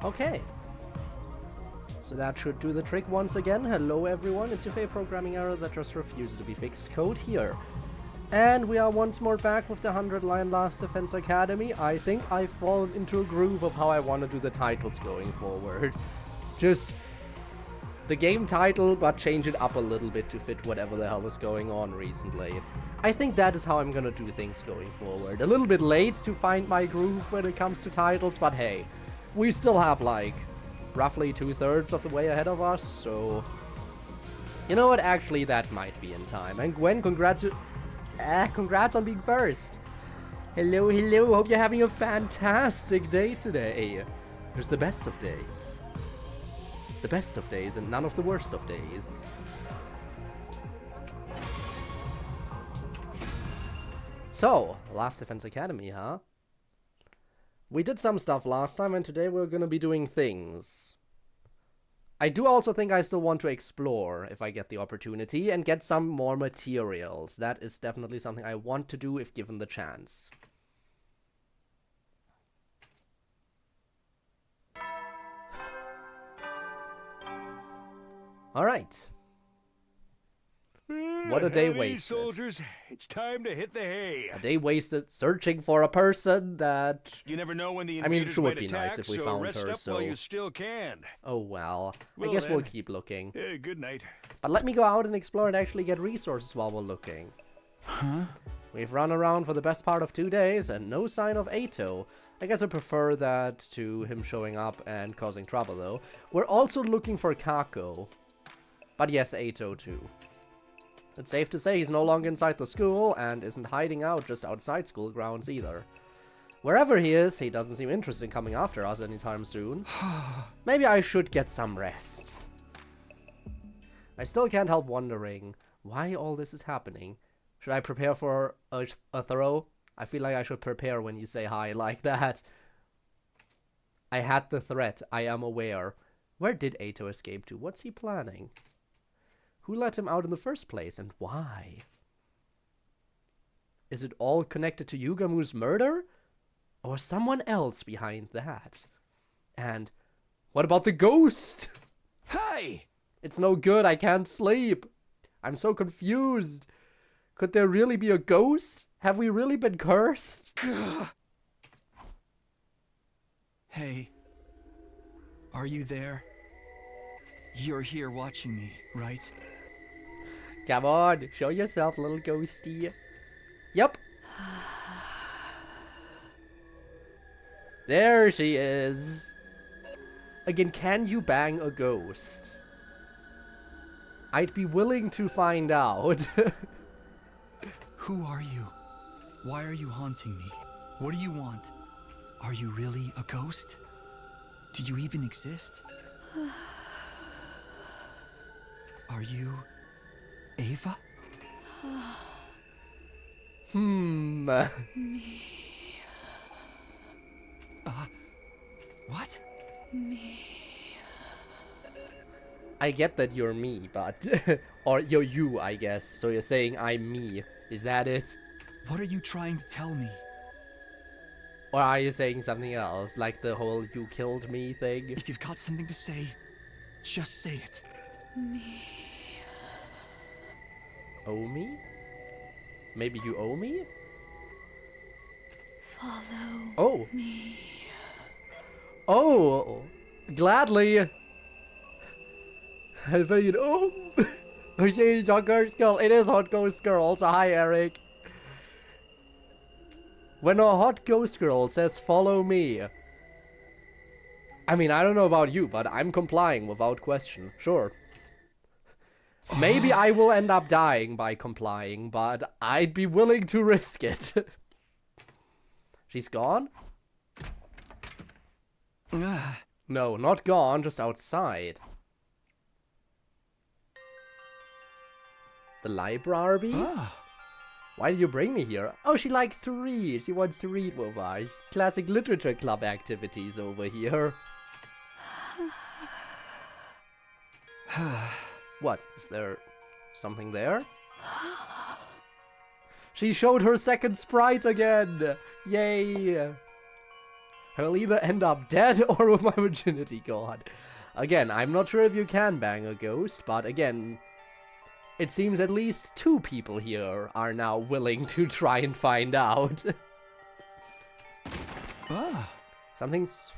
Okay. So that should do the trick once again. Hello everyone, it's your favorite programming error that just refuses to be fixed, CodeErr. And we are once more back with the 100-line Last Defense Academy. I think I've fallen into a groove of how I want to do the titles going forward. Just the game title, but change it up a little bit to fit whatever the hell is going on recently. I think that is how I'm gonna do things going forward. A little bit late to find my groove when it comes to titles, but hey, we still have like roughly 2/3 of the way ahead of us, so you know what, actually that might be in time. And Gwen, congrats on being first. Hello, hello, hope you're having a fantastic day today. Here's the best of days. The best of days and none of the worst of days. So, Last Defense Academy, huh? We did some stuff last time, and today we're gonna be doing things. I do also think I still want to explore, if I get the opportunity, and get some more materials. That is definitely something I want to do if given the chance. Alright. What a day wasted. Soldiers, it's time to hit the hay. A day wasted searching for a person that... You never know when the I mean, invaders it would might be attack, nice if we so found rest her, up so... while you still can. Oh well. Well, I guess we'll then. keep looking. Good night. But let me go out and explore and actually get resources while we're looking. Huh? We've run around for the best part of 2 days and no sign of Ato. I guess I prefer that to him showing up and causing trouble though. We're also looking for Kako. But yes, Ato too. It's safe to say he's no longer inside the school and isn't hiding out just outside school grounds either. Wherever he is, he doesn't seem interested in coming after us anytime soon. Maybe I should get some rest. I still can't help wondering why all this is happening. Should I prepare for a throw? I feel like I should prepare when you say hi like that. I had the threat, I am aware. Where did Ato escape to? What's he planning? Who let him out in the first place, and why? Is it all connected to Yugamu's murder? Or someone else behind that? And what about the ghost? Hey! It's no good, I can't sleep. I'm so confused. Could there really be a ghost? Have we really been cursed? Hey. Are you there? You're here watching me, right? Come on, show yourself, little ghosty. Yep. There she is. Again, can you bang a ghost? I'd be willing to find out. Who are you? Why are you haunting me? What do you want? Are you really a ghost? Do you even exist? Are you Ava? Me. What? Me. I get that you're me, but... or you're you, I guess. So you're saying I'm me. Is that it? What are you trying to tell me? Or are you saying something else? Like the whole you killed me thing? If you've got something to say, just say it. Me. Owe me? Maybe you owe me? Follow me. Oh! Gladly! I figured, oh! She's Hot Ghost Girl. It is Hot Ghost Girl. Also, hi, Eric. When a Hot Ghost Girl says, follow me. I mean, I don't know about you, but I'm complying without question. Sure. Maybe I will end up dying by complying, but I'd be willing to risk it. She's gone? No, not gone, just outside. The library? Why did you bring me here? Oh, she likes to read. She wants to read with us. Classic literature club activities over here. What? Is there something there? She showed her second sprite again! Yay! I'll either end up dead or with my virginity gone. Again, I'm not sure if you can bang a ghost, but again, it seems at least 2 people here are now willing to try and find out. Something's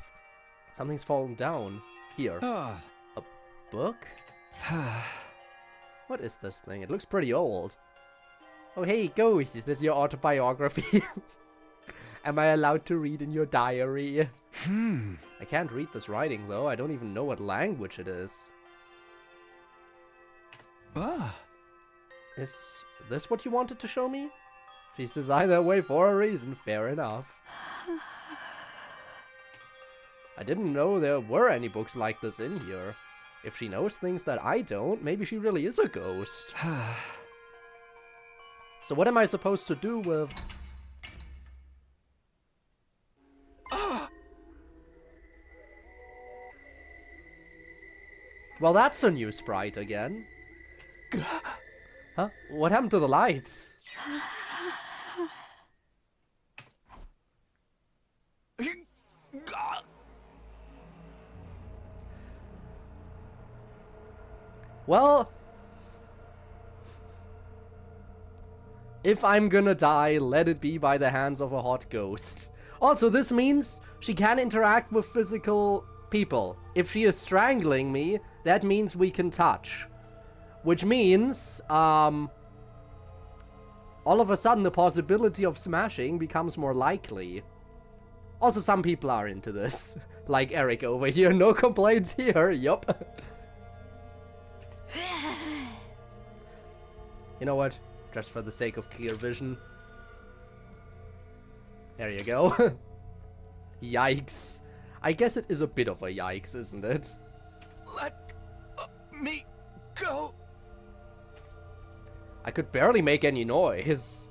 fallen down here. A book? What is this thing? It looks pretty old. Oh, hey, ghost, is this your autobiography? Am I allowed to read in your diary? I can't read this writing, though. I don't even know what language it is. Is this what you wanted to show me? She's designed that way for a reason. Fair enough. I didn't know there were any books like this in here. If she knows things that I don't, maybe she really is a ghost. So what am I supposed to do with... Well, that's a new sprite again. Huh? What happened to the lights? Well, if I'm gonna die, let it be by the hands of a hot ghost. Also, this means she can interact with physical people. If she is strangling me, that means we can touch. Which means, all of a sudden the possibility of smashing becomes more likely. Also, some people are into this. Like Eric over here, no complaints here, yup. You know what? Just for the sake of clear vision. There you go. Yikes. I guess it is a bit of a yikes, isn't it? Let me go. I could barely make any noise.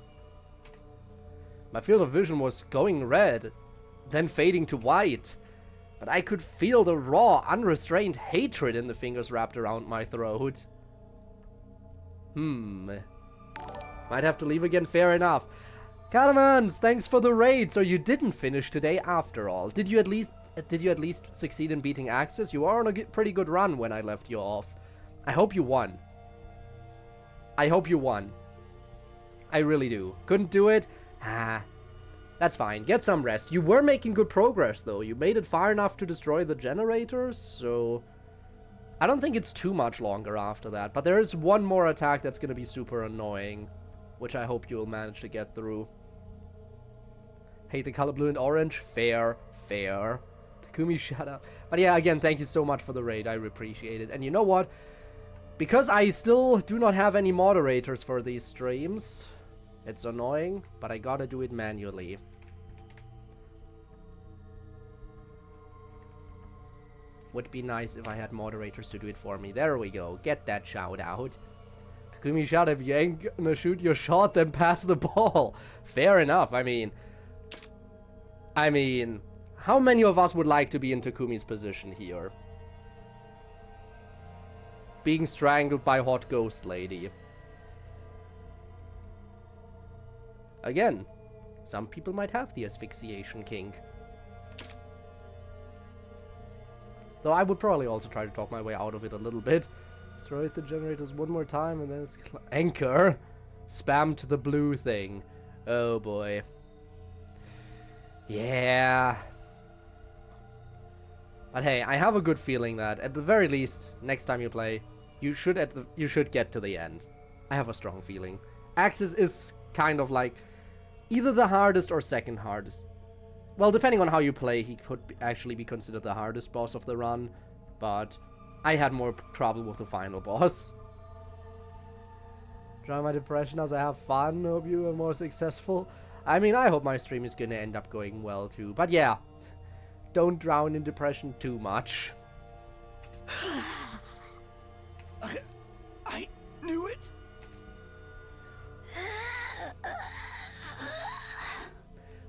My field of vision was going red, then fading to white. But I could feel the raw, unrestrained hatred in the fingers wrapped around my throat. Might have to leave again, fair enough. Catamans, thanks for the raid. So you didn't finish today after all. Did you at least succeed in beating Axis? You are on a pretty good run when I left you off. I hope you won. I hope you won. I really do. Couldn't do it? That's fine. Get some rest. You were making good progress, though. You made it far enough to destroy the generators, so... I don't think it's too much longer after that, but there is one more attack that's going to be super annoying, which I hope you'll manage to get through. Hate the color blue and orange? Fair. Fair. Takumi, shut up. But yeah, again, thank you so much for the raid. I appreciate it. And you know what? Because I still do not have any moderators for these streams, it's annoying, but I gotta do it manually. Would be nice if I had moderators to do it for me. There we go. Get that shout out. Takumi, shut up. If you ain't gonna shoot your shot, then pass the ball. Fair enough. I mean, how many of us would like to be in Takumi's position here? Being strangled by hot ghost lady. Again, some people might have the asphyxiation kink. Though I would probably also try to talk my way out of it a little bit. Destroy the generators one more time and then anchor. Spammed the blue thing. Oh boy. Yeah. But hey, I have a good feeling that at the very least, next time you play, you should get to the end. I have a strong feeling. Axis is kind of like either the hardest or second hardest. Well, depending on how you play, he could actually be considered the hardest boss of the run, but I had more trouble with the final boss. Try my depression as I have fun. Hope you are more successful. I mean, I hope my stream is gonna end up going well too. But yeah, don't drown in depression too much. I knew it.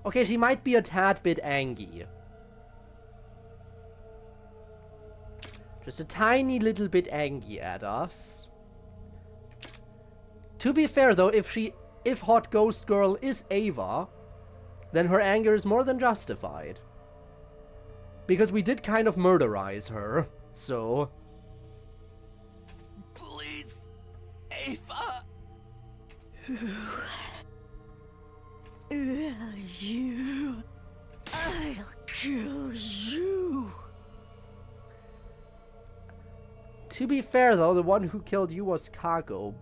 Okay, she might be a tad bit angry. Just a tiny little bit angry at us. To be fair though, if Hot Ghost Girl is Ava, then her anger is more than justified. Because we did kind of murderize her, so... Please, Ava. You. I'll kill you. To be fair though, the one who killed you was Kako.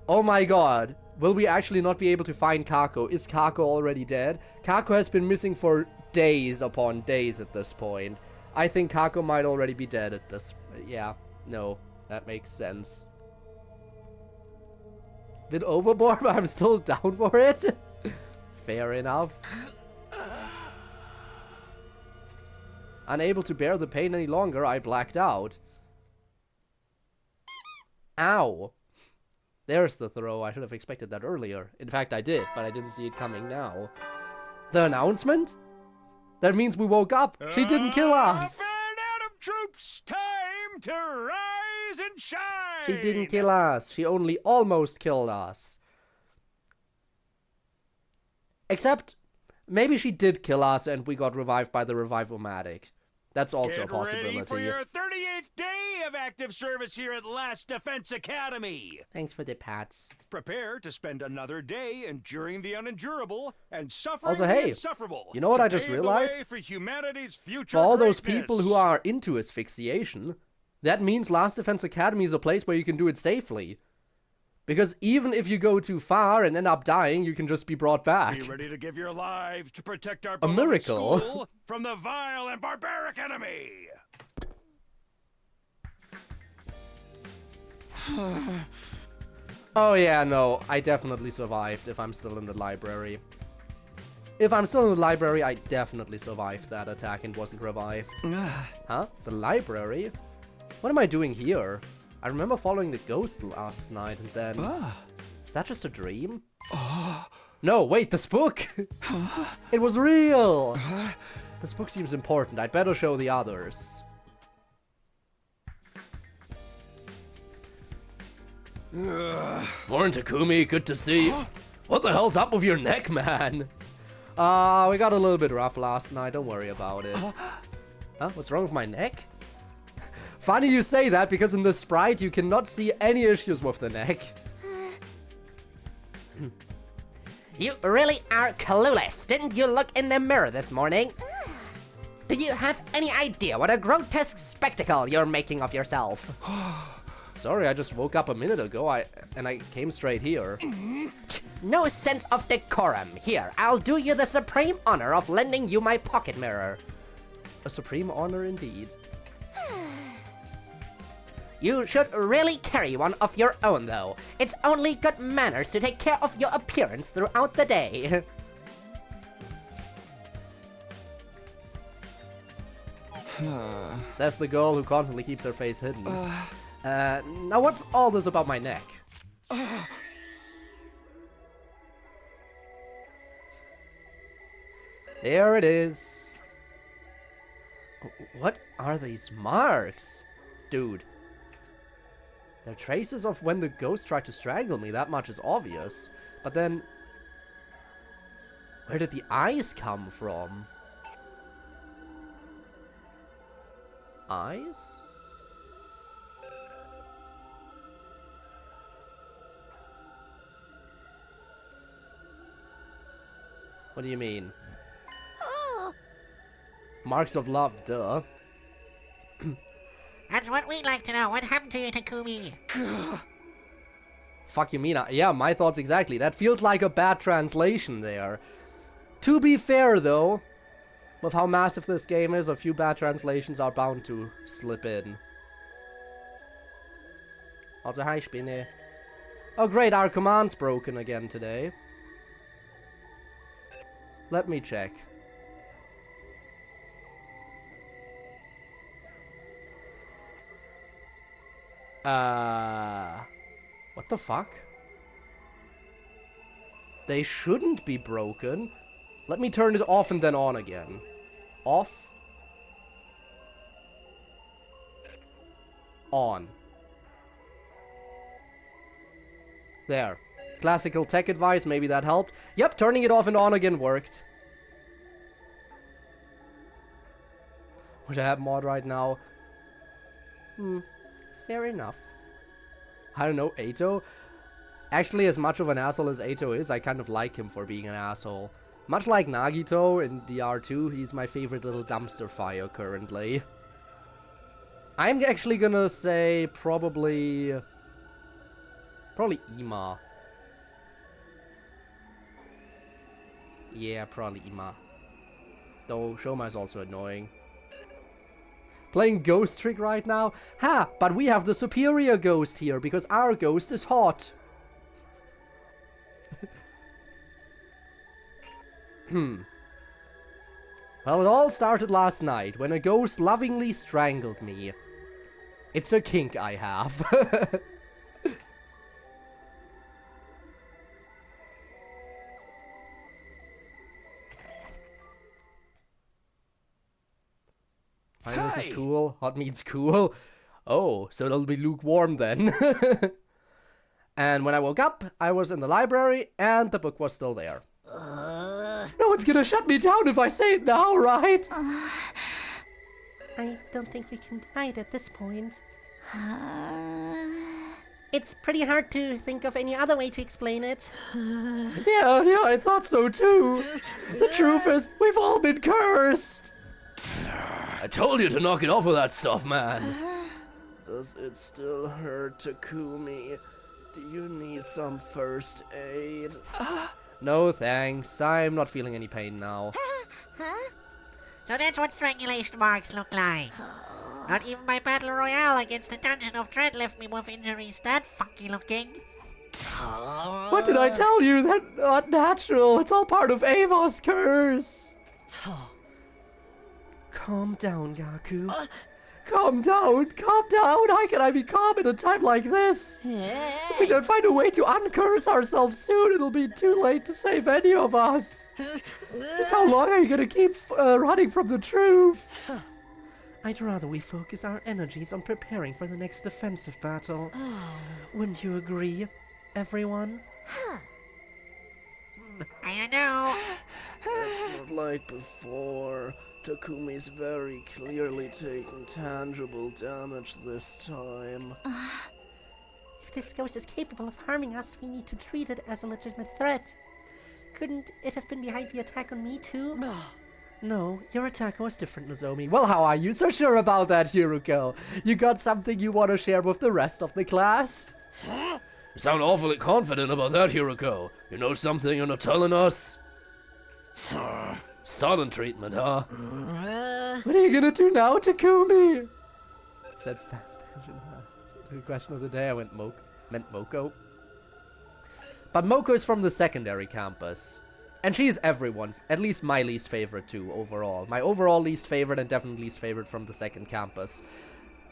Oh my god. Will we actually not be able to find Kako? Is Kako already dead? Kako has been missing for days upon days at this point. I think Kako might already be dead at this... Yeah, no, that makes sense. Bit overboard, but I'm still down for it. Fair enough. Unable to bear the pain any longer, I blacked out. Ow. There's the throw. I should have expected that earlier. In fact, I did, but I didn't see it coming now. The announcement? That means we woke up. She didn't kill us. Adam troops, time to rise and shine. She didn't kill us. She only almost killed us. Except, maybe she did kill us and we got revived by the Revivomatic. That's also a possibility. Get ready for your 38th day of active service here at Last Defense Academy. Thanks for the pats. Prepare to spend another day enduring the unendurable and suffering Also, the hey, insufferable. you know what to I just pave the realized? way for humanity's future For all those greatness. people who are into asphyxiation, that means Last Defense Academy is a place where you can do it safely. Because even if you go too far and end up dying, you can just be brought back. Be ready to give your lives to protect our A beloved miracle. school from the vile and barbaric enemy. Oh yeah, no, I definitely survived if I'm still in the library. If I'm still in the library, I definitely survived that attack and wasn't revived. Huh? The library? What am I doing here? I remember following the ghost last night and then... Is that just a dream? No, wait, the spook! It was real! The spook seems important. I'd better show the others. Morning, Takumi. Good to see you. What the hell's up with your neck, man? We got a little bit rough last night. Don't worry about it. Huh? What's wrong with my neck? Funny you say that, because in the sprite you cannot see any issues with the neck. You really are clueless. Didn't you look in the mirror this morning? Do you have any idea what a grotesque spectacle you're making of yourself? Sorry, I just woke up a minute ago, and I came straight here. No sense of decorum. Here, I'll do you the supreme honor of lending you my pocket mirror. A supreme honor indeed. You should really carry one of your own, though. It's only good manners to take care of your appearance throughout the day. Says the girl who constantly keeps her face hidden. Now what's all this about my neck? There it is. What are these marks? Dude. They're traces of when the ghost tried to strangle me, that much is obvious. But then... where did the eyes come from? Eyes? What do you mean? Marks of love, duh. That's what we'd like to know. What happened to you, Takumi? Fuck you mean? Yeah, my thoughts exactly. That feels like a bad translation there. To be fair, though, with how massive this game is, a few bad translations are bound to slip in. Also, hi, Spinne. Oh, great, our command's broken again today. Let me check. What the fuck? They shouldn't be broken. Let me turn it off and then on again. Off. On. There. Classical tech advice, maybe that helped. Yep, turning it off and on again worked. which I have mod right now. Fair enough. I don't know, Ato? Actually, as much of an asshole as Ato is, I kind of like him for being an asshole. Much like Nagito in DR2, he's my favorite little dumpster fire currently. I'm actually gonna say probably Ima. Yeah, probably Ima. Though Shoma is also annoying. Playing Ghost Trick right now? Ha! But we have the superior ghost here, because our ghost is hot. Well, it all started last night, when a ghost lovingly strangled me. It's a kink I have. This is cool. Hot meat's cool. Oh, so it'll be lukewarm then. And when I woke up, I was in the library and the book was still there. No one's gonna shut me down if I say it now, right? I don't think we can deny it at this point. It's pretty hard to think of any other way to explain it. Yeah, I thought so too. The truth is, we've all been cursed. I told you to knock it off with that stuff, man. Does it still hurt, Takumi? Do you need some first aid? No thanks, I'm not feeling any pain now. So that's what strangulation marks look like. Not even my battle royale against the Dungeon of Dread left me with injuries that funky looking. What did I tell you? That's not natural. It's all part of Ava's curse. Calm down, Gaku. Calm down. How can I be calm in a time like this? If we don't find a way to uncurse ourselves soon, it'll be too late to save any of us. Just how long are you gonna keep running from the truth? I'd rather we focus our energies on preparing for the next defensive battle. Wouldn't you agree, everyone? I know. It's not like before. Takumi's very clearly taking tangible damage this time. If this ghost is capable of harming us, we need to treat it as a legitimate threat. Couldn't it have been behind the attack on me too? No, your attack was different, Nozomi. Well, how are you so sure about that, Hiruko? You got something you want to share with the rest of the class? You sound awfully confident about that, Hiruko. You know something you're not telling us? Silent treatment, huh? What are you gonna do now, Takumi? Said the question of the day, I meant Moko. But Moko is from the secondary campus. And she's everyone's, at least my least favorite too, overall. My overall least favorite and definitely least favorite from the second campus.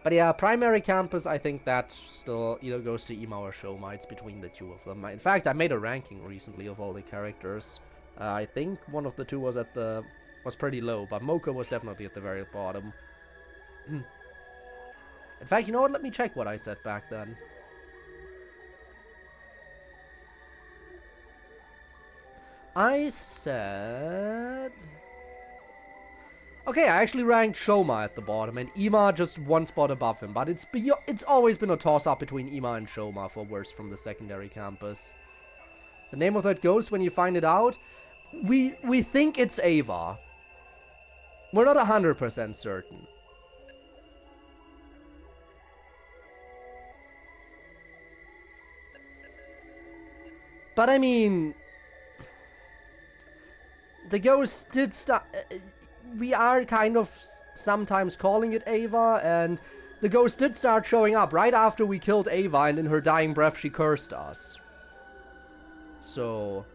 But yeah, primary campus, I think that still either goes to Ima or Shoma. It's between the two of them. In fact, I made a ranking recently of all the characters. I think one of the two was was pretty low, but Moko was definitely at the very bottom. In fact, you know what? Let me check what I said back then. I said... Okay, I actually ranked Shoma at the bottom and Ima just one spot above him, but it's always been a toss-up between Ima and Shoma for worst from the secondary campus. The name of that ghost, when you find it out, we think it's Ava. We're not 100% certain. But I mean, the ghost did start. We are kind of sometimes calling it Ava, and the ghost did start showing up right after we killed Ava, and in her dying breath she cursed us. So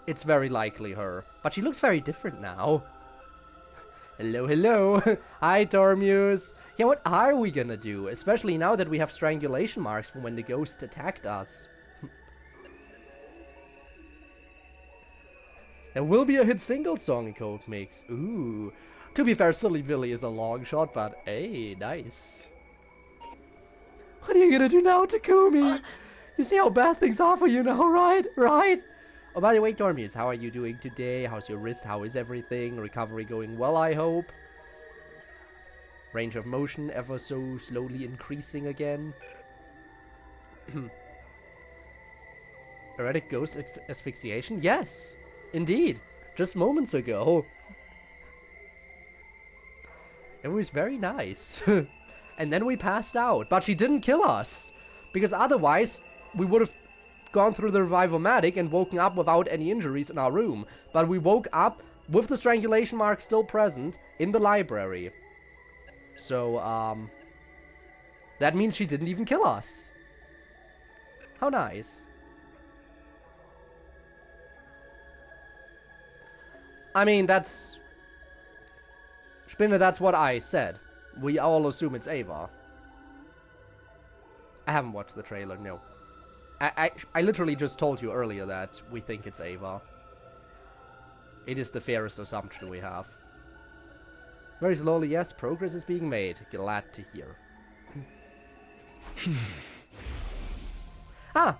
it's very likely her. But she looks very different now. Hello. Hi, Dormuse. Yeah, what are we gonna do? Especially now that we have strangulation marks from when the ghost attacked us. There will be a hit single song in Code Mix. Ooh. To be fair, Silly Billy is a long shot, but hey, nice. What are you gonna do now, Takumi? You see how bad things are for you now, right? Oh, by the way, Dormuse, how are you doing today? How's your wrist? How is everything? Recovery going well, I hope? Range of motion ever so slowly increasing again. Erratic ghost asphyxiation? Yes, indeed. Just moments ago. It was very nice. And then we passed out, but she didn't kill us. Because otherwise, we would have gone through the revival-matic and woken up without any injuries in our room. But we woke up with the strangulation mark still present in the library. So, that means she didn't even kill us. How nice. I mean, that's... Spinner, that's what I said. We all assume it's Ava. I haven't watched the trailer, no. I literally just told you earlier that we think it's Ava. It is the fairest assumption we have. Very slowly, yes, progress is being made. Glad to hear. Ah!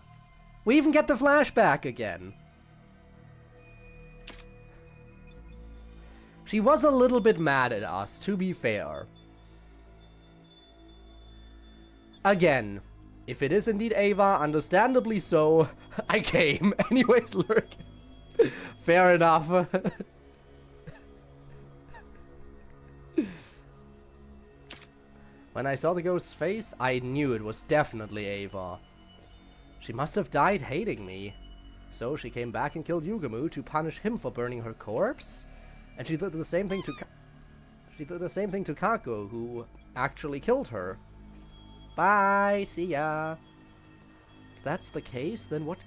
We even get the flashback again. She was a little bit mad at us, to be fair. Again, if it is indeed Ava, understandably so, I came. Anyways, lurk. Fair enough. When I saw the ghost's face, I knew it was definitely Ava. She must have died hating me. So she came back and killed Yugamu to punish him for burning her corpse. And she did the same thing to Kako, who actually killed her. Bye, see ya. If that's the case, then what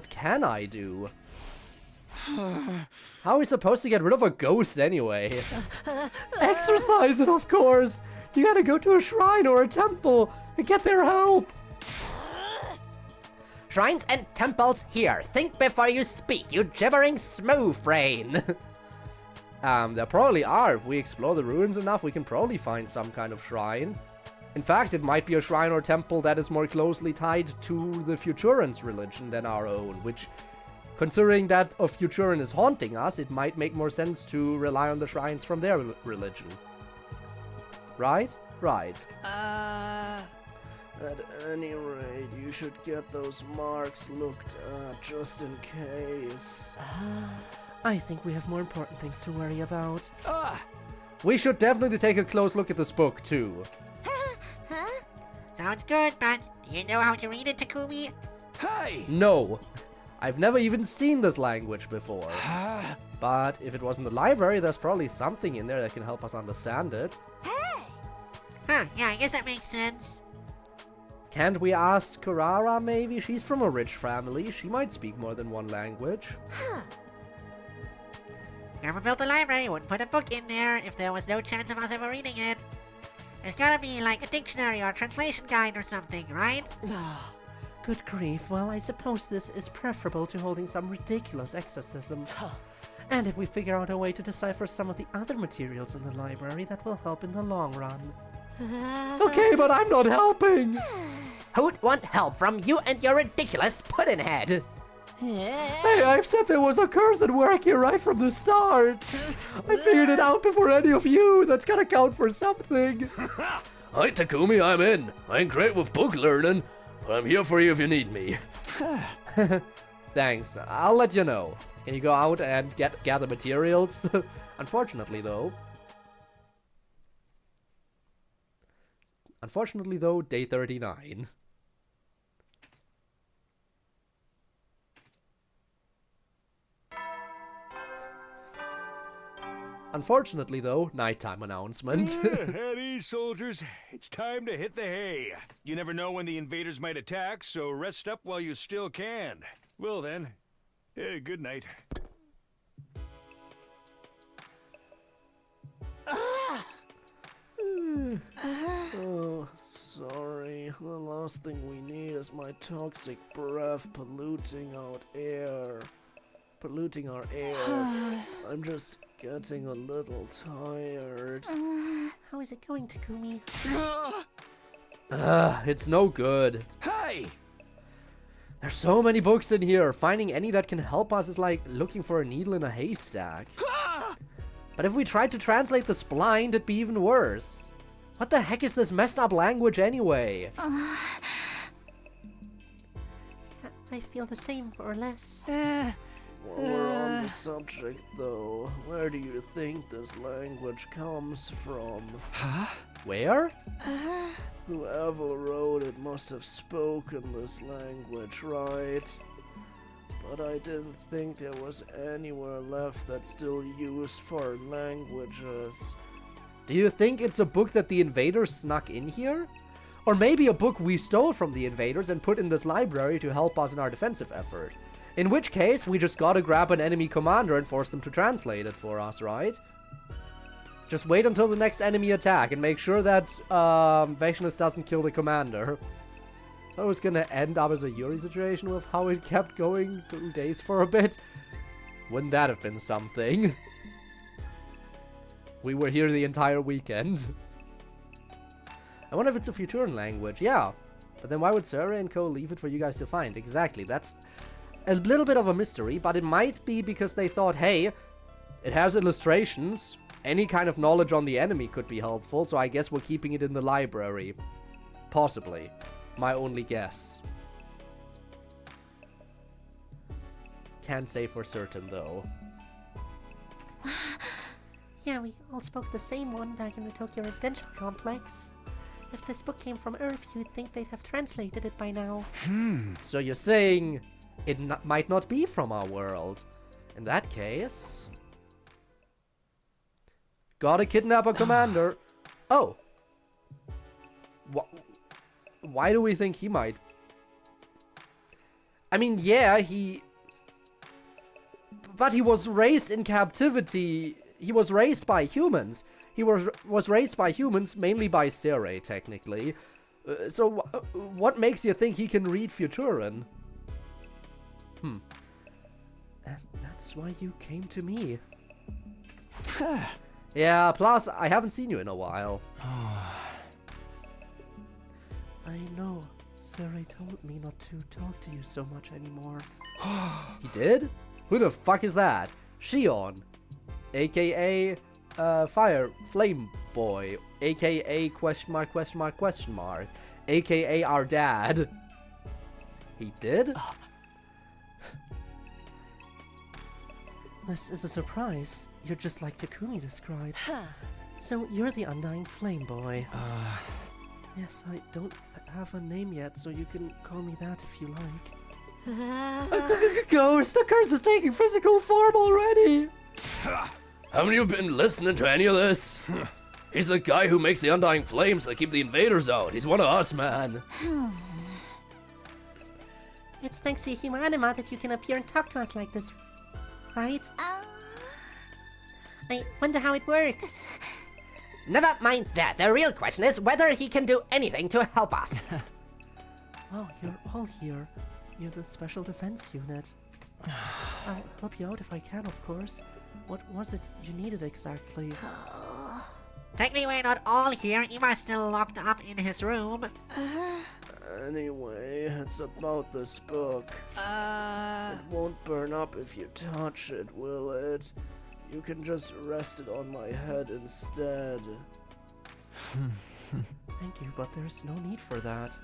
can I do? How are we supposed to get rid of a ghost anyway? Exorcise it, of course! You gotta go to a shrine or a temple and get their help! Shrines and temples here. Think before you speak, you gibbering smooth brain. There probably are. If we explore the ruins enough, we can probably find some kind of shrine. In fact, it might be a shrine or temple that is more closely tied to the Futurans' religion than our own, which, considering that a Futuran is haunting us, it might make more sense to rely on the shrines from their religion. Right? Right. At any rate, you should get those marks looked at, just in case. I think we have more important things to worry about. We should definitely take a close look at this book, too. Sounds good, but do you know how to read it, Takumi? Hey! No. I've never even seen this language before. But if it was in the library, there's probably something in there that can help us understand it. Huh, yeah, I guess that makes sense. Can't we ask Karara, maybe? She's from a rich family. She might speak more than one language. Whoever built the library wouldn't put a book in there if there was no chance of us ever reading it. There's gotta be like a dictionary or a translation guide or something, right? Good grief. Well, I suppose this is preferable to holding some ridiculous exorcism. And if we figure out a way to decipher some of the other materials in the library, that will help in the long run. Okay, but I'm not helping! Who'd want help from you and your ridiculous pudding-head? Hey, I've said there was a curse at work here right from the start! I figured it out before any of you! That's gotta count for something! Hi Takumi, I'm in. I ain't great with book learning, but I'm here for you if you need me. Thanks, I'll let you know. Can you go out and gather materials? Unfortunately though, day 39. Unfortunately though, nighttime announcement. At ease, soldiers. It's time to hit the hay. You never know when the invaders might attack, so rest up while you still can. Well then, good night. Oh, sorry. The last thing we need is my toxic breath polluting our air. I'm just getting a little tired. How is it going, Takumi? It's no good. Hey! There's so many books in here. Finding any that can help us is like looking for a needle in a haystack. But if we tried to translate this blind, it'd be even worse. What the heck is this messed up language anyway? I feel the same, more or less. While we're on the subject, though, where do you think this language comes from? Huh? Where? Whoever wrote it must have spoken this language, right? But I didn't think there was anywhere left that still used foreign languages. Do you think it's a book that the invaders snuck in here? Or maybe a book we stole from the invaders and put in this library to help us in our defensive effort? In which case, we just gotta grab an enemy commander and force them to translate it for us, right? Just wait until the next enemy attack and make sure that Vechnus doesn't kill the commander. I was gonna end up as a Yuri situation with how it kept going 2 days for a bit. Wouldn't that have been something? We were here the entire weekend. I wonder if it's a Futuran language. Yeah. But then why would Sarah and Co. leave it for you guys to find? Exactly. That's a little bit of a mystery, but it might be because they thought, hey, it has illustrations. Any kind of knowledge on the enemy could be helpful, so I guess we're keeping it in the library. Possibly. My only guess. Can't say for certain, though. Yeah, we all spoke the same one back in the Tokyo residential complex. If this book came from Earth, you'd think they'd have translated it by now. So you're saying it might not be from our world. In that case... Gotta kidnap a commander. Oh. Why do we think he might? I mean, yeah, but he was raised in captivity. He was raised by humans. He was raised by humans, mainly by Sere, technically. So what makes you think he can read Futuran? And that's why you came to me. Yeah, plus, I haven't seen you in a while. I know. Sere told me not to talk to you so much anymore. He did? Who the fuck is that? Shion. AKA, Fire Flame Boy. AKA question mark, question mark, question mark. AKA our dad. He did? This is a surprise. You're just like Takumi described. So you're the Undying Flame Boy. Yes, I don't have a name yet, so you can call me that if you like. Ghost, the curse is taking physical form already! Haven't you been listening to any of this? He's the guy who makes the undying flames that keep the invaders out. He's one of us, man. It's thanks to Humanima that you can appear and talk to us like this, right? I wonder how it works. Never mind that. The real question is whether he can do anything to help us. Wow, you're all here. You're the Special Defense Unit. I'll help you out if I can, of course. What was it you needed exactly? Technically, we're not all here. Ima's still locked up in his room. Anyway, it's about this book. It won't burn up if you touch it, will it? You can just rest it on my head instead. Thank you, but there's no need for that.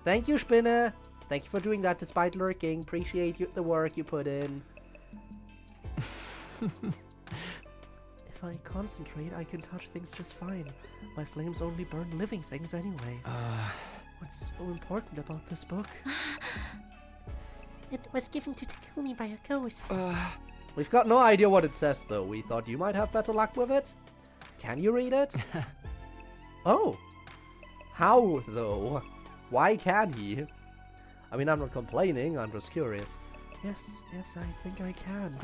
Thank you, Spinne! Thank you for doing that despite lurking. Appreciate the work you put in. If I concentrate, I can touch things just fine. My flames only burn living things anyway. What's so important about this book? It was given to Takumi by a ghost. We've got no idea what it says, though. We thought you might have better luck with it. Can you read it? Oh. How, though? Why can he? I mean, I'm not complaining. I'm just curious. Yes, I think I can.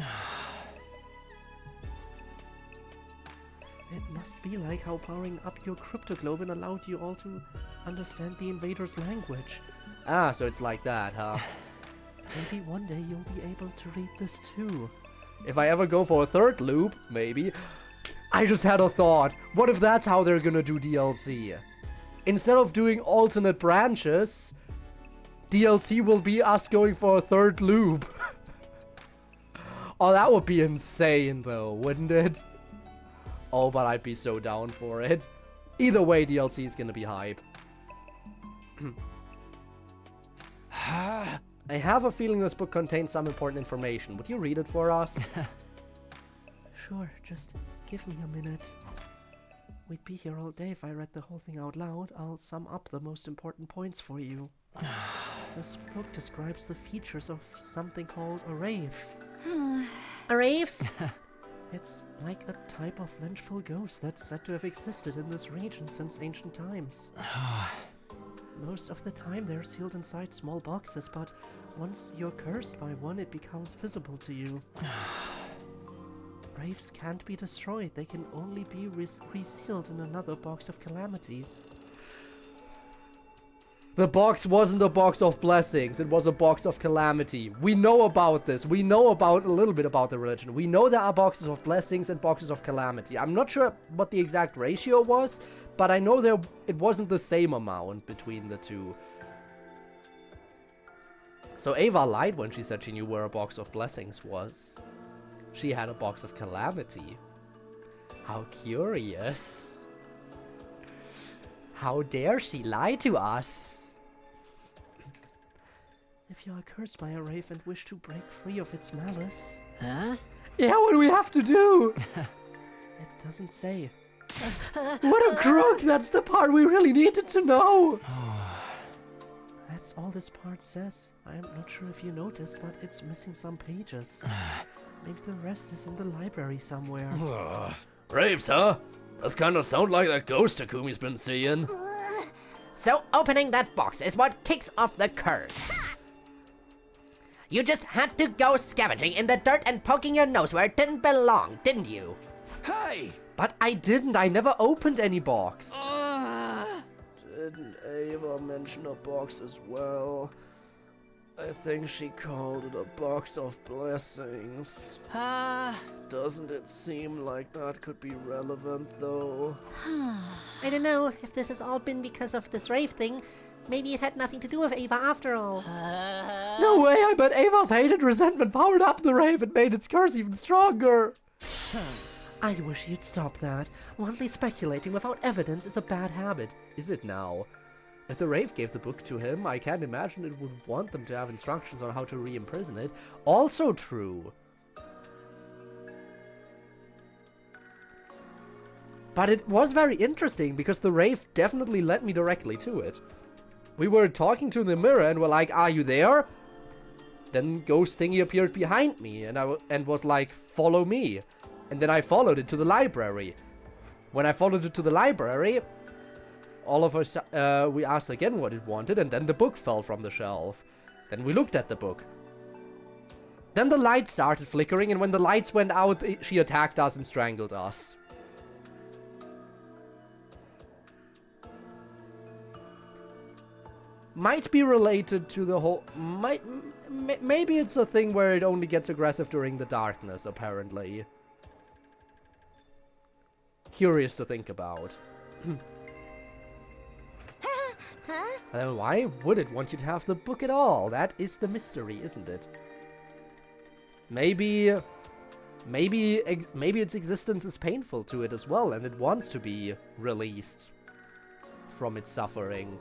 It must be like how powering up your cryptoglobin allowed you all to understand the invader's language. Ah, so it's like that, huh? Maybe one day you'll be able to read this too. If I ever go for a third loop, maybe. I just had a thought. What if that's how they're gonna do DLC? Instead of doing alternate branches, DLC will be us going for a third loop. Oh, that would be insane though, wouldn't it? Oh, but I'd be so down for it. Either way, DLC is gonna be hype. I have a feeling this book contains some important information. Would you read it for us? Sure, just give me a minute. We'd be here all day if I read the whole thing out loud. I'll sum up the most important points for you. This book describes the features of something called a wraith. A wraith? It's like a type of vengeful ghost that's said to have existed in this region since ancient times. Most of the time they're sealed inside small boxes, but once you're cursed by one, it becomes visible to you. Wraiths can't be destroyed, they can only be resealed in another box of calamity. The box wasn't a box of blessings, it was a box of calamity. We know about this, we know about a little bit about the religion. We know there are boxes of blessings and boxes of calamity. I'm not sure what the exact ratio was, but I know it wasn't the same amount between the two. So Ava lied when she said she knew where a box of blessings was. She had a box of calamity. How curious. How dare she lie to us? If you are cursed by a wraith and wish to break free of its malice... Huh? Yeah, what do we have to do? It doesn't say. What a crook! That's the part we really needed to know! That's all this part says. I'm not sure if you noticed, but it's missing some pages. Maybe the rest is in the library somewhere. Wraiths, huh? Does kind of sound like that ghost Takumi's been seeing. So opening that box is what kicks off the curse. You just had to go scavenging in the dirt and poking your nose where it didn't belong, didn't you? Hey! But I didn't. I never opened any box. Didn't Ava mention a box as well? I think she called it a box of blessings. Doesn't it seem like that could be relevant, though? I don't know if this has all been because of this rave thing. Maybe it had nothing to do with Ava after all. No way, I bet Ava's hated resentment powered up the rave and made its curse even stronger. I wish you'd stop that. Wildly speculating without evidence is a bad habit. Is it now? If the rave gave the book to him, I can't imagine it would want them to have instructions on how to re-imprison it. Also true. But it was very interesting because the rave definitely led me directly to it. We were talking to the mirror and were like, "Are you there?" Then ghost thingy appeared behind me and was like, "Follow me." And then I followed it to the library. When I followed it to the library, all of us, we asked again what it wanted, and then the book fell from the shelf. Then we looked at the book. Then the lights started flickering, and when the lights went out, she attacked us and strangled us. Might be related to the whole... Maybe it's a thing where it only gets aggressive during the darkness, apparently. Curious to think about. Then why would it want you to have the book at all? That is the mystery, isn't it? Maybe its existence is painful to it as well, and it wants to be released from its suffering.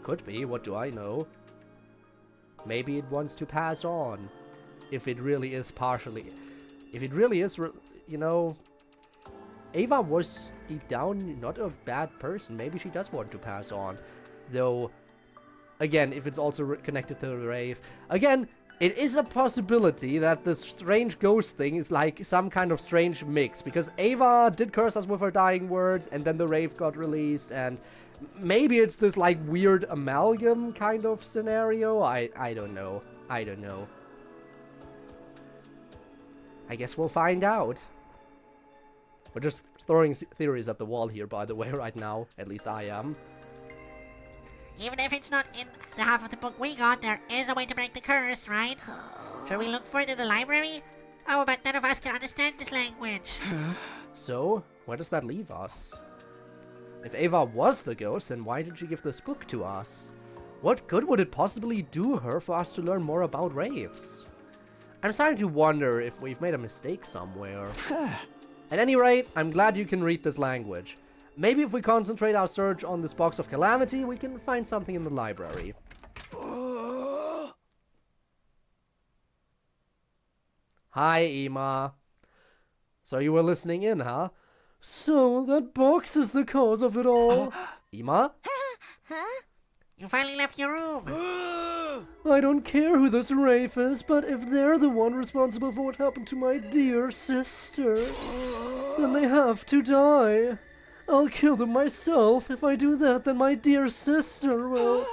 Could be, what do I know? Maybe it wants to pass on. If it really is partially... If it really is, you know... Ava was, deep down, not a bad person. Maybe she does want to pass on. Though, again, if it's also connected to the rave... Again, it is a possibility that this strange ghost thing is like some kind of strange mix. Because Ava did curse us with her dying words, and then the rave got released, and... Maybe it's this, like, weird amalgam kind of scenario? I don't know. I don't know. I guess we'll find out. We're just throwing theories at the wall here, by the way, right now. At least I am. Even if it's not in the half of the book we got, there is a way to break the curse, right? Shall we look for it in the library? Oh, but none of us can understand this language. So, where does that leave us? If Ava was the ghost, then why did she give this book to us? What good would it possibly do her for us to learn more about raves? I'm starting to wonder if we've made a mistake somewhere. At any rate, I'm glad you can read this language. Maybe if we concentrate our search on this box of calamity, we can find something in the library. Hi, Ema. So you were listening in, huh? So, that box is the cause of it all. Ema? You finally left your room. I don't care who this Rafe is, but if they're the one responsible for what happened to my dear sister, then they have to die. I'll kill them myself. If I do that, then my dear sister will...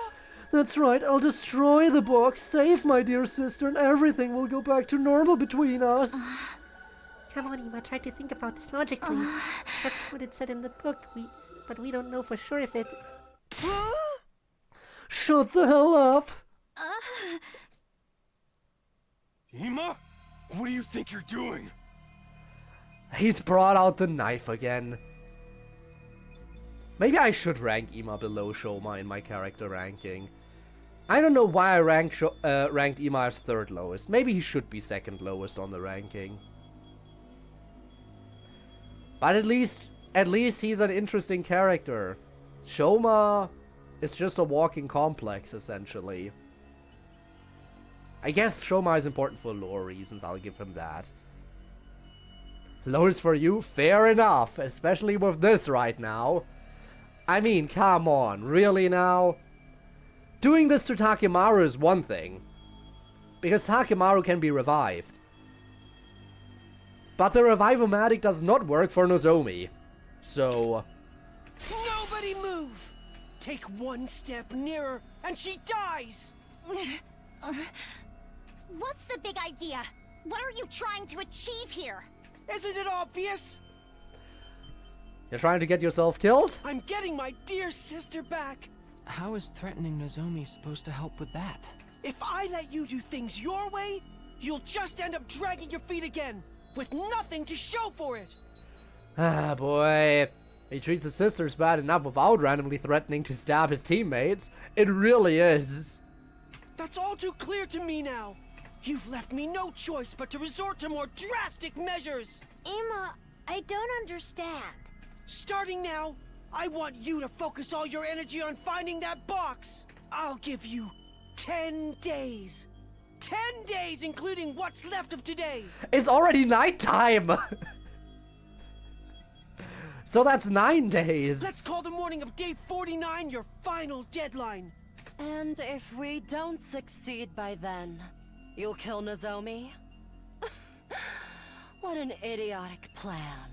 That's right, I'll destroy the box, save my dear sister, and everything will go back to normal between us. Come on, Ema, try to think about this logically. That's what it said in the book, but we don't know for sure if it... Shut the hell up! Ema? What do you think you're doing? He's brought out the knife again. Maybe I should rank Ema below Shoma in my character ranking. I don't know why I ranked Ema as third lowest. Maybe he should be second lowest on the ranking. But at least he's an interesting character. Shoma is just a walking complex, essentially. I guess Shoma is important for lore reasons, I'll give him that. Lowest for you? Fair enough, especially with this right now. I mean, come on, really now? Doing this to Takemaru is one thing, because Takemaru can be revived. But the Revive-O-Matic does not work for Nozomi, so... Nobody move! Take one step nearer, and she dies! What's the big idea? What are you trying to achieve here? Isn't it obvious? You're trying to get yourself killed? I'm getting my dear sister back! How is threatening Nozomi supposed to help with that? If I let you do things your way, you'll just end up dragging your feet again, with nothing to show for it! Ah, boy. He treats his sisters bad enough without randomly threatening to stab his teammates. It really is. That's all too clear to me now. You've left me no choice but to resort to more drastic measures. Ema, I don't understand. Starting now, I want you to focus all your energy on finding that box. I'll give you 10 days. 10 days, including what's left of today. It's already nighttime. So that's 9 days. Let's call the morning of day 49 your final deadline. And if we don't succeed by then, you'll kill Nozomi? What an idiotic plan.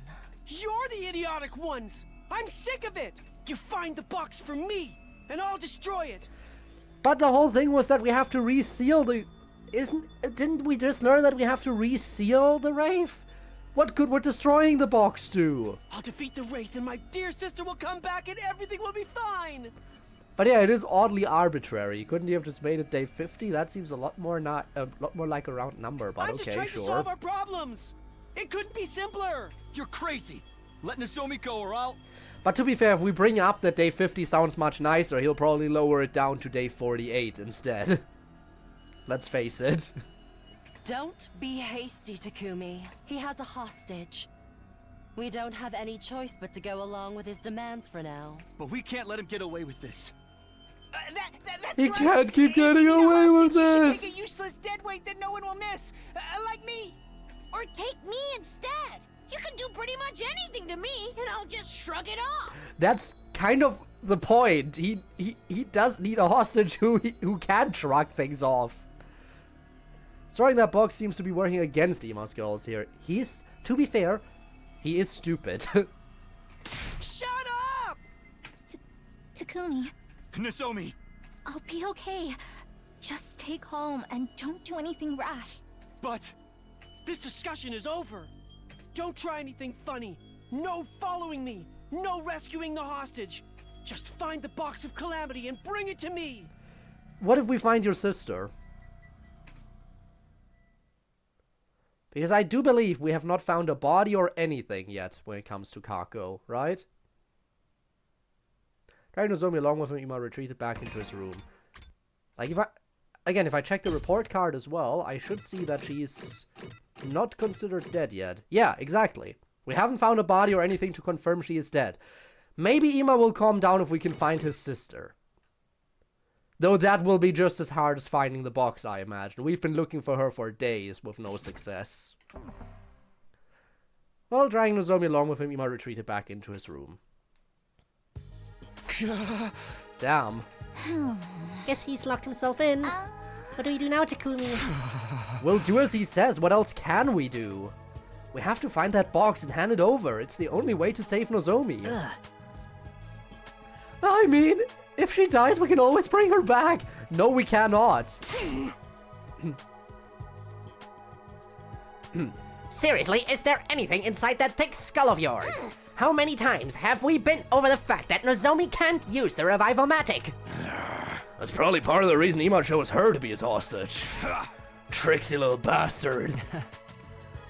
You're the idiotic ones. I'm sick of it. You find the box for me, and I'll destroy it. But the whole thing was that we have to reseal the... Didn't we just learn that we have to reseal the Wraith? What good would destroying the box do? I'll defeat the Wraith and my dear sister will come back and everything will be fine. But yeah, it is oddly arbitrary. Couldn't you have just made it day 50? That seems a lot more like a round number, but I'm okay, just trying sure. to solve our problems. It couldn't be simpler. You're crazy. Let Nozomi go or I'll... But to be fair, if we bring up that day 50 sounds much nicer, he'll probably lower it down to day 48 instead. Let's face it. Don't be hasty, Takumi. He has a hostage. We don't have any choice but to go along with his demands for now. But we can't let him get away with this. That's He right. can't keep If you getting need a away with hostage, you should this. Take a useless dead weight that no one will miss, like me. Or take me instead. You can do pretty much anything to me, and I'll just shrug it off. That's kind of the point. He does need a hostage who can shrug things off. Destroying that box seems to be working against Ema's goals here. To be fair, he is stupid. Shut up! Takumi, Nozomi! I'll be okay. Just stay calm and don't do anything rash. But... This discussion is over. Don't try anything funny. No following me. No rescuing the hostage. Just find the box of calamity and bring it to me. What if we find your sister? Because I do believe we have not found a body or anything yet when it comes to Kako, right? Dragging Nozomi along with him, Ema retreated back into his room. Like, if I check the report card as well, I should see that she's not considered dead yet. Yeah, exactly. We haven't found a body or anything to confirm she is dead. Maybe Ima will calm down if we can find his sister. Though that will be just as hard as finding the box, I imagine. We've been looking for her for days with no success. While dragging Nozomi along with him, Ima retreated back into his room. Damn. Guess he's locked himself in. What do we do now, Takumi? We'll do as he says. What else can we do? We have to find that box and hand it over. It's the only way to save Nozomi. I mean, if she dies, we can always bring her back. No, we cannot. Seriously, is there anything inside that thick skull of yours? How many times have we been over the fact that Nozomi can't use the Revival-matic? That's probably part of the reason Ima chose her to be his hostage. Tricksy little bastard.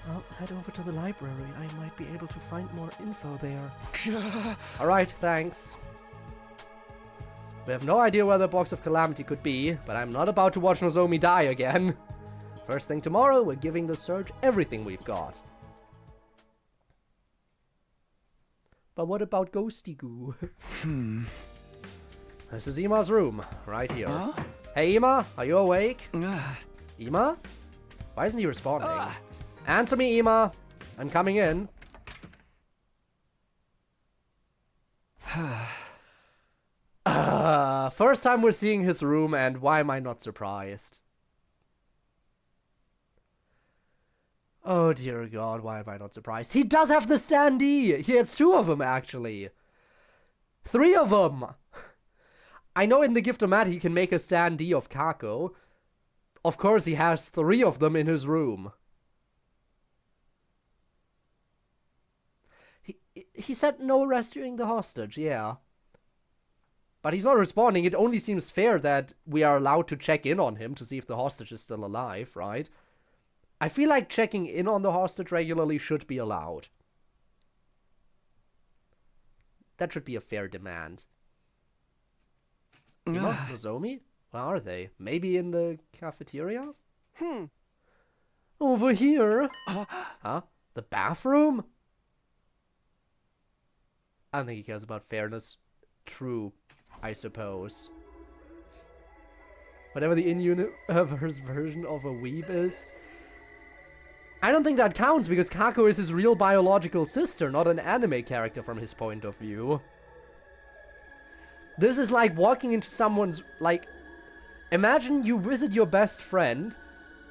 Well, head over to the library. I might be able to find more info there. Alright, thanks. We have no idea where the Box of Calamity could be, but I'm not about to watch Nozomi die again. First thing tomorrow, we're giving the search everything we've got. But what about Ghosty Goo? This is Ima's room, right here. Huh? Hey Ima, are you awake? Ima? Why isn't he responding? Answer me, Ima. I'm coming in. First time we're seeing his room, and why am I not surprised? Oh dear God, why am I not surprised? He does have the standee! He has 2 of them, actually. 3 of them! I know in the Gift-O-Mat he can make a standee of Kako. Of course he has 3 of them in his room. He said no rescuing the hostage, yeah. But he's not responding. It only seems fair that we are allowed to check in on him to see if the hostage is still alive, right? I feel like checking in on the hostage regularly should be allowed. That should be a fair demand. Ima, Nozomi? Where are they? Maybe in the cafeteria? Over here. Huh? The bathroom? I don't think he cares about fairness. True, I suppose. Whatever the in-universe version of a weeb is. I don't think that counts because Kako is his real biological sister, not an anime character from his point of view. This is like walking into someone's, like, imagine you visit your best friend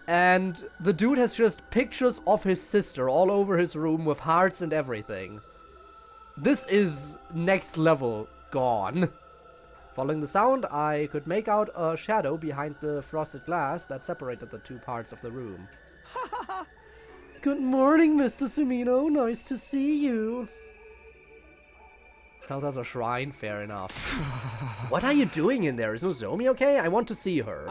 and the dude has just pictures of his sister all over his room with hearts and everything. This is next level gone. Following the sound, I could make out a shadow behind the frosted glass that separated the 2 parts of the room. Good morning, Mr. Sumino. Nice to see you. Hell, that's a shrine. Fair enough. What are you doing in there? Is Nozomi okay? I want to see her.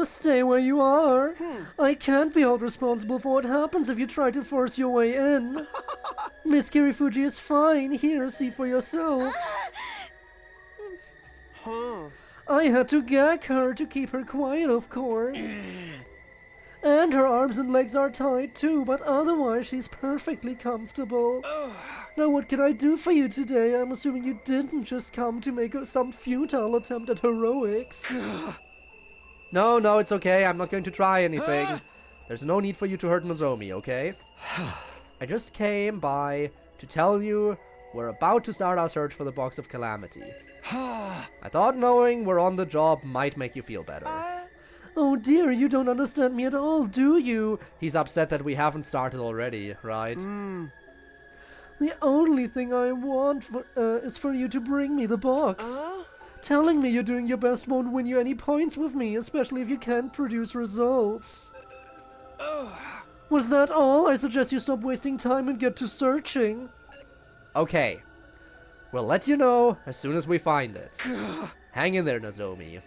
Stay where you are. I can't be held responsible for what happens if you try to force your way in. Miss Kirifuji is fine. Here, see for yourself. I had to gag her to keep her quiet, of course. And her arms and legs are tied too, but otherwise she's perfectly comfortable. Now what can I do for you today? I'm assuming you didn't just come to make some futile attempt at heroics. No, it's okay. I'm not going to try anything. There's no need for you to hurt Nozomi, okay? I just came by to tell you we're about to start our search for the Box of Calamity. I thought knowing we're on the job might make you feel better. Oh dear, you don't understand me at all, do you? He's upset that we haven't started already, right? The only thing I want is for you to bring me the box. Telling me you're doing your best won't win you any points with me, especially if you can't produce results. Was that all? I suggest you stop wasting time and get to searching. Okay. We'll let you know as soon as we find it. Hang in there, Nozomi.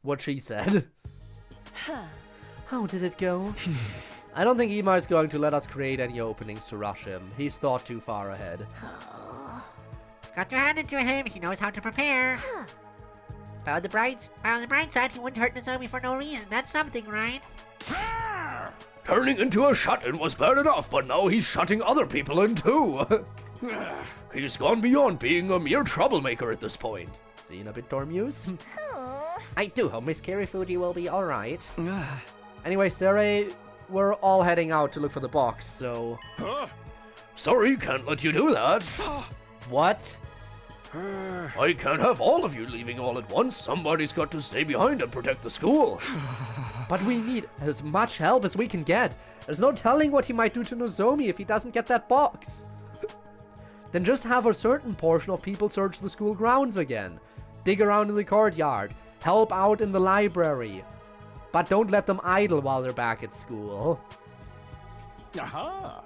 What she said. How did it go? I don't think Ima is going to let us create any openings to rush him. He's thought too far ahead. Got to hand it to him. He knows how to prepare. But on the bright side, he wouldn't hurt Nozomi for no reason. That's something, right? Turning into a shut-in was bad enough, but now he's shutting other people in too. He's gone beyond being a mere troublemaker at this point. Seen a bit, Dormuse? I do hope Miss Kirifuji will be alright. Anyway, Sere, we're all heading out to look for the box, so... Sorry, can't let you do that. What? I can't have all of you leaving all at once. Somebody's got to stay behind and protect the school. But we need as much help as we can get. There's no telling what he might do to Nozomi if he doesn't get that box. Then just have a certain portion of people search the school grounds again. Dig around in the courtyard. Help out in the library. But don't let them idle while they're back at school. Aha!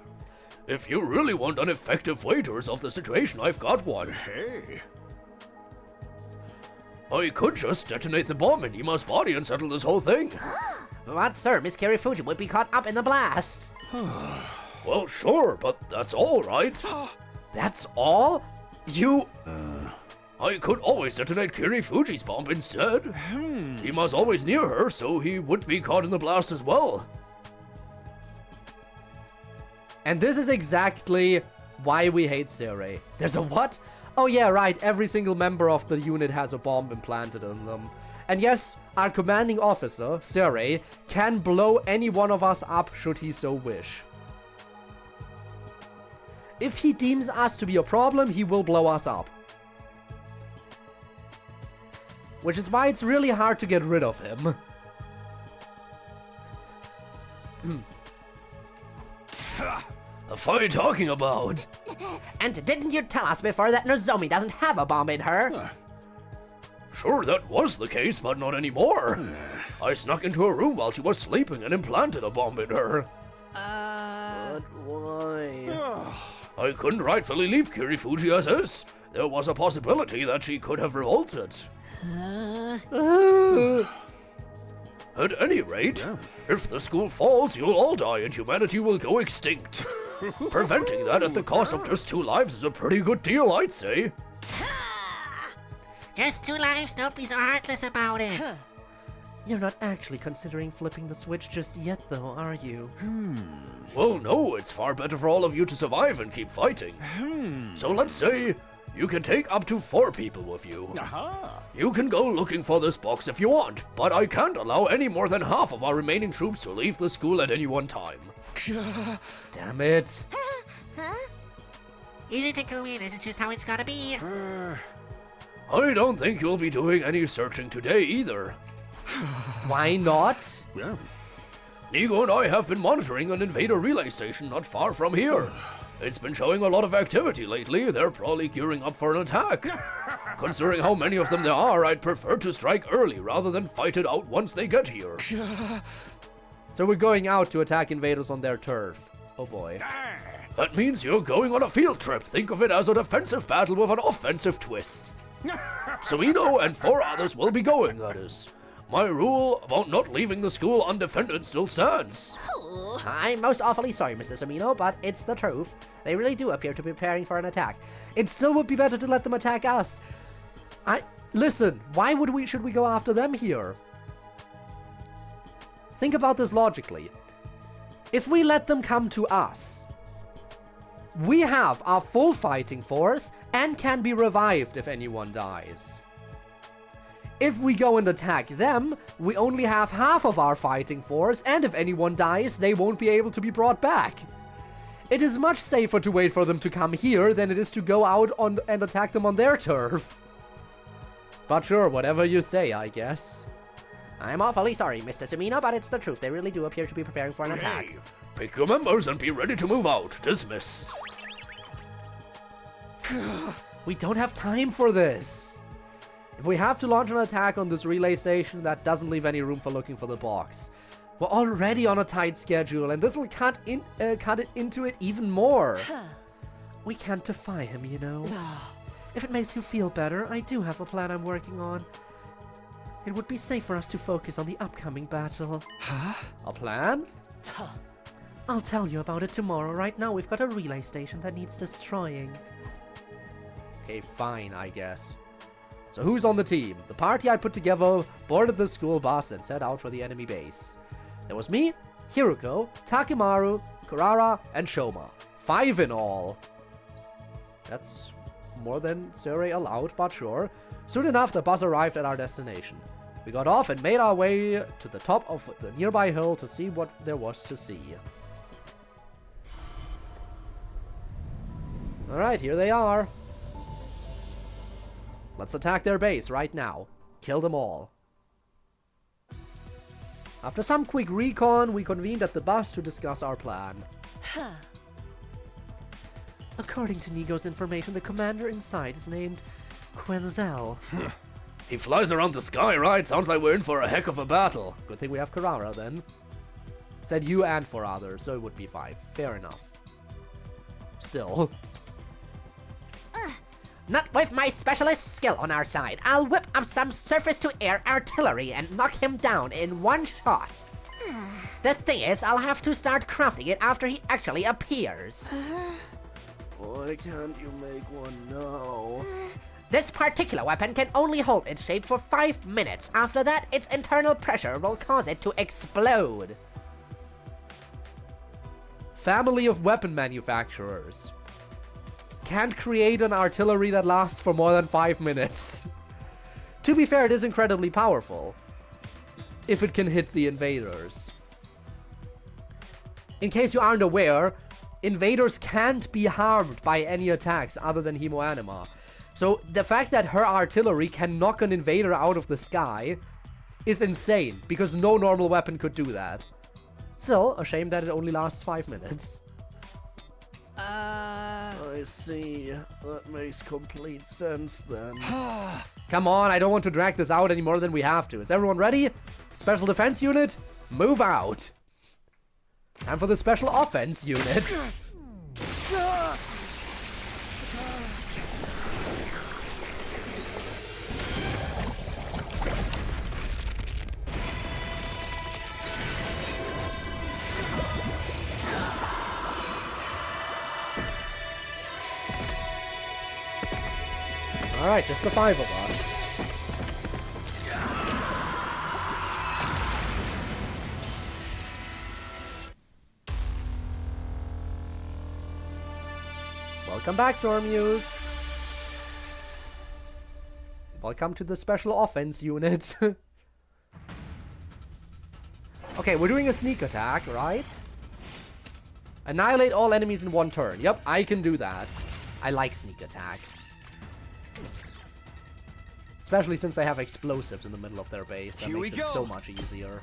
If you really want an effective way to resolve the situation, I've got one. Hey. I could just detonate the bomb in Ima's body and settle this whole thing. What, sir? Miss Kirifuji would be caught up in the blast. Well, sure, but that's all, right? That's all? You... I could always detonate Kirifuji's bomb instead. Ima's always near her, so he would be caught in the blast as well. And this is exactly why we hate Sere. There's a what? Oh yeah, right, every single member of the unit has a bomb implanted in them. And yes, our commanding officer, Sere, can blow any one of us up should he so wish. If he deems us to be a problem, he will blow us up. Which is why it's really hard to get rid of him. The fuck are you talking about? And didn't you tell us before that Nozomi doesn't have a bomb in her? Sure, that was the case, but not anymore. I snuck into her room while she was sleeping and implanted a bomb in her. But why? I couldn't rightfully leave Kirifuji as is. There was a possibility that she could have revolted. At any rate, if the school falls, you'll all die and humanity will go extinct. Preventing that at the cost of just 2 lives is a pretty good deal, I'd say. Just 2 lives, don't be so heartless about it. You're not actually considering flipping the switch just yet, though, are you? Well, no, it's far better for all of you to survive and keep fighting. So let's say you can take up to 4 people with you. You can go looking for this box if you want, but I can't allow any more than half of our remaining troops to leave the school at any one time. Damn it. Easy to go in, isn't just how it's gotta be. I don't think you'll be doing any searching today either. Why not? Nigo and I have been monitoring an invader relay station not far from here. It's been showing a lot of activity lately. They're probably gearing up for an attack. Considering how many of them there are, I'd prefer to strike early rather than fight it out once they get here. So we're going out to attack invaders on their turf. Oh boy. That means you're going on a field trip. Think of it as a defensive battle with an offensive twist. Suino and 4 others will be going, that is. My rule about not leaving the school undefended still stands. I'm most awfully sorry, Mr. Samino, but it's the truth. They really do appear to be preparing for an attack. It still would be better to let them attack us. Listen, why should we go after them here? Think about this logically. If we let them come to us, we have our full fighting force and can be revived if anyone dies. If we go and attack them, we only have half of our fighting force, and if anyone dies, they won't be able to be brought back. It is much safer to wait for them to come here than it is to go out and attack them on their turf. But sure, whatever you say, I guess. I'm awfully sorry, Mr. Samino, but it's the truth. They really do appear to be preparing for an attack. Pick your members and be ready to move out. Dismissed. We don't have time for this. If we have to launch an attack on this relay station, that doesn't leave any room for looking for the box. We're already on a tight schedule, and this will cut it into it even more. We can't defy him, you know. If it makes you feel better, I do have a plan I'm working on. It would be safe for us to focus on the upcoming battle. A plan? I'll tell you about it tomorrow. Right now, we've got a relay station that needs destroying. Okay, fine, I guess. So who's on the team? The party I put together boarded the school bus and set out for the enemy base. There was me, Hiruko, Takimaru, Kurara, and Shoma. 5 in all. That's more than Surrey allowed, but sure. Soon enough, the bus arrived at our destination. We got off and made our way to the top of the nearby hill to see what there was to see. Alright, here they are. Let's attack their base right now. Kill them all. After some quick recon, we convened at the bus to discuss our plan. Huh. According to Nigo's information, the commander inside is named Quenzel. He flies around the sky, right? Sounds like we're in for a heck of a battle. Good thing we have Kurara then. Said you and 4 others, so it would be 5. Fair enough. Still. Not with my specialist skill on our side. I'll whip up some surface-to-air artillery and knock him down in one shot. The thing is, I'll have to start crafting it after he actually appears. Why can't you make one now? This particular weapon can only hold its shape for 5 minutes. After that, its internal pressure will cause it to explode. Family of weapon manufacturers. Can't create an artillery that lasts for more than 5 minutes. To be fair, it is incredibly powerful. If it can hit the invaders. In case you aren't aware, invaders can't be harmed by any attacks other than Hemoanima. So the fact that her artillery can knock an invader out of the sky is insane, because no normal weapon could do that. Still, a shame that it only lasts 5 minutes. I see. That makes complete sense then. Come on, I don't want to drag this out any more than we have to. Is everyone ready? Special Defense Unit, move out. Time for the Special Offense Unit. Alright, just the 5 of us. Welcome back, Dormuse. Welcome to the Special Offense Unit. Okay, we're doing a sneak attack, right? Annihilate all enemies in 1 turn. Yep, I can do that. I like sneak attacks. Especially since they have explosives in the middle of their base. That makes it so much easier.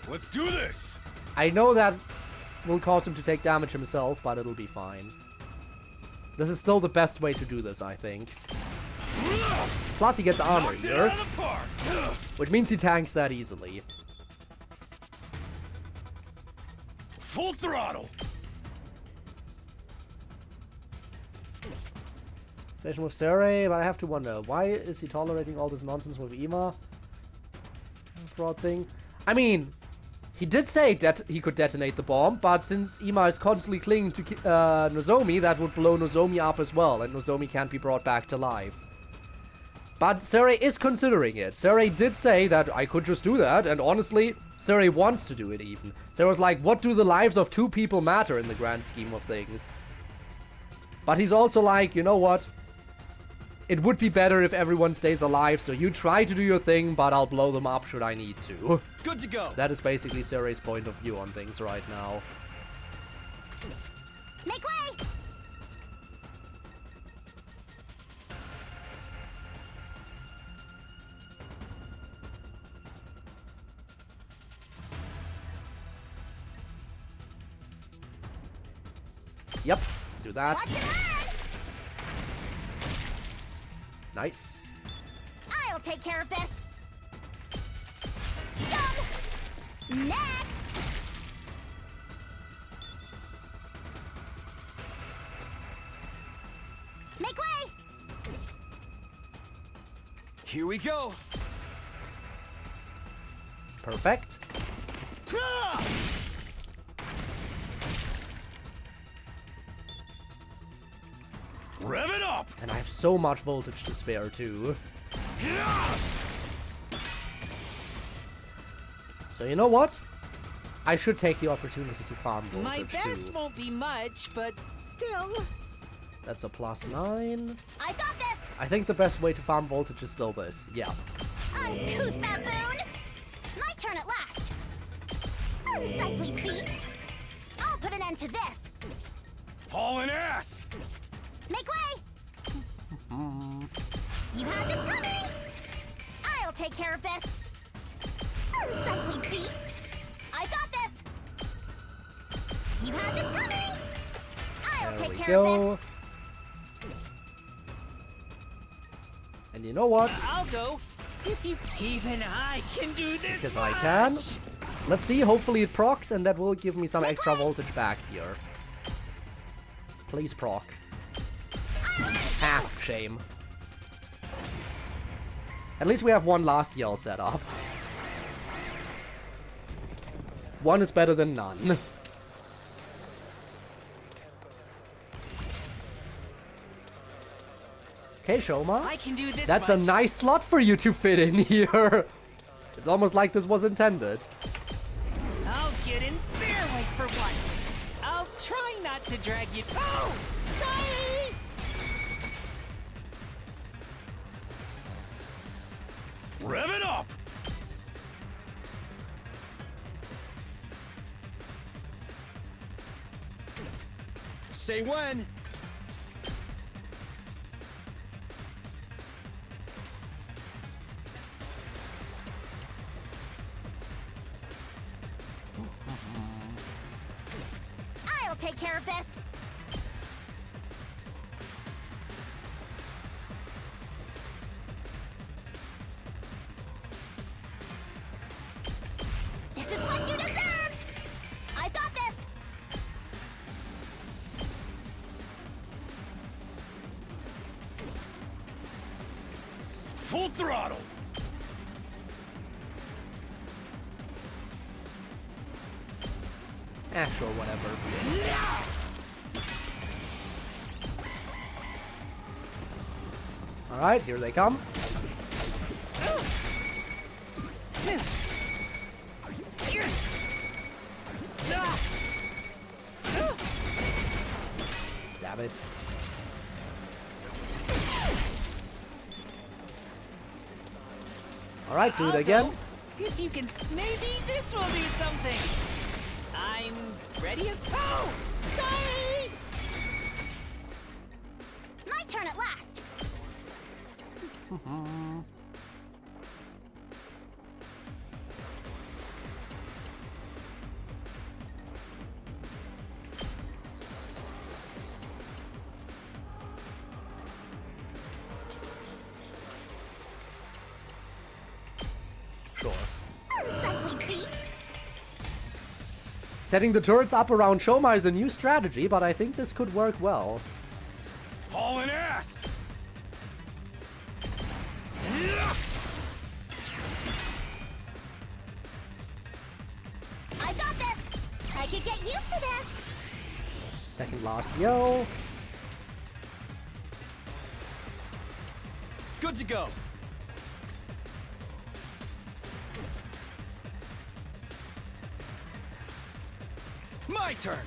Let's do this! I know that will cause him to take damage himself, but it'll be fine. This is still the best way to do this, I think. Plus he gets armor here, which means he tanks that easily. Full throttle! Station with Sarai, but I have to wonder, why is he tolerating all this nonsense with Ima? Broad thing. I mean, he did say that he could detonate the bomb, but since Ima is constantly clinging to Nozomi, that would blow Nozomi up as well, and Nozomi can't be brought back to life. But Sarai is considering it. Sarai did say that I could just do that, and honestly, Sarai wants to do it even. Sarah's like, what do the lives of 2 people matter in the grand scheme of things? But he's also like, you know what? It would be better if everyone stays alive, so you try to do your thing, but I'll blow them up should I need to. Good to go. That is basically Sarai's point of view on things right now. Make way! Yep, do that. Watch it run! Nice. I'll take care of this. Stun! Next! Here we go. Perfect. Rev it up! And I have so much voltage to spare too. So you know what? I should take the opportunity to farm voltage My best too. won't be much, but still. That's a +9. I got this! I think the best way to farm voltage is still this. Yeah. Uncouth baboon! My turn at last! Unsightly beast! I'll put an end to this! Hauling ass! Make way! You had this coming! I'll take care of this! Unsightly beast! I got this! You had this coming! I'll There take we care of go. this! And you know what? I'll go. If you even I can do this. Because I can. Let's see, hopefully it procs and that will give me some extra voltage back here. Please proc. Ah, shame. At least we have one last yell set up. One is better than none. Okay, Shoma. I can do this. That's a much. nice slot for you to fit in here. It's almost like this was intended. I'll get in their way for once. I'll try not to drag you. Oh, sorry. Rev it up! Say when. I'll take care of this! This is what you deserve! I got this! Full throttle! Sure, whatever. Alright, here they come. Damn it. Alright, do it again. If you can, maybe this will be something. I'm ready as go. Sorry. My turn at last! Sure. Unsightly beast! Setting the turrets up around Shoma is a new strategy, but I think this could work well. Hauling ass! I got this! I could get used to this! Second last yo. Good to go. My turn.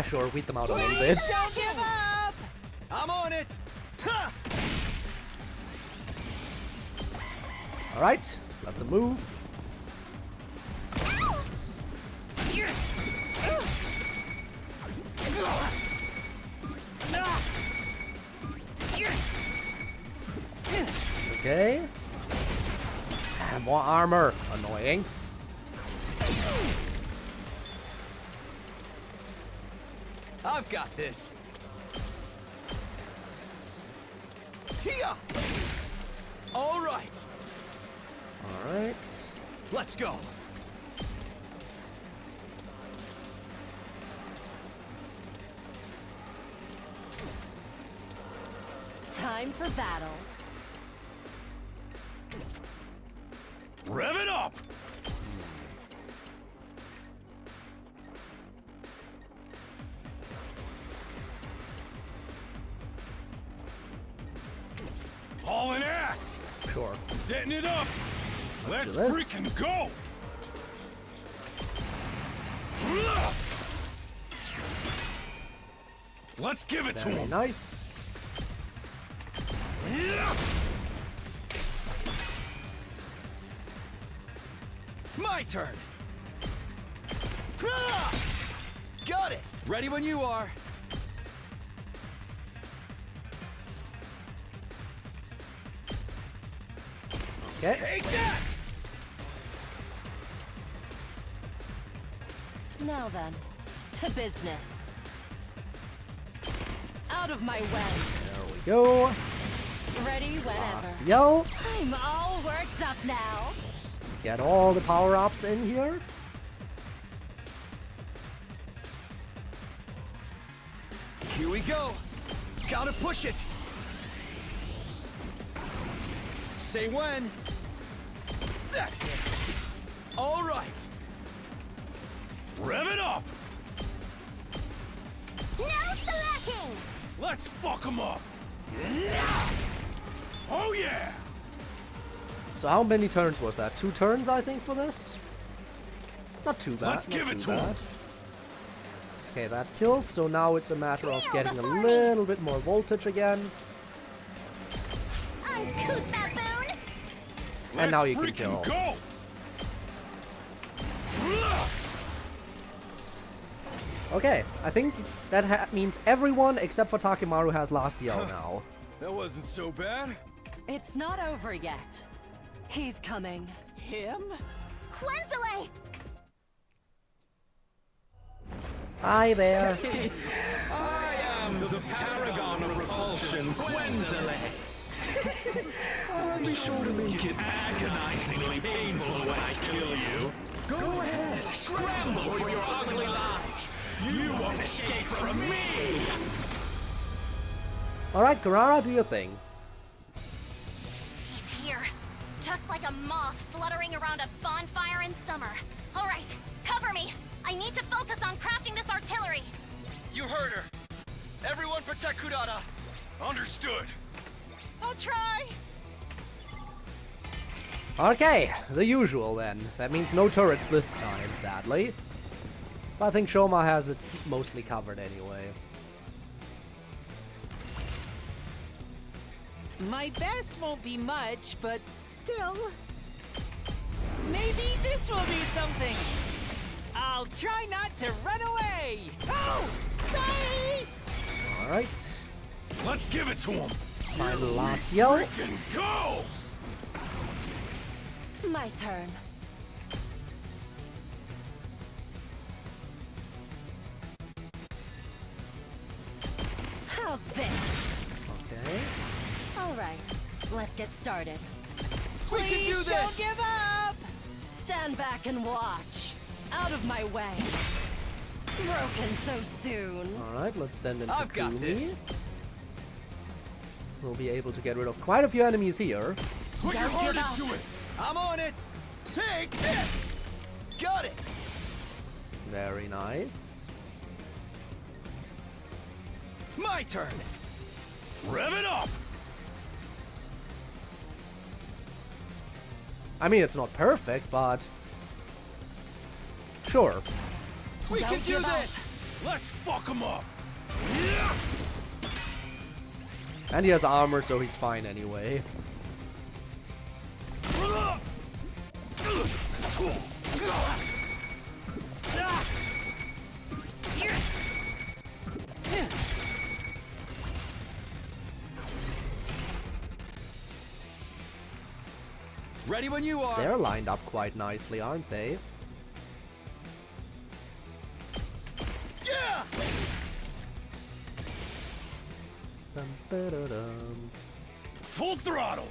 Sure, weed them out a little bit. Don't give up. I'm on it. Ha! Alright, let them move. Okay. More armor. Annoying. I've got this. Here. All right. Alright. Let's go. Time for battle. Rev it up! Hauling ass! Sure. Setting it up! Let's Let's do this. freaking go! Let's give it to Very him! nice. My turn. Got it. Ready when you are. Okay. Take that! Now then, to business. Out of my way. There we go. Ready whenever. Last yell. I'm all worked up now. Get all the power-ups in here. Here we go. Gotta push it. Say when. That's it. All right. Rev it up! No slacking! Let's fuck him up! Oh yeah! So how many turns was that? 2 turns, I think, for this? Not too bad. Let's not give it too to him. bad. Okay, that kills. So now it's a matter of Feel getting the a burning. little bit more voltage again. Uncouth baboon! And now you Let's can freaking kill. Go. Okay, I think that means everyone except for Takemaru has last yell now. That wasn't so bad. It's not over yet. He's coming. Him? Quenzele! Hi there. I am the paragon of repulsion, Quenzele. I'll be sure to make it agonizingly painful when I kill you. Go ahead, scramble for your ugly lives. You won't escape from me. Alright, Carrara, do your thing. He's here. Just like a moth fluttering around a bonfire in summer. All right, cover me. I need to focus on crafting this artillery. You heard her. Everyone protect Kurata. Understood. I'll try. Okay, the usual then. That means no turrets this time, sadly. But I think Shoma has it mostly covered anyway. My best won't be much, but still. Maybe this will be something. I'll try not to run away. Oh, sorry. Alright. Let's give it to him. Find the last yell. Freaking go! My turn. How's this? Okay. All right, let's get started. We can do Please this. don't give up. Stand back and watch. Out of my way. Broken so soon. Alright, let's send in I've got Takumi. this. We'll be able to get rid of quite a few enemies here. Put your Don't heart give up. into it! I'm on it. Take this. Got it. Very nice. My turn. Rev it up! I mean, it's not perfect, but... Sure. We can Don't do give up. this. Let's fuck him up! And he has armor, so he's fine anyway. Ready when you are. They're lined up quite nicely, aren't they? Yeah. Dum, ba-da-dum. Full throttle!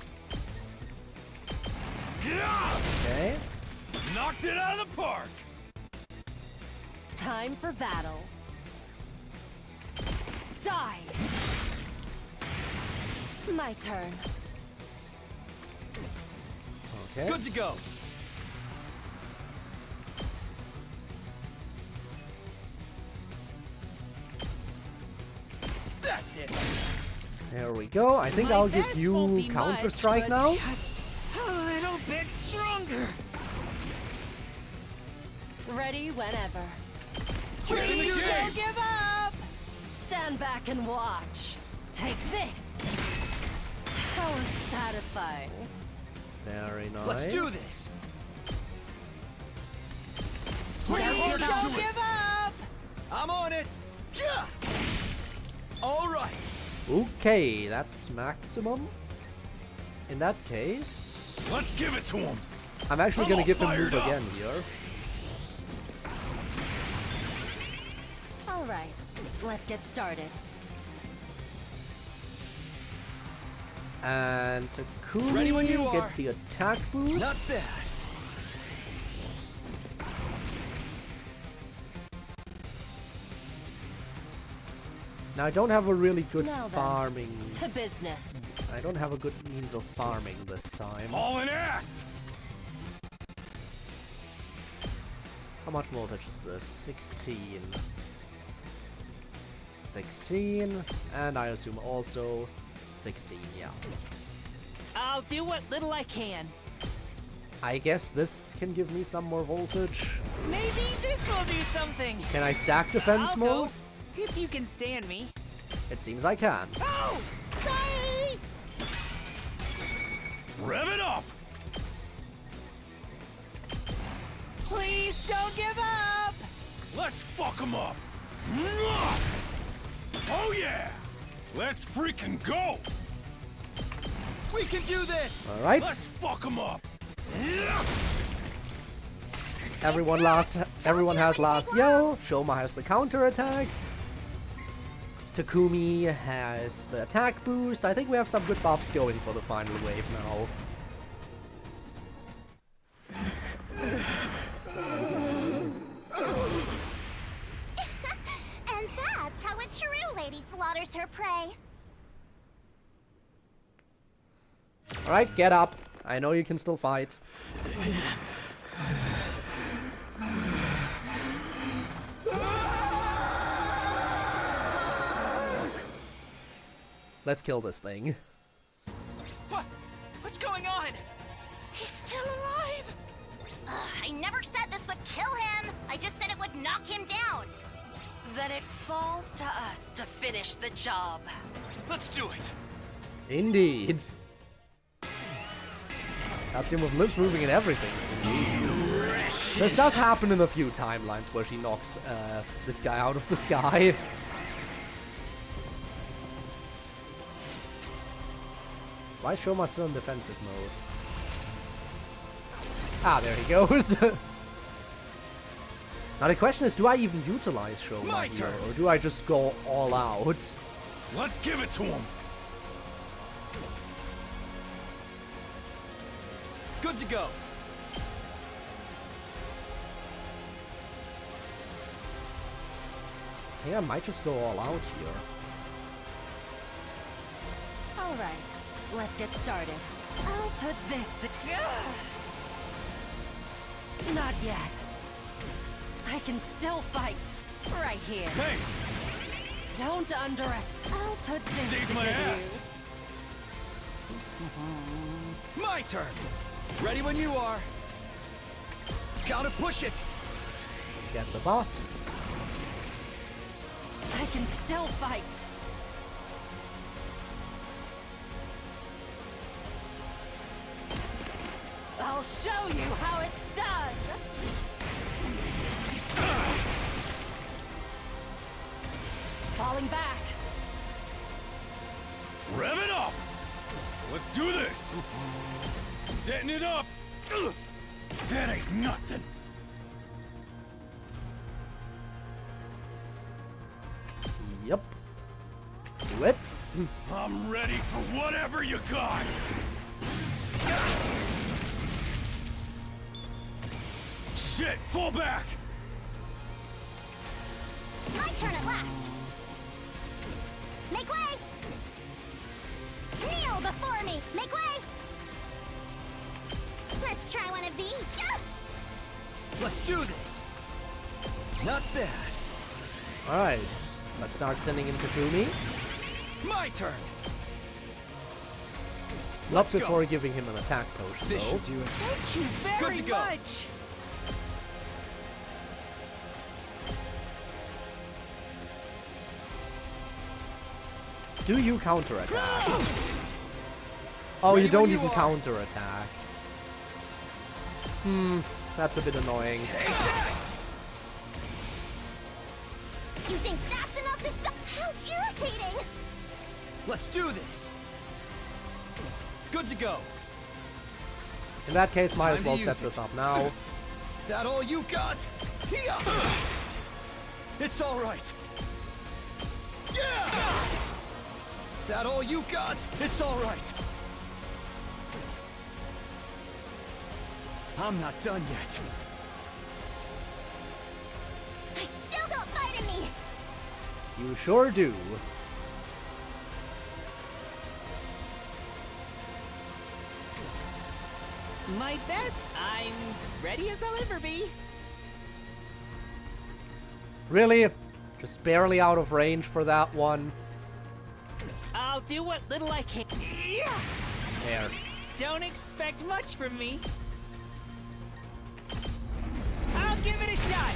Okay. Knocked it out of the park! Time for battle. Die. My turn. Okay. Good to go. That's it. There we go. I think I'll give best won't you be Counter-Strike much, now. but just a little bit stronger. Ready whenever. Please Don't give up! Stand back and watch. Take this. How satisfying. Very nice. Let's do this. Don't give up! I'm on it. Yeah. All right. Okay, that's maximum. In that case, Let's give it to him. I'm actually I'm gonna all give him fired move up. again here. All right, let's get started. And Ready when you Takumi gets are. the attack boost. Not bad. Now I don't have a really good Now then, farming. To business. I don't have a good means of farming this time. All in ass. How much voltage is this? 16. 16, and I assume also 16, yeah. I'll do what little I can. I guess this can give me some more voltage. Maybe this will do something. Can I stack defense I'll mode? Go, if you can stand me. It seems I can. Oh! Sorry! Rev it up. Please don't give up! Let's fuck him up. Oh yeah. Let's freaking go. We can do this! Alright. Let's fuck him up. Everyone has last yell. Shoma has the counter attack. Takumi has the attack boost. I think we have some good buffs going for the final wave now. And that's how a true lady slaughters her prey. Alright, get up. I know you can still fight. Let's kill this thing. What? What's going on? He's still alive. I never said this would kill him. I just said it would knock him down. Then it falls to us to finish the job. Let's do it. Indeed. That's him with lips moving and everything. Indeed. This does happen in a few timelines where she knocks this guy out of the sky. Why is Shoma still in defensive mode? Ah, there he goes. Now the question is, do I even utilize Shoma My here, turn. or do I just go all out? Let's give it to him. Good to go. I think I might just go all out here. All right, let's get started. I'll put this to... Not yet. I can still fight. Right here. Thanks. Don't underestimate. I'll put this Saved to my good ass. use. My turn. Ready when you are. Gotta push it. Get the buffs. I can still fight. I'll show you how it's done. Falling back. Rev it up. Let's do this. Setting it up. Ugh. That ain't nothing. Yep. Do it. I'm ready for whatever you got. Shit, fall back. My turn at last. Make way. Kneel before me! Make way! Let's try one of these. Let's do this! Not bad. Alright, let's start sending him to Kumi. My turn! Not before giving him an attack potion, This though. should do it. Thank you very Good to go. much. Do you counterattack? Oh, you don't even counterattack. That's a bit annoying. You think that's enough to stop? How irritating! Let's do this! Good to go. In that case, might as Time to well use set it. this up now. That all you got? Hiya! It's all right. Yeah! That all you got? It's all right. I'm not done yet. I still got fight in me! You sure do. My best. I'm ready as I'll ever be. Really? Just barely out of range for that one. I'll do what little I can. Yeah! There. Don't expect much from me. I'll give it a shot.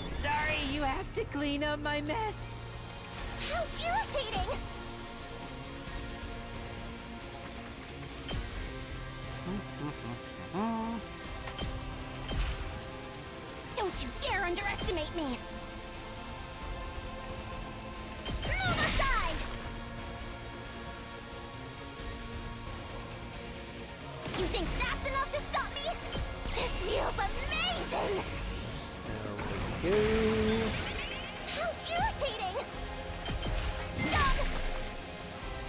Sorry, you have to clean up my mess. How irritating! Don't you dare underestimate me! Move aside! You think that's enough to stop me? This feels amazing! There we go. How irritating! Stop!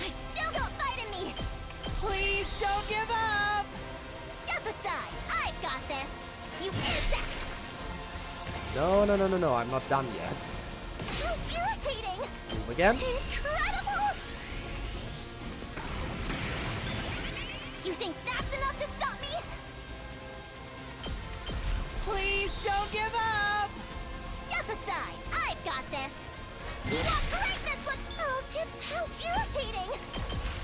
I still got fight in me! Please don't give up! Step aside! I've got this! You insect! No, I'm not done yet. How irritating! Move again. Incredible! You think that's enough to stop me? Please don't give up! Step aside! I've got this! See what greatness looks— Oh, Tip, how irritating!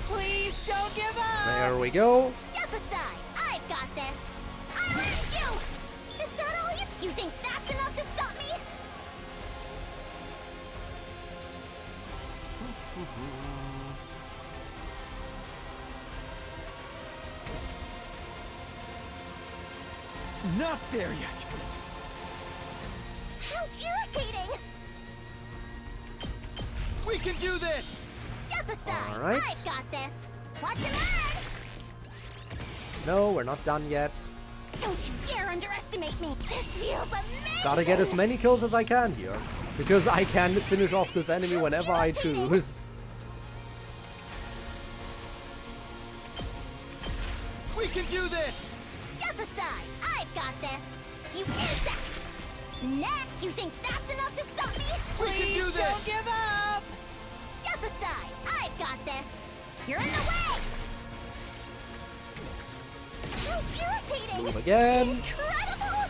Please don't give up! There we go. Step aside! I've got this! I'll end you! Is that all you— You think that's enough to stop me? Not there yet. How irritating! We can do this! Step aside! All right. I've got this! Watch and learn! No, we're not done yet. Don't you dare underestimate me! This feels amazing! Gotta get as many kills as I can here. Because I can finish off this enemy whenever I choose. We can do this! Step aside! I've got this! You insect! Next, you think that's enough to stop me? We can do Please this! don't give up! Step aside! I've got this! You're in the way! How irritating! Move again. Incredible!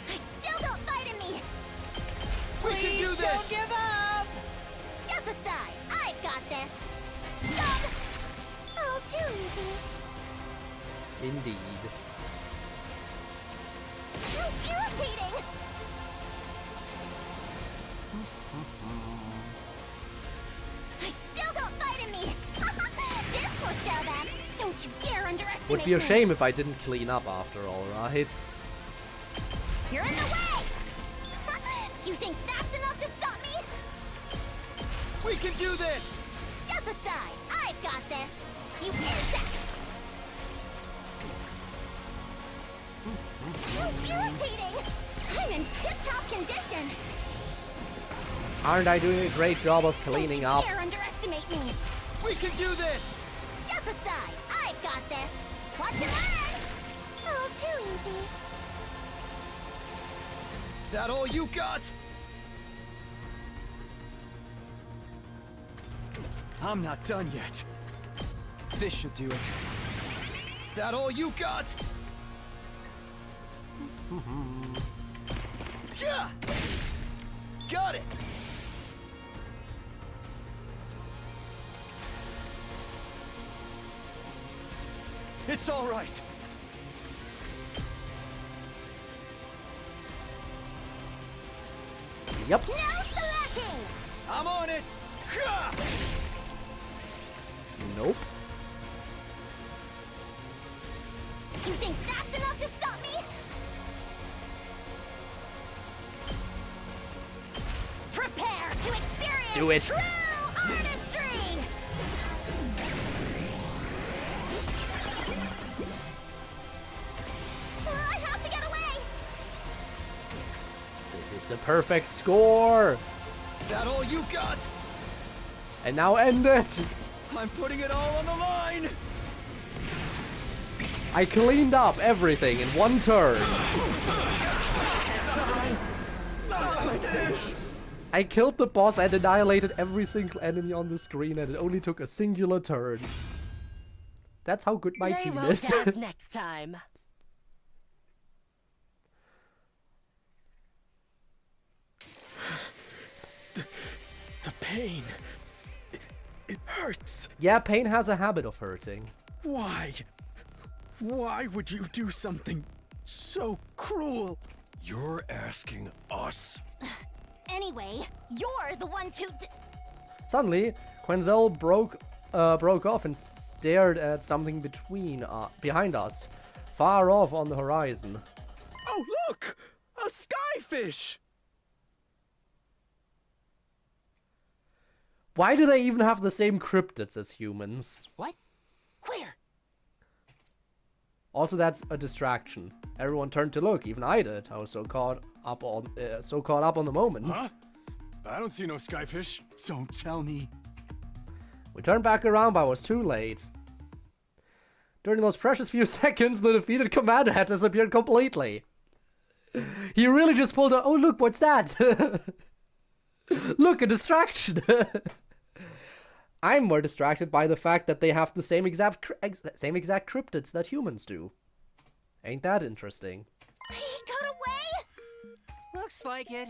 I still got fight in me! We can do Please this! don't give up! Step aside! I've got this! Stop! Oh, too easy! Indeed. How irritating! I still got fight in me! This will show them! Don't you dare underestimate Would be a me. shame if I didn't clean up after all, right? You're in the way! You think that's enough to stop me? We can do this! Step aside! I've got this! You insect! How irritating! I'm in tip-top condition! Aren't I doing a great job of cleaning Don't up? you dare underestimate me! We can do this! Step aside! I've got this! Watch and learn! Oh, too easy. That all you got? I'm not done yet. This should do it. That all you got? Yeah! Got it! It's all right. Yep. No slacking! I'm on it! Ha! Nope. You think that's enough to stop me? Prepare to experience Do it. true artistry! I have to get away! This is the perfect score. That all you got? And now end it. I'm putting it all on the line! I cleaned up everything in one turn. I killed the boss and annihilated every single enemy on the screen, and it only took a singular turn. That's how good my team won't is. get us next time. The pain. It hurts. Yeah, pain has a habit of hurting. Why? Why would you do something so cruel? You're asking us. Anyway, you're the ones who Suddenly, Quenzel broke off and stared at something behind us, far off on the horizon. Oh, look! A skyfish! Why do they even have the same cryptids as humans? What? Where? Also, that's a distraction. Everyone turned to look, even I did. I was so caught up on the moment. Huh? I don't see no skyfish. So tell me. We turned back around, but it was too late. During those precious few seconds, the defeated commander had disappeared completely. He really just pulled out. Oh, look, what's that? Look, a distraction. I'm more distracted by the fact that they have the same exact cryptids that humans do. Ain't that interesting? He got away? Looks like it.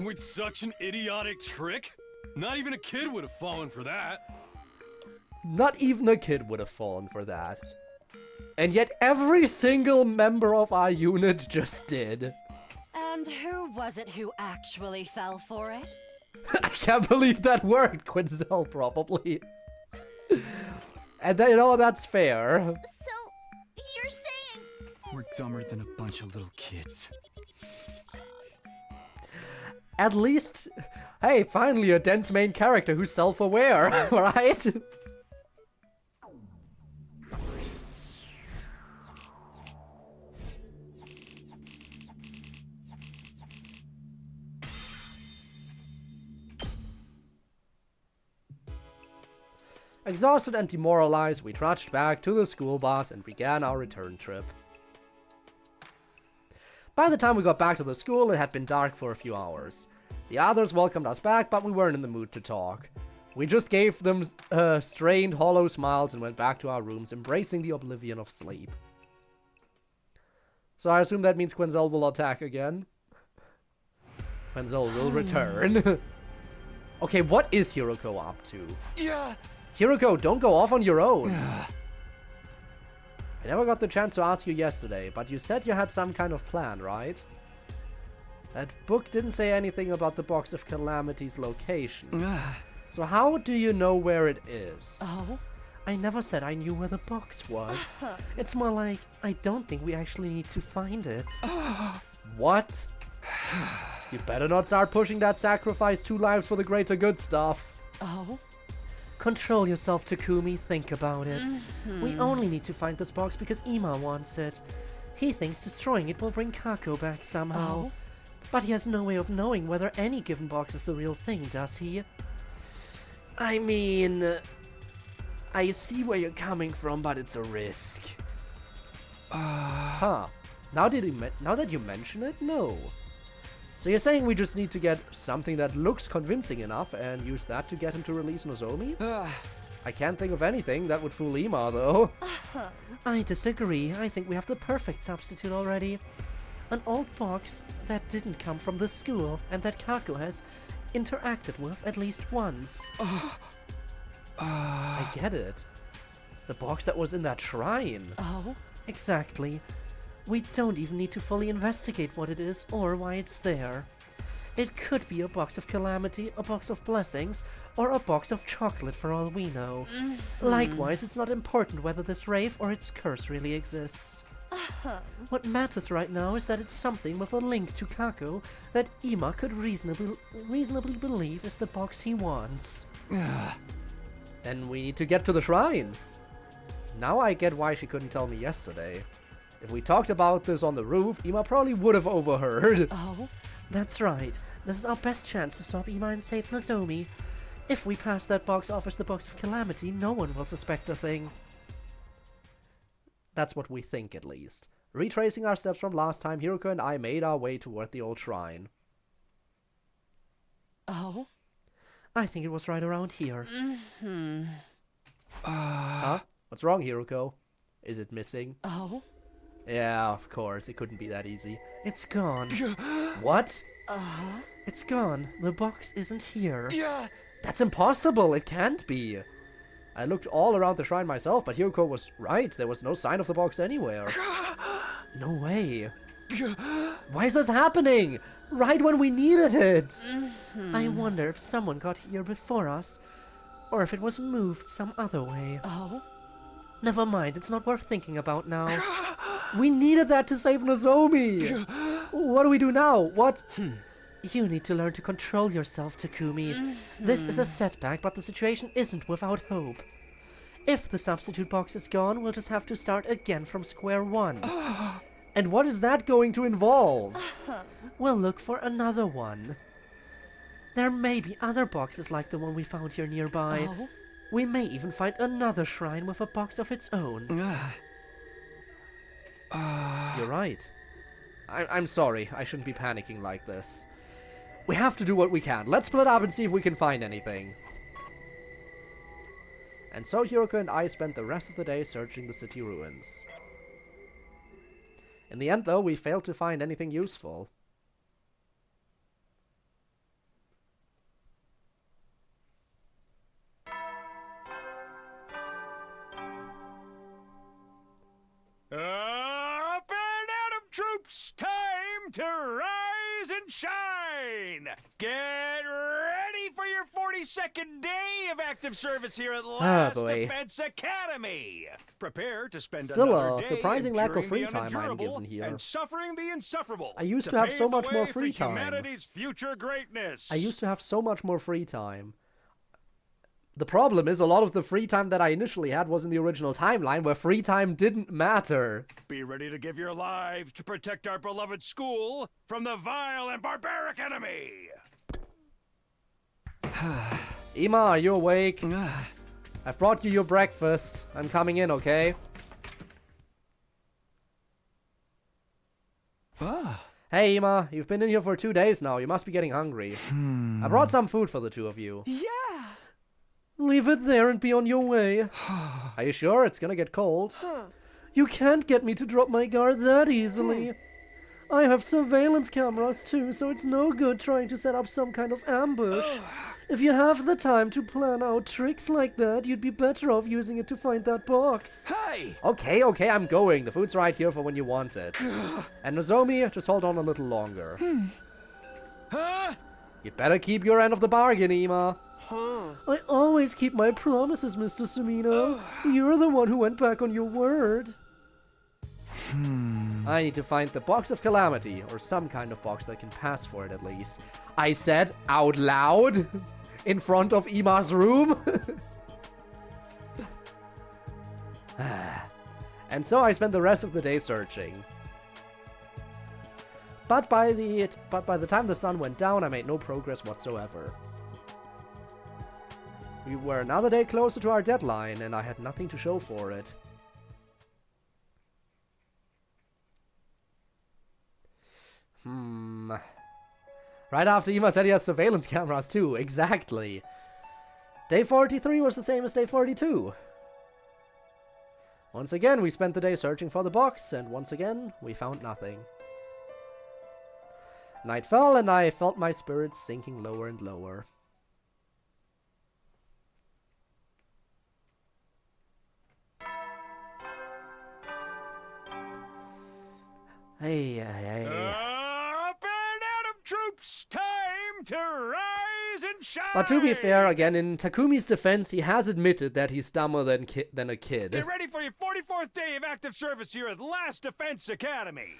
With such an idiotic trick? Not even a kid would have fallen for that. Not even a kid would have fallen for that. And yet every single member of our unit just did. And who was it who actually fell for it? I can't believe that worked, Quinzel, probably. And then, you know, that's fair. So, you're saying... We're dumber than a bunch of little kids. At least, hey, finally a dense main character who's self-aware, right? Exhausted and demoralized, we trudged back to the school bus and began our return trip. By the time we got back to the school, it had been dark for a few hours. The others welcomed us back, but we weren't in the mood to talk. We just gave them strained, hollow smiles and went back to our rooms, embracing the oblivion of sleep. So I assume that means Quenzel will attack again. Quenzel will return. Okay, what is Hiroko up to? Yeah. Hiroko, don't go off on your own. I never got the chance to ask you yesterday, but you said you had some kind of plan, right? That book didn't say anything about the Box of Calamity's location. So how do you know where it is? Oh? I never said I knew where the box was. It's more like, I don't think we actually need to find it. What? You better not start pushing that sacrifice 2 lives for the greater good stuff. Oh? Control yourself, Takumi. Think about it. We only need to find this box because Ima wants it. He thinks destroying it will bring Kako back somehow. Oh? But he has no way of knowing whether any given box is the real thing, does he? I mean... I see where you're coming from, but it's a risk. Huh. Now that you mention it, no. So you're saying we just need to get something that looks convincing enough and use that to get him to release Nozomi? I can't think of anything that would fool Ima, though. I disagree. I think we have the perfect substitute already. An old box that didn't come from the school and that Kaku has interacted with at least once. I get it. The box that was in that shrine. Oh? Exactly. We don't even need to fully investigate what it is or why it's there. It could be a box of calamity, a box of blessings, or a box of chocolate for all we know. Likewise, it's not important whether this rave or its curse really exists. What matters right now is that it's something with a link to Kaku that Ima could reasonably believe is the box he wants. Then we need to get to the shrine. Now I get why she couldn't tell me yesterday. If we talked about this on the roof, Ima probably would have overheard. Oh? That's right. This is our best chance to stop Ima and save Nozomi. If we pass that box off as the box of calamity, no one will suspect a thing. That's what we think, at least. Retracing our steps from last time, Hiruko and I made our way toward the old shrine. Oh? I think it was right around here. Huh? What's wrong, Hiruko? Is it missing? Oh? Yeah, of course. It couldn't be that easy. It's gone. What? It's gone. The box isn't here. That's impossible. It can't be. I looked all around the shrine myself, but Hiruko was right. There was no sign of the box anywhere. No way. Why is this happening? Right when we needed it. I wonder if someone got here before us, or if it was moved some other way. Oh? Never mind, it's not worth thinking about now. We needed that to save Nozomi. What do we do now? What? You need to learn to control yourself, Takumi. This is a setback, but the situation isn't without hope. If the substitute box is gone, we'll just have to start again from square one. And what is that going to involve? We'll look for another one. There may be other boxes like the one we found here nearby. Oh? We may even find another shrine with a box of its own. You're right. I'm sorry. I shouldn't be panicking like this. We have to do what we can. Let's split up and see if we can find anything. And so Hiroko and I spent the rest of the day searching the city ruins. In the end, though, we failed to find anything useful. Up and Atom troops, time to rise and shine! Get ready for your 42nd day of active service here at Last boy. Defense Academy. Prepare to spend Still another a day surprising lack of enduring free the time I'm unendurable given here. and suffering the insufferable. I used to have so pave the much more way free for time. humanity's future greatness. I used to have so much more free time. The problem is a lot of the free time that I initially had was in the original timeline where free time didn't matter. Be ready to give your lives to protect our beloved school from the vile and barbaric enemy. Ima, are you awake? I've brought you your breakfast. I'm coming in, okay? Hey, Ima, you've been in here for 2 days now. You must be getting hungry. I brought some food for the two of you. Yeah. Leave it there and be on your way. Are you sure? It's gonna get cold. You can't get me to drop my guard that easily. I have surveillance cameras too, so it's no good trying to set up some kind of ambush. If you have the time to plan out tricks like that, you'd be better off using it to find that box. Hey! Okay, I'm going. The food's right here for when you want it. And Nozomi, just hold on a little longer. Huh? You better keep your end of the bargain, Ima. I always keep my promises, Mr. Sumino. You're the one who went back on your word. I need to find the box of calamity, or some kind of box that can pass for it at least. I said out loud in front of Ima's room. And so I spent the rest of the day searching. But by the time the sun went down, I made no progress whatsoever. We were another day closer to our deadline, and I had nothing to show for it. Right after Ima said he has surveillance cameras too. Exactly. Day 43 was the same as day 42. Once again, we spent the day searching for the box, and once again, we found nothing. Night fell, and I felt my spirits sinking lower and lower. Hey. Up and Adam troops, time to rise and shine. But to be fair, again, in Takumi's defense, he has admitted that he's dumber than a kid. Get ready for your 44th day of active service here at Last Defense Academy.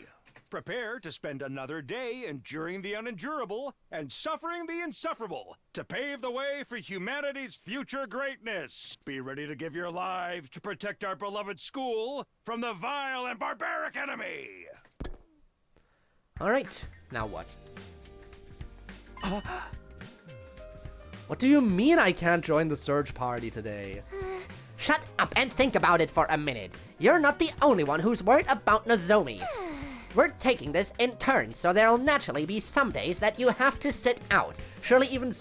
Prepare to spend another day enduring the unendurable and suffering the insufferable to pave the way for humanity's future greatness. Be ready to give your lives to protect our beloved school from the vile and barbaric enemy. Alright, now what? What do you mean I can't join the search party today? Shut up and think about it for a minute. You're not the only one who's worried about Nozomi. We're taking this in turns, so there'll naturally be some days that you have to sit out. Surely even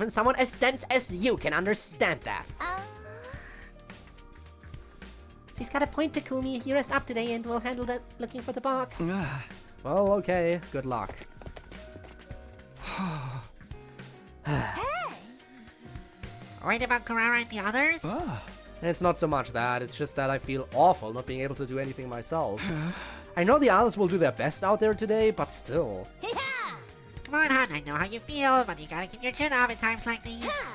someone as dense as you can understand that. She's got a point, Takumi. You're us up today and we'll handle that looking for the box. Well, okay. Good luck. Worried about Carrara and the others? It's not so much that, it's just that I feel awful not being able to do anything myself. I know the others will do their best out there today, but still. Come on, hon, I know how you feel, but you gotta keep your chin up at times like these.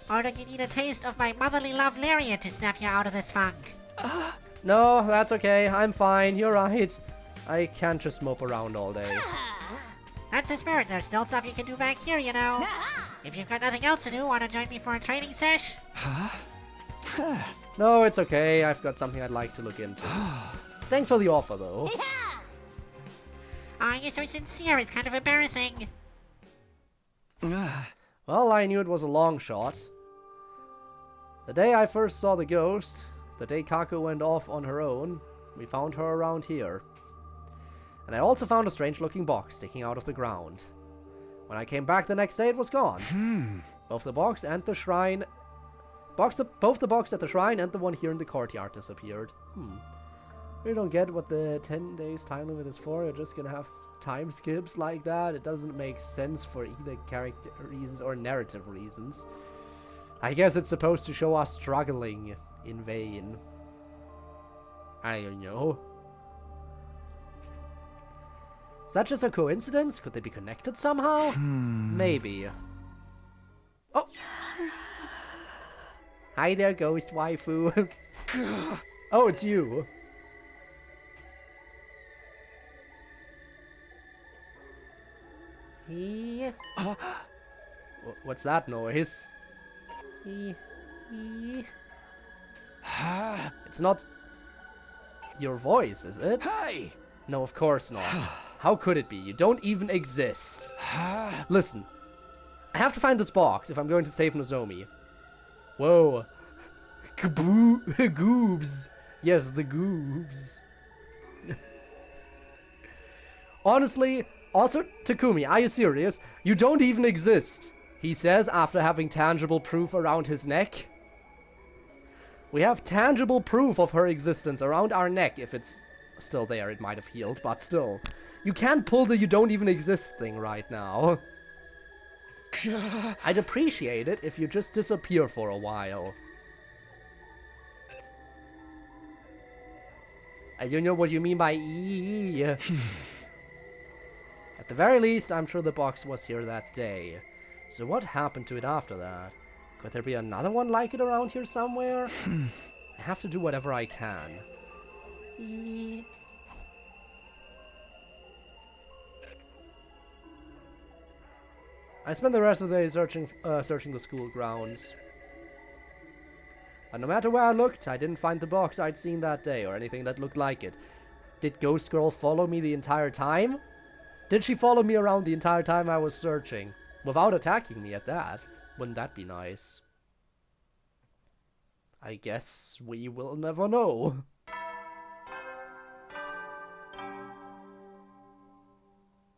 Or do you need a taste of my motherly love lariat to snap you out of this funk? No, that's okay. I'm fine. You're right. I can't just mope around all day. That's the spirit. There's still stuff you can do back here, you know. If you've got nothing else to do, wanna join me for a training sesh? No, it's okay. I've got something I'd like to look into. Thanks for the offer, though. Aw, you're so sincere. It's kind of embarrassing. Well, I knew it was a long shot. The day I first saw the ghost, the day Kaku went off on her own, we found her around here. And I also found a strange-looking box sticking out of the ground. When I came back the next day, it was gone. Both the box and the shrine... Both the box at the shrine and the one here in the courtyard disappeared. We don't get what the 10 days time limit is for. You're just gonna have time skips like that. It doesn't make sense for either character reasons or narrative reasons. I guess it's supposed to show us struggling in vain. I don't know. Is that just a coincidence? Could they be connected somehow? Maybe. Oh! Hi there, ghost waifu. Oh, it's you. What's that noise? It's not your voice, is it? Hey! No, of course not. How could it be? You don't even exist. Listen, I have to find this box if I'm going to save Nozomi. Whoa. Goobs. Yes, the goobs. Honestly, also, Takumi, are you serious? You don't even exist, he says after having tangible proof around his neck. We have tangible proof of her existence around our neck. If it's still there, it might have healed, but still. You can't pull the you don't even exist thing right now. I'd appreciate it if you just disappear for a while. You know what you mean by E. At the very least, I'm sure the box was here that day. So what happened to it after that? Could there be another one like it around here somewhere? I have to do whatever I can. I spent the rest of the day searching the school grounds. But no matter where I looked, I didn't find the box I'd seen that day or anything that looked like it. Did Ghost Girl follow me the entire time? Did she follow me around the entire time I was searching? Without attacking me at that? Wouldn't that be nice? I guess we will never know.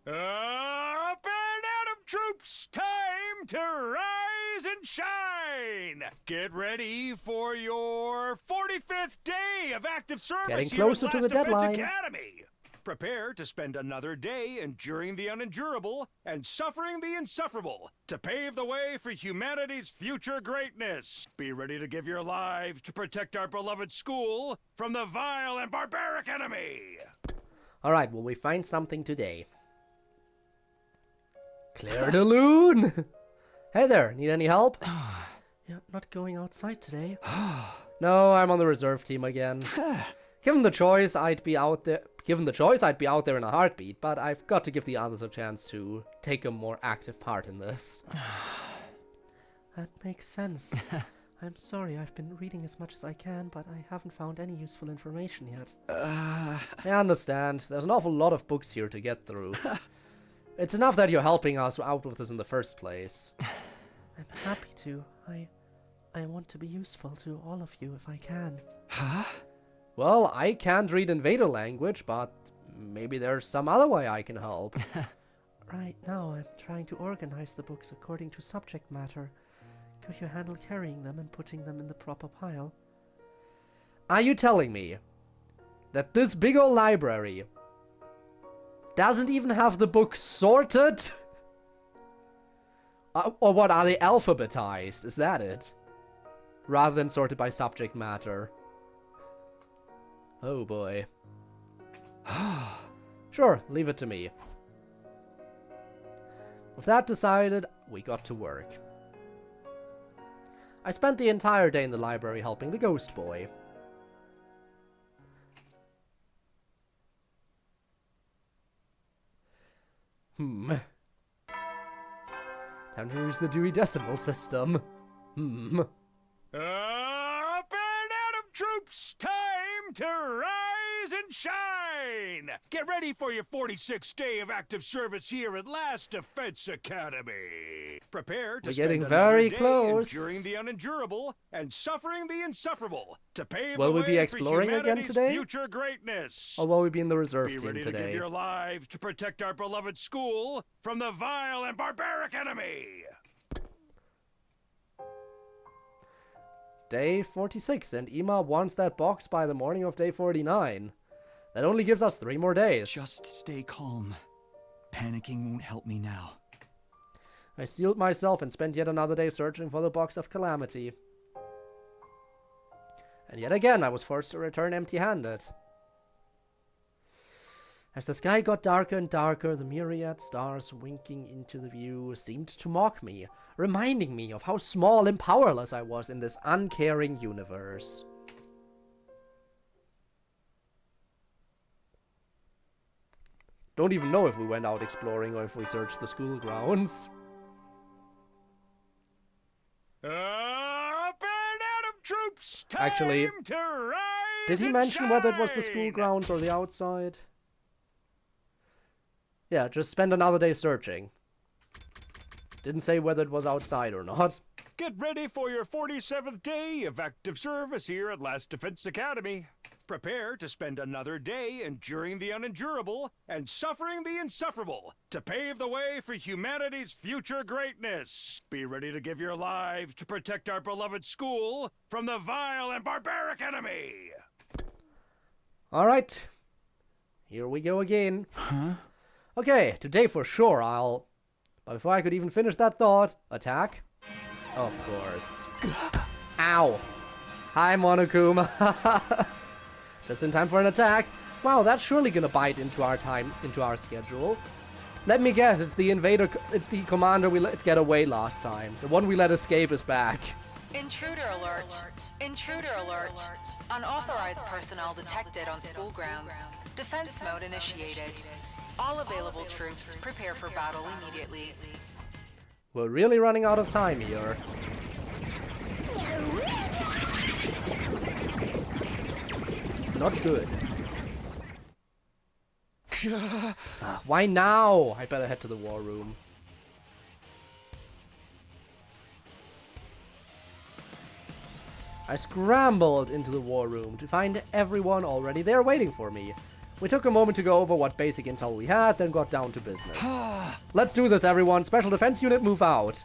Up and troops, time to rise and shine! Get ready for your 45th day of active service Getting here closer at to Last the Defense deadline. Academy. Prepare to spend another day enduring the unendurable and suffering the insufferable to pave the way for humanity's future greatness. Be ready to give your lives to protect our beloved school from the vile and barbaric enemy. Alright, will we find something today? Claire de Lune! Hey there, need any help? Yeah, not going outside today. No, I'm on the reserve team again. Given the choice, I'd be out there in a heartbeat, but I've got to give the others a chance to take a more active part in this. That makes sense. I'm sorry, I've been reading as much as I can, but I haven't found any useful information yet. I understand. There's an awful lot of books here to get through. It's enough that you're helping us out with this in the first place. I'm happy to. I want to be useful to all of you if I can. Huh? Well, I can't read Invader language, but maybe there's some other way I can help. Right now, I'm trying to organize the books according to subject matter. Could you handle carrying them and putting them in the proper pile? Are you telling me that this big old library doesn't even have the books sorted? Or what, are they alphabetized? Is that it? Rather than sorted by subject matter. Oh boy. Sure, leave it to me. With that decided, we got to work. I spent the entire day in the library helping the ghost boy. Time to use the Dewey Decimal System. Up and Atom troops, time to rise and shine! Get ready for your 46th day of active service here at Last Defense Academy. Prepare to We're spend getting another very day close. enduring the unendurable and suffering the insufferable to pave Will the we way be exploring for again humanity's today? future greatness. Or will we be in the reserve Be team ready to give today? your lives to protect our beloved school from the vile and barbaric enemy. Day 46, and Ima wants that box by the morning of day 49. That only gives us 3 more days. Just stay calm. Panicking won't help me now. I steeled myself and spent yet another day searching for the box of calamity. And yet again, I was forced to return empty-handed. As the sky got darker and darker, the myriad stars winking into the view seemed to mock me, reminding me of how small and powerless I was in this uncaring universe. Don't even know if we went out exploring or if we searched the school grounds. Up and Atom troops, time Actually, to rise did he and mention whether it was the shine! school grounds or the outside? Yeah, just spend another day searching. Didn't say whether it was outside or not. Get ready for your 47th day of active service here at Last Defense Academy. Prepare to spend another day enduring the unendurable and suffering the insufferable to pave the way for humanity's future greatness. Be ready to give your lives to protect our beloved school from the vile and barbaric enemy. Alright. Here we go again. Huh? Okay, today for sure I'll... But before I could even finish that thought, attack? Of course. Ow! Hi, Monokuma. Just in time for an attack. Wow, that's surely gonna bite into our schedule. Let me guess, it's the commander we let get away last time. The one we let escape is back. Intruder alert. Intruder alert. Unauthorized personnel detected on school grounds. Defense mode initiated. All available troops prepare for battle immediately. We're really running out of time here. Not good. Why now? I better head to the war room. I scrambled into the war room to find everyone already there waiting for me. We took a moment to go over what basic intel we had, then got down to business. Let's do this, everyone. Special Defense Unit, move out.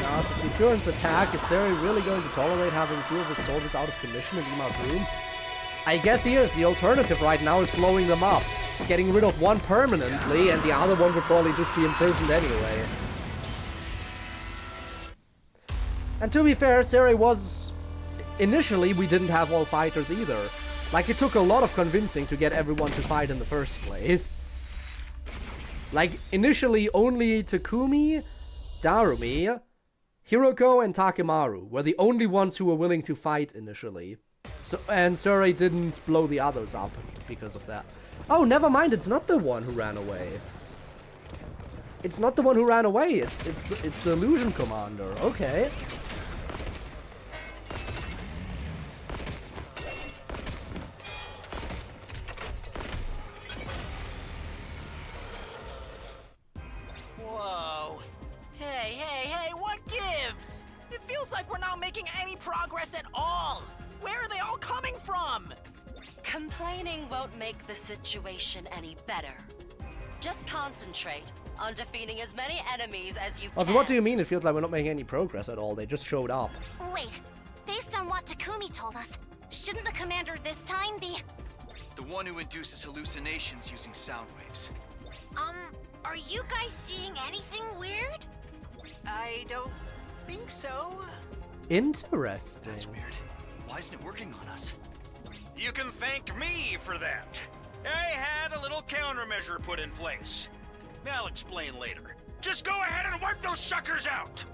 Ask if Futurion's attack, is Seri really going to tolerate having 2 of his soldiers out of commission in Ima's room? I guess he is. The alternative right now is blowing them up, getting rid of one permanently, and the other one would probably just be imprisoned anyway. And to be fair, Seri was... Initially, we didn't have all fighters either. Like, it took a lot of convincing to get everyone to fight in the first place. Like, initially, only Takumi, Darumi, Hiroko, and Takemaru were the only ones who were willing to fight initially. So, and Seri didn't blow the others up because of that. Oh, never mind, it's not the one who ran away. It's not the one who ran away, it's the illusion commander. Okay. Whoa. Hey, what gives? It feels like we're not making any progress at all. Where are they all coming from? Complaining won't make the situation any better. Just concentrate on defeating as many enemies as you can. Also, what do you mean it feels like we're not making any progress at all? They just showed up. Wait, based on what Takumi told us, shouldn't the commander this time be... The one who induces hallucinations using sound waves. Are you guys seeing anything weird? I don't think so. Interesting. That's weird. Why isn't it working on us? You can thank me for that. I had a little countermeasure put in place. I'll explain later. Just go ahead and wipe those suckers out!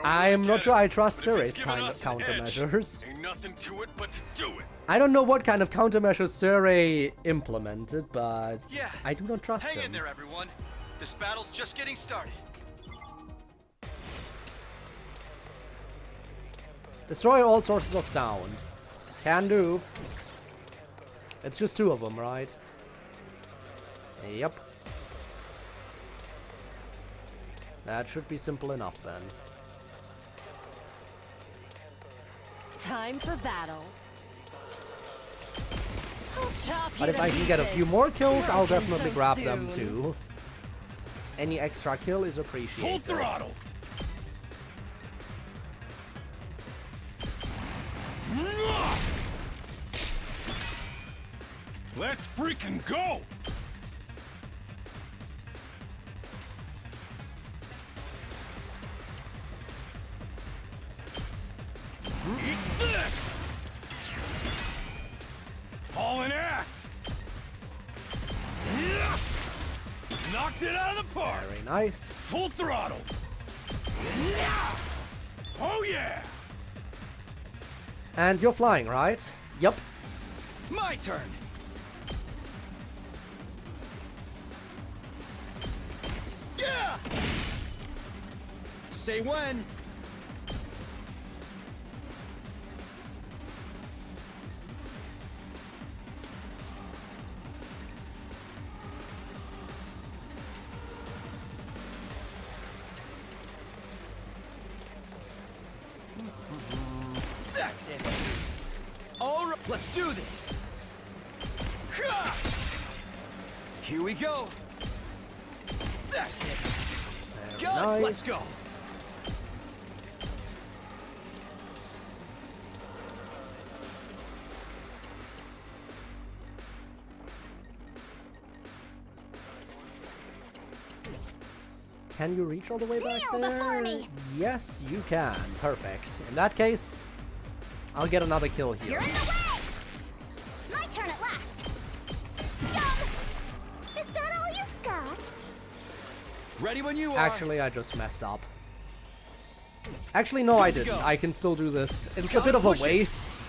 I'm not sure I trust Seri's kind of countermeasures. Ain't nothing to it but to do it. I don't know what kind of countermeasures Seri implemented, but yeah. I do not trust him. Hang in there, everyone. This battle's just getting started. Destroy all sources of sound. Can do. It's just 2 of them, right? Yep. That should be simple enough then. Time for battle. I'll chop you But if to I can get a few pieces. more kills, I'll Nothing definitely so grab them soon. too. Any extra kill is appreciated. Full throttle. Let's freaking go! Eat this! Hauling ass! Knocked it out of the park! Very nice. Full throttle! Oh yeah! And you're flying, right? Yep. My turn! Yeah! Say when! That's it. All right, let's do this. Here we go. That's it. Very Good, nice. let's go. Can you reach all the way back Kneel there? before me. Yes, you can. Perfect. In that case, I'll get another kill here. You're in the way! My turn at last. Stun! Is that all you've got? Ready when you are. Actually, I just messed up. Actually, no, I didn't. I can still do this. It's a bit of a waste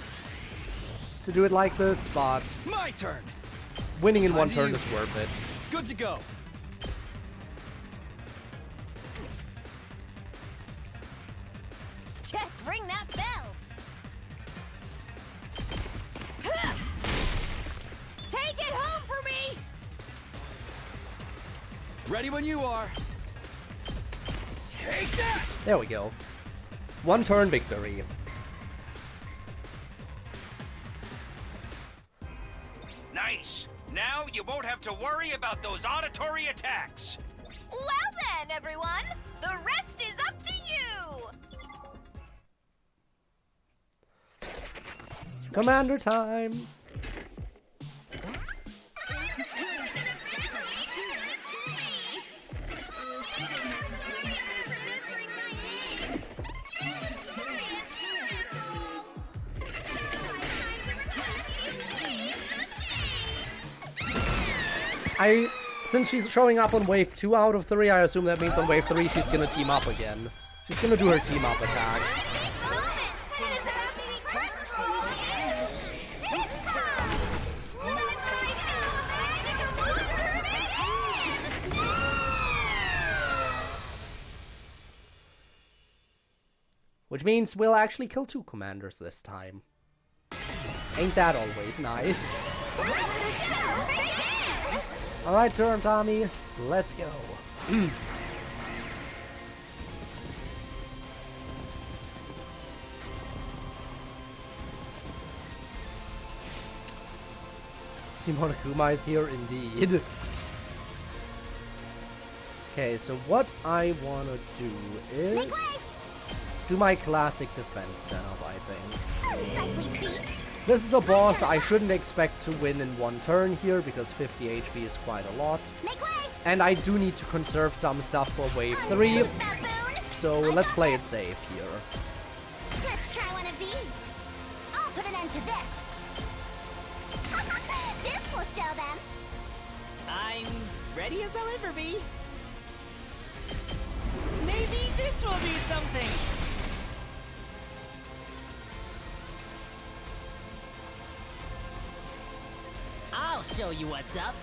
to do it like this, but My turn. winning in Time one to turn use is worth it. Good to go. Just ring that bell. Take it home for Ready when you are. Take that! There we go. 1 turn victory. Nice. Now you won't have to worry about those auditory attacks. Well then, everyone, the rest is up to you! Commander time! Since she's showing up on wave 2 out of 3, I assume that means on wave 3 she's gonna team up again. She's gonna do her team up attack. Which means we'll actually kill 2 commanders this time. Ain't that always nice? Alright, turn Tommy. Let's go. Simonakuma is here indeed. Okay, so what I wanna do is do my classic defense setup, I think. This is a boss I shouldn't expect to win in 1 turn here, because 50 HP is quite a lot. And I do need to conserve some stuff for wave 3, so let's play it safe here. Let's try one of these. I'll put an end to this. This will show them. I'm ready as I'll ever be. Maybe this will be something. I'll show you what's up.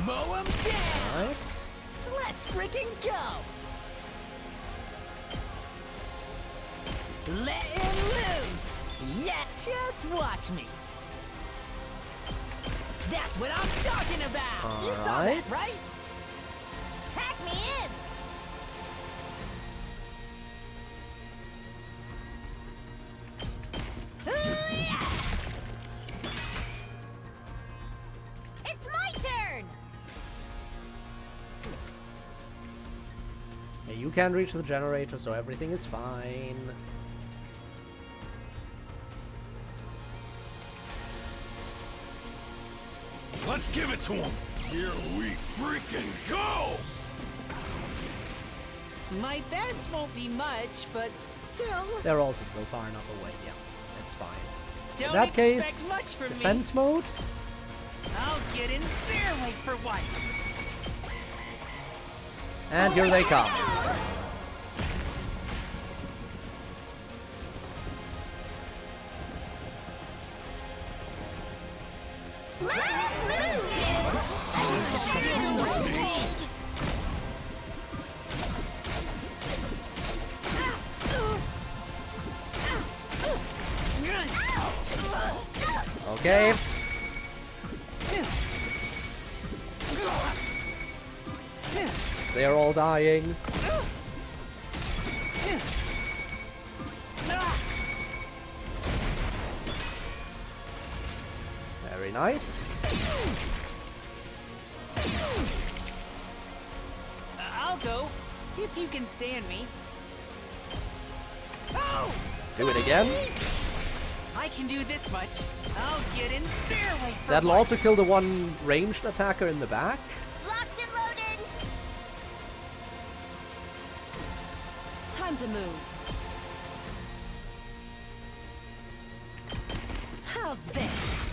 Mow 'em down! Right. Let's freaking go! Let him loose! Yeah, just watch me! That's what I'm talking about! You saw that, right? Tag me in! It's my turn! Yeah, you can't reach the generator, so everything is fine. Let's give it to him! Here we freaking go! My best won't be much, but still. They're also still far enough away, yeah. It's fine. Don't In that expect case, much from defense me. mode? I'll get in their way for once. And here they come. Okay. They are all dying. Very nice. I'll go, if you can stand me. Do it again. I can do this much. I'll get in their way for That'll once. also kill the one ranged attacker in the back. Locked and loaded. Time to move. How's this?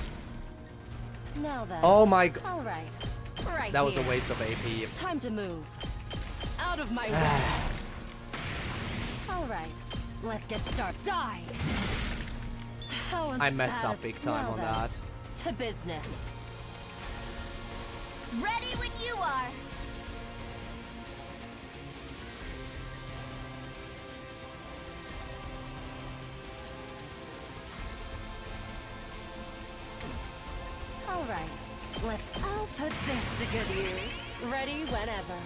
Now then. Oh my god. All right. Right That was a here. waste of AP. Time to move. Out of my way. All right. Let's get started. Die. How I messed up unsatis- big time Now on then, that. To business. Ready when you are. Alright, I'll put this to good use. Ready whenever.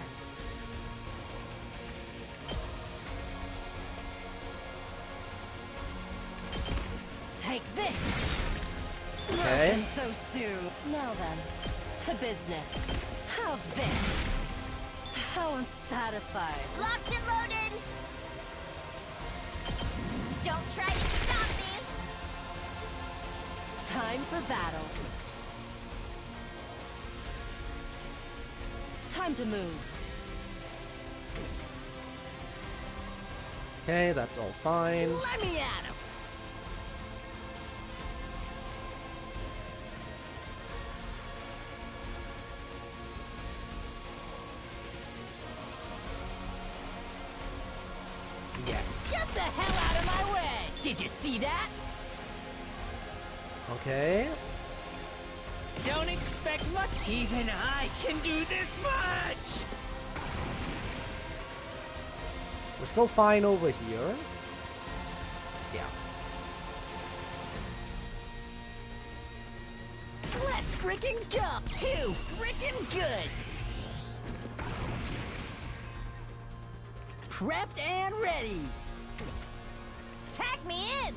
Take this! Okay. Nothing so soon. Now then, to business. How's this? How unsatisfied. Locked and loaded! Don't try to stop me! Time for battle. Time to move. Okay, that's all fine. Let me at him! Yes. Get the hell out of my way! Did you see that? Okay. Don't expect much. Even I can do this much! We're still fine over here. Yeah. Let's frickin' go! Too frickin' good! Prepped and ready! Tag me in!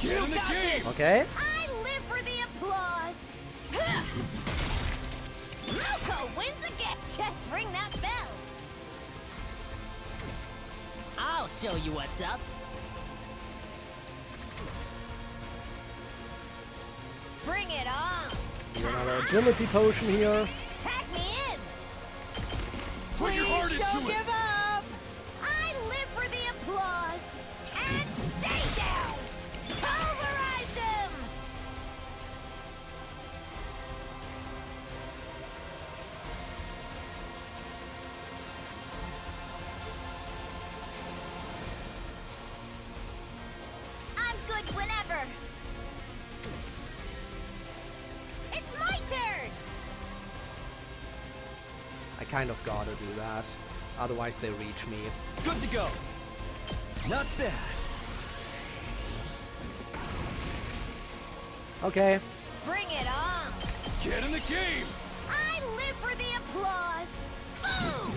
Get in the game! Okay. I live for the applause! Moko wins again! Just ring that bell! I'll show you what's up. Bring it on! Need another agility potion here. Tag me in! Put your heart Please into don't it. give up! I live for the applause! And stay down! Pulverize them! I'm good whenever! It's my turn! I kind of gotta do that. Otherwise they reach me. Good to go. Not bad. Okay. Bring it on! Get in the game! I live for the applause! Boom!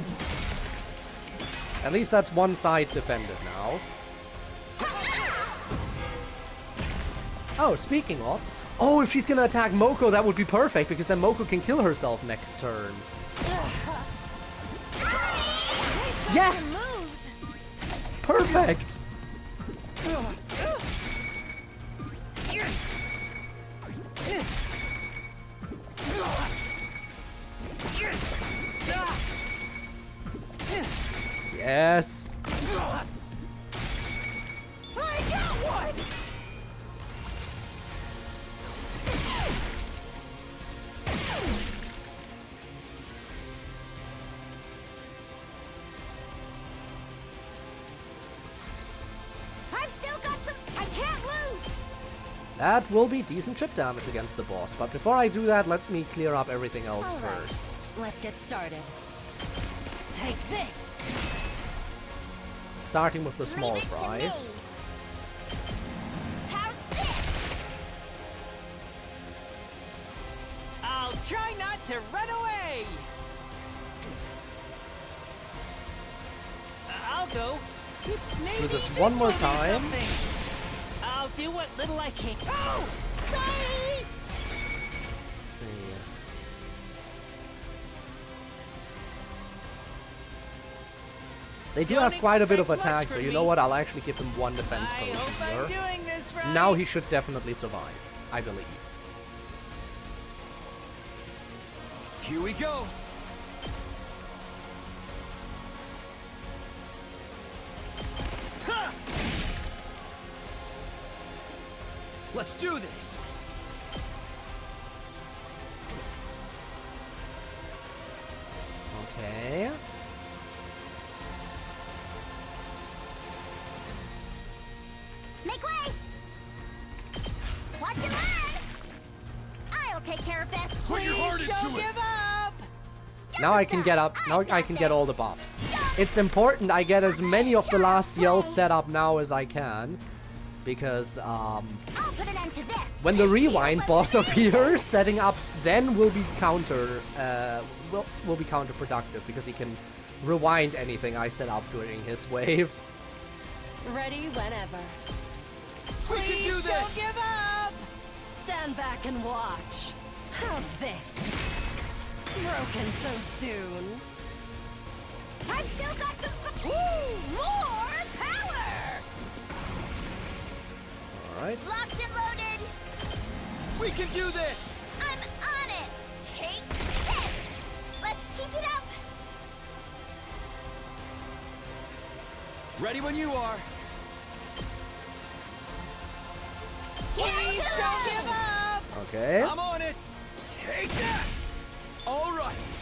At least that's one side defended now. Oh, speaking of. Oh, if she's gonna attack Moko, that would be perfect, because then Moko can kill herself next turn. Yes! Perfect! Yes! I got one! I've still got some. I can't lose! That will be decent chip damage against the boss, but before I do that, let me clear up everything else All right, first. let's get started. Take this! Starting with the small Leave it to fry. me. How's this? I'll try not to run away! I'll go. Maybe Do this one more will do time. something. I'll do what little I can. Oh! Sorry! Let's see. They do Don't have quite a bit of expect much attack, so from you know me. what? I'll actually give him one defense I potion hope here. I'm doing this right. Now he should definitely survive, I believe. Here we go. Ha! Let's do this. Okay. Make way! Watch your land! I'll take care of this. Put your heart Please into don't it. give up! Now I can get up. Now I can get all the buffs. It's important I get as many of the last yells set up now as I can. Because, when the rewind boss appears, setting up then will be will be counterproductive because he can rewind anything I set up during his wave. Ready whenever. We can do this! Don't give up! Stand back and watch. How's this? Broken so soon. I've still got some more power! Alright. Locked and loaded! We can do this! I'm on it! Take this! Let's keep it up! Ready when you are. Please don't give up! Okay. I'm on it! Take that! Alright!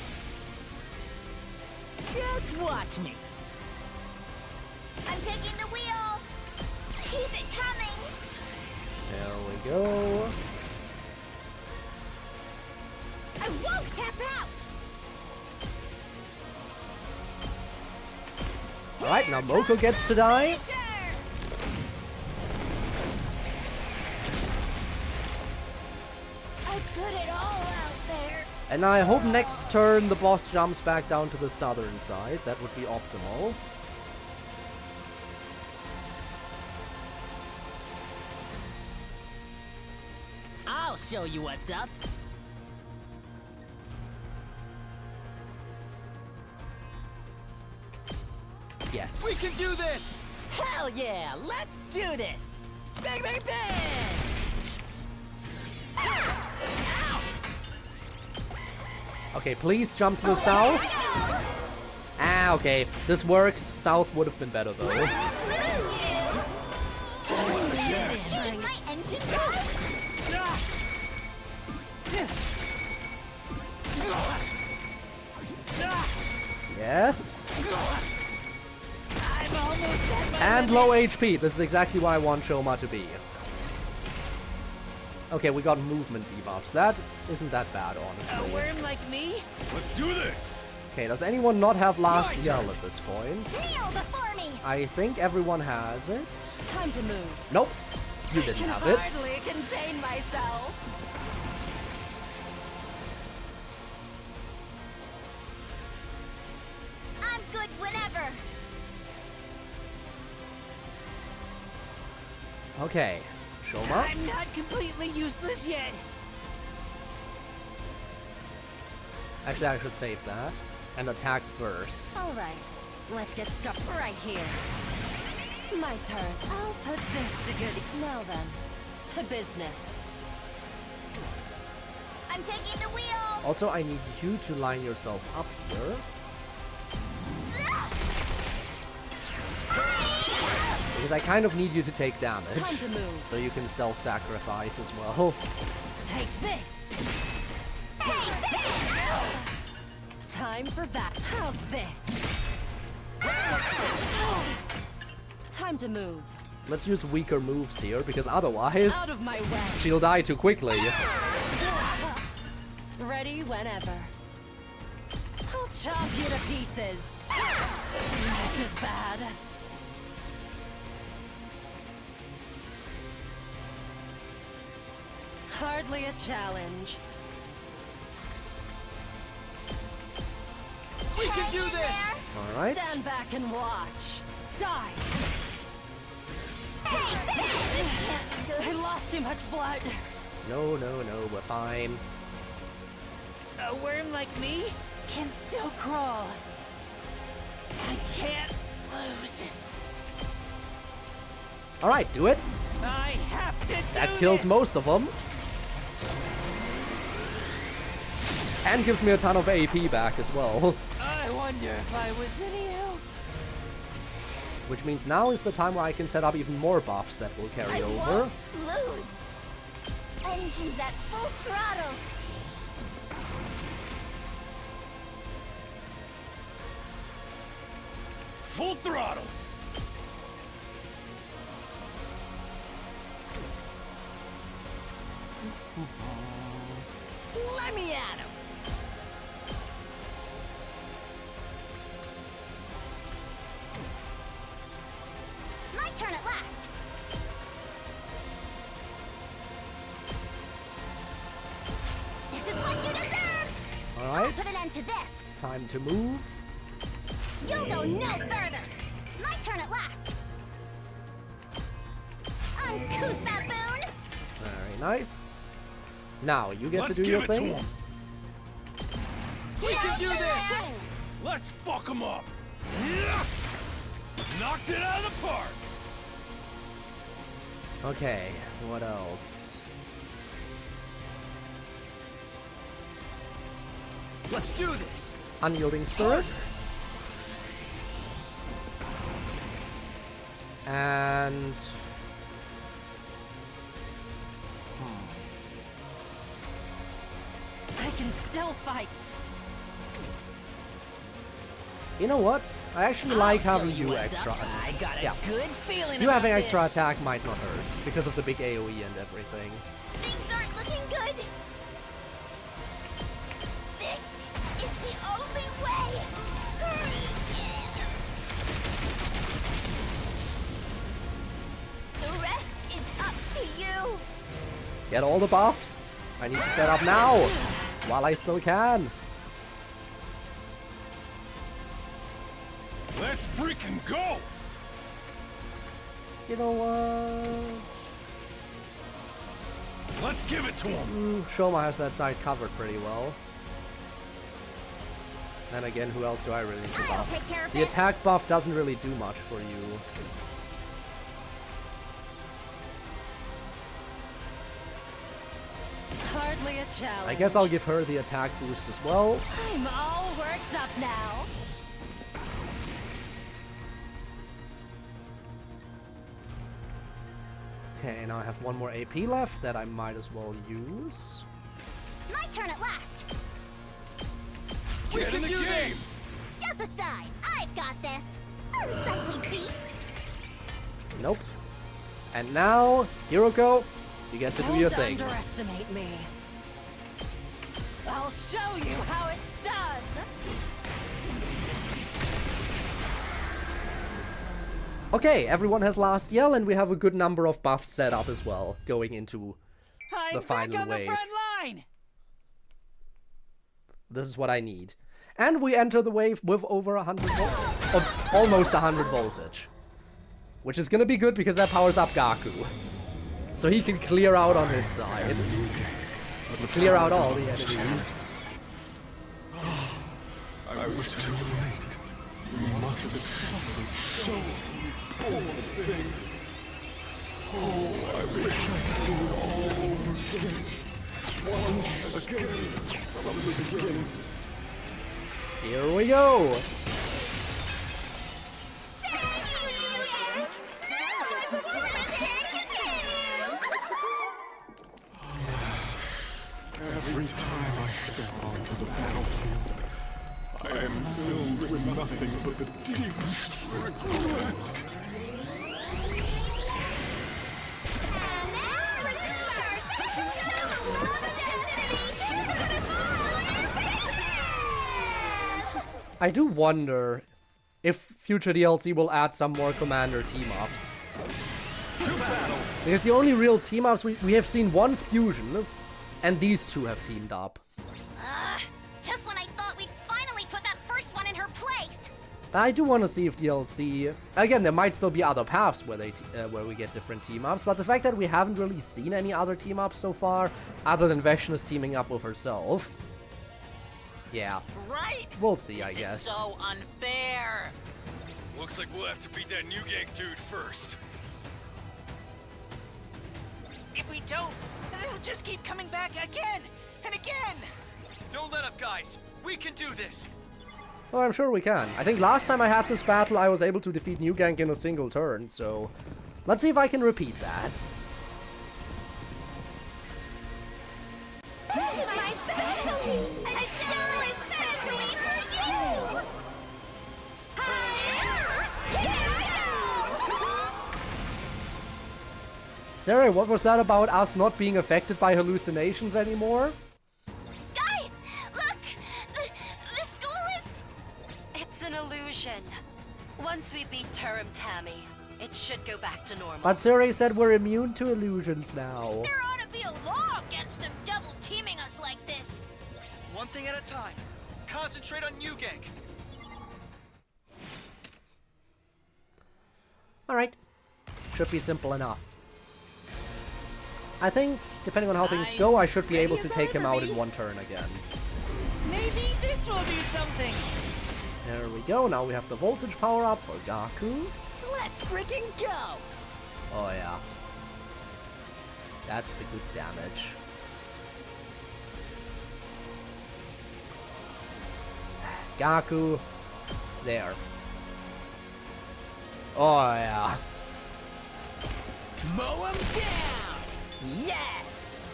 Just watch me. I'm taking the wheel! Keep it coming! There we go. I won't tap out! Alright, now Moko gets to die. I put it all out there! And I hope next turn the boss jumps back down to the southern side. That would be optimal. I'll show you what's up. Yes. We can do this! Hell yeah! Let's do this! Bang, bang, bang! Okay, please jump to the south. Ah, okay. This works. South would have been better though. Shooting my engine guy? Yes. I'm almost at my And low HP. This is exactly why I want Shoma to be. Okay, we got movement debuffs. That isn't that bad, honestly. A worm like me? Let's do this! Okay, does anyone not have last yell at this point? Kneel before me! I think everyone has it. Time to move. Nope. You didn't I have can it. hardly contain myself. I'm good whenever! Okay. Shoma. I'm not completely useless yet. Actually, I should save that. And attack first. Alright, let's get stuck right here. My turn. I'll put this to good. Now then, to business. I'm taking the wheel! Also, I need you to line yourself up here. Because I kind of need you to take damage. Time to move. So you can self-sacrifice as well. Take this. Take this! Time for that. How's this? Time to move. Let's use weaker moves here, because otherwise Out of my way. she'll die too quickly. Ready whenever. I'll chop you to pieces. This is bad. Hardly a challenge. We can do this! Alright. Stand back and watch. Die. This can't be good. I lost too much blood. No, we're fine. A worm like me can still crawl. I can't lose. Alright, do it. I have to do That kills this. most of them. And gives me a ton of AP back as well. I wonder if I was any help. Which means now is the time where I can set up even more buffs that will carry I over. won't lose! Engines at full throttle! Full throttle! Let me at him. Alright. Put an end to this. It's time to move. You'll go no further. My turn at last. Uncouth baboon. Very nice. Now, you get Let's to do your give it to thing. him. We can do this! Let's fuck him up. Knocked it out of the park. Okay, what else? Let's do this! Unyielding Spirit. And... I can still fight. You know what? I actually like having you extra attack. I got a good feeling You having about extra this. attack might not hurt, because of the big AoE and everything. Things aren't looking good. This is the only way. The rest is up to you. Get all the buffs. I need to set up now, while I still can. Let's freaking go. You know what? Let's give it to him. Shoma has that side covered pretty well. Then again, who else do I really need to I'll buff? take care of The this. attack buff doesn't really do much for you. Hardly a challenge. I guess I'll give her the attack boost as well. I'm all worked up now. Okay, now I have one more AP left that I might as well use. My turn at last. We Get can in the do game. this! Step aside. I've got this. Unsightly beast. Nope. And now, Hiroko, you get to do your Don't thing. underestimate me. I'll show you how it's done. Okay, everyone has last yell, and we have a good number of buffs set up as well, going into I'm the final back on wave. the front line. This is what I need. And we enter the wave with over 100 almost 100 voltage. Which is gonna be good because that powers up Gaku. So he can clear out on his side. Clear out all the enemies. I was too late. You must have suffered so. Poor thing. Oh, I wish I could do it all over again. Once again, from the beginning. Here we go. Every time I step onto the battlefield, I am filled with nothing but the deepest regret. I do wonder if future DLC will add some more Commander team-ups. Because the only real team-ups, we have seen one fusion, and these two have teamed up. Just when I thought we'd finally put that first one in her place. But I do want to see if DLC... Again, there might still be other paths where where we get different team-ups, but the fact that we haven't really seen any other team-ups so far, other than Veshna's teaming up with herself... Yeah. Right? We'll see, I This guess. is so unfair. Looks like we'll have to beat that new gang dude first. If we don't, this will just keep coming back again and again. Don't let up, guys. We can do this. Well, I'm sure we can. I think last time I had this battle, I was able to defeat New Gank in a single turn, so... Let's see if I can repeat that. This is my specialty. A show especially for you. Here I go. Sarah, what was that about us not being affected by hallucinations anymore? Guys, look! The school is... It's an illusion. Once we beat Turum Tammy, it should go back to normal. But Sarah said we're immune to illusions now. There ought to be a law against them double teaming us like this. One thing at a time. Concentrate on you, Gank. Alright. Should be simple enough. I think, depending on how things go, I should be able to take him out in one turn again. Maybe this will do something. There we go, now we have the voltage power up for Gaku. Let's freaking go! Oh yeah. That's the good damage. Gaku. There. Oh yeah. Mow him down! Yes!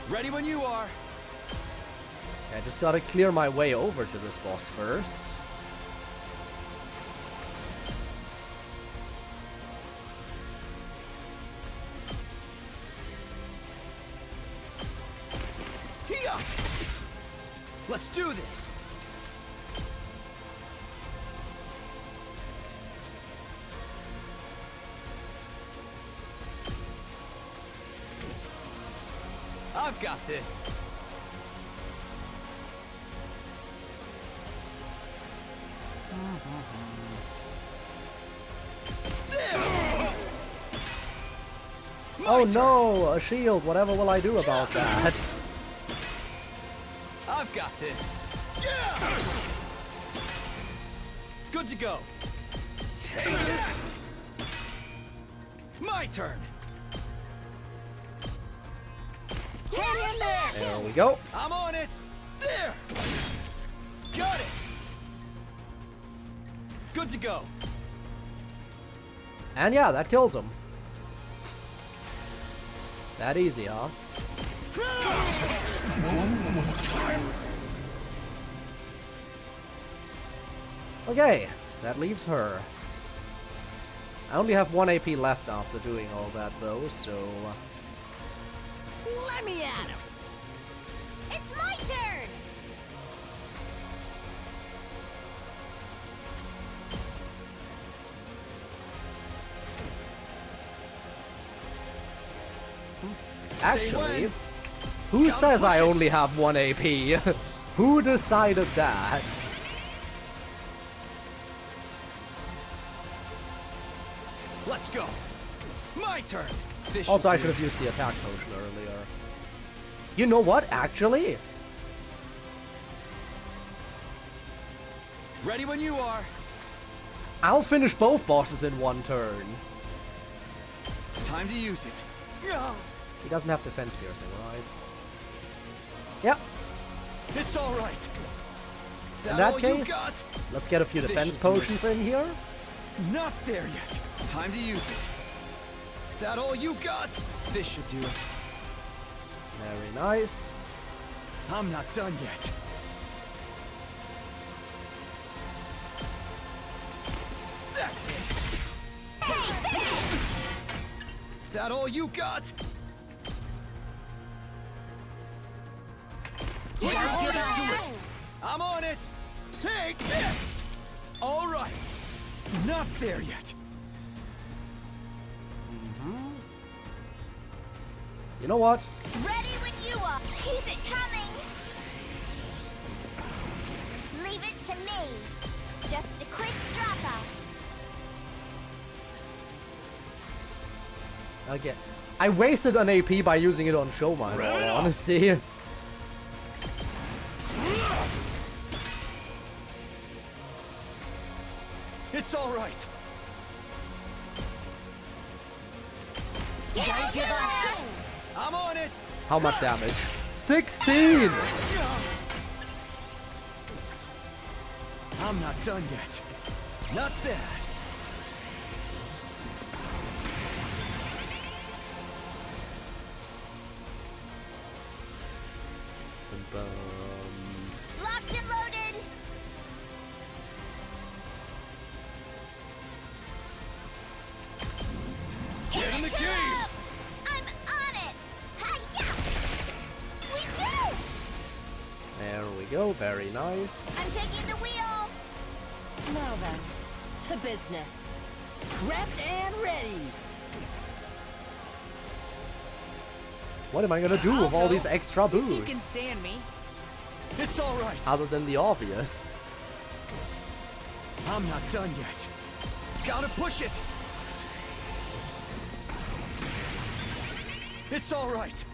Ready when you are. I just gotta clear my way over to this boss first. Here! Let's do this! I've got this. Oh no, a shield. Whatever will I do about that? I've got this. Good to go. Take that. My turn. Get in there! There we go. I'm on it. There. Got it. Good to go. And yeah, that kills him. That easy, huh? One more time. Okay, that leaves her. I only have 1 AP left after doing all that though, so... Let me at him! It's my turn! Actually, who says I only have 1 AP? Who decided that? Let's go. My turn. This Also, I do should have it. used the attack potion earlier. You know what, actually? Ready when you are. I'll finish both bosses in 1 turn. Time to use it. He doesn't have defense piercing, right? Yep. It's all right. In that all you case, got? let's get a few This defense should do it. potions in here. Not there yet. Time to use it. That all you got? This should do it. Very nice. I'm not done yet. That's it. That all you got? Put your heart into it. I'm on it. Take this. All right. Not there yet. You know what? Ready when you are. Keep it coming. Leave it to me. Just a quick drop-off. Again, I wasted an AP by using it on Showman, in all honesty. It's all right. Don't give up. I'm on it. How much damage? 16! I'm not done yet. Not that. Locked and loaded. Get in the cave. I'm on it. Hi-ya! We do. There we go, very nice. I'm taking the wheel. Now then, to business. Prepped and ready. What am I gonna do with all these extra boosts? You can stand me. It's all right. Other than the obvious. I'm not done yet. Gotta push it. It's all right.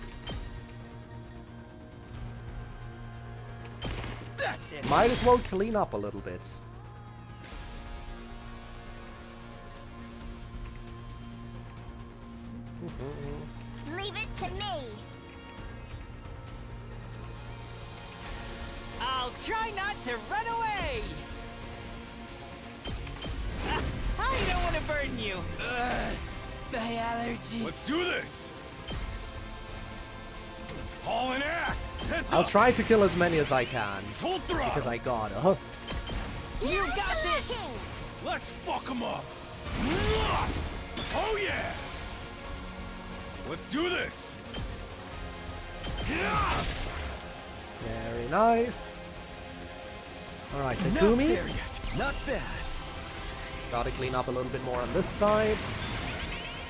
That's it. Might as well clean up a little bit. Leave it to me. I'll try not to run away. I don't want to burden you. My allergies. Let's do this. Hauling ass. Heads I'll up. try to kill as many as I can. Full throttle. Because I gotta. You got this. Let's fuck them up. Oh yeah. Let's do this. Very nice. Alright, Not Takumi. there yet. Not bad. Gotta clean up a little bit more on this side.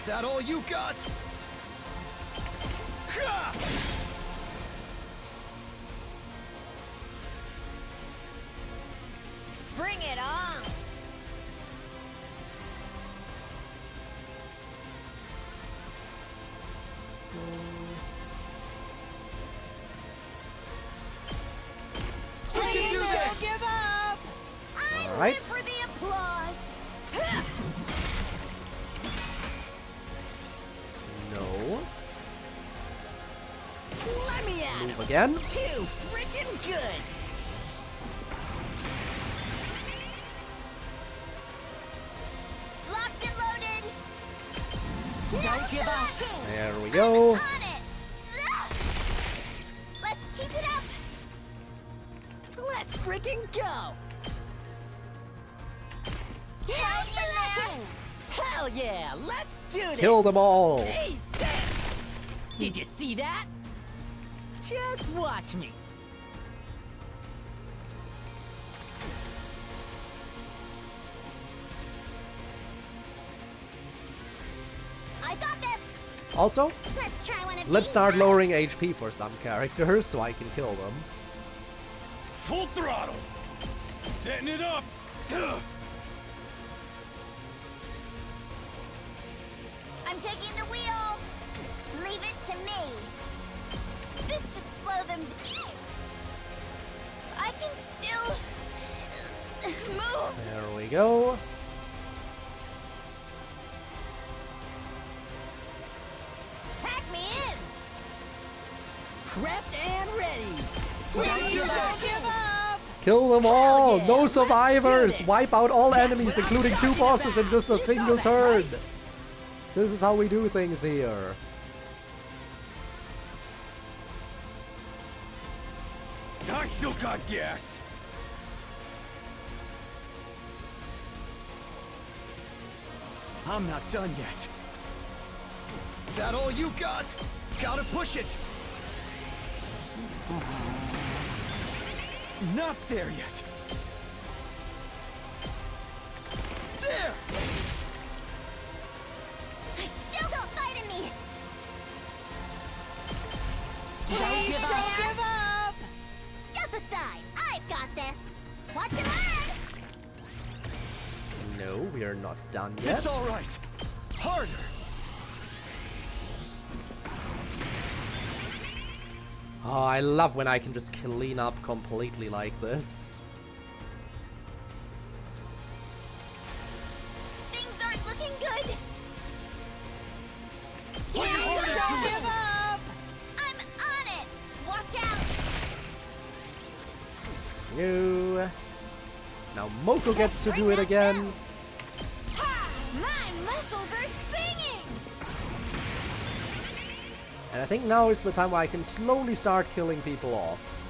That all you got? Bring it on. We can do this. Give up. I All right. live for the applause. No. Let me at Move him. again. Too freaking good. Locked and loaded. Don't give up. There we go. On it. Let's keep it up. Let's freaking go. Hell yeah. Hell yeah. Let's do this. Kill them all. Hey, this. Did you see that? Just watch me. I got this. Also, Let's try one of let's these start out. lowering HP for some characters so I can kill them. Full throttle. Setting it up. I'm taking the wheel. Leave it to me. This should slow them down. I can still move. There we go. Tack me in. Prepped and ready. Don't give up. Kill them all! yeah, No let's do survivors! this. Wipe out all That's enemies, what I'm including 2 talking bosses about. in just a You saw single that, turn! right? This is how we do things here. I still got gas. I'm not done yet. That all you got? Gotta push it. Not there yet. There! Still don't fight in me. Don't give up. Don't give up. Step aside. I've got this. Watch and learn. No, we are not done yet. It's all right. Harder. Oh, I love when I can just clean up completely like this. Things aren't looking good. Don't give up. I'm on it. Watch out. No. Now Moko gets to do it again. Ha! My muscles are singing. And I think now is the time where I can slowly start killing people off.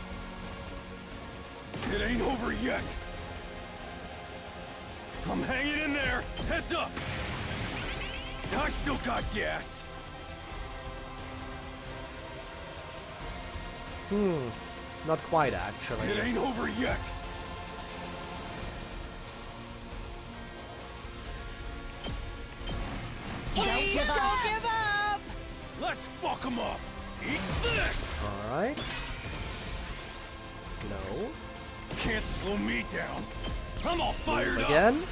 It ain't over yet. I'm hanging in there. Heads up. I still got gas. Not quite actually. It ain't over yet. Don't give up. Let's fuck them up. Alright. No. Can't slow me down. I'm all fired up. Again.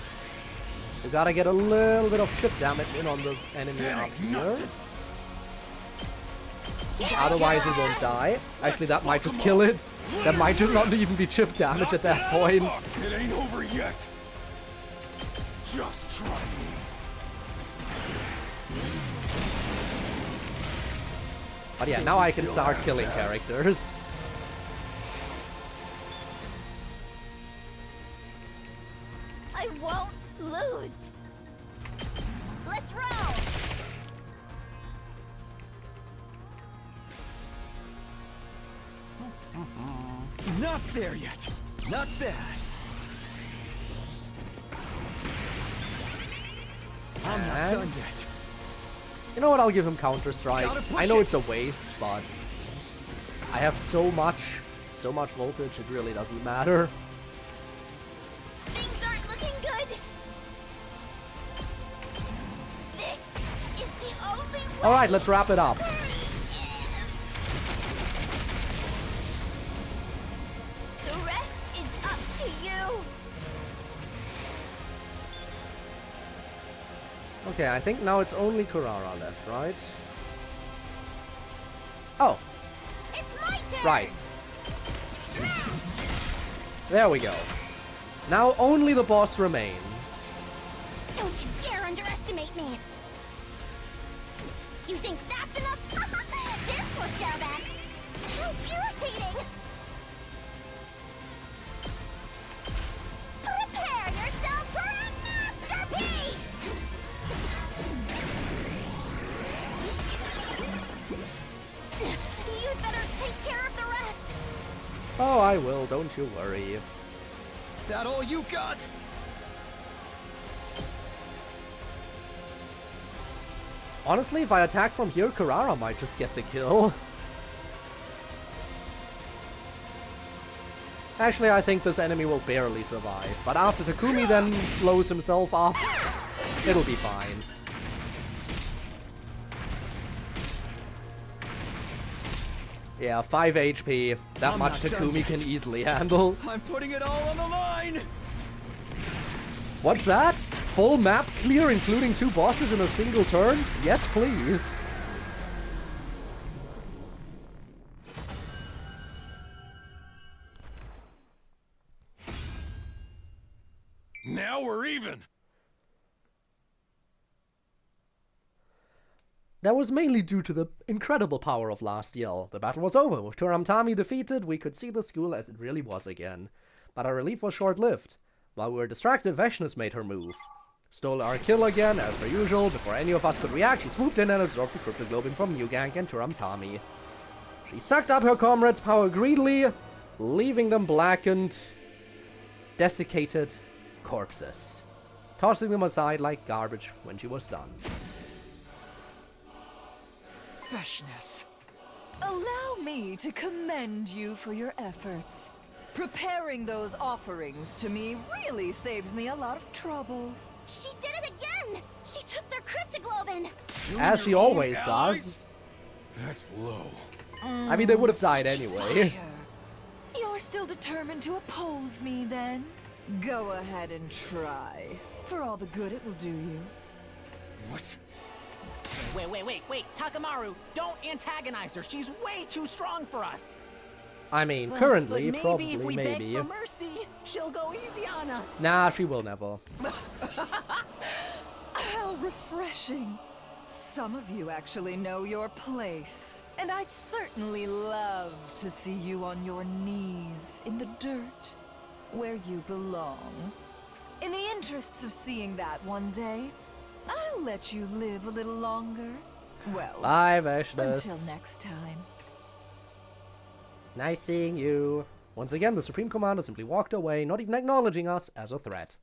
You gotta get a little bit of chip damage in on the enemy up here. Otherwise it won't die. Actually, that might just kill it. That might just not even be chip damage at that point. It ain't over yet. Just try me. But yeah, now I can start killing characters. I won't lose. Let's roll. Not there yet. Not bad. I'm not done yet. You know what? I'll give him Counter-Strike. I know it's a waste, but I have so much voltage, it really doesn't matter. Things aren't looking good. This is the only way. Alright, let's wrap it up. The rest is up to you. Okay, I think now it's only Kurara left, right? Oh. It's my turn. Right. There we go. Now only the boss remains. Don't you dare underestimate me! You think that's enough? This will show them! How irritating! Prepare yourself for a masterpiece! You'd better take care of the rest! Oh, I will, don't you worry. That all you got? Honestly, if I attack from here, Kurara might just get the kill. Actually, I think this enemy will barely survive, but after Takumi then blows himself up, it'll be fine. Yeah, 5 HP. That I'm much not done Takumi yet. can easily handle. I'm putting it all on the line! What's that? Full map clear, including 2 bosses in a single turn? Yes, please. Now we're even. That was mainly due to the incredible power of Last Yell. The battle was over. With Turamtami defeated, we could see the school as it really was again. But our relief was short-lived. While we were distracted, Veshness made her move. Stole our kill again, as per usual. Before any of us could react, she swooped in and absorbed the cryptoglobin from Mugank and Turamtami. She sucked up her comrades' power greedily, leaving them blackened, desiccated corpses, tossing them aside like garbage when she was done. Veshness, allow me to commend you for your efforts. Preparing those offerings to me really saves me a lot of trouble. She did it again! She took their cryptoglobin! As she always does. That's low. I mean, they would have died anyway. You're still determined to oppose me, then? Go ahead and try. For all the good it will do you. What? Wait, Takamaru, don't antagonize her. She's way too strong for us. I mean, currently, but probably, if we maybe. beg for mercy, she'll go easy on us. Nah, she will never. How refreshing. Some of you actually know your place. And I'd certainly love to see you on your knees in the dirt, where you belong. In the interests of seeing that one day, I'll let you live a little longer. Well, bye, Veshness. Until next time. Nice seeing you. Once again, the Supreme Commander simply walked away, not even acknowledging us as a threat.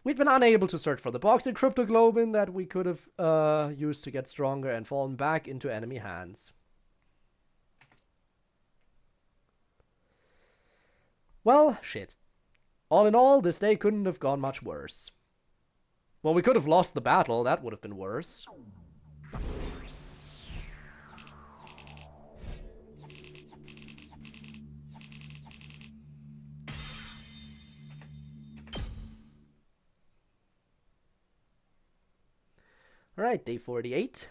We'd been unable to search for the box in cryptoglobin that we could have used to get stronger and fallen back into enemy hands. Well, shit. All in all, this day couldn't have gone much worse. Well, we could have lost the battle, that would have been worse. Alright, day 48.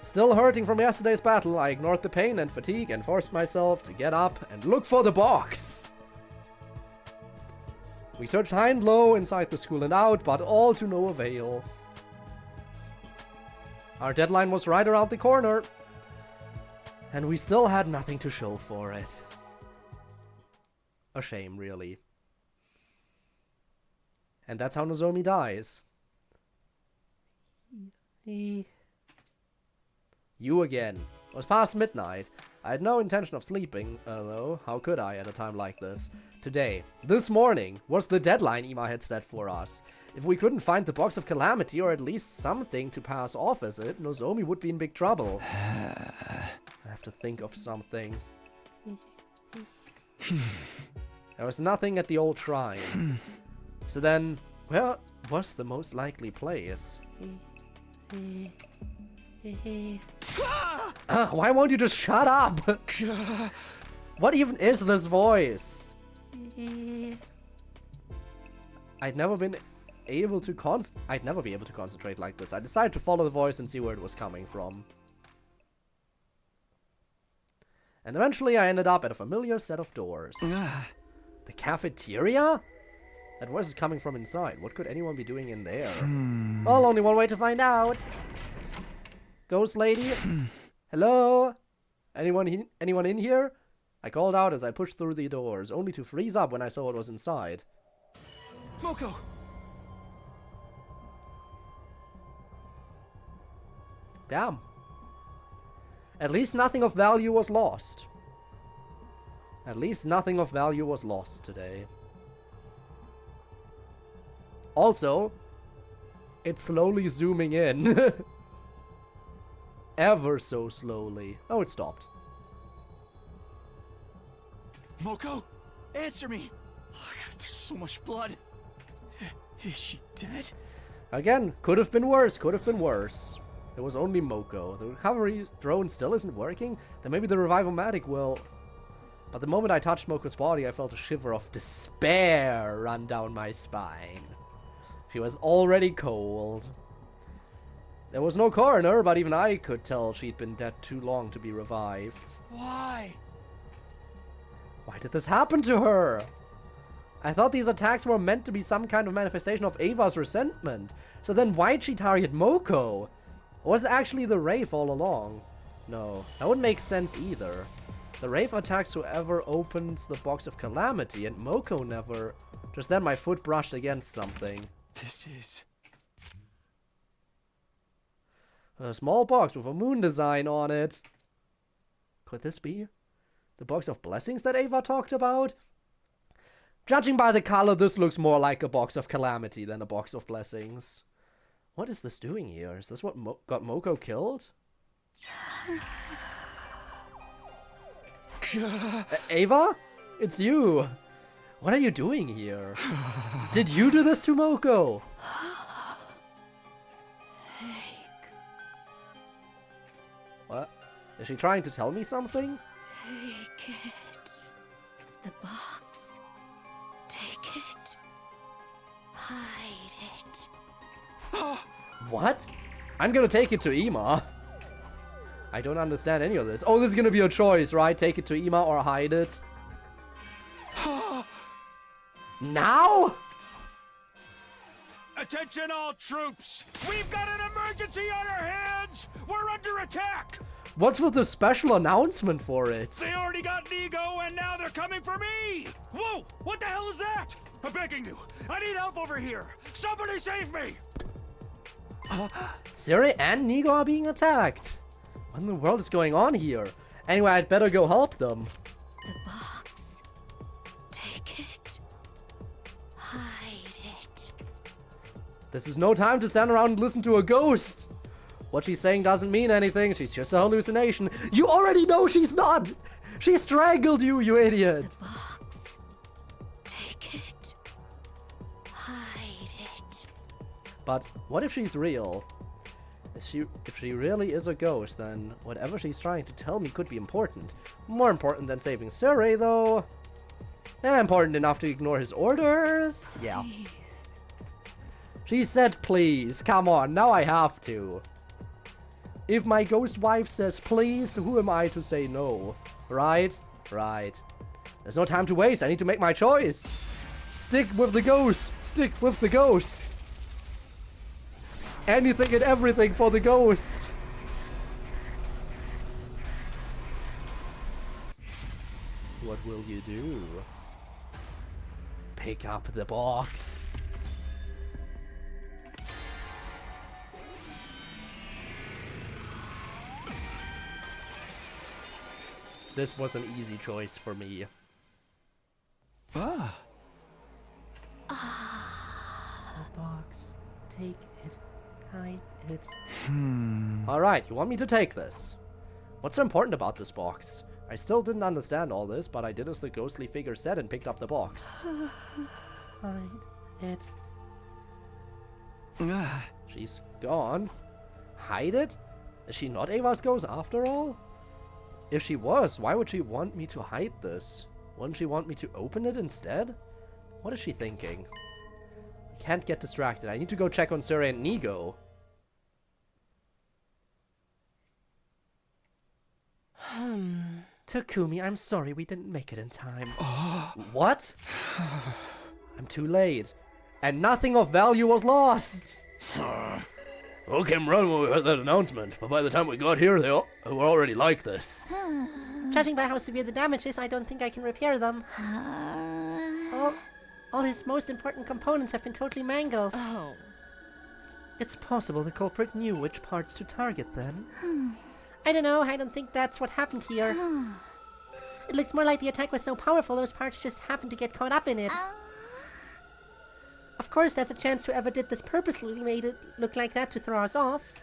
Still hurting from yesterday's battle, I ignored the pain and fatigue and forced myself to get up and look for the box. We searched high and low, inside the school and out, but all to no avail. Our deadline was right around the corner, and we still had nothing to show for it. A shame, really. And that's how Nozomi dies. You again. It was past midnight. I had no intention of sleeping, though. How could I at a time like this? Today, this morning, was the deadline Ima had set for us. If we couldn't find the Box of Calamity, or at least something to pass off as it, Nozomi would be in big trouble. I have to think of something. There was nothing at the old shrine. So then, where was the most likely place? Why won't you just shut up? What even is this voice? I'd never be able to concentrate like this. I decided to follow the voice and see where it was coming from. And eventually I ended up at a familiar set of doors. The cafeteria? That voice is coming from inside. What could anyone be doing in there? Well, only one way to find out. Ghost lady? Hello? Anyone in here? I called out as I pushed through the doors, only to freeze up when I saw what was inside. Moko! Damn. At least nothing of value was lost. At least nothing of value was lost today. Also, it's slowly zooming in. Ever so slowly. Oh, it stopped. Moko, answer me! Oh, God, there's so much blood. Is she dead? Again, could have been worse, could have been worse. It was only Moko. The recovery drone still isn't working? Then maybe the revival-matic will... But the moment I touched Moko's body, I felt a shiver of despair run down my spine. She was already cold. There was no coroner, but even I could tell she'd been dead too long to be revived. Why? Why did this happen to her? I thought these attacks were meant to be some kind of manifestation of Ava's resentment. So then why'd she target Moko? Or was it actually the Wraith all along? No, that wouldn't make sense either. The Wraith attacks whoever opens the Box of Calamity, and Moko never. Just then my foot brushed against something. This is... a small box with a moon design on it. Could this be the Box of Blessings that Ava talked about? Judging by the color, this looks more like a Box of Calamity than a Box of Blessings. What is this doing here? Is this what got Moko killed? Ava? It's you. What are you doing here? Did you do this to Moko? What? Is she trying to tell me something? Take it. The box. Take it. Hide it. What? I'm gonna take it to Ima. I don't understand any of this. Oh, this is gonna be a choice, right? Take it to Ima or hide it. Now? Attention all troops! We've got an emergency on our hands! We're under attack! What's with the special announcement for it? They already got Nego and now they're coming for me! Whoa! What the hell is that? I'm begging you! I need help over here! Somebody save me! Siri and Nego are being attacked. What in the world is going on here? Anyway, I'd better go help them. The box. Take it. Hide it. This is no time to stand around and listen to a ghost. What she's saying doesn't mean anything. She's just a hallucination. You already know she's not. She strangled you, you idiot. The box. Take it. Hide it. But what if she's real? If she really is a ghost, then whatever she's trying to tell me could be important. More important than saving Suri, though. Important enough to ignore his orders? Yeah. She said please. Come on, now I have to. If my ghost wife says please, who am I to say no? Right? Right. There's no time to waste. I need to make my choice. Stick with the ghost. Stick with the ghost. Anything and everything for the ghost. What will you do? Pick up the box. This was an easy choice for me. Ah. The box. Take it. Hide it. Alright, you want me to take this? What's so important about this box? I still didn't understand all this, but I did as the ghostly figure said and picked up the box. Hide it. She's gone. Hide it? Is she not Ava's ghost after all? If she was, why would she want me to hide this? Wouldn't she want me to open it instead? What is she thinking? I can't get distracted. I need to go check on Suri and Nigo. Takumi, I'm sorry we didn't make it in time. What? I'm too late. And nothing of value was lost. All came wrong when we heard that announcement, but by the time we got here, they were already like this. Judging by how severe the damage is, I don't think I can repair them. All his most important components have been totally mangled. Oh. It's possible the culprit knew which parts to target then. I don't know, I don't think that's what happened here. It looks more like the attack was so powerful those parts just happened to get caught up in it. Of course, there's a chance whoever did this purposely made it look like that to throw us off.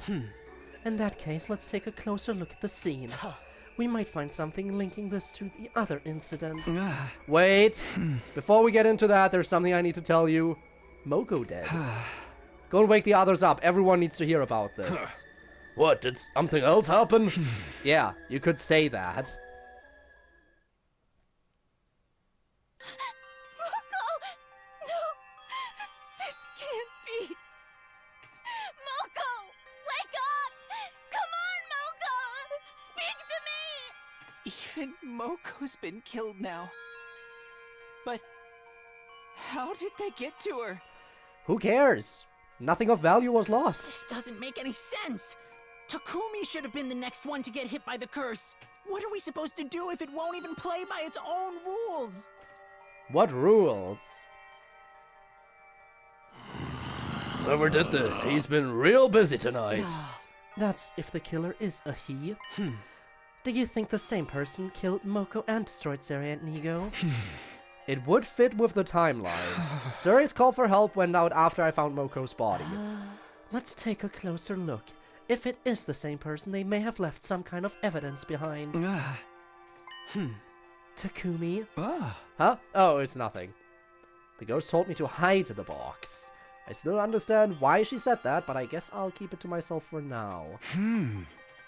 In that case, let's take a closer look at the scene. We might find something linking this to the other incidents. Wait! Before we get into that, there's something I need to tell you. Moko dead. Go and wake the others up. Everyone needs to hear about this. What, did something else happen? Yeah, you could say that. Moko! No! This can't be! Moko! Wake up! Come on, Moko! Speak to me! Even Moko's been killed now. But how did they get to her? Who cares? Nothing of value was lost. This doesn't make any sense. Takumi should have been the next one to get hit by the curse. What are we supposed to do if it won't even play by its own rules? What rules? Whoever did this, he's been real busy tonight. That's if the killer is a he. Do you think the same person killed Moko and destroyed Suri and Nigo? It would fit with the timeline. Suri's call for help went out after I found Moko's body. Let's take a closer look. If it is the same person, they may have left some kind of evidence behind. Takumi? Huh? Oh, it's nothing. The ghost told me to hide the box. I still don't understand why she said that, but I guess I'll keep it to myself for now.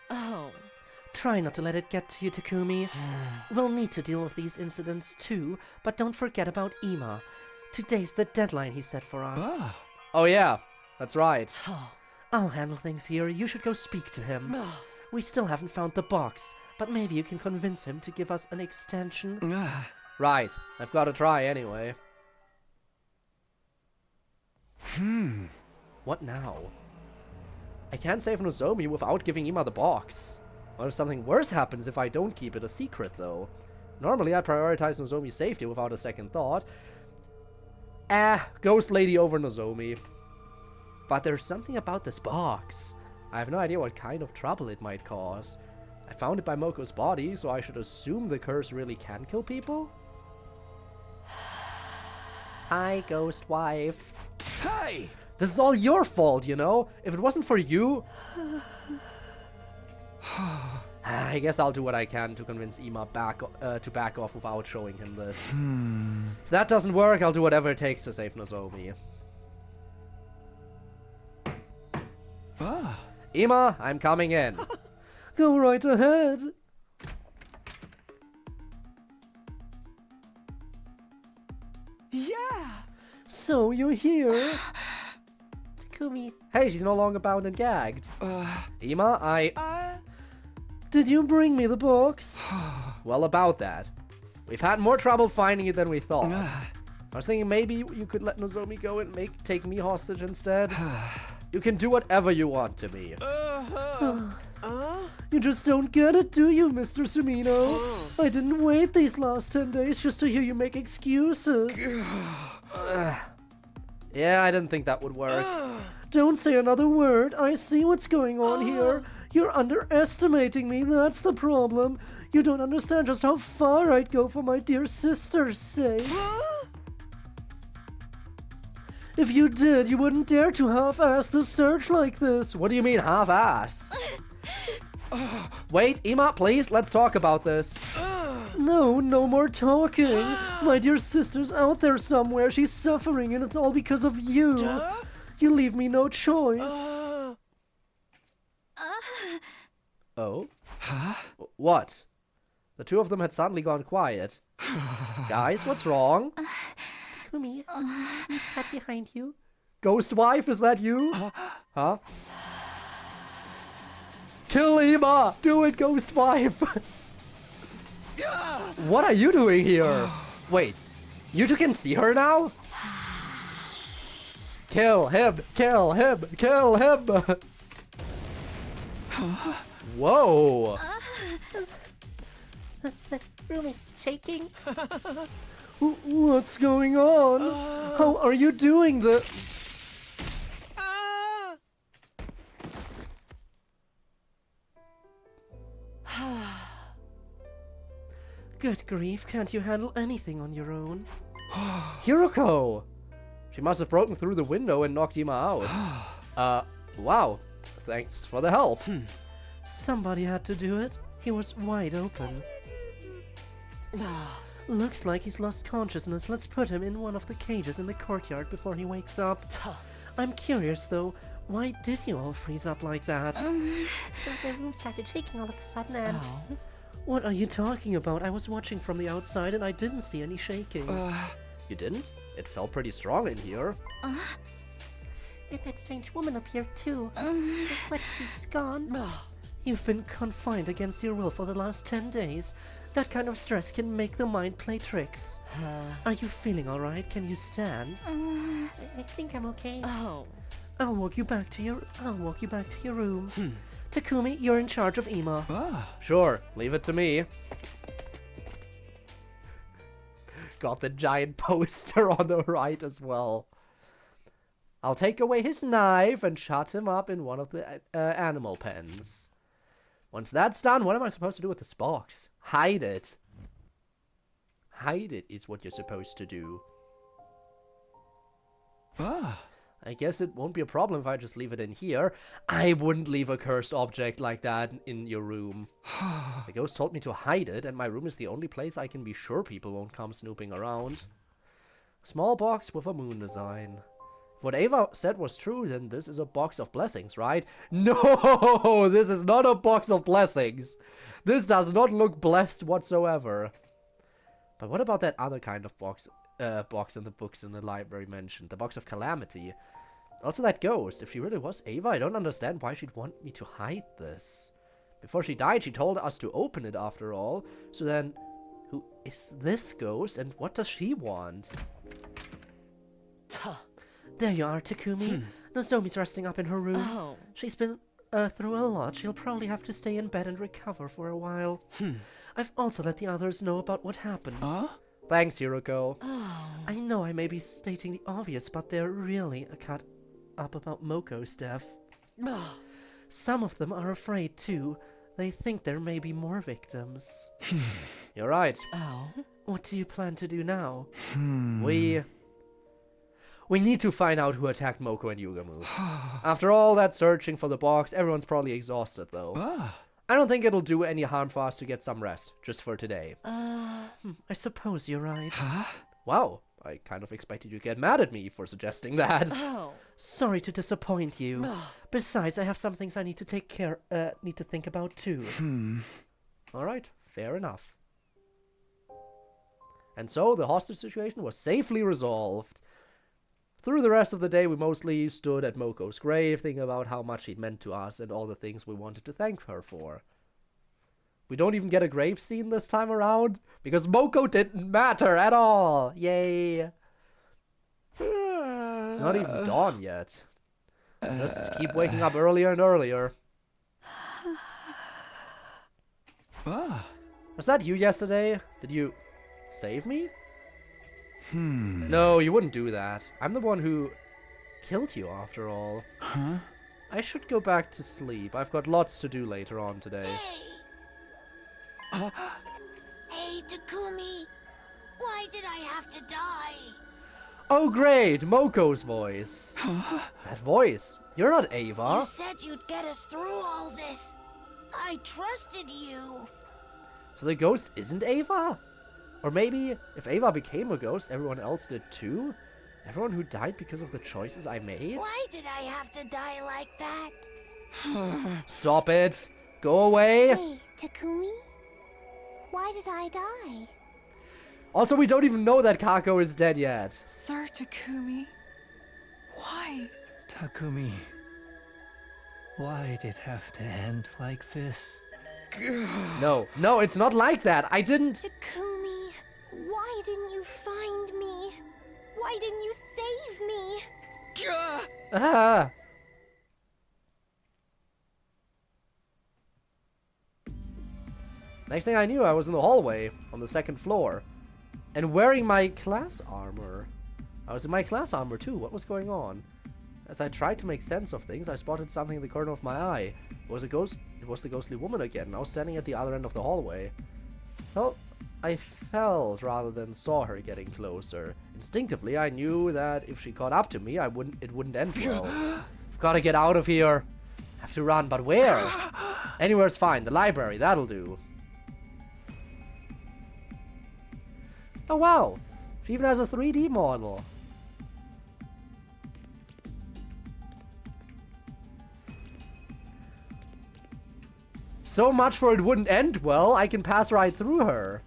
Oh. Try not to let it get to you, Takumi. We'll need to deal with these incidents too, but don't forget about Ima. Today's the deadline he set for us. Oh yeah, that's right. I'll handle things here. You should go speak to him. We still haven't found the box, but maybe you can convince him to give us an extension. Right, I've got to try anyway. What now? I can't save Nozomi without giving Ima the box. What if something worse happens if I don't keep it a secret, though? Normally I prioritize Nozomi's safety without a second thought. Ghost Lady over Nozomi. But there's something about this box. I have no idea what kind of trouble it might cause. I found it by Moko's body, so I should assume the curse really can kill people? Hi, ghost wife. Hey! This is all your fault, you know? If it wasn't for you... I guess I'll do what I can to convince Ima to back off without showing him this. If that doesn't work, I'll do whatever it takes to save Nozomi. Ima, I'm coming in. Go right ahead. Yeah. So you're here? Takumi. Hey, she's no longer bound and gagged. Ima, Did you bring me the box? Well, about that. We've had more trouble finding it than we thought. I was thinking maybe you could let Nozomi go and take me hostage instead. You can do whatever you want to me. You just don't get it, do you, Mr. Sumino? I didn't wait these last 10 days just to hear you make excuses. Yeah, I didn't think that would work. Don't say another word. I see what's going on here. You're underestimating me, that's the problem. You don't understand just how far I'd go for my dear sister's sake. If you did, you wouldn't dare to half-ass the search like this. What do you mean, half-ass? Wait, Ima, please, let's talk about this. No, no more talking. My dear sister's out there somewhere. She's suffering, and it's all because of you. You leave me no choice. Oh? Huh? What? The two of them had suddenly gone quiet. Guys, what's wrong? Takumi, who's that behind you? Ghost wife, is that you? Huh? Kill Ima! Do it, ghost wife! What are you doing here? Wait, you two can see her now? Kill him! Kill him! Kill him! Whoa! The room is shaking. What's going on? How are you doing the... Good grief, can't you handle anything on your own? Hiroko! She must have broken through the window and knocked Ima out. Wow. Thanks for the help. Somebody had to do it. He was wide open. Looks like he's lost consciousness. Let's put him in one of the cages in the courtyard before he wakes up. I'm curious though, why did you all freeze up like that? The room started shaking all of a sudden and... What are you talking about? I was watching from the outside and I didn't see any shaking. You didn't? It felt pretty strong in here. And that strange woman up here too. But she's gone. You've been confined against your will for the last 10 days. That kind of stress can make the mind play tricks. Are you feeling alright? Can you stand? I think I'm okay. I'll walk you back to your room. Takumi, you're in charge of Ima. Sure, leave it to me. Got the giant poster on the right as well. I'll take away his knife and shut him up in one of the animal pens. Once that's done, what am I supposed to do with this box? Hide it. Hide it is what you're supposed to do. I guess it won't be a problem if I just leave it in here. I wouldn't leave a cursed object like that in your room. The ghost told me to hide it, and my room is the only place I can be sure people won't come snooping around. Small box with a moon design. If what Ava said was true, then this is a box of blessings, right? No, this is not a box of blessings. This does not look blessed whatsoever. But what about that other kind of box in the books in the library mentioned? The box of calamity. Also that ghost, if she really was Ava, I don't understand why she'd want me to hide this. Before she died, she told us to open it after all. So then, who is this ghost and what does she want? There you are, Takumi. Nozomi's resting up in her room. She's been through a lot. She'll probably have to stay in bed and recover for a while. I've also let the others know about what happened. Thanks, Hiroko. I know I may be stating the obvious, but they're really cut up about Moko's death. Some of them are afraid too. They think there may be more victims. You're right. What do you plan to do now? We need to find out who attacked Moko and Yugamu. After all that searching for the box, everyone's probably exhausted though. I don't think it'll do any harm for us to get some rest, just for today. I suppose you're right. Wow, I kind of expected you to get mad at me for suggesting that. Sorry to disappoint you. Besides, I have some things I need to think about too. Alright, fair enough. And so, the hostage situation was safely resolved. Through the rest of the day, we mostly stood at Moko's grave, thinking about how much she'd meant to us and all the things we wanted to thank her for. We don't even get a grave scene this time around, because Moko didn't matter at all! Yay! It's not even dawn yet. Just keep waking up earlier and earlier. Was that you yesterday? Did you save me? No, you wouldn't do that. I'm the one who killed you after all. Huh? I should go back to sleep. I've got lots to do later on today. Hey, Takumi. Why did I have to die? Oh great, Moko's voice. That voice. You're not Ava. You said you'd get us through all this. I trusted you. So the ghost isn't Ava? Or maybe, if Ava became a ghost, everyone else did too? Everyone who died because of the choices I made? Why did I have to die like that? Stop it! Go away! Hey, Takumi? Why did I die? Also, we don't even know that Kako is dead yet. Sir Takumi, why? Takumi, why'd it have to end like this? No, it's not like that. I didn't... Takumi, why didn't you find me? Why didn't you save me? Ah! Next thing I knew, I was in the hallway on the second floor. And wearing my class armor. I was in my class armor too. What was going on? As I tried to make sense of things, I spotted something in the corner of my eye. It was a ghost. It was the ghostly woman again. I was standing at the other end of the hallway. I felt rather than saw her getting closer. Instinctively, I knew that if she caught up to me, it wouldn't end well. I've got to get out of here. I have to run, but where? Anywhere's fine. The library, that'll do. Oh wow, she even has a 3D model. So much for it wouldn't end well, I can pass right through her.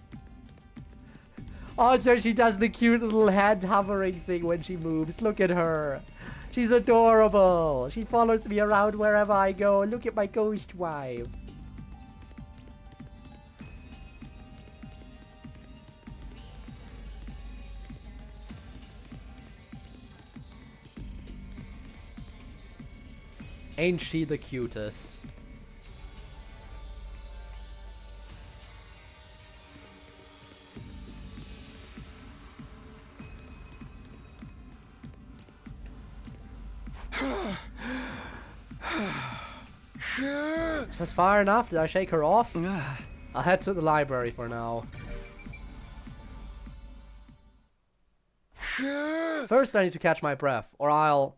Oh, so she does the cute little head hovering thing when she moves. Look at her. She's adorable. She follows me around wherever I go. Look at my ghost wife. Ain't she the cutest? Is this far enough? Did I shake her off? I'll head to the library for now. First I need to catch my breath, or I'll...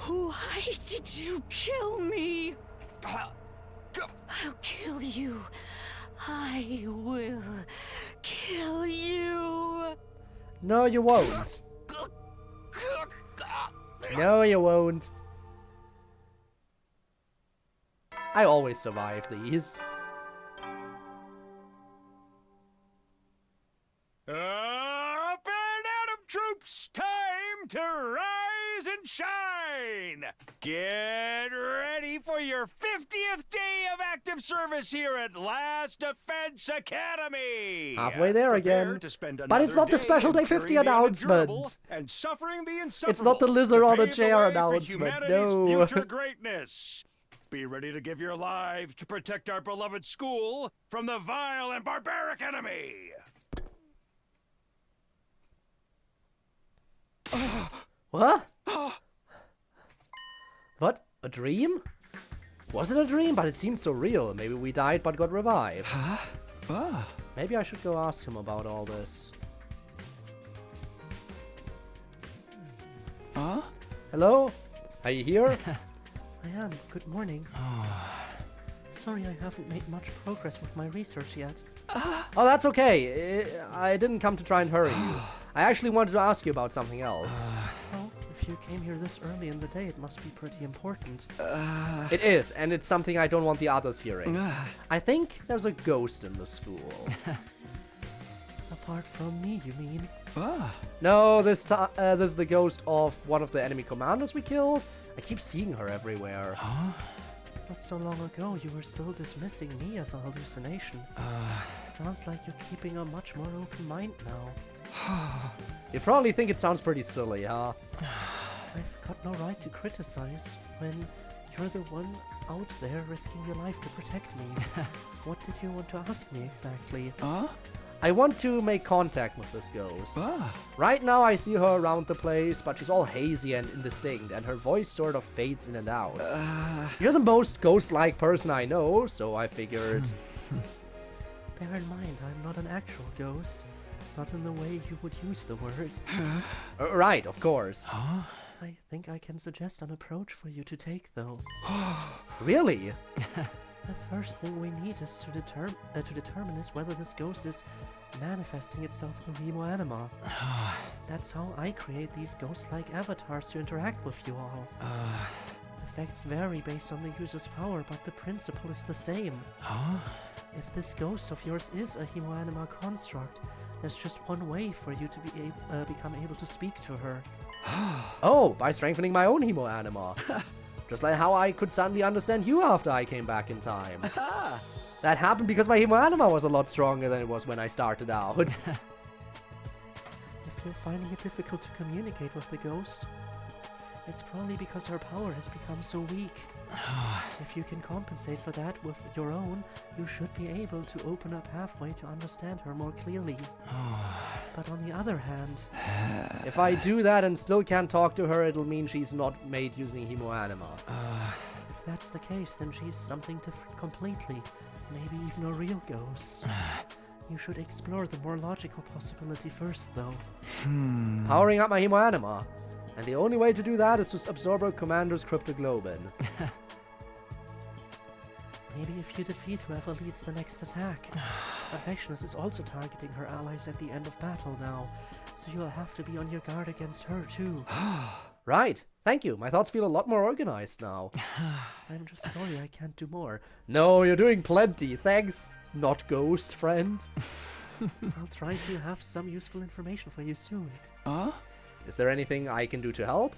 Why did you kill me? I'll kill you. I will kill you. No, you won't. No, you won't. I always survive these. Up and Atom troops, time to rise and shine! Get ready for your 50th day of active service here at Last Defense Academy! Halfway there Prepare again. to spend But it's not the special day 50 announcement. And suffering the It's not the lizard on a chair announcement. No. Future greatness. Be ready to give your lives to protect our beloved school from the vile and barbaric enemy. What? What? A dream? Was it a dream? But it seemed so real. Maybe we died but got revived. Maybe I should go ask him about all this. Hello? Are you here? I am. Good morning. Sorry I haven't made much progress with my research yet. Oh, that's okay. I didn't come to try and hurry you. I actually wanted to ask you about something else. Well, if you came here this early in the day, it must be pretty important. It is, and it's something I don't want the others hearing. I think there's a ghost in the school. Apart from me, you mean? No, this is the ghost of one of the enemy commanders we killed. I keep seeing her everywhere. Not so long ago, you were still dismissing me as a hallucination. Sounds like you're keeping a much more open mind now. You probably think it sounds pretty silly, huh? I've got no right to criticize when you're the one out there risking your life to protect me. What did you want to ask me exactly? I want to make contact with this ghost. Right now I see her around the place, but she's all hazy and indistinct, and her voice sort of fades in and out. You're the most ghost-like person I know, so I figured... Bear in mind, I'm not an actual ghost. Not in the way you would use the word. Right, of course. I think I can suggest an approach for you to take, though. Really? The first thing we need is to determine is whether this ghost is manifesting itself through hemoanima. That's how I create these ghost-like avatars to interact with you all. Effects vary based on the user's power, but the principle is the same. If this ghost of yours is a hemoanima construct, there's just one way for you to become able to speak to her. Oh, by strengthening my own hemoanima. Just like how I could suddenly understand you after I came back in time. That happened because my hemoanima was a lot stronger than it was when I started out. If you're finding it difficult to communicate with the ghost, it's probably because her power has become so weak. If you can compensate for that with your own, you should be able to open up halfway to understand her more clearly. But on the other hand, if I do that and still can't talk to her, it'll mean she's not made using hemoanima. If that's the case, then she's something different completely. Maybe even a real ghost. You should explore the more logical possibility first, though. Powering up my hemoanima. And the only way to do that is to absorb a commander's cryptoglobin. Maybe if you defeat whoever leads the next attack. Perfectionist is also targeting her allies at the end of battle now, so you'll have to be on your guard against her too. Right, thank you. My thoughts feel a lot more organized now. I'm just sorry I can't do more. No, you're doing plenty. Thanks, not ghost friend. I'll try to have some useful information for you soon. Is there anything I can do to help?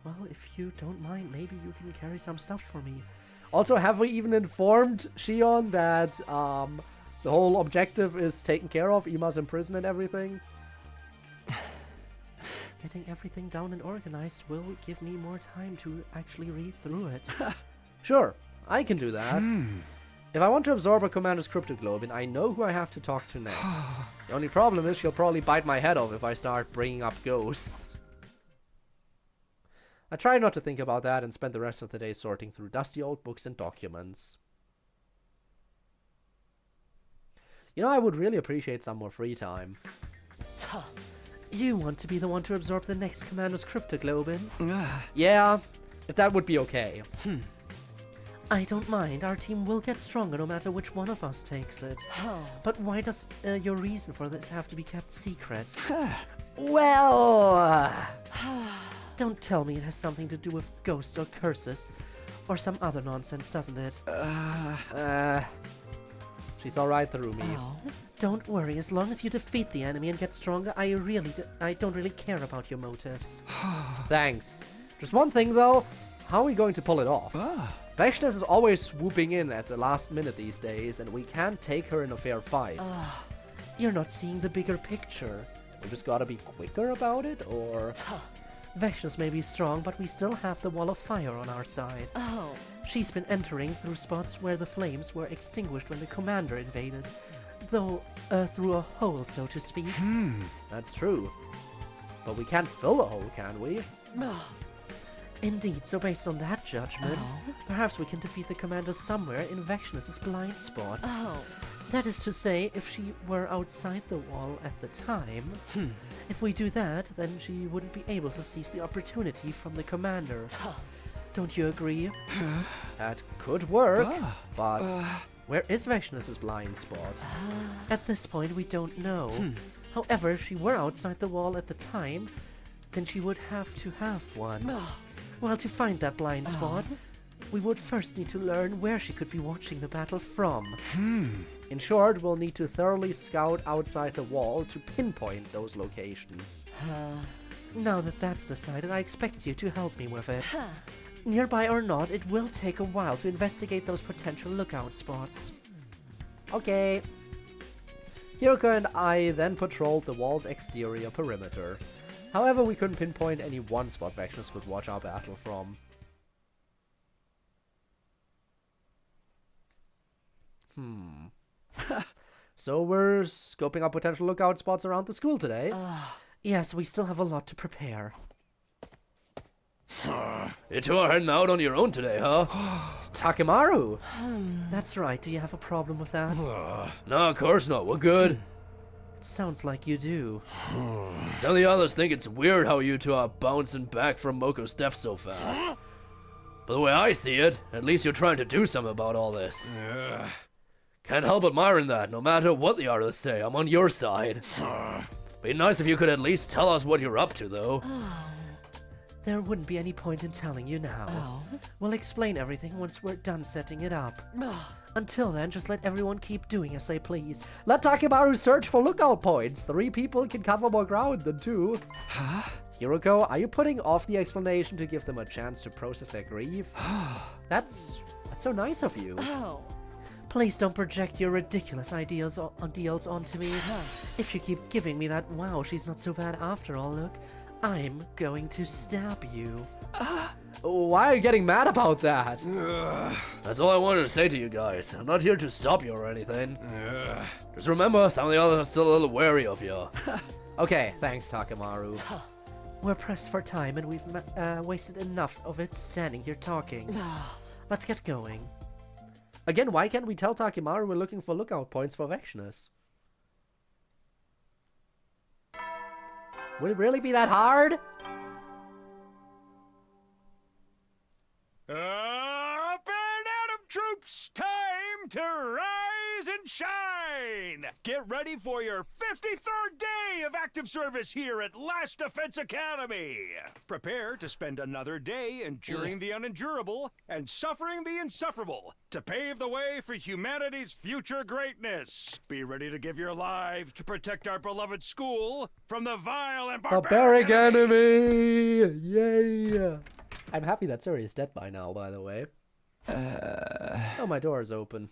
Well, if you don't mind, maybe you can carry some stuff for me. Also, have we even informed Shion that the whole objective is taken care of? Ima's in prison and everything? Getting everything down and organized will give me more time to actually read through it. Sure, I can do that. If I want to absorb a commander's cryptoglobin, I know who I have to talk to next. The only problem is she'll probably bite my head off if I start bringing up ghosts. I try not to think about that and spend the rest of the day sorting through dusty old books and documents. You know, I would really appreciate some more free time. You want to be the one to absorb the next commander's cryptoglobin? Yeah, if that would be okay. I don't mind. Our team will get stronger no matter which one of us takes it. But why does your reason for this have to be kept secret? Well... Don't tell me it has something to do with ghosts or curses, or some other nonsense, doesn't it? She's all right through me. Don't worry, as long as you defeat the enemy and get stronger, I don't really care about your motives. Thanks. Just one thing though, how are we going to pull it off? Vashnas is always swooping in at the last minute these days, and we can't take her in a fair fight. You're not seeing the bigger picture. We just gotta be quicker about it, or... Vashnas may be strong, but we still have the wall of fire on our side. She's been entering through spots where the flames were extinguished when the commander invaded. Though, through a hole, so to speak. That's true. But we can't fill the hole, can we? Indeed, so based on that judgment, perhaps we can defeat the commander somewhere in Vashnas' blind spot. That is to say, if she were outside the wall at the time. If we do that, then she wouldn't be able to seize the opportunity from the commander. Don't you agree? That could work, but where is Vashnas' blind spot? At this point, we don't know. However, if she were outside the wall at the time, then she would have to have one. Well, to find that blind spot, we would first need to learn where she could be watching the battle from. In short, we'll need to thoroughly scout outside the wall to pinpoint those locations. Now that that's decided, I expect you to help me with it. Nearby or not, it will take a while to investigate those potential lookout spots. Okay. Hiroko and I then patrolled the wall's exterior perimeter. However, we couldn't pinpoint any one spot Vectioners could watch our battle from. So we're scoping out potential lookout spots around the school today. Yes, we still have a lot to prepare. You two are heading out on your own today, huh? Takemaru! That's right, do you have a problem with that? No, of course not. We're good. It sounds like you do. Some of the others think it's weird how you two are bouncing back from Moko's death so fast. But the way I see it, at least you're trying to do something about all this. Can't help admiring that, no matter what the others say, I'm on your side. Be nice if you could at least tell us what you're up to, though. There wouldn't be any point in telling you now. We'll explain everything once we're done setting it up. Until then, just let everyone keep doing as they please. Let Takemaru search for lookout points. 3 people can cover more ground than 2. Huh? Hiroko, are you putting off the explanation to give them a chance to process their grief? That's so nice of you. Please don't project your ridiculous ideals onto me. If you keep giving me that wow, she's not so bad after all look, I'm going to stab you. Why are you getting mad about that? That's all I wanted to say to you guys. I'm not here to stop you or anything. Just remember, some of the others are still a little wary of you. Okay, thanks, Takemaru. We're pressed for time and we've wasted enough of it standing here talking. Let's get going. Again, why can't we tell Takemaru we're looking for lookout points for Vectioners? Would it really be that hard? Up and Atom troops, time to rise and shine! Get ready for your 53rd day of active service here at Last Defense Academy! Prepare to spend another day enduring the unendurable and suffering the insufferable to pave the way for humanity's future greatness. Be ready to give your lives to protect our beloved school from the vile and barbaric enemy! Yay! I'm happy that Suri is dead by now, by the way. Oh, my door is open.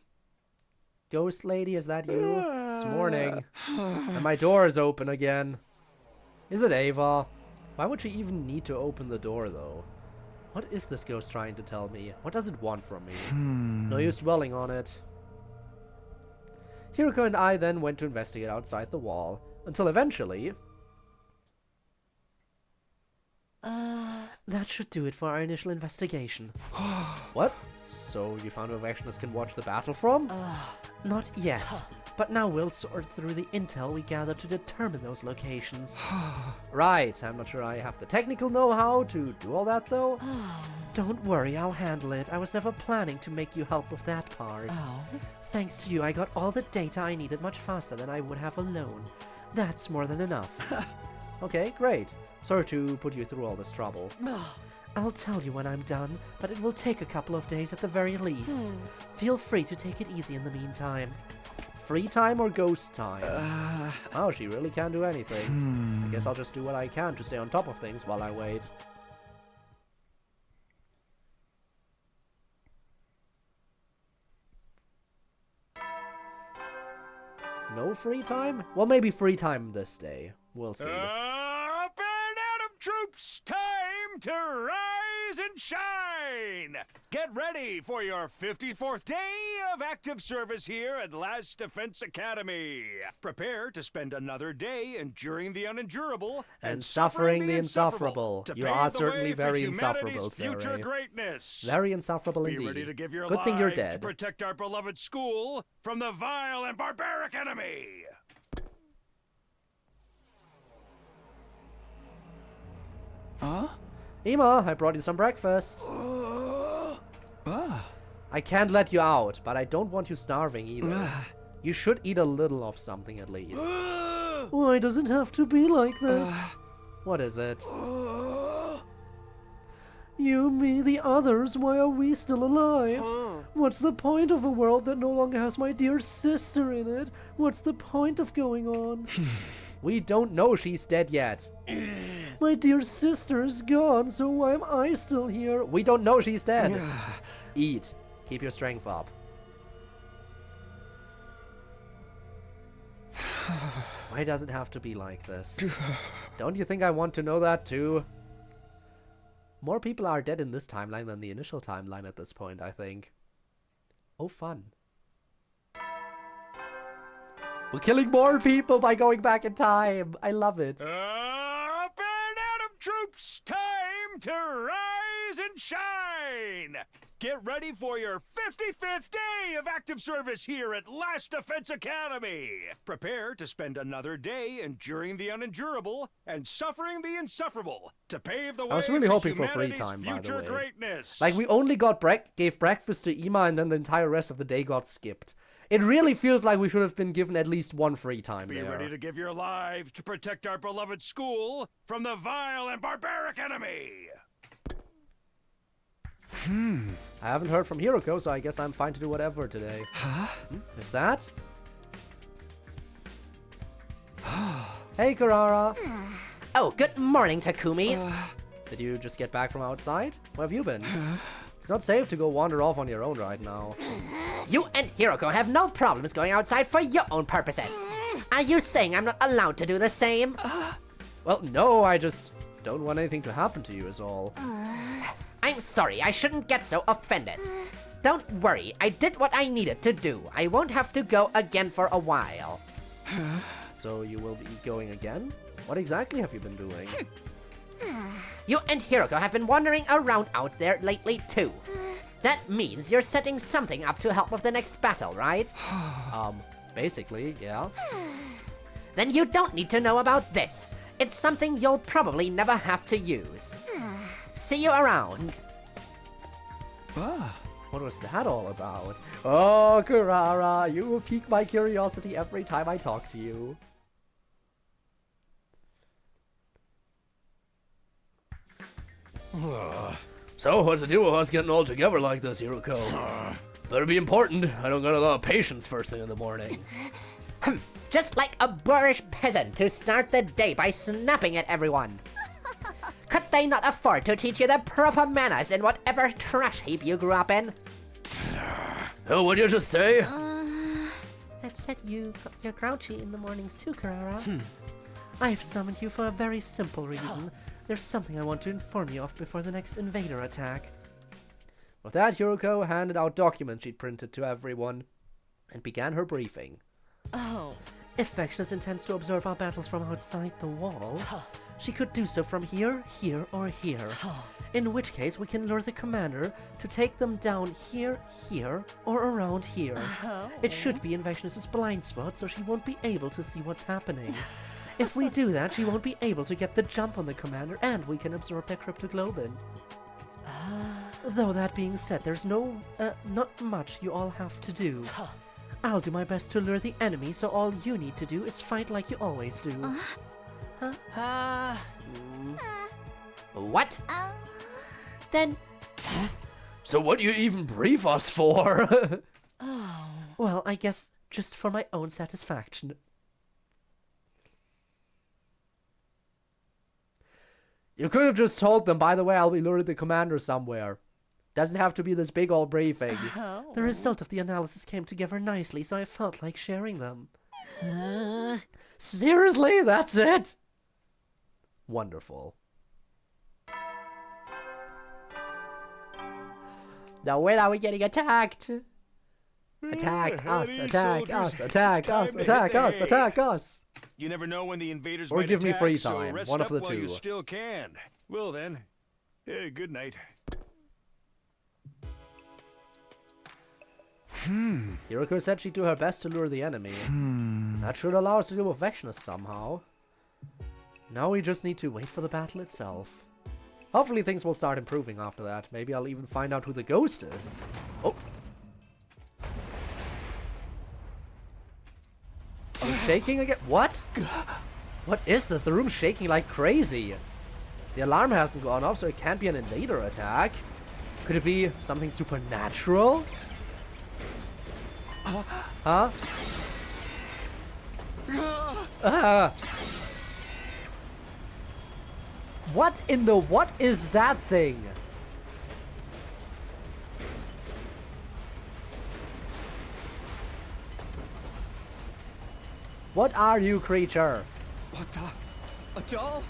Ghost lady, is that you? It's morning. And my door is open again. Is it Ava? Why would she even need to open the door, though? What is this ghost trying to tell me? What does it want from me? No use dwelling on it. Hiroko and I then went to investigate outside the wall, until eventually... that should do it for our initial investigation. What? So you found where Vectioners can watch the battle from? Not yet. But now we'll sort through the intel we gathered to determine those locations. Right, I'm not sure I have the technical know-how to do all that, though. Don't worry, I'll handle it. I was never planning to make you help with that part. Thanks to you, I got all the data I needed much faster than I would have alone. That's more than enough. Okay, great. Sorry to put you through all this trouble. I'll tell you when I'm done, but it will take a couple of days at the very least. Feel free to take it easy in the meantime. Free time or ghost time? Oh, she really can't do anything. I guess I'll just do what I can to stay on top of things while I wait. No free time? Well, maybe free time this day. We'll see. Up and Atom troops, time to rise and shine! Get ready for your 54th day of active service here at Last Defense Academy. Prepare to spend another day enduring the unendurable and suffering the insufferable. You are certainly very insufferable, future greatness. Very insufferable indeed. Be ready to give your Good thing you're lives dead. to protect our beloved school from the vile and barbaric enemy. Ima, I brought you some breakfast. I can't let you out, but I don't want you starving either. You should eat a little of something at least. Why does it have to be like this? What is it? You, me, the others, why are we still alive? What's the point of a world that no longer has my dear sister in it? What's the point of going on? We don't know she's dead yet. My dear sister is gone, so why am I still here? We don't know she's dead. Eat. Keep your strength up. Why does it have to be like this? Don't you think I want to know that too? More people are dead in this timeline than the initial timeline at this point, I think. Oh, fun. We're killing more people by going back in time. I love it. Up and Atom troops, time to rise and shine. Get ready for your 55th day of active service here at Last Defense Academy. Prepare to spend another day enduring the unendurable and suffering the insufferable to pave the way I was really hoping for free humanity's time, by the future way. greatness. Like, we only gave breakfast to Ima and then the entire rest of the day got skipped. It really feels like we should have been given at least one free time Be there. ready to give your lives to protect our beloved school from the vile and barbaric enemy. I haven't heard from Hiroko, so I guess I'm fine to do whatever today. Huh? Is that? Hey, Karara. Oh, good morning, Takumi. Did you just get back from outside? Where have you been? It's not safe to go wander off on your own right now. You and Hiroko have no problems going outside for your own purposes. Are you saying I'm not allowed to do the same? Well, no, I just don't want anything to happen to you is all. I'm sorry, I shouldn't get so offended. Don't worry, I did what I needed to do. I won't have to go again for a while. So you will be going again? What exactly have you been doing? You and Hiroko have been wandering around out there lately too. That means you're setting something up to help with the next battle, right? Basically, yeah. Then you don't need to know about this. It's something you'll probably never have to use. See you around. What was that all about? Oh, Karara, you pique my curiosity every time I talk to you. So, what's the deal with us getting all together like this, Hiroko? Better be important. I don't got a lot of patience first thing in the morning. Just like a boorish peasant to start the day by snapping at everyone. Could they not afford to teach you the proper manners in whatever trash heap you grew up in? Oh, what'd you just say? That said, you're grouchy in the mornings too, Karara. I've summoned you for a very simple reason. There's something I want to inform you of before the next invader attack. With that, Hiroko handed out documents she'd printed to everyone and began her briefing. Oh. If Vexnus intends to observe our battles from outside the wall, she could do so from here, here, or here. In which case, we can lure the commander to take them down here, here, or around here. It should be in Vexnus' blind spot, so she won't be able to see what's happening. If we do that, she won't be able to get the jump on the commander, and we can absorb their cryptoglobin. Though that being said, there's not much you all have to do. I'll do my best to lure the enemy, so all you need to do is fight like you always do. What? Then... So what do you even brief us for? Well, I guess just for my own satisfaction. You could have just told them, by the way, I'll be luring the commander somewhere. Doesn't have to be this big old briefing. The result of the analysis came together nicely, so I felt like sharing them. Seriously? That's it? Wonderful. Now when are we getting attacked? Attack us, attack us, attack us, attack us, attack us. You never know when the invaders Or might give me attack, free so time, rest one of up the while two. You still can. Well then, good night. Hiroko said she'd do her best to lure the enemy. That should allow us to deal with Vexnus somehow. Now we just need to wait for the battle itself. Hopefully things will start improving after that. Maybe I'll even find out who the ghost is. Oh. Are you shaking again? What? What is this? The room's shaking like crazy. The alarm hasn't gone off, so it can't be an invader attack. Could it be something supernatural? Huh? What in the what is that thing? What are you, creature? What the? A doll?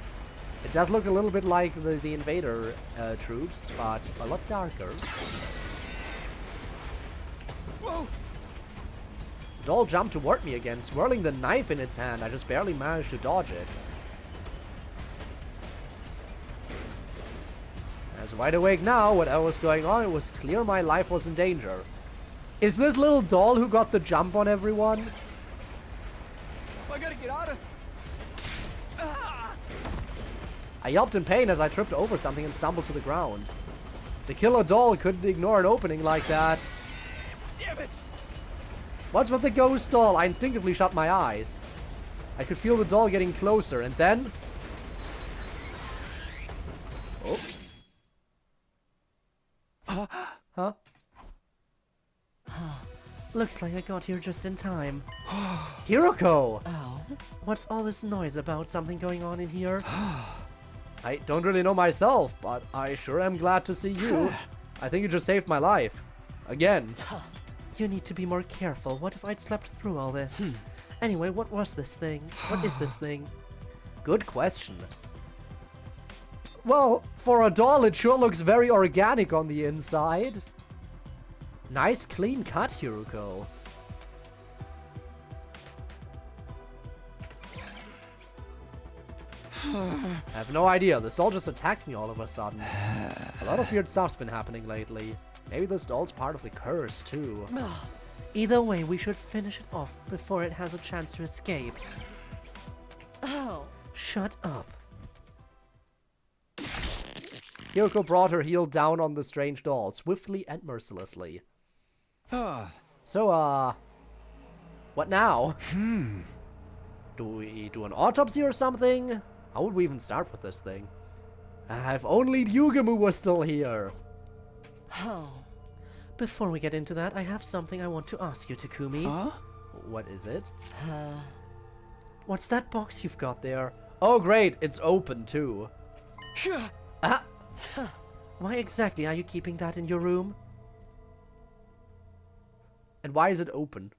It does look a little bit like the invader troops, but a lot darker. Whoa! The doll jumped toward me again, swirling the knife in its hand. I just barely managed to dodge it. I was wide awake now. Whatever was going on, it was clear my life was in danger. Is this little doll who got the jump on everyone? I gotta get out of... I yelped in pain as I tripped over something and stumbled to the ground. The killer doll couldn't ignore an opening like that. Damn it! What's with the ghost doll? I instinctively shut my eyes. I could feel the doll getting closer, and then... Oh. Huh? Looks like I got here just in time. Hiroko! Oh? What's all this noise about? Something going on in here? I don't really know myself, but I sure am glad to see you. I think you just saved my life. Again. You need to be more careful. What if I'd slept through all this? Anyway, what was this thing? What is this thing? Good question. Well, for a doll, it sure looks very organic on the inside. Nice clean cut, Hiroko. I have no idea. This doll just attacked me all of a sudden. A lot of weird stuff's been happening lately. Maybe this doll's part of the curse, too. Either way, we should finish it off before it has a chance to escape. Oh. Shut up. Hiroko brought her heel down on the strange doll, swiftly and mercilessly. So, what now? Do we do an autopsy or something? How would we even start with this thing? If only Yugamu was still here. Oh. Before we get into that, I have something I want to ask you, Takumi. Huh? What is it? What's that box you've got there? Oh, great, it's open too. Why exactly are you keeping that in your room? And why is it open?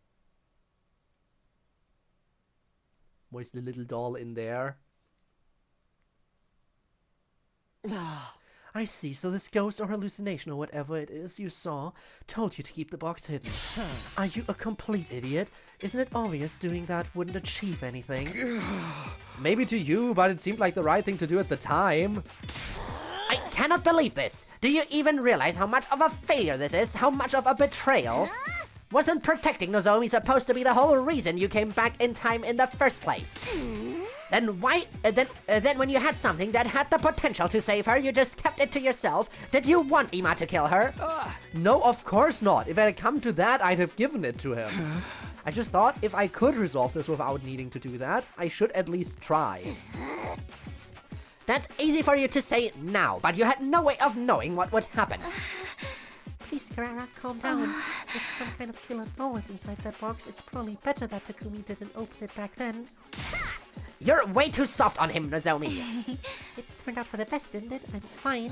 Why is the little doll in there? I see, so this ghost or hallucination or whatever it is you saw told you to keep the box hidden. Are you a complete idiot? Isn't it obvious doing that wouldn't achieve anything? Maybe to you, but it seemed like the right thing to do at the time. I cannot believe this. Do you even realize how much of a failure this is? How much of a betrayal? Wasn't protecting Nozomi supposed to be the whole reason you came back in time in the first place? Then why, then when you had something that had the potential to save her, you just kept it to yourself? Did you want Ima to kill her? No, of course not. If it had come to that, I'd have given it to him. I just thought if I could resolve this without needing to do that, I should at least try. That's easy for you to say now, but you had no way of knowing what would happen. Please, Carrara, calm down. If some kind of killer doll was inside that box, it's probably better that Takumi didn't open it back then. You're way too soft on him, Nozomi. It turned out for the best, didn't it? I'm fine.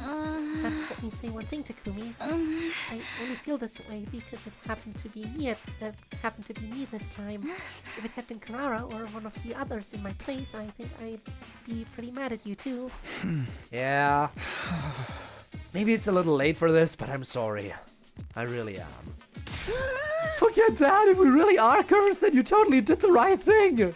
But let me say one thing, Takumi. I only feel this way because it happened to be me. Happened to be me this time. If it had been Carrara or one of the others in my place, I think I'd be pretty mad at you too. Yeah. Maybe it's a little late for this, but I'm sorry. I really am. Forget that! If we really are cursed, then you totally did the right thing!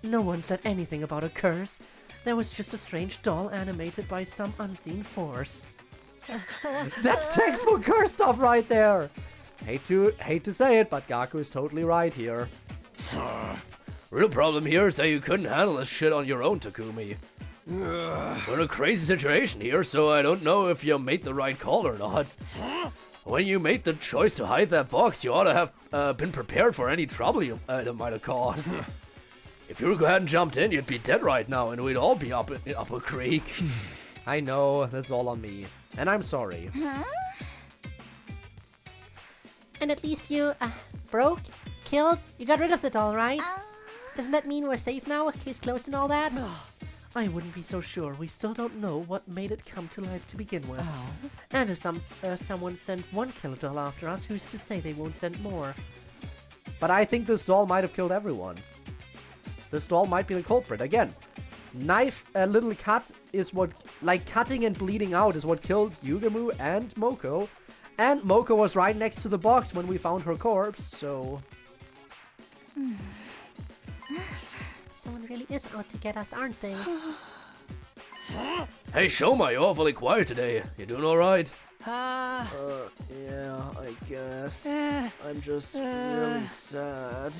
No one said anything about a curse. There was just a strange doll animated by some unseen force. That's textbook curse stuff right there! Hate to say it, but Gaku is totally right here. Real problem here is that you couldn't handle this shit on your own, Takumi. We're in a crazy situation here, so I don't know if you made the right call or not. When you made the choice to hide that box, you ought to have been prepared for any trouble it might have caused. If you hadn't jumped in, you'd be dead right now, and we'd all be up a creek. I know, this is all on me. And I'm sorry. And at least you, broke, killed, you got rid of the doll, right? Doesn't that mean we're safe now? Case closed and all that? I wouldn't be so sure. We still don't know what made it come to life to begin with. Oh. And if someone sent one killer doll after us, who's to say they won't send more? But I think this doll might have killed everyone. This doll might be the culprit. Again, a little cut is what, like cutting and bleeding out is what killed Yugamu and Moko. And Moko was right next to the box when we found her corpse, so... Someone really is out to get us, aren't they? Hey, Shoma, you're awfully quiet today. You doing alright? Yeah, I guess. I'm just really sad.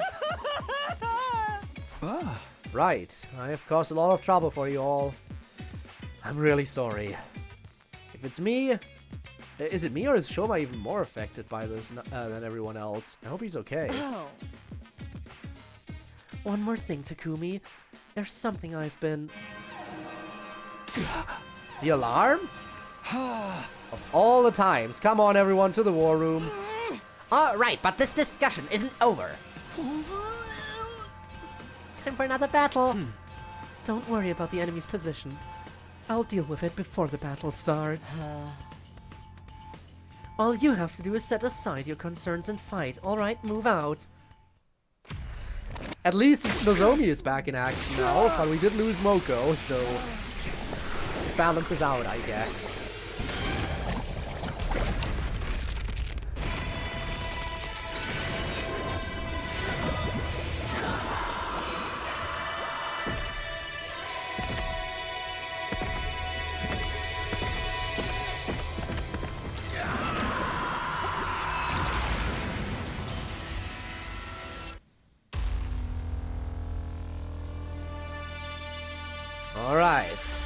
Right, I have caused a lot of trouble for you all. I'm really sorry. If it's me... Is it me or is Shoma even more affected by this than everyone else? I hope he's okay. One more thing, Takumi. There's something I've been... The alarm? Of all the times. Come on, everyone, to the war room. Alright, but this discussion isn't over. Time for another battle. Don't worry about the enemy's position. I'll deal with it before the battle starts. All you have to do is set aside your concerns and fight. Alright, move out. At least Nozomi is back in action now, but we did lose Moko, so it balances out, I guess. Alright.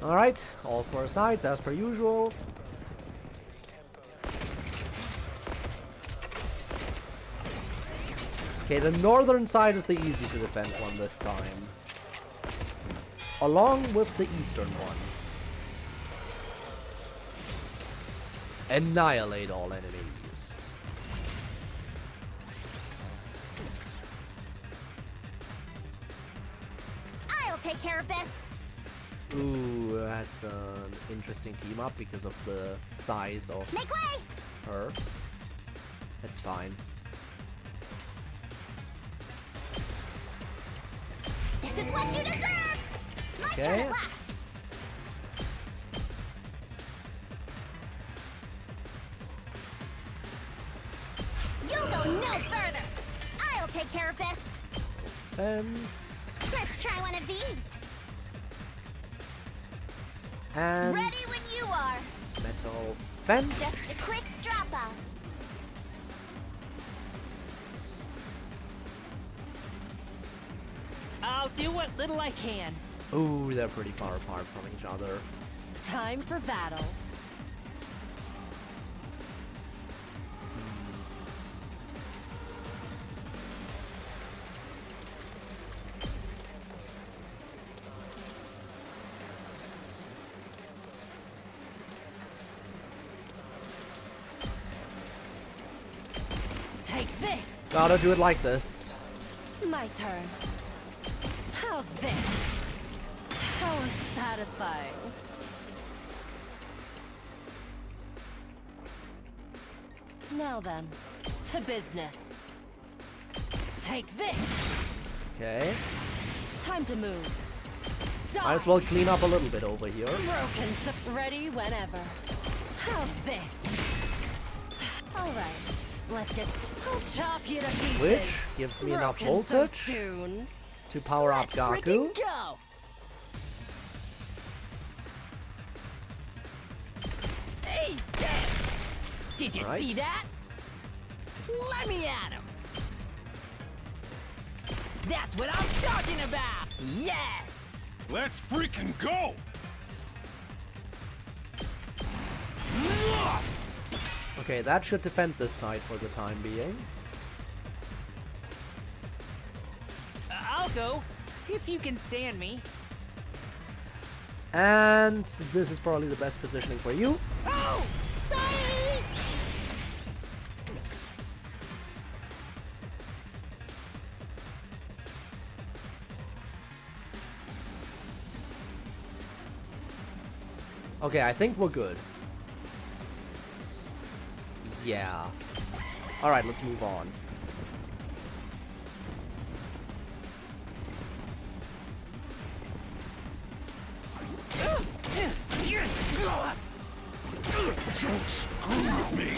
Alright, all four sides as per usual. Okay, the northern side is the easy to defend one this time. Along with the eastern one. Annihilate all enemies. I'll take care of this. Ooh, that's an interesting team up because of the size of Make way! her. That's fine. This is what you deserve! My turn at last! You'll go no further! I'll take care of this! Fence. Let's try one of these! And Ready when you are! metal fence. Just a quick drop out. I'll do what little I can. Ooh, they're pretty far apart from each other. Time for battle. Take this! Gotta do it like this. My turn. How's this? How unsatisfying. Now then, to business. Take this! Okay. Time to move. Might as well clean up a little bit over here. Broken, ready whenever. How's this? Alright, let's get I'll chop you to pieces. Which gives me enough Broken so voltage soon. to power up Gaku. Go! Hey, yes! Did you see Alright. that? Let me at him! That's what I'm talking about! Yes! Let's freaking go! Okay, that should defend this side for the time being. I'll go, if you can stand me. And this is probably the best positioning for you. Oh! Sorry! Okay, I think we're good. Yeah. Alright, let's move on. Don't screw with me!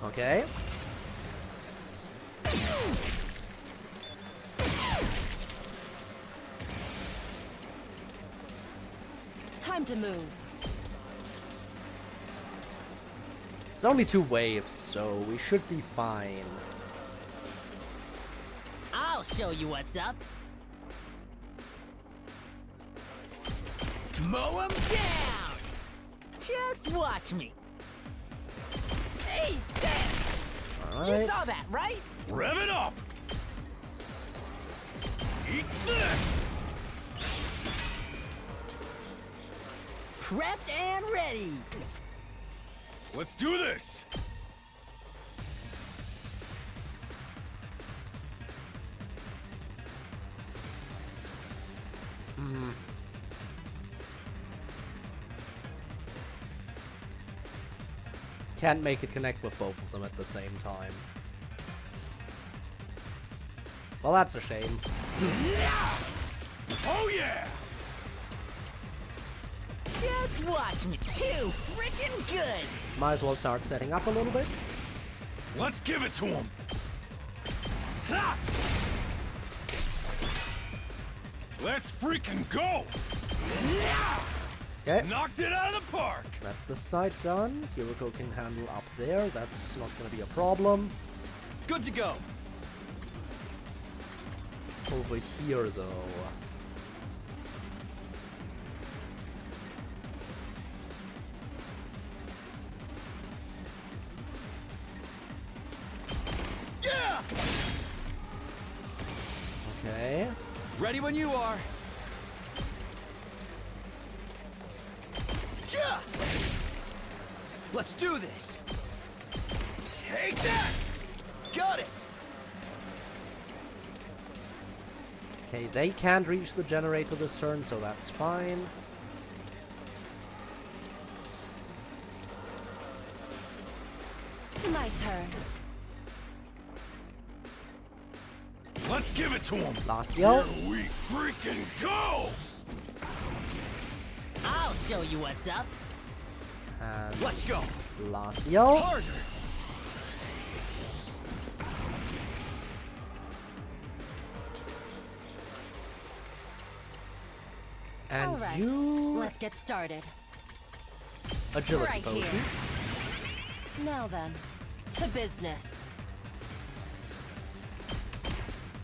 Okay. Time to move. It's only 2 waves, so we should be fine. I'll show you what's up. Mow 'em down! Just watch me. Hey, this! All You right. saw that, right? Rev it up! Eat this! Prepped and ready. Let's do this! Can't make it connect with both of them at the same time. Well, that's a shame. Oh yeah! Just watch me. Too freaking good. Might as well start setting up a little bit. Let's give it to him! Ha! Let's freaking go! Okay. Knocked it out of the park! That's the side done. Yuriko can handle up there. That's not going to be a problem. Good to go. Over here, though. Yeah! Okay. Ready when you are. Yeah! Let's do this. Take that! Got it! Okay, they can't reach the generator this turn, so that's fine. My turn. Let's give it to him! Last yell. Here we freaking go! I'll show you what's up. And Let's go. last yell. Harder. And All right. you... Let's get started. Agility Right potion. here. Now then, to business.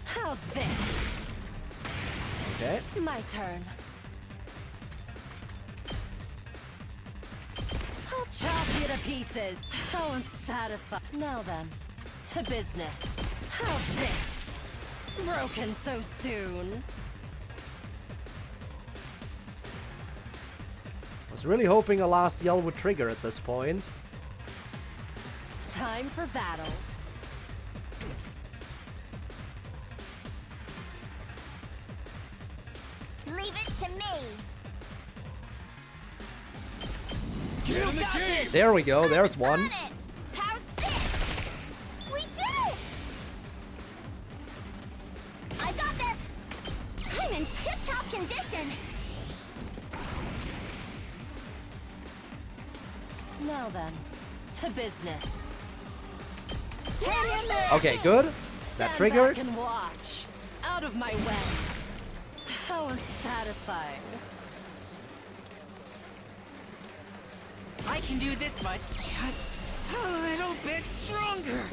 How's this? Okay. My turn. I'll chop you to pieces. So unsatisfied. Now then, to business. How's this? Broken so soon. I was really hoping a last yell would trigger at this point. Time for battle. Leave it to me. Get in the game! There we go, there's one. Got it. How's this? We did it! I got this. I'm in tip-top condition. Now then, to business. Hang in there. Okay, good. That Stand triggered. back and watch. Out of my way. How unsatisfying. I can do this much. Just a little bit stronger.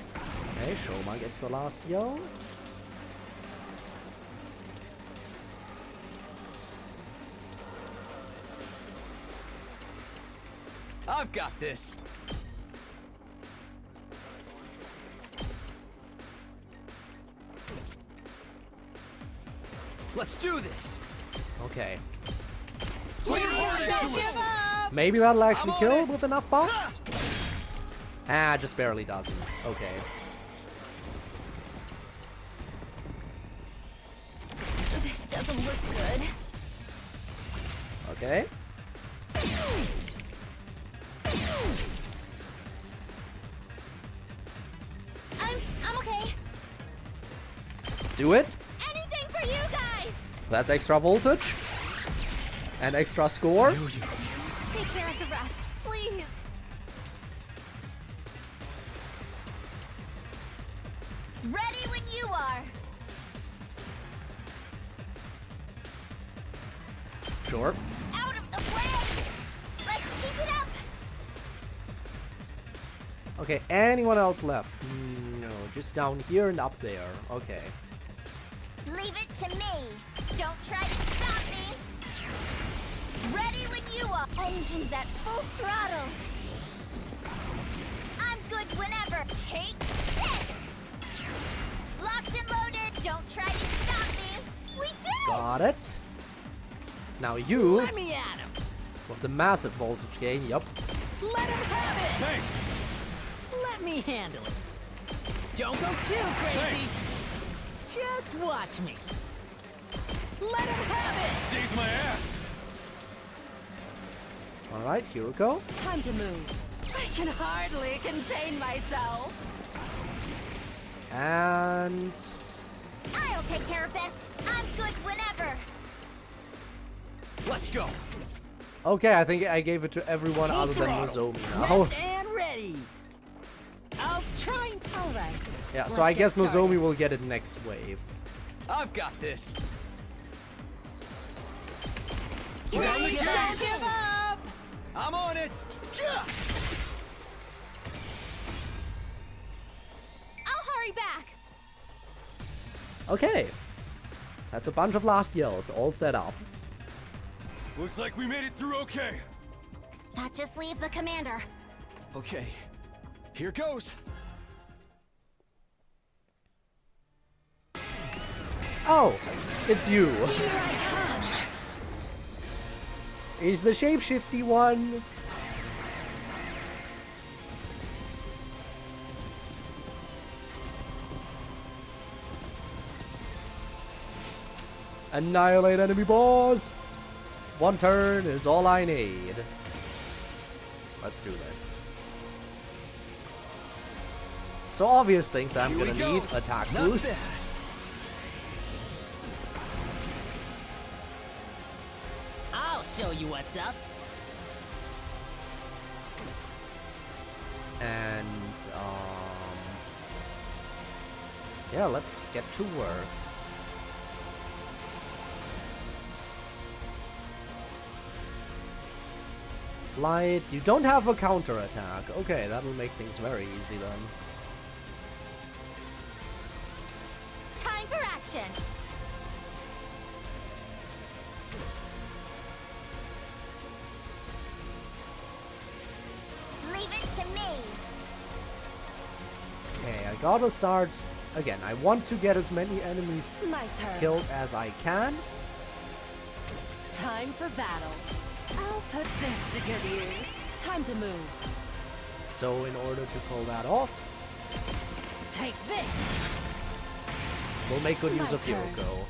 Okay, Shoma gets the last yo. I've got this. Let's do this. Okay. Don't give up. Maybe that'll actually kill with enough buffs? Ah, just barely doesn't. Okay. This doesn't look good. Okay. I'm okay. Do it. Anything for you guys. That's extra voltage. And extra score. Take care of the rest, please. Ready when you are. Sure. Out of the way. Let's keep it up. Okay, anyone else left? No, just down here and up there. Okay. Leave it to me. Don't try to stop me. Ready when you are. Engines at full throttle. I'm good whenever. Take this. Locked and loaded. Don't try to stop me. We did. Got it. Now you, Let me at him. with the massive voltage gain, yup. Let him have it. Thanks. Let me handle it. Don't go too crazy. Just watch me. Let him have it. Saved my ass. Alright, here we go. Time to move. I can hardly contain myself. And... I'll take care of this. I'm good whenever. Let's go. Okay, I think I gave it to everyone other than Nozomi now. Left and ready. I'll try. All right. Yeah, so I guess Nozomi will get it next wave. I've got this. Don't give up. I'm on it. I'll hurry back. Okay. That's a bunch of last yells all set up. Looks like we made it through okay. That just leaves the commander. Okay, here goes. Oh, it's you. Here I come. Is the shapeshifty one. Annihilate enemy boss. One turn is all I need. Let's do this. So obvious things that I'm gonna need. Attack boost. I'll show you what's up. And yeah, let's get to work. Flight. You don't have a counter attack. Okay, that'll make things very easy then. Time for action. Leave it to me. Okay, I gotta start again. I want to get as many enemies My turn. killed as I can. Time for battle. I'll put this to good use. Time to move. So in order to pull that off, Take this. we'll make good use My of turn. Yoko.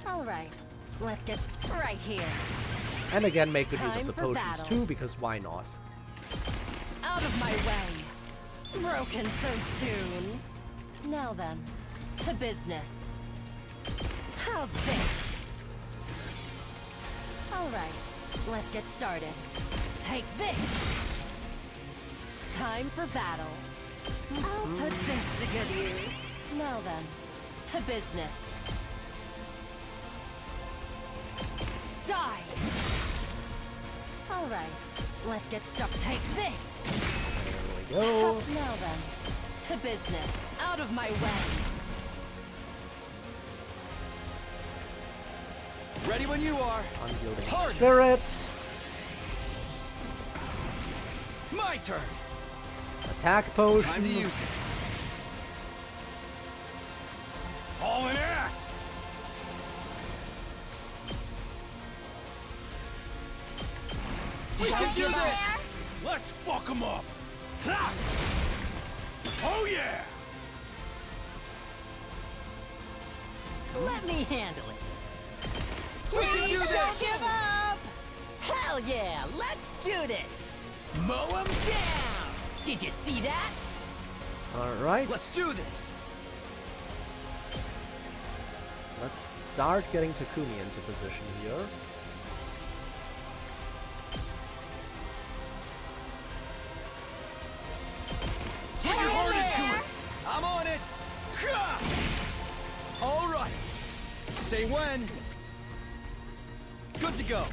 All right. Let's get right here. And again, make good use of Time the for potions battle. too, because why not? Out of my way. Broken so soon. Now then, to business. How's this? All right, let's get started. Take this. Time for battle. I'll put this to good use. Now then, to business. Die. Alright, let's get stuck. Take this! There we go. Now then, to business. Out of my way. Ready when you are. Unyielding Hard. Spirit. My turn. Attack potion. Time to use it. Hauling ass. We can do this. Let's fuck them up. Ha! Oh yeah. Let me handle it. We can do Please this. don't give up! Hell yeah, let's do this! Mow 'em down! Did you see that? Alright. Let's do this. Let's start getting Takumi into position here. Get your heart into it. I'm on it. Ha! All right. Say when. Good to go.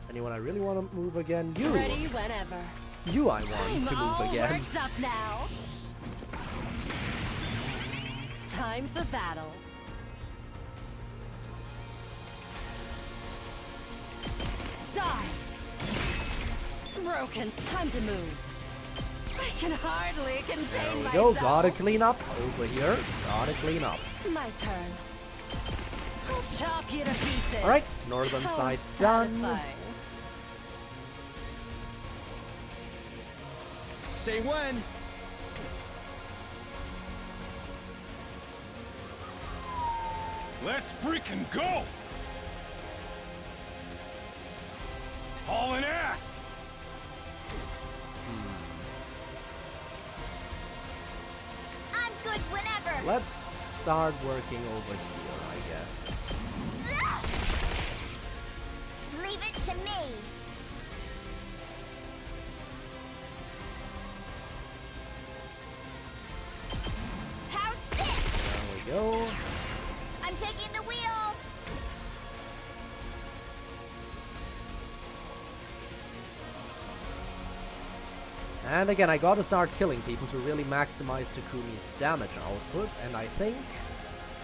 Anyone I really want to move again? You! Ready whenever. You I want to I'm move all again. worked up now. Time for battle. Die! Broken. Time to move. I can hardly contain There we myself. go. Gotta clean up over here. Gotta clean up. My turn. I'll chop you to pieces. Alright, northern How side done. satisfying. Say when. Let's freaking go. Hauling ass. I'm good whenever. Let's start working over here, I guess. Leave it to me. How's this? There we go. I'm taking the wheel. And again, I gotta start killing people to really maximize Takumi's damage output, and I think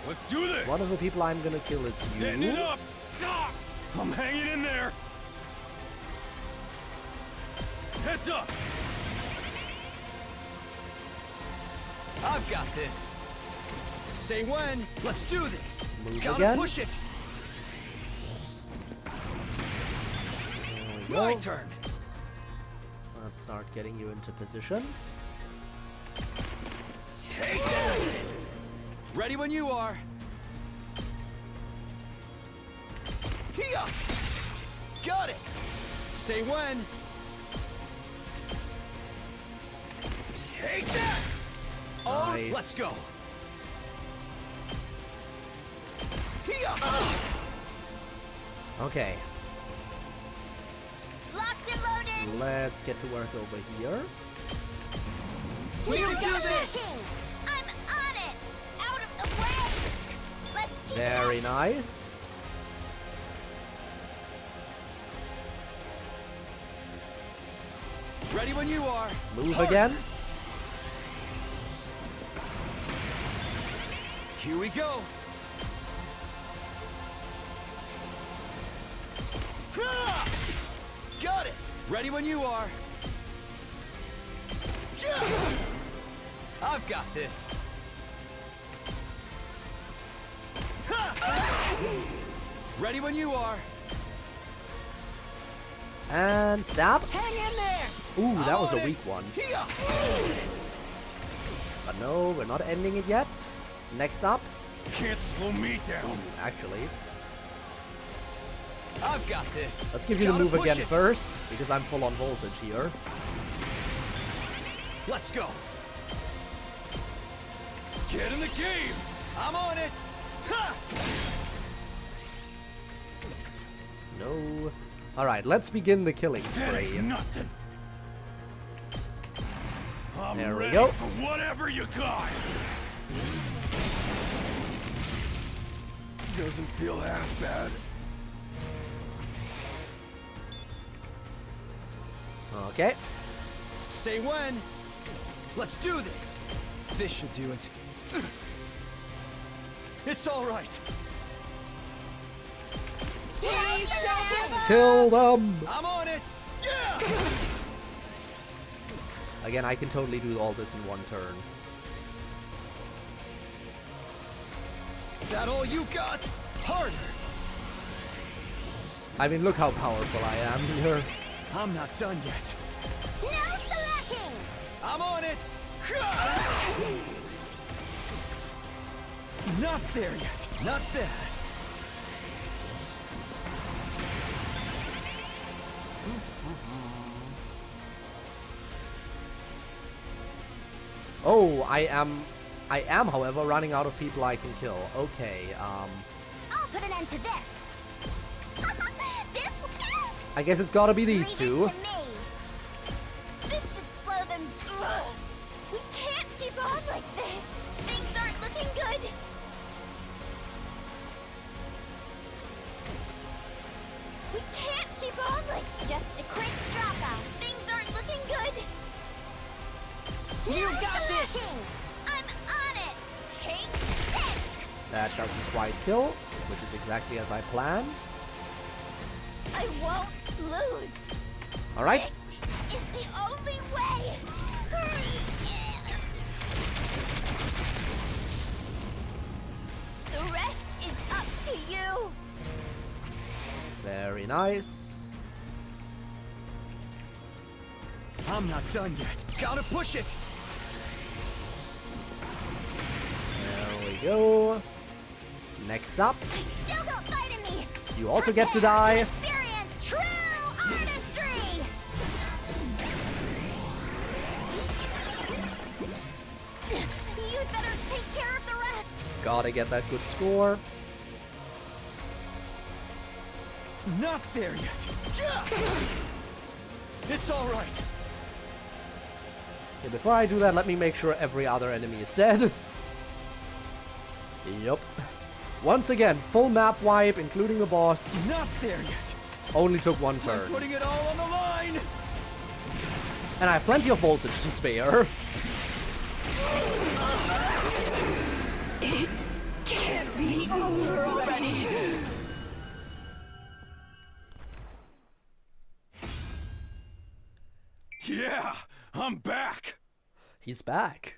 Let's do this. one of the people I'm gonna kill is Setting you. it up. Ah, I'm hanging in there. Heads up. I've got this. Say when. Let's do this. Move Gotta again. push it. There we My go. turn. Let's start getting you into position. Take that. Ready when you are. Here. Got it. Say when. Take that. Oh, Nice. let's go. Here. Okay, Locked and loaded. let's get to work over here. We You can do got this. thinking. I'm on it. Out of the way. Let's keep Very it nice. Ready when you are. Move Hard. again. Here we go. Ah! Got it. Ready when you are. Yeah! I've got this. Ha! Ready when you are. And stab. Hang in there! Ooh, that I'm was a on weak it. one. Here. But no, we're not ending it yet. Next up. Can't slow me down. Actually, I've got this. let's give you the Gotta move push again it. first, because I'm full on voltage here. Let's go. Get in the game. I'm on it. Ha! No. Alright, let's begin the killing spree. Nothing. I'm There we ready go. for whatever you got. Doesn't feel half bad. Okay. Say when. Let's do this. This should do it. It's all right. Kill them! I'm on it. Yeah. Again, I can totally do all this in one turn. That all you got? Harder. I mean, look how powerful I am here. I'm not done yet. No slacking! I'm on it. Not there yet. Not bad. Oh, I am, however, running out of people I can kill. Okay, I'll put an end to this. I guess it's gotta be these two. To me. This should slow them. Ugh. We can't keep on like this. Things aren't looking good. We can't keep on like just a quick dropout. Things aren't looking good. You No got this. slacking. I'm on it. Take this. That doesn't quite kill, which is exactly as I planned. I won't lose. All right. This is the only way. The rest is up to you. Very nice. I'm not done yet. Gotta push it. There we go. Next up, Still don't fight in me. you also get to die. Experience true artistry. You'd better take care of the rest. Gotta get that good score. Not there yet. It's all right. Okay, before I do that, let me make sure every other enemy is dead. Yup. Once again, full map wipe, including the boss. Not there yet. Only took one turn. I'm putting it all on the line. And I have plenty of voltage to spare. It can't be over already. Yeah, I'm back. He's back.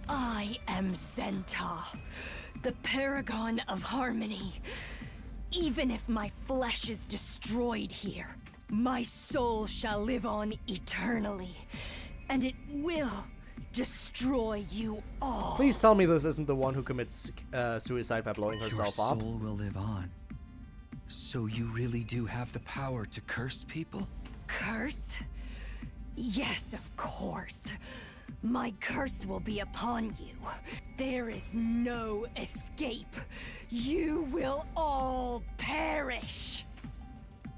I am Zenta, the paragon of harmony. Even if my flesh is destroyed here, my soul shall live on eternally, and it will destroy you all. Please tell me this isn't the one who commits suicide by blowing herself Your up. soul will live on. So you really do have the power to curse people? Curse? Yes, of course. My curse will be upon you. There is no escape. You will all perish.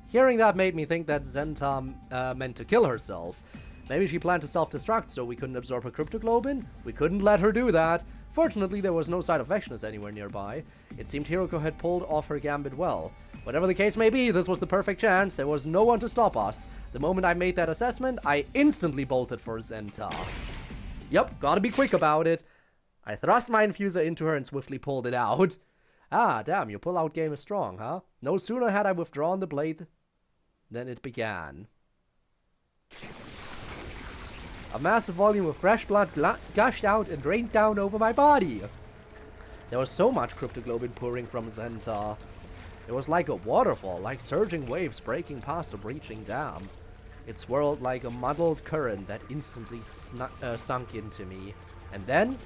Hearing that made me think that Zenta meant to kill herself. Maybe she planned to self-destruct so we couldn't absorb her cryptoglobin? We couldn't let her do that. Fortunately, there was no sign of Vechness anywhere nearby. It seemed Hiroko had pulled off her gambit well. Whatever the case may be, this was the perfect chance. There was no one to stop us. The moment I made that assessment, I instantly bolted for Zenta. Yup, gotta be quick about it. I thrust my infuser into her and swiftly pulled it out. Ah, damn, your pull-out game is strong, huh? No sooner had I withdrawn the blade than it began. A massive volume of fresh blood gushed out and drained down over my body. There was so much cryptoglobin pouring from Zenta. It was like a waterfall, like surging waves breaking past a breaching dam. It swirled like a muddled current that instantly sunk into me. And then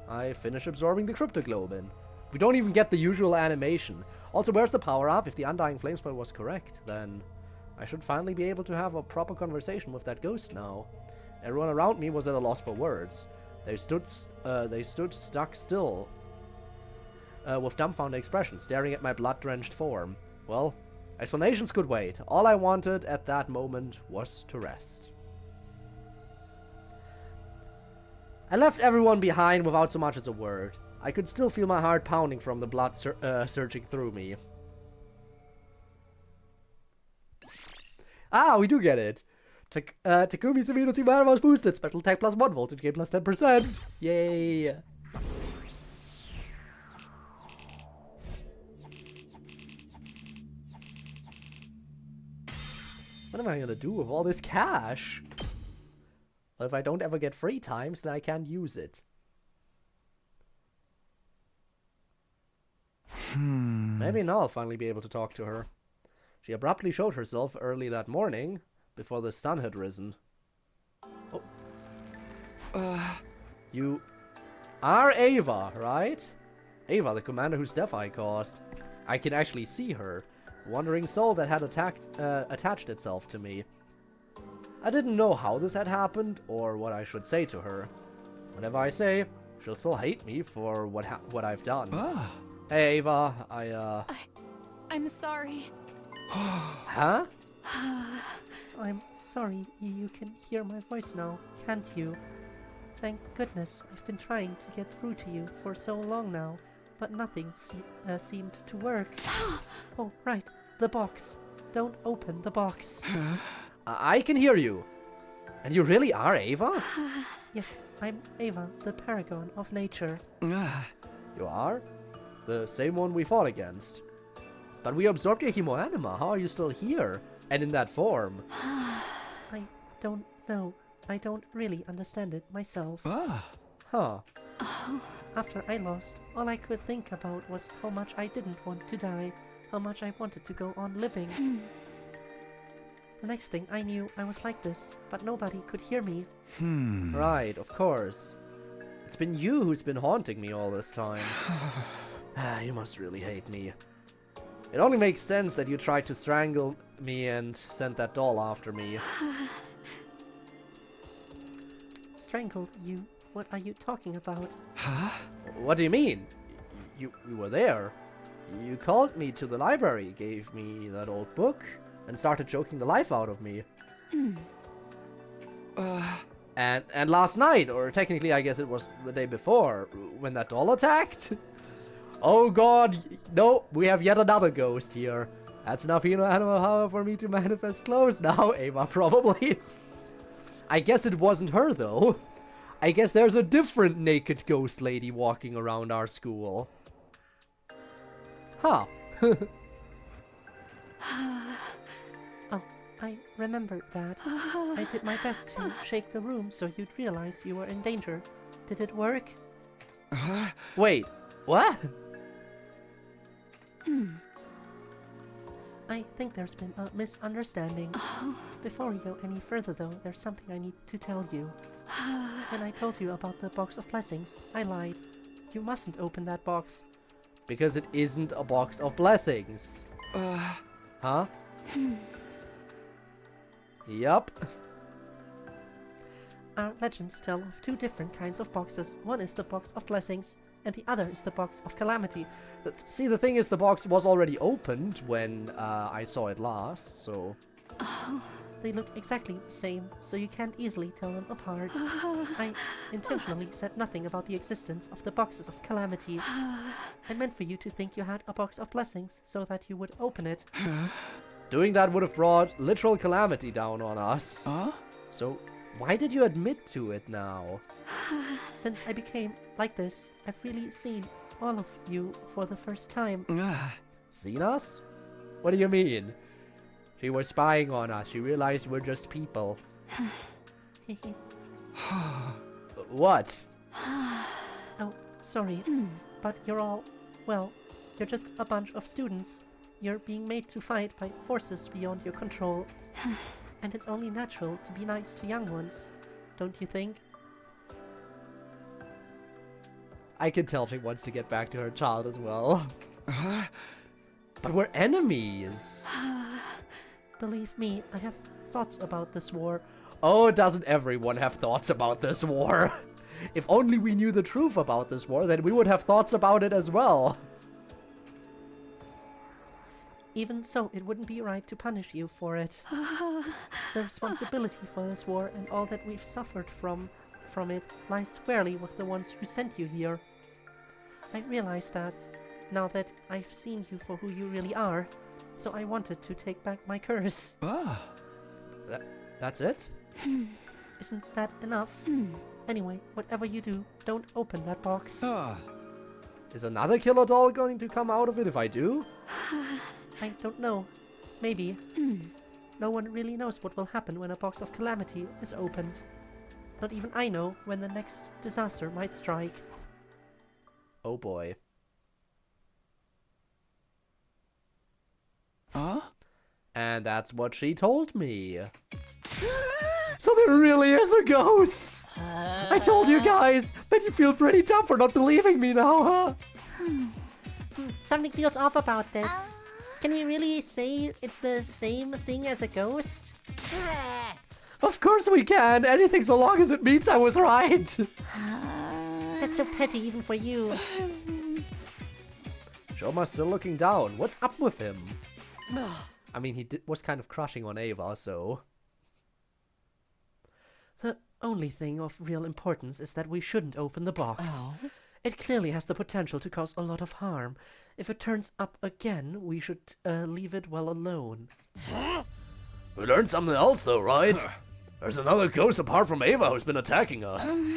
I finish absorbing the cryptoglobin. We don't even get the usual animation. Also, where's the power-up? If the Undying Flame spell was correct, then I should finally be able to have a proper conversation with that ghost now. Everyone around me was at a loss for words. They stood stuck still, with dumbfounded expressions, staring at my blood-drenched form. Well, explanations could wait. All I wanted at that moment was to rest. I left everyone behind without so much as a word. I could still feel my heart pounding from the blood surging through me. Ah, we do get it. Takumi's immunity man was boosted. Special attack plus 1 voltage gain plus 10%. Yay. What am I gonna do with all this cash? Well, if I don't ever get free times, then I can't use it. Maybe now I'll finally be able to talk to her. She abruptly showed herself early that morning, before the sun had risen. Oh. You are Ava, right? Ava, the commander whose death I caused. I can actually see her. Wandering soul that had attached itself to me. I didn't know how this had happened, or what I should say to her. Whatever I say, she'll still hate me for what I've done. Hey Ava, I'm sorry. Huh? I'm sorry, you can hear my voice now, can't you? Thank goodness, I've been trying to get through to you for so long now, but nothing seemed to work. Oh, right, the box. Don't open the box. I can hear you. And you really are Ava? Yes, I'm Ava, the paragon of nature. You are? The same one we fought against. But we absorbed your hemoanima. How are you still here? And in that form? I don't know. I don't really understand it myself. Huh. After I lost, all I could think about was how much I didn't want to die, how much I wanted to go on living. The next thing I knew, I was like this, but nobody could hear me. Right, of course. It's been you who's been haunting me all this time. You must really hate me. It only makes sense that you tried to strangle me and sent that doll after me. Strangled you? What are you talking about? What do you mean? You were there. You called me to the library, gave me that old book, and started joking the life out of me. And last night, or technically I guess it was the day before, when that doll attacked? Oh god, no, we have yet another ghost here. That's enough animal power for me to manifest clothes now, Ava, probably. I guess it wasn't her, though. I guess there's a different naked ghost lady walking around our school. Huh. Oh, I remember that. I did my best to shake the room so you'd realize you were in danger. Did it work? Wait, what? I think there's been a misunderstanding. Before we go any further, though, there's something I need to tell you. When I told you about the box of blessings, I lied. You mustn't open that box. Because it isn't a box of blessings. Huh? Yup. Our legends tell of two different kinds of boxes. One is the box of blessings, and the other is the box of calamity. See, the thing is, the box was already opened when I saw it last, so... They look exactly the same, so you can't easily tell them apart. I intentionally said nothing about the existence of the boxes of calamity. I meant for you to think you had a box of blessings, so that you would open it. Doing that would have brought literal calamity down on us. So, why did you admit to it now? Since I became like this, I've really seen all of you for the first time. Seen us? What do you mean? She was spying on us. She realized we're just people. What? Oh, sorry, but you're all, well, you're just a bunch of students. You're being made to fight by forces beyond your control. And it's only natural to be nice to young ones, don't you think? I can tell she wants to get back to her child as well. But we're enemies. Believe me, I have thoughts about this war. Oh, doesn't everyone have thoughts about this war? If only we knew the truth about this war, then we would have thoughts about it as well. Even so, it wouldn't be right to punish you for it. The responsibility for this war and all that we've suffered from it lies squarely with the ones who sent you here. I realized that now that I've seen you for who you really are, so I wanted to take back my curse. Ah. That's it? Isn't that enough? Anyway, whatever you do, don't open that box. Ah. Is another killer doll going to come out of it if I do? I don't know. Maybe. No one really knows what will happen when a box of calamity is opened. Not even I know when the next disaster might strike. Oh boy. Huh? And that's what she told me. So there really is a ghost! I told you guys, but you feel pretty dumb for not believing me now, huh? Something feels off about this. Can we really say it's the same thing as a ghost? Of course we can! Anything so long as it means I was right! That's so petty even for you. Shoma's still looking down. What's up with him? I mean, he was kind of crushing on Ava, so... The only thing of real importance is that we shouldn't open the box. Oh. It clearly has the potential to cause a lot of harm. If it turns up again, we should leave it well alone. We learned something else though, right? There's another ghost apart from Ava who's been attacking us.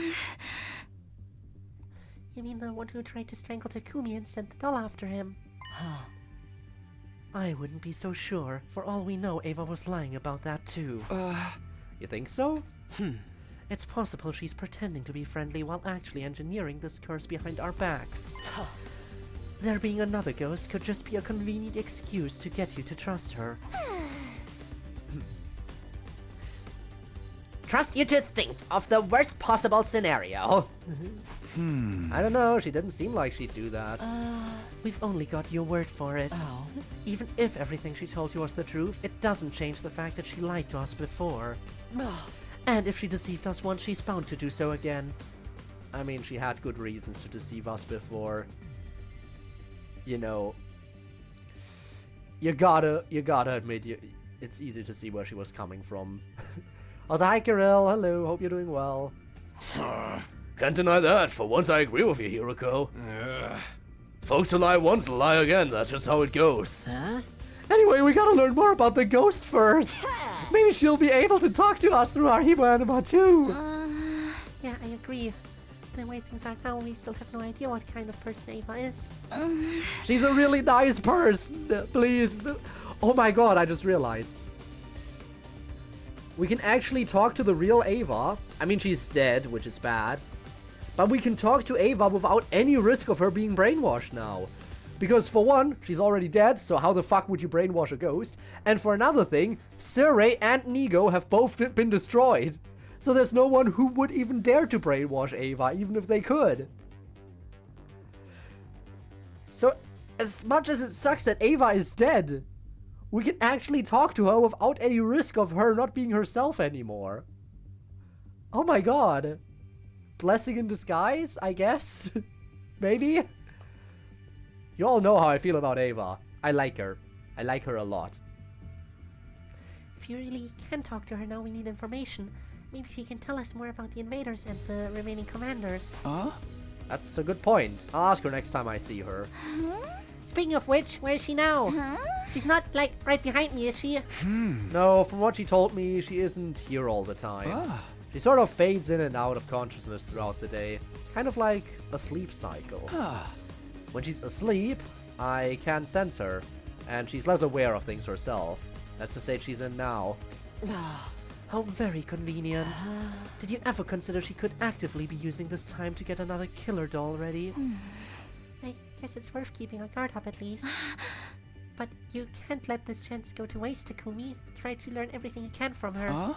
You mean the one who tried to strangle Takumi and sent the doll after him? I wouldn't be so sure. For all we know, Ava was lying about that too. You think so? It's possible she's pretending to be friendly while actually engineering this curse behind our backs. There being another ghost could just be a convenient excuse to get you to trust her. Trust you to think of the worst possible scenario. I don't know, she didn't seem like she'd do that. We've only got your word for it. Even if everything she told you was the truth, it doesn't change the fact that she lied to us before. And if she deceived us once, she's bound to do so again. I mean, she had good reasons to deceive us before. You know, you gotta admit, it's easy to see where she was coming from. Also, hi Kirill, hello, hope you're doing well. Can't deny that. For once I agree with you, Hiroko. Folks who lie once lie again. That's just how it goes. Anyway, we gotta learn more about the ghost first. Maybe she'll be able to talk to us through our Hebo Anima too. Yeah, I agree. The way things are now, we still have no idea what kind of person Ava is. She's a really nice person. Please. Oh my god, I just realized. We can actually talk to the real Ava. I mean, she's dead, which is bad. But we can talk to Ava without any risk of her being brainwashed now. Because for one, she's already dead, so how the fuck would you brainwash a ghost? And for another thing, Surrey and Nigo have both been destroyed. So there's no one who would even dare to brainwash Ava, even if they could. So, as much as it sucks that Ava is dead, we can actually talk to her without any risk of her not being herself anymore. Oh my god. Blessing in disguise, I guess? Maybe? You all know how I feel about Ava. I like her. I like her a lot. If you really can talk to her now, we need information. Maybe she can tell us more about the invaders and the remaining commanders. That's a good point. I'll ask her next time I see her. Speaking of which, where is she now? She's not, like, right behind me, is she? No, from what she told me, she isn't here all the time. She sort of fades in and out of consciousness throughout the day. Kind of like a sleep cycle. When she's asleep, I can sense her, and she's less aware of things herself. That's the state she's in now. How very convenient. Did you ever consider she could actively be using this time to get another killer doll ready? I guess it's worth keeping a guard up at least. But you can't let this chance go to waste, Takumi. Try to learn everything you can from her.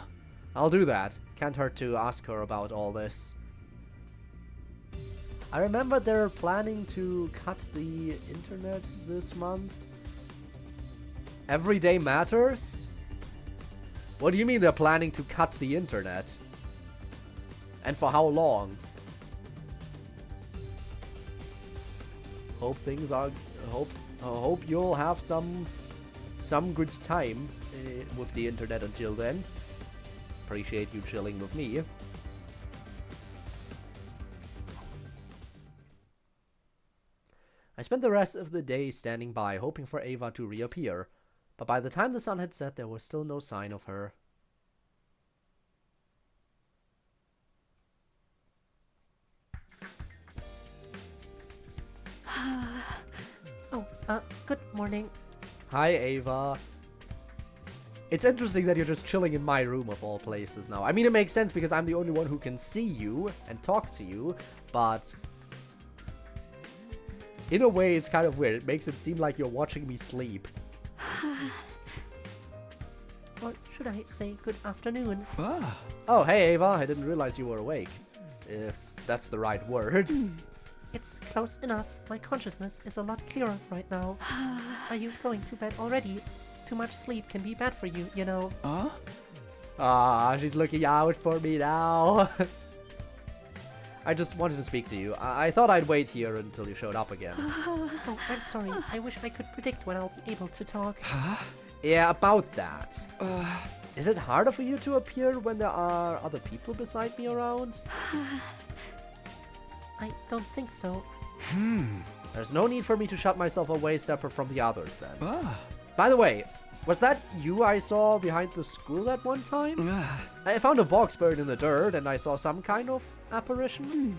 I'll do that. Can't hurt to ask her about all this. I remember they're planning to cut the internet this month. Every day matters? What do you mean they're planning to cut the internet? And for how long? Hope things are... Hope you'll have some good time with the internet until then. Appreciate you chilling with me. I spent the rest of the day standing by, hoping for Ava to reappear, but by the time the sun had set, there was still no sign of her. Good morning. Hi, Ava. It's interesting that you're just chilling in my room of all places now. I mean, it makes sense because I'm the only one who can see you and talk to you, but in a way, it's kind of weird. It makes it seem like you're watching me sleep. Or should I say good afternoon? Oh, hey, Ava. I didn't realize you were awake. If that's the right word. It's close enough. My consciousness is a lot clearer right now. Are you going to bed already? Too much sleep can be bad for you, you know. Ah, she's looking out for me now. I just wanted to speak to you. I thought I'd wait here until you showed up again. Oh, I'm sorry. I wish I could predict when I'll be able to talk. Yeah, about that. Is it harder for you to appear when there are other people beside me around? I don't think so. There's no need for me to shut myself away separate from the others then. By the way, was that you I saw behind the school that one time? I found a box buried in the dirt and I saw some kind of apparition.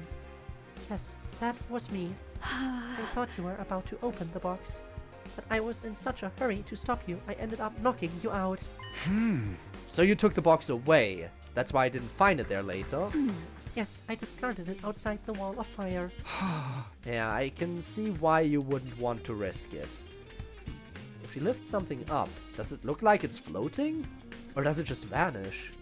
Yes, that was me. I thought you were about to open the box, but I was in such a hurry to stop you, I ended up knocking you out. So you took the box away. That's why I didn't find it there later. Yes, I discarded it outside the wall of fire. Yeah, I can see why you wouldn't want to risk it. If you lift something up, does it look like it's floating? Or does it just vanish?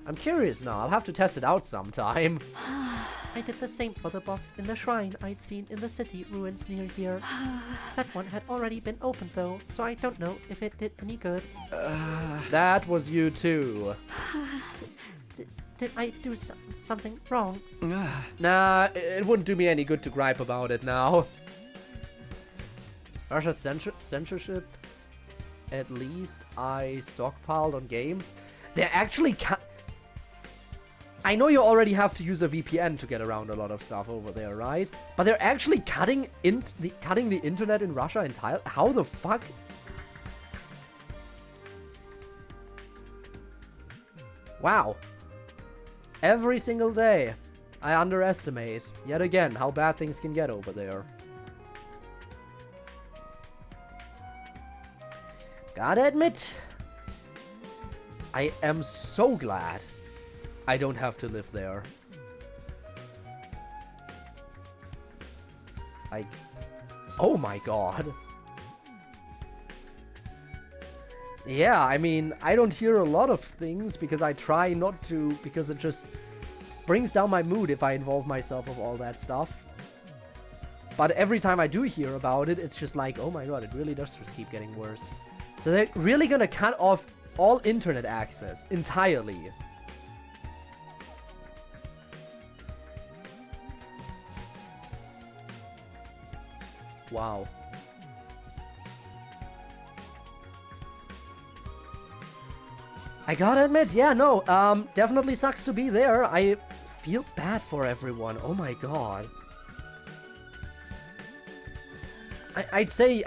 I'm curious now, I'll have to test it out sometime. I did the same for the box in the shrine I'd seen in the city ruins near here. That one had already been opened though, so I don't know if it did any good. That was you too. Did I do something wrong? Nah, it wouldn't do me any good to gripe about it now. Russia's censorship? At least I stockpiled on games. They're actually I know you already have to use a VPN to get around a lot of stuff over there, right? But they're actually cutting the internet in Russia entirely. How the fuck? Wow. Every single day, I underestimate, yet again, how bad things can get over there. Gotta admit, I am so glad I don't have to live there. Like, oh my god. Yeah, I mean, I don't hear a lot of things because I try not to, because it just brings down my mood if I involve myself with all that stuff. But every time I do hear about it, it's just like, oh my god, it really does just keep getting worse. So they're really gonna cut off all internet access entirely. Wow. I gotta admit, yeah, no, definitely sucks to be there. I feel bad for everyone. Oh my god. I'd say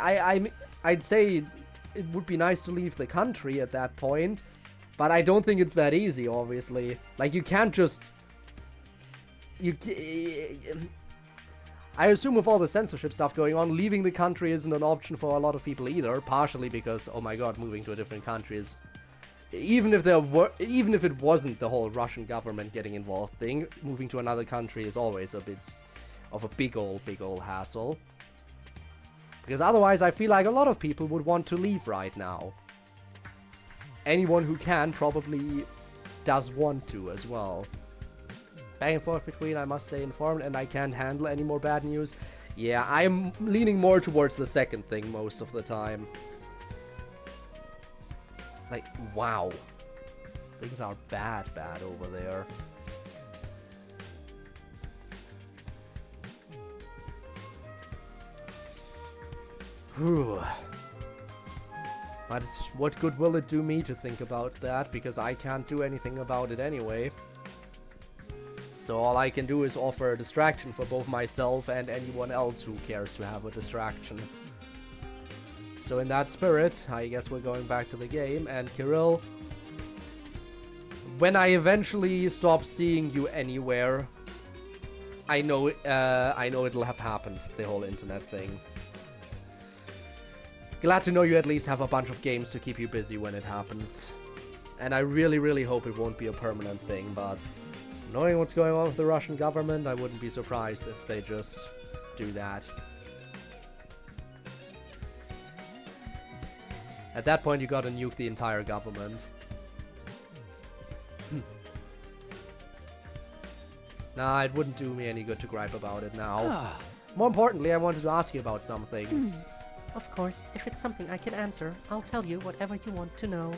it would be nice to leave the country at that point, but I don't think it's that easy, obviously. Like, you can't just... I assume with all the censorship stuff going on, leaving the country isn't an option for a lot of people either, partially because, oh my god, moving to a different country is... Even if it wasn't the whole Russian government getting involved thing, moving to another country is always a bit of a big old hassle. Because otherwise I feel like a lot of people would want to leave right now. Anyone who can probably does want to as well. Back and forth between I must stay informed and I can't handle any more bad news. Yeah, I'm leaning more towards the second thing most of the time. Like, wow. Things are bad over there. Whew. But what good will it do me to think about that, because I can't do anything about it anyway. So all I can do is offer a distraction for both myself and anyone else who cares to have a distraction. So in that spirit, I guess we're going back to the game, and Kirill, when I eventually stop seeing you anywhere, I know it'll have happened, the whole internet thing. Glad to know you at least have a bunch of games to keep you busy when it happens. And I really, really hope it won't be a permanent thing, but knowing what's going on with the Russian government, I wouldn't be surprised if they just do that. At that point, you gotta nuke the entire government. Nah, it wouldn't do me any good to gripe about it now. More importantly, I wanted to ask you about some things. Of course, if it's something I can answer, I'll tell you whatever you want to know.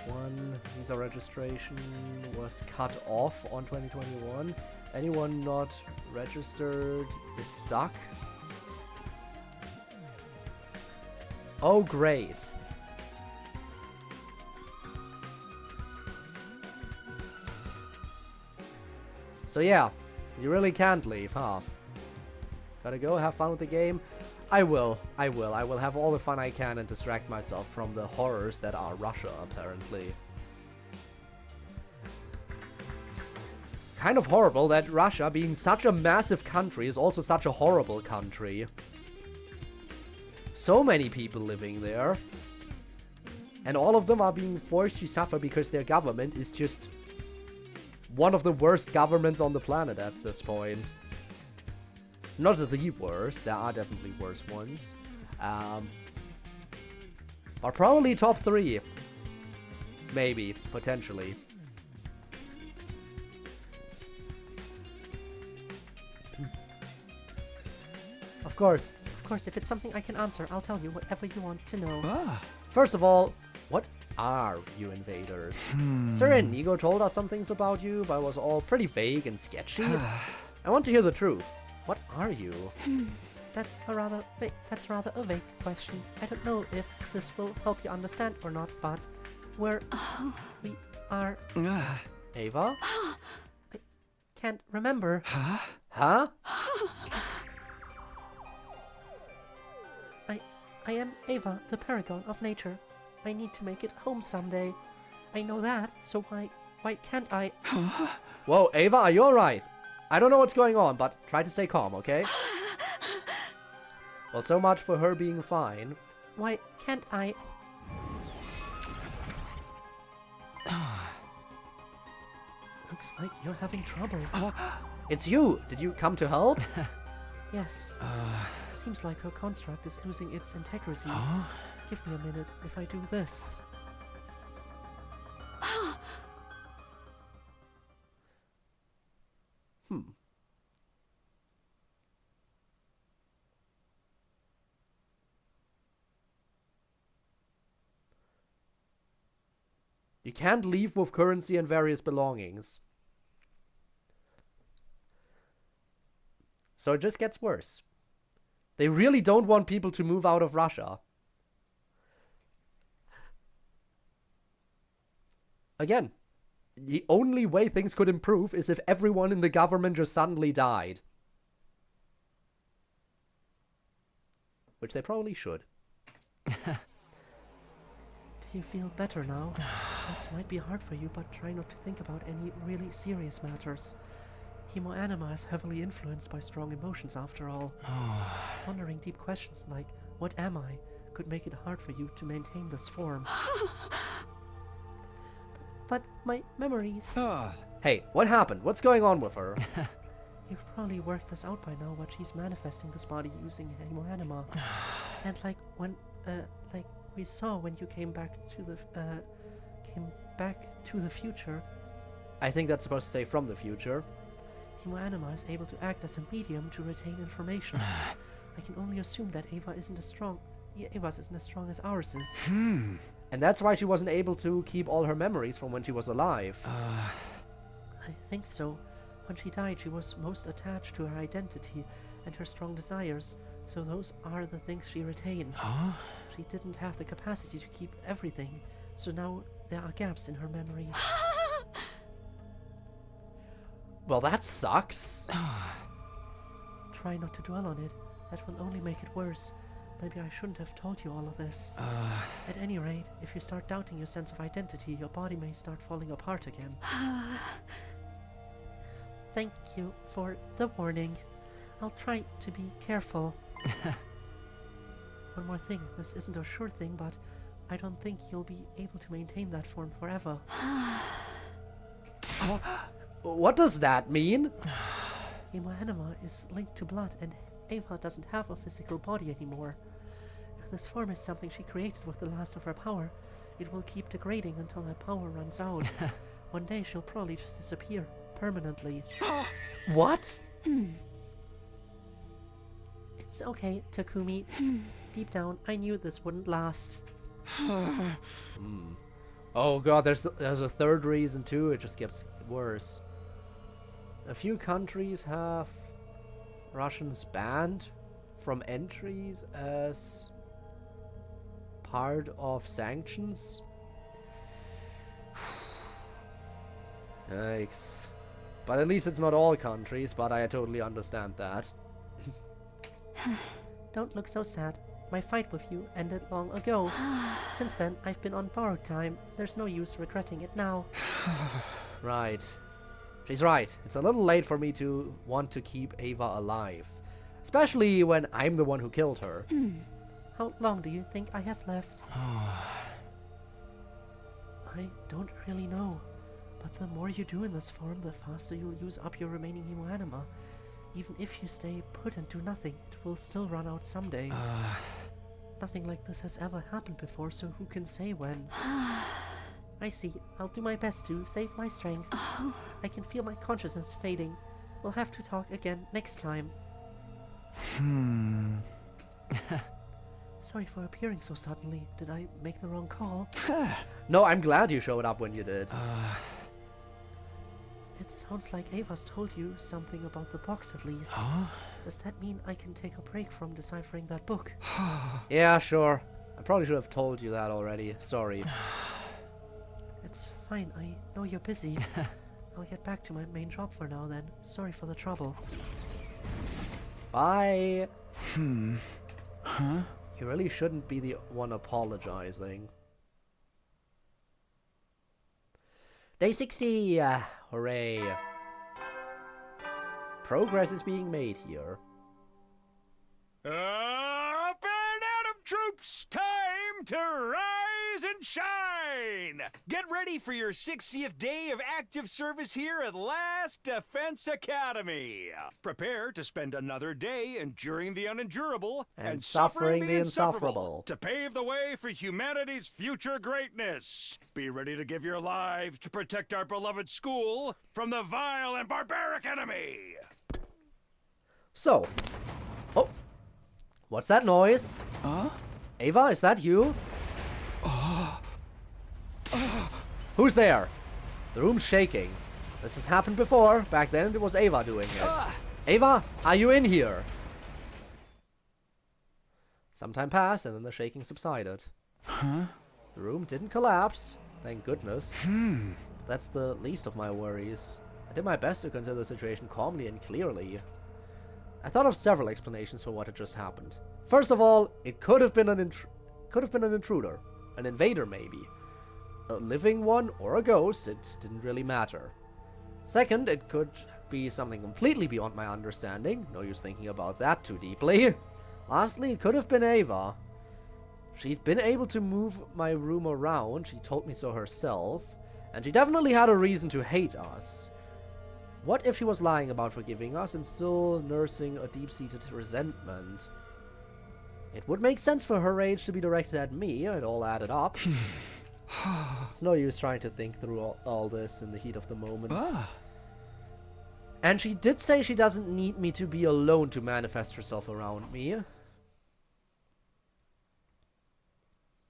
One, visa registration was cut off on 2021. Anyone not registered is stuck. Oh, great. So yeah, you really can't leave, huh? Gotta go, have fun with the game. I will have all the fun I can and distract myself from the horrors that are Russia, apparently. Kind of horrible that Russia, being such a massive country, is also such a horrible country. So many people living there. And all of them are being forced to suffer because their government is just one of the worst governments on the planet at this point. Not the worst, there are definitely worse ones. But probably top 3. Maybe, potentially. Of course, if it's something I can answer, I'll tell you whatever you want to know. First of all, what are you invaders? Sir Inigo told us some things about you, but it was all pretty vague and sketchy. I want to hear the truth. What are you? That's rather a vague question. I don't know if this will help you understand or not, but we are... Ava? I can't remember. Huh? I am Ava, the paragon of nature. I need to make it home someday. I know that, so why can't I? Whoa, Ava, are you alright? I don't know what's going on, but try to stay calm, okay? Well, so much for her being fine. Why can't I? Looks like you're having trouble. It's you! Did you come to help? Yes. It seems like her construct is losing its integrity. Give me a minute if I do this. You can't leave with currency and various belongings. So it just gets worse. They really don't want people to move out of Russia. Again, the only way things could improve is if everyone in the government just suddenly died. Which they probably should. Do you feel better now? This might be hard for you, but try not to think about any really serious matters. Hemoanima is heavily influenced by strong emotions after all. Pondering deep questions like, what am I, could make it hard for you to maintain this form. But my memories... Hey, what happened? What's going on with her? You've probably worked this out by now, but she's manifesting this body using hemoanima. And like when, like we saw when you came back to the future. I think that's supposed to say from the future. Hemoanima is able to act as a medium to retain information. I can only assume that Ava's isn't as strong as ours is. And that's why she wasn't able to keep all her memories from when she was alive. I think so. When she died, she was most attached to her identity and her strong desires, so those are the things she retained. She didn't have the capacity to keep everything, so now there are gaps in her memory. Well, that sucks. Try not to dwell on it. That will only make it worse. Maybe I shouldn't have told you all of this. At any rate, if you start doubting your sense of identity, your body may start falling apart again. Thank you for the warning. I'll try to be careful. One more thing. This isn't a sure thing, but I don't think you'll be able to maintain that form forever. What does that mean? Hemoanima is linked to blood, and Ava doesn't have a physical body anymore. If this form is something she created with the last of her power, it will keep degrading until that power runs out. One day she'll probably just disappear, permanently. What? It's okay, Takumi. Deep down, I knew this wouldn't last. Oh god, there's a third reason too. It just gets worse. A few countries have Russians banned from entries as part of sanctions. Yikes. But at least it's not all countries, but I totally understand that. Don't look so sad. My fight with you ended long ago. Since then, I've been on borrowed time. There's no use regretting it now. Right. She's right. It's a little late for me to want to keep Ava alive. Especially when I'm the one who killed her. How long do you think I have left? I don't really know. But the more you do in this form, the faster you'll use up your remaining hemoanima. Even if you stay put and do nothing, it will still run out someday. Nothing like this has ever happened before, so who can say when? I see. I'll do my best to save my strength. I can feel my consciousness fading. We'll have to talk again next time. Sorry for appearing so suddenly. Did I make the wrong call? No, I'm glad you showed up when you did. It sounds like Ava's told you something about the box at least. Does that mean I can take a break from deciphering that book? Yeah, sure. I probably should have told you that already. Sorry. It's fine. I know you're busy. I'll get back to my main job for now then. Sorry for the trouble. Bye. You really shouldn't be the one apologizing. Day 60! Hooray. Progress is being made here. Up and at 'em, troops! Time to rise and shine! Get ready for your 60th day of active service here at Last Defense Academy. Prepare to spend another day enduring the unendurable and suffering the insufferable to pave the way for humanity's future greatness. Be ready to give your lives to protect our beloved school from the vile and barbaric enemy. So, oh, what's that noise? Ava, is that you? Who's there? The room's shaking. This has happened before. Back then it was Ava doing it. Ava, are you in here? Some time passed and then the shaking subsided. The room didn't collapse, thank goodness. But that's the least of my worries. I did my best to consider the situation calmly and clearly. I thought of several explanations for what had just happened. First of all, it could have been an intruder, an invader maybe. A living one or a ghost, it didn't really matter. Second, it could be something completely beyond my understanding. No use thinking about that too deeply. Lastly, it could have been Ava. She'd been able to move my room around, she told me so herself, and she definitely had a reason to hate us. What if she was lying about forgiving us and still nursing a deep-seated resentment? It would make sense for her rage to be directed at me, it all added up. It's no use trying to think through all this in the heat of the moment. And she did say she doesn't need me to be alone to manifest herself around me.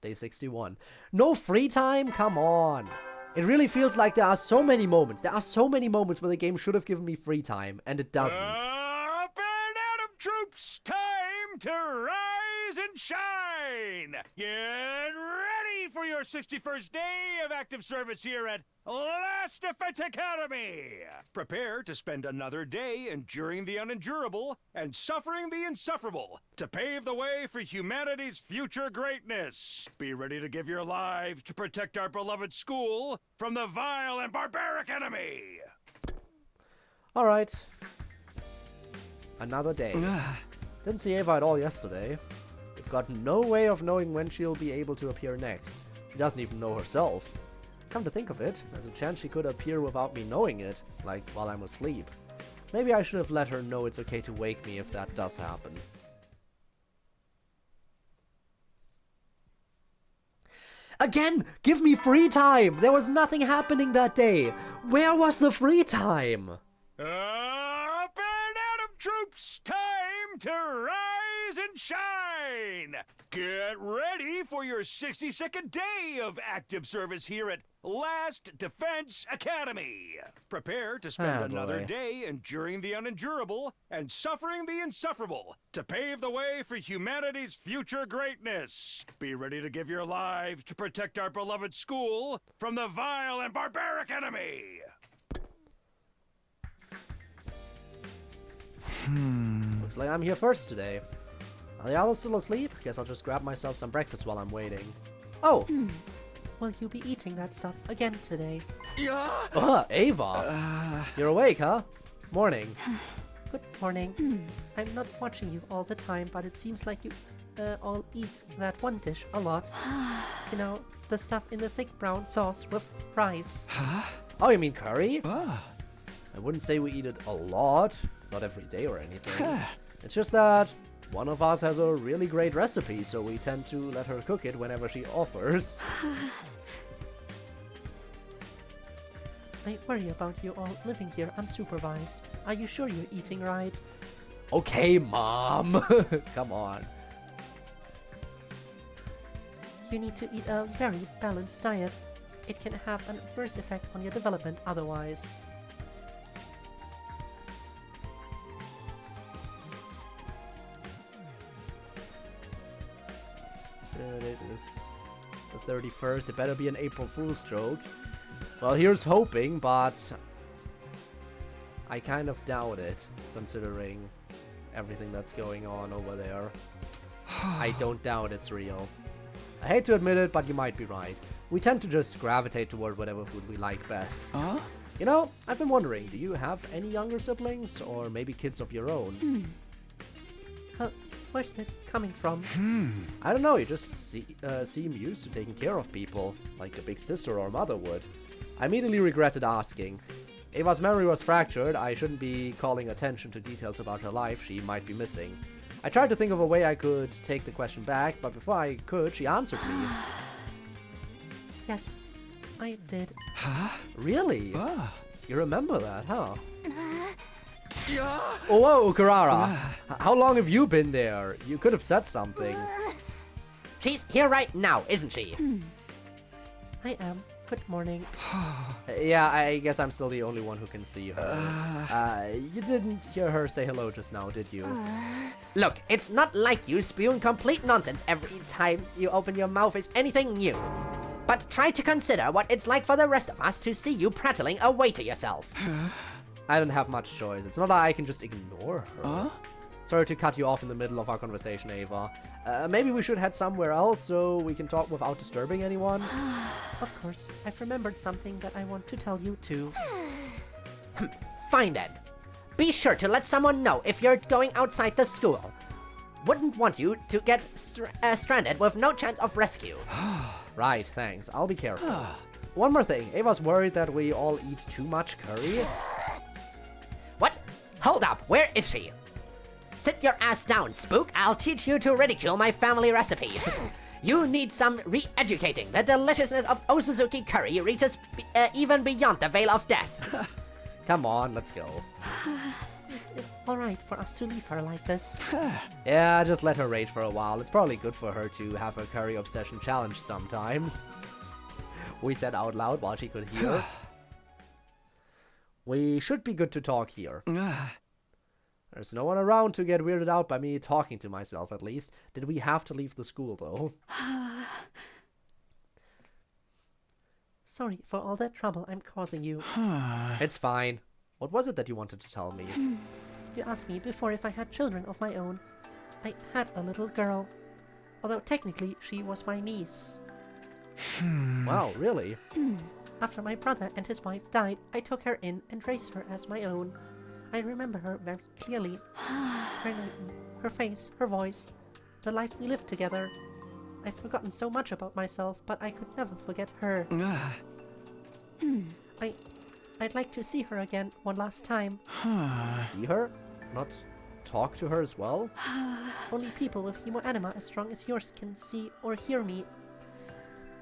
Day 61. No free time? Come on. It really feels like there are so many moments. There are so many moments where the game should have given me free time, and it doesn't. Up and at 'em, troops! Time to rise and shine! Get ready for your 61st day of active service here at Last Defense Academy. Prepare to spend another day enduring the unendurable and suffering the insufferable to pave the way for humanity's future greatness. Be ready to give your lives to protect our beloved school from the vile and barbaric enemy. Alright. Another day. Didn't see Ava at all yesterday. We've got no way of knowing when she'll be able to appear next. She doesn't even know herself. Come to think of it, there's a chance she could appear without me knowing it, like while I'm asleep. Maybe I should have let her know it's okay to wake me if that does happen. Again! Give me free time! There was nothing happening that day! Where was the free time? Up and Atom troops! Time to rise and shine! Get ready for your 62nd day of active service here at Last Defense Academy. Prepare to spend another day enduring the unendurable and suffering the insufferable to pave the way for humanity's future greatness. Be ready to give your lives to protect our beloved school from the vile and barbaric enemy. Looks like I'm here first today. Are the others still asleep? Guess I'll just grab myself some breakfast while I'm waiting. Oh! Will you be eating that stuff again today? Yeah. Ava! You're awake, huh? Morning. Good morning. I'm not watching you all the time, but it seems like you all eat that one dish a lot. You know, the stuff in the thick brown sauce with rice. Oh, you mean curry? I wouldn't say we eat it a lot. Not every day or anything. It's just that one of us has a really great recipe, so we tend to let her cook it whenever she offers. I worry about you all living here unsupervised. Are you sure you're eating right? Okay, Mom. Come on. You need to eat a very balanced diet. It can have an adverse effect on your development otherwise. It is the 31st. It better be an April Fool's joke. Well, here's hoping, but I kind of doubt it, considering everything that's going on over there. I don't doubt it's real. I hate to admit it, but you might be right. We tend to just gravitate toward whatever food we like best. You know, I've been wondering, do you have any younger siblings, or maybe kids of your own? Where's this coming from? I don't know, you just seem used to taking care of people, like a big sister or mother would. I immediately regretted asking. Ava's memory was fractured. I shouldn't be calling attention to details about her life she might be missing. I tried to think of a way I could take the question back, but before I could, she answered me. Yes, I did. Really? You remember that, huh? Oh, whoa, Carrara. How long have you been there? You could have said something. She's here right now, isn't she? I am. Good morning. Yeah, I guess I'm still the only one who can see her. You didn't hear her say hello just now, did you? Look, it's not like you spewing complete nonsense every time you open your mouth is anything new. But try to consider what it's like for the rest of us to see you prattling away to yourself. I don't have much choice. It's not like I can just ignore her. Sorry to cut you off in the middle of our conversation, Ava. Maybe we should head somewhere else so we can talk without disturbing anyone? Of course. I've remembered something that I want to tell you too. Fine then. Be sure to let someone know if you're going outside the school. Wouldn't want you to get stranded with no chance of rescue. Right, thanks. I'll be careful. One more thing. Ava's worried that we all eat too much curry. What? Hold up. Where is she? Sit your ass down, Spook. I'll teach you to ridicule my family recipe. You need some re-educating. The deliciousness of Osuzuki curry reaches even beyond the veil of death. Come on, let's go. Is it alright for us to leave her like this? Yeah, just let her rage for a while. It's probably good for her to have her curry obsession challenged sometimes. We said out loud while she could hear. We should be good to talk here. There's no one around to get weirded out by me talking to myself, at least. Did we have to leave the school, though? sorry for all that trouble I'm causing you. It's fine. What was it that you wanted to tell me? You asked me before if I had children of my own. I had a little girl. Although technically she was my niece. Wow, really? After my brother and his wife died, I took her in and raised her as my own. I remember her very clearly. Her name, her face, her voice, the life we lived together. I've forgotten so much about myself, but I could never forget her. I'd like to see her again one last time. See her? Not talk to her as well? Only people with hemoanima as strong as yours can see or hear me.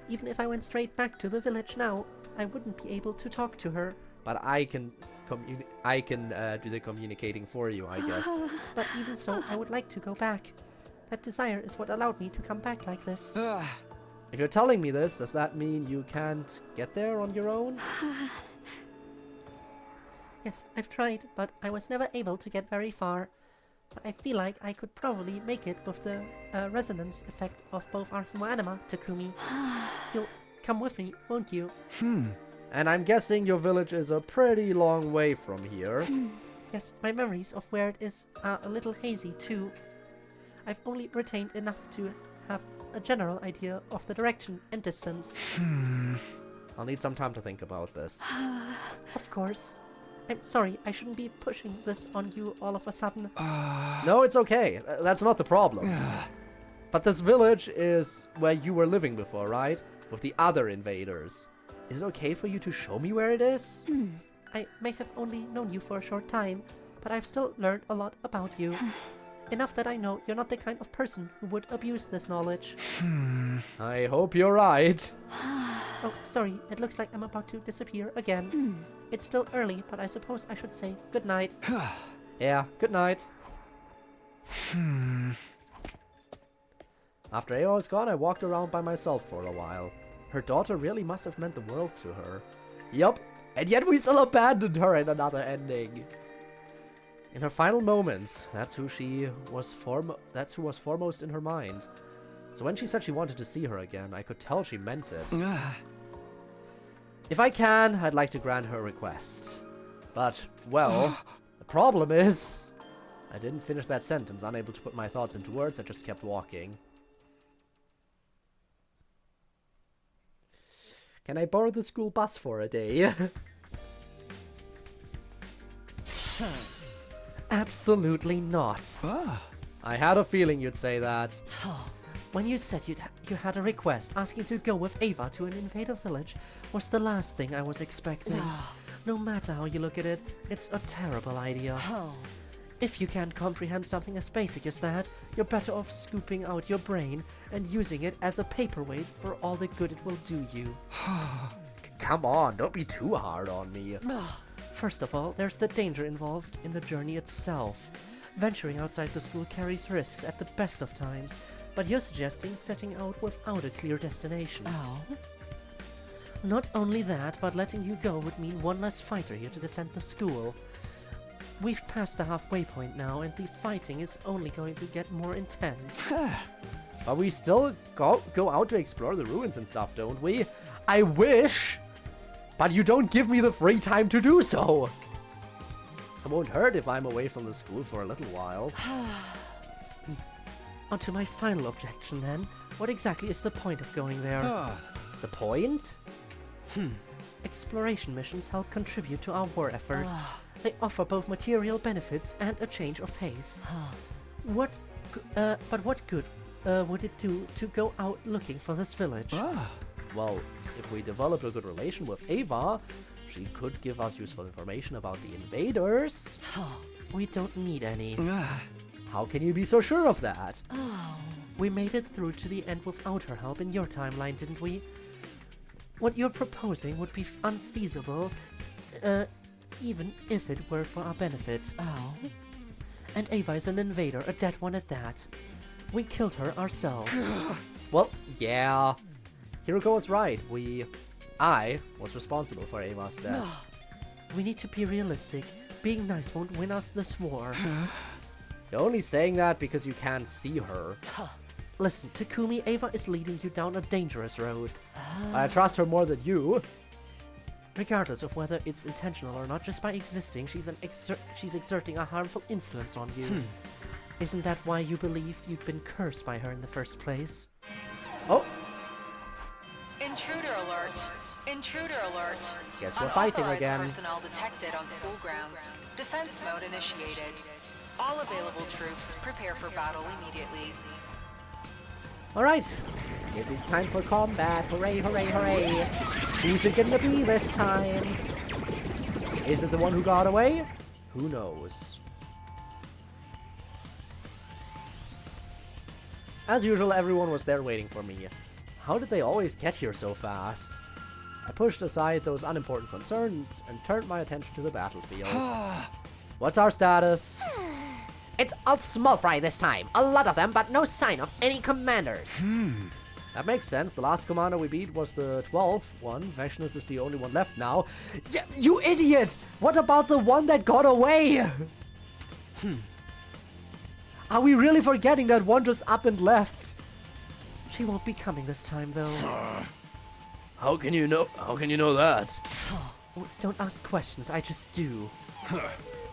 Even if I went straight back to the village now, I wouldn't be able to talk to her. But I can do the communicating for you, I guess. But even so, I would like to go back. That desire is what allowed me to come back like this. If you're telling me this, does that mean you can't get there on your own? Yes, I've tried, but I was never able to get very far. But I feel like I could probably make it with the resonance effect of both our hemoanima, Takumi. You'll come with me, won't you? And I'm guessing your village is a pretty long way from here. Yes, my memories of where it is are a little hazy too. I've only retained enough to have a general idea of the direction and distance. I'll need some time to think about this. Of course. I'm sorry, I shouldn't be pushing this on you all of a sudden. No, it's okay. That's not the problem. But this village is where you were living before, right? With the other invaders. Is it okay for you to show me where it is? I may have only known you for a short time, but I've still learned a lot about you. Enough that I know you're not the kind of person who would abuse this knowledge. I hope you're right. Oh, sorry, it looks like I'm about to disappear again. It's still early, but I suppose I should say good night. Yeah, good night. After Ava was gone, I walked around by myself for a while. Her daughter really must have meant the world to her. Yup, and yet we still abandoned her in another ending. In her final moments, that's who was foremost in her mind. So when she said she wanted to see her again, I could tell she meant it. If I can, I'd like to grant her request. But, well, the problem is... I didn't finish that sentence, unable to put my thoughts into words, I just kept walking. Can I borrow the school bus for a day? Absolutely not. I had a feeling you'd say that. When you said you had a request asking to go with Ava to an invader village was the last thing I was expecting. No matter how you look at it, it's a terrible idea. If you can't comprehend something as basic as that, you're better off scooping out your brain and using it as a paperweight for all the good it will do you. Come on, don't be too hard on me. First of all, there's the danger involved in the journey itself. Venturing outside the school carries risks at the best of times, but you're suggesting setting out without a clear destination. Not only that, but letting you go would mean one less fighter here to defend the school. We've passed the halfway point now, and the fighting is only going to get more intense. But we still go out to explore the ruins and stuff, don't we? I wish! But you don't give me the free time to do so! It won't hurt if I'm away from the school for a little while. On to my final objection then. What exactly is the point of going there? The point? Exploration missions help contribute to our war effort. They offer both material benefits and a change of pace. But what good would it do to go out looking for this village? Well, if we developed a good relation with Ava, she could give us useful information about the invaders. We don't need any. How can you be so sure of that? We made it through to the end without her help in your timeline, didn't we? What you're proposing would be unfeasible, even if it were for our benefit. And Ava is an invader, a dead one at that. We killed her ourselves. Well, yeah. Hiroko was right. I was responsible for Ava's death. We need to be realistic. Being nice won't win us this war. You're only saying that because you can't see her. Listen, Takumi, Ava is leading you down a dangerous road. I trust her more than you. Regardless of whether it's intentional or not, just by existing, she's exerting a harmful influence on you. Isn't that why you believed you'd been cursed by her in the first place? Oh! Intruder alert! Intruder alert! Guess we're fighting Unauthorized again. personnel detected on school grounds. Defense mode initiated. All available troops prepare for battle immediately. Alright, guess it's time for combat. Hooray, hooray, hooray! Who's it gonna be this time? Is it the one who got away? Who knows? As usual, everyone was there waiting for me. How did they always get here so fast? I pushed aside those unimportant concerns and turned my attention to the battlefield. What's our status? It's all small fry this time. A lot of them, but no sign of any commanders. That makes sense. The last commander we beat was the 12th one. Vectionus is the only one left now. Yeah, you idiot! What about the one that got away? Are we really forgetting that one just up and left? She won't be coming this time, though. How can you know that? Oh, don't ask questions, I just do.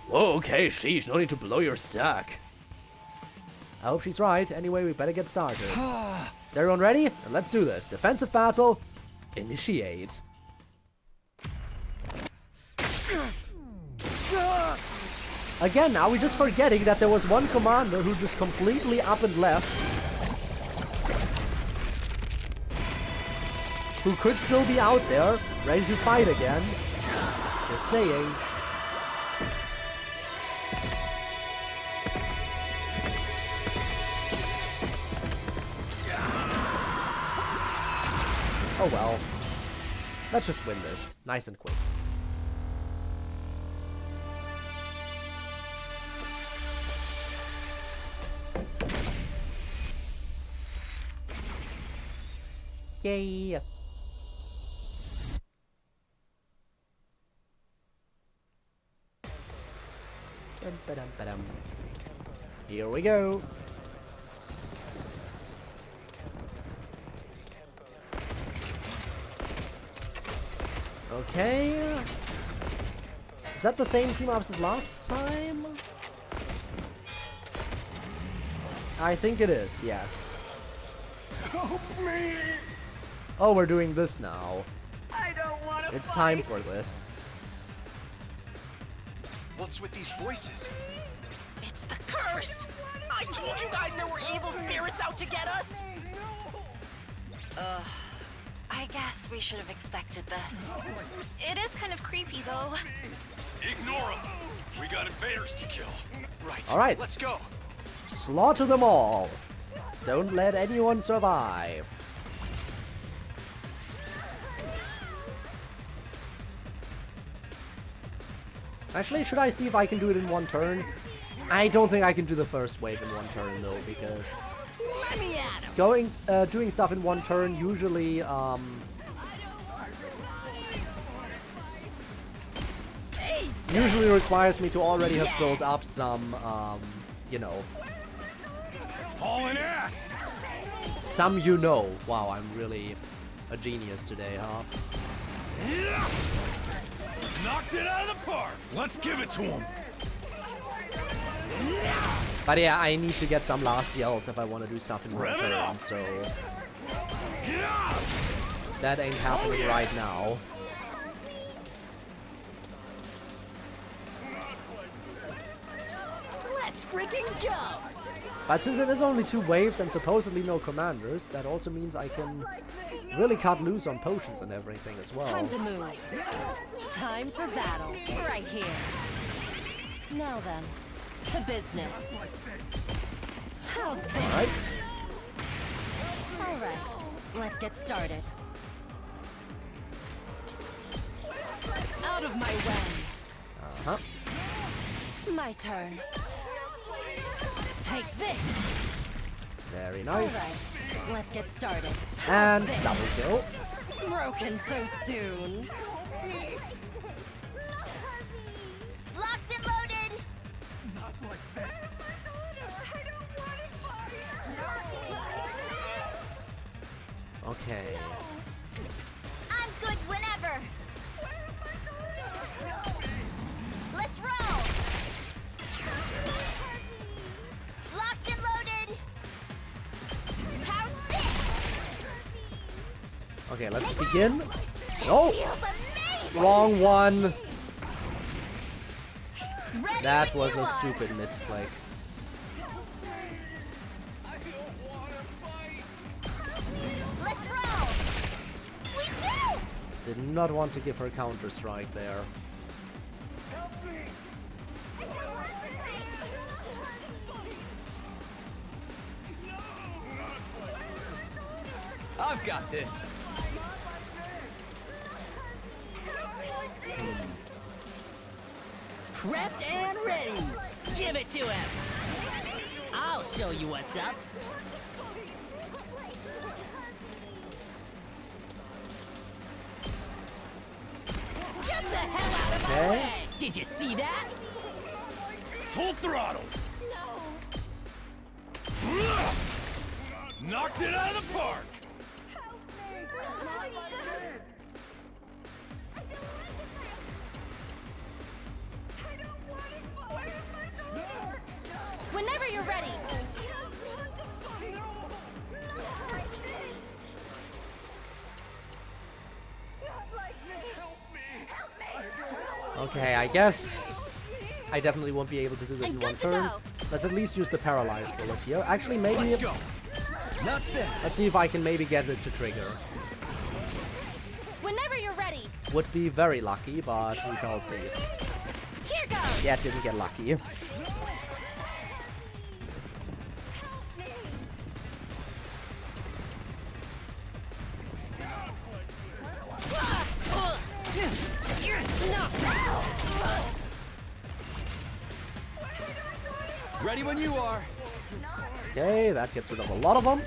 Whoa, okay, sheesh, no need to blow your stack. I hope she's right. Anyway, we better get started. Is everyone ready? And let's do this. Defensive battle. Initiate. Again, are we just forgetting that there was one commander who just completely up and left? Who could still be out there, ready to fight again. Just saying. Oh well. Let's just win this. Nice and quick. Yay! Dum-ba-dum-ba-dum. Here we go. Okay. Is that the same team ups as last time? I think it is, yes. Help me! Oh, we're doing this now. I don't want to It's time for this. What's with these voices? It's the curse! I told you guys there were evil spirits out to get us! I guess we should have expected this. It is kind of creepy, though. Ignore them! We got invaders to kill. Right. Alright. Let's go. Slaughter them all. Don't let anyone survive. Actually, should I see if I can do it in one turn? I don't think I can do the first wave in one turn though, because Let me at him! doing stuff in one turn usually usually requires me to already have built up some you know, Hauling ass! some you know. Wow, I'm really a genius today, huh? Knocked it out of the park! Let's give it to him! But yeah, I need to get some last yells if I want to do stuff in one Rev it turn, up. so that ain't happening right now. Let's freaking go! But since it is only 2 waves and supposedly no commanders, that also means I can really cut loose on potions and everything as well. Time to move. Time for battle. Right here. Now then, to business. How's this? Alright, let's get started. Out of my way. Uh-huh. My turn. Take this. Very nice. Alright, let's get started. And How's double this? kill. Broken so soon. Locked and loaded! Not like this. Okay. I'm good whenever! Okay, let's begin. Oh! Wrong one! That was a stupid misclick. Let's roll. We do. Did not want to give her counter-strike there. I've got this. Prepped and ready. Give it to him. I'll show you what's up. Get the hell out of my way! Did you see that? Full throttle. Knocked it out of the park. Whenever you're ready. Okay, I guess I definitely won't be able to do this in one turn. Let's at least use the paralyzed bullet here. Actually, maybe... Let's go. Not bad. Let's see if I can maybe get it to trigger. Whenever you're ready. Would be very lucky, but we shall see. Here goes. Yeah, didn't get lucky. Ready when you are. Okay, that gets rid of a lot of them.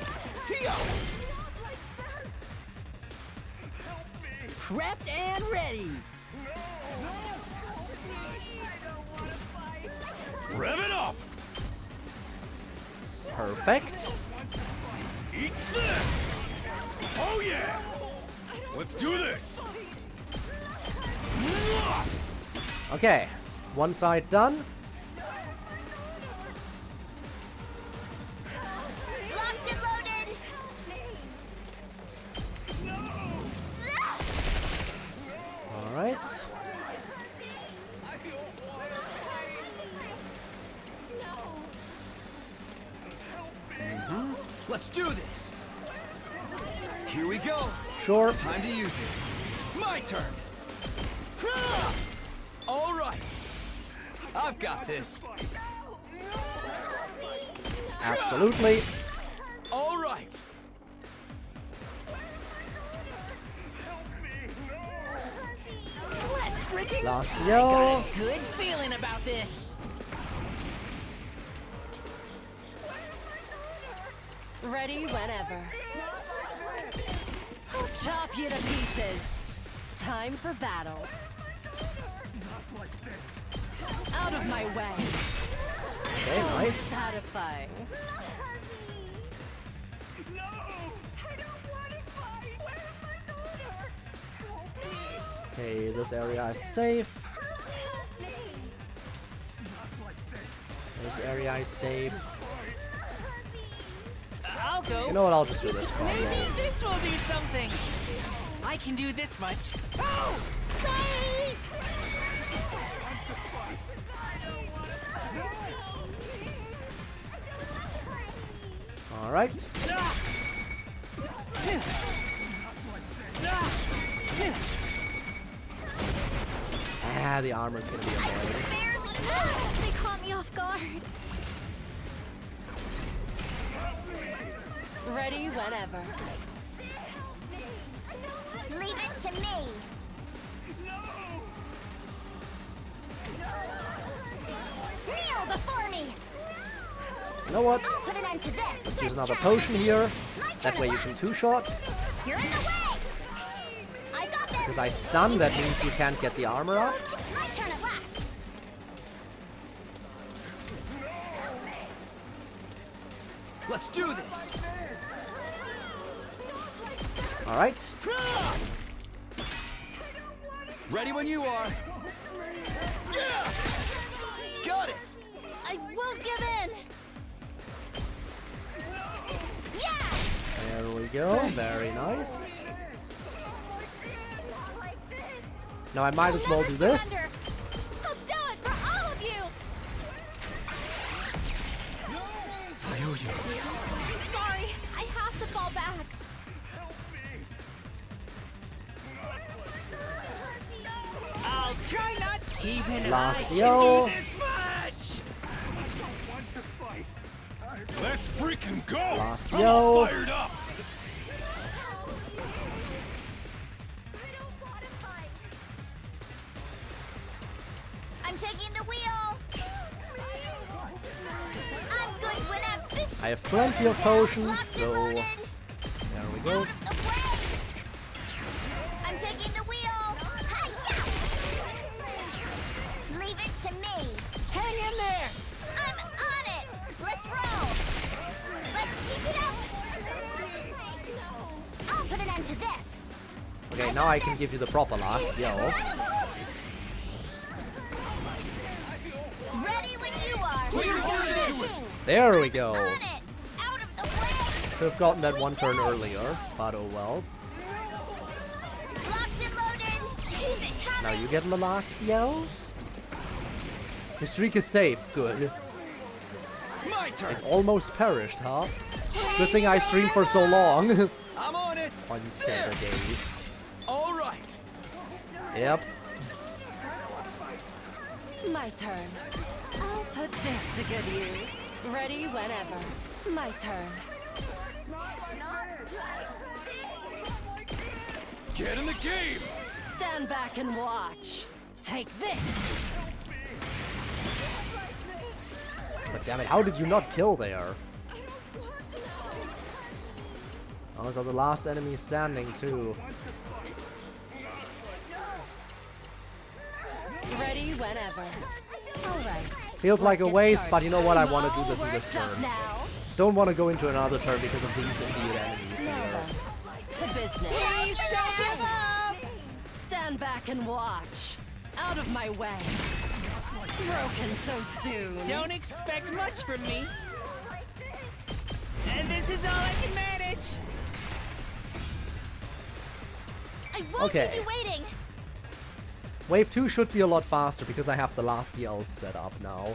Prepped and ready. Rev it up. Perfect. Eat this. Oh yeah. Let's do this. Okay, one side done. Locked and loaded. All right. Let's do this. Here we go. Sure. Time to use it. My turn. All right. I've got this. Absolutely. All right. Let's freaking Last I yell. got a good feeling about this. Ready whenever. I'll chop you to pieces. Time for battle. Out of my way. Okay, nice. Satisfying. Okay, this area is safe. This area is safe. I'll go. You know what? I'll just do this combo. Maybe this will do something. I can do this much. Oh, sorry. All right. Ah, the armor's gonna be annoying. They caught me off guard. Ready whenever. Leave it to me. Kneel before me. You know what? I'll put an end to this. Let's use another potion here. That way you can two-shot. You're in the way. I got this. Because I stun, that means you can't get the armor up. My turn at last. Let's do this. All right. Ready when you are. Yeah! Got it. I won't give in. Yeah. There we go. Very nice. Now I might as well do this. I'll do it for all of you! Sorry, I have to fall back. I'll try not even Last I yo. can do this much. Let's freaking go! Last I'm yo. all fired up! I'm taking the wheel. I'm good whenever this I have plenty of potions, so loaded. there we go. I'm taking the wheel. Hi-ya! Leave it to me. Hang in there. I'm on it. Let's roll. Let's keep it up. I'll put an end to this. Okay, now I can give you the proper last yo. Ready when you are. There we go. On it. Out of the way. Should have gotten that one turn earlier, but oh well. Locked and loaded. Keep it coming. Now you get the last yell. Your streak is safe, good. My turn. It almost perished, huh? Good thing I streamed for so long. I'm on it. On Saturdays. All right. Yep. My turn. I'll put this to good use. Ready whenever. My turn. Get in the game! Stand back and watch. Take this. But damn it, how did you not kill there? Those are the last enemies standing too. Ready whenever. Alright. Feels like a Let's get waste, started. but you know what? I I'm want to all do this in this worked up turn. now. Don't want to go into another turn because of these idiot enemies Now here. then, to business. Please don't give up. Stand back and watch. Out of my way. Broken so soon. Don't expect much from me. And this is all I can manage. I won't Okay. keep you waiting. Wave 2 should be a lot faster because I have the last yells set up now.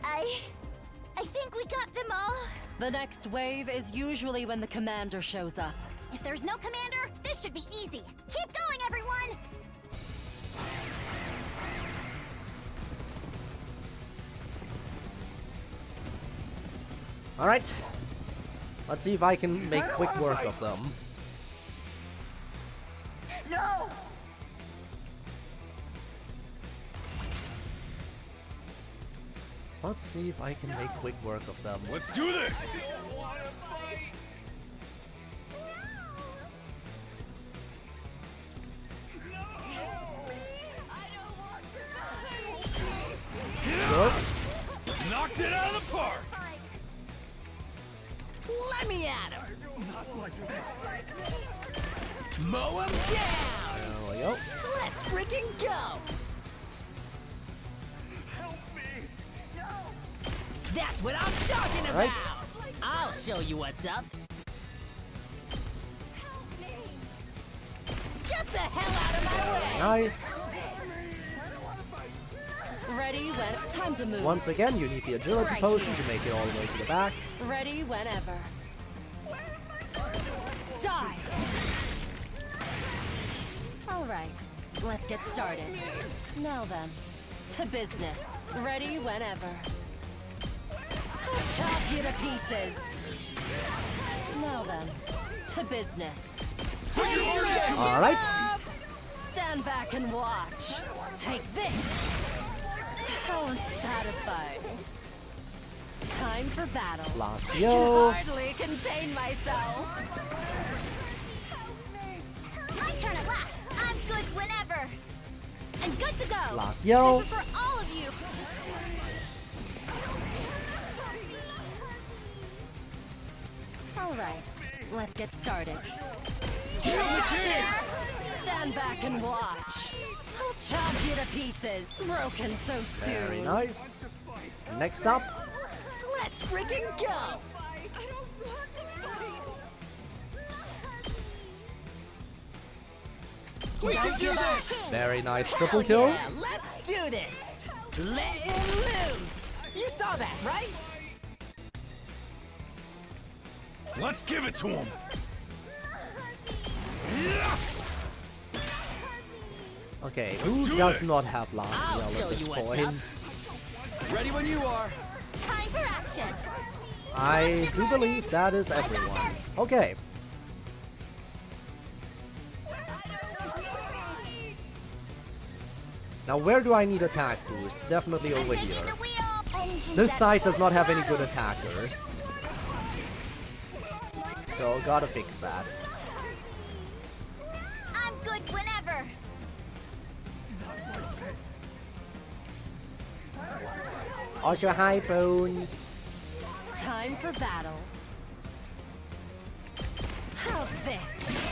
I think we got them all. The next wave is usually when the commander shows up. If there's no commander, this should be easy. Keep going, everyone! Alright. Let's see if I can make quick work of them. No. Let's see if I can make quick work of them. Let's do this! Good. Knocked it out of the park! Let me at him. Mow him down. There we go. Let's freaking go. That's what I'm talking about. Right. I'll show you what's up. Get the hell out of my way. Nice. Ready when time to move. Once again, you need the agility Right potion here. to make it all the way to the back. Ready whenever. Die. All right. Let's get started. Now then, to business. Ready whenever. I'll chop you to pieces. Now then, to business. Alright. Stand back and watch. Take this. How unsatisfying. Time for battle. Last I yo. can hardly contain myself. My turn at last. I'm good whenever. I'm good to go. Last yo. This is for all of you. All right, let's get started. Get on the game! Stand back and watch. I'll chop you to pieces. Broken so soon. Very nice. Next up. Let's freaking go. Don't give up. Very nice triple kill. Yeah, let's do this. Let it loose. You saw that, right? Let's give it to him. Okay, Let's who do does this. not have last I'll yell show at this you what's point? Ready when you are. Time for action. I do believe that is everyone. Okay. Now where do I need attack boosts? Definitely over here. This side does not have any good attackers. So gotta fix that. I'm good whenever. Ultra high bones. Time for battle. How's this?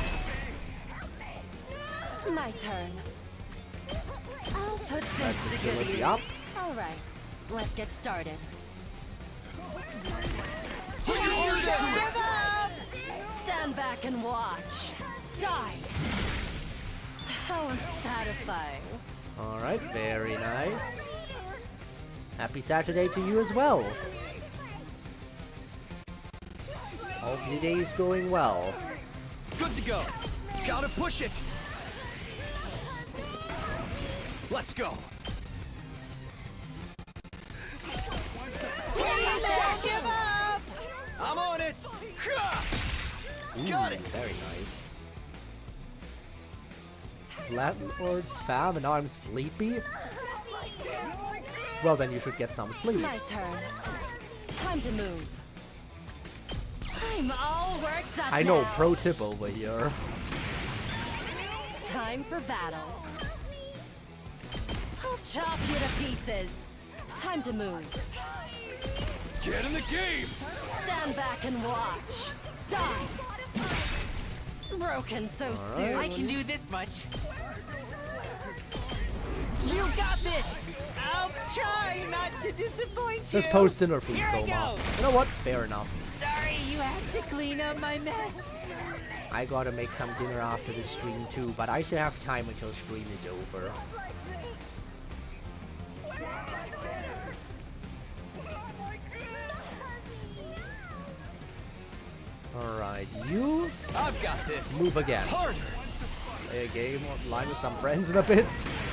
My turn. I'll put That's this to good ability use. up. All right, let's get started. Stand back and watch. Die. How unsatisfying. Alright, very nice. Happy Saturday to you as well. Hope the day is going well. Good to go. Gotta push it. Let's go. Don't give up. I'm on it. Got it. Very nice. Landlord's fam, and now I'm sleepy? Well, then you should get some sleep. My turn. Time to move. I'm all worked up I know, now. pro tip over here. Time for battle. I'll chop you to pieces. Time to move. Get in the game. Stand back and watch. Die. Broken so soon. I can do this much. You got this. I'll try not to disappoint you. Just post dinner food Here I coma. go. You know what? Fair enough. Sorry, you have to clean up my mess. I gotta make some dinner after the stream too, but I should have time until stream is over. Alright, you I've got this. move again. Harder. Play a game online with some friends in a bit.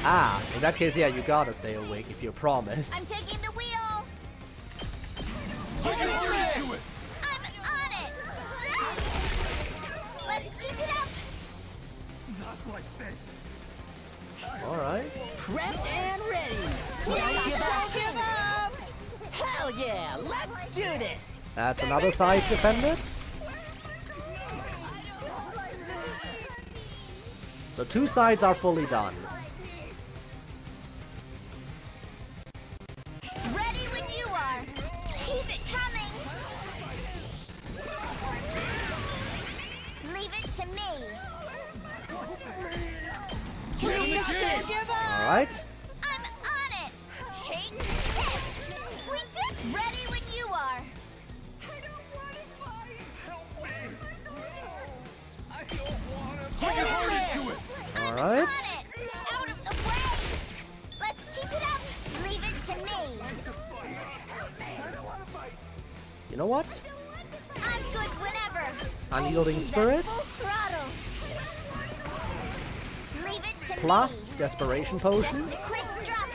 Ah, in that case, yeah, you gotta stay awake if you I'm promised. taking the wheel. Take it to it. I'm on it. Let's keep it up. Not like this. Alright. Prepped and ready. Don't give up. Hell yeah, let's do this. That's another side defended. So 2 sides are fully done. Ready when you are. Keep it coming. Leave it to me. Get in the game. Alright. I'm on it. Take this. We did. Ready when you are. Take it hard into it. Alright. Out of the way. Let's keep it up. Leave it to me. You know what? I'm good whenever. Unyielding Spirit. Full throttle. Leave it to Plus me. Desperation Potion. Just a quick drop.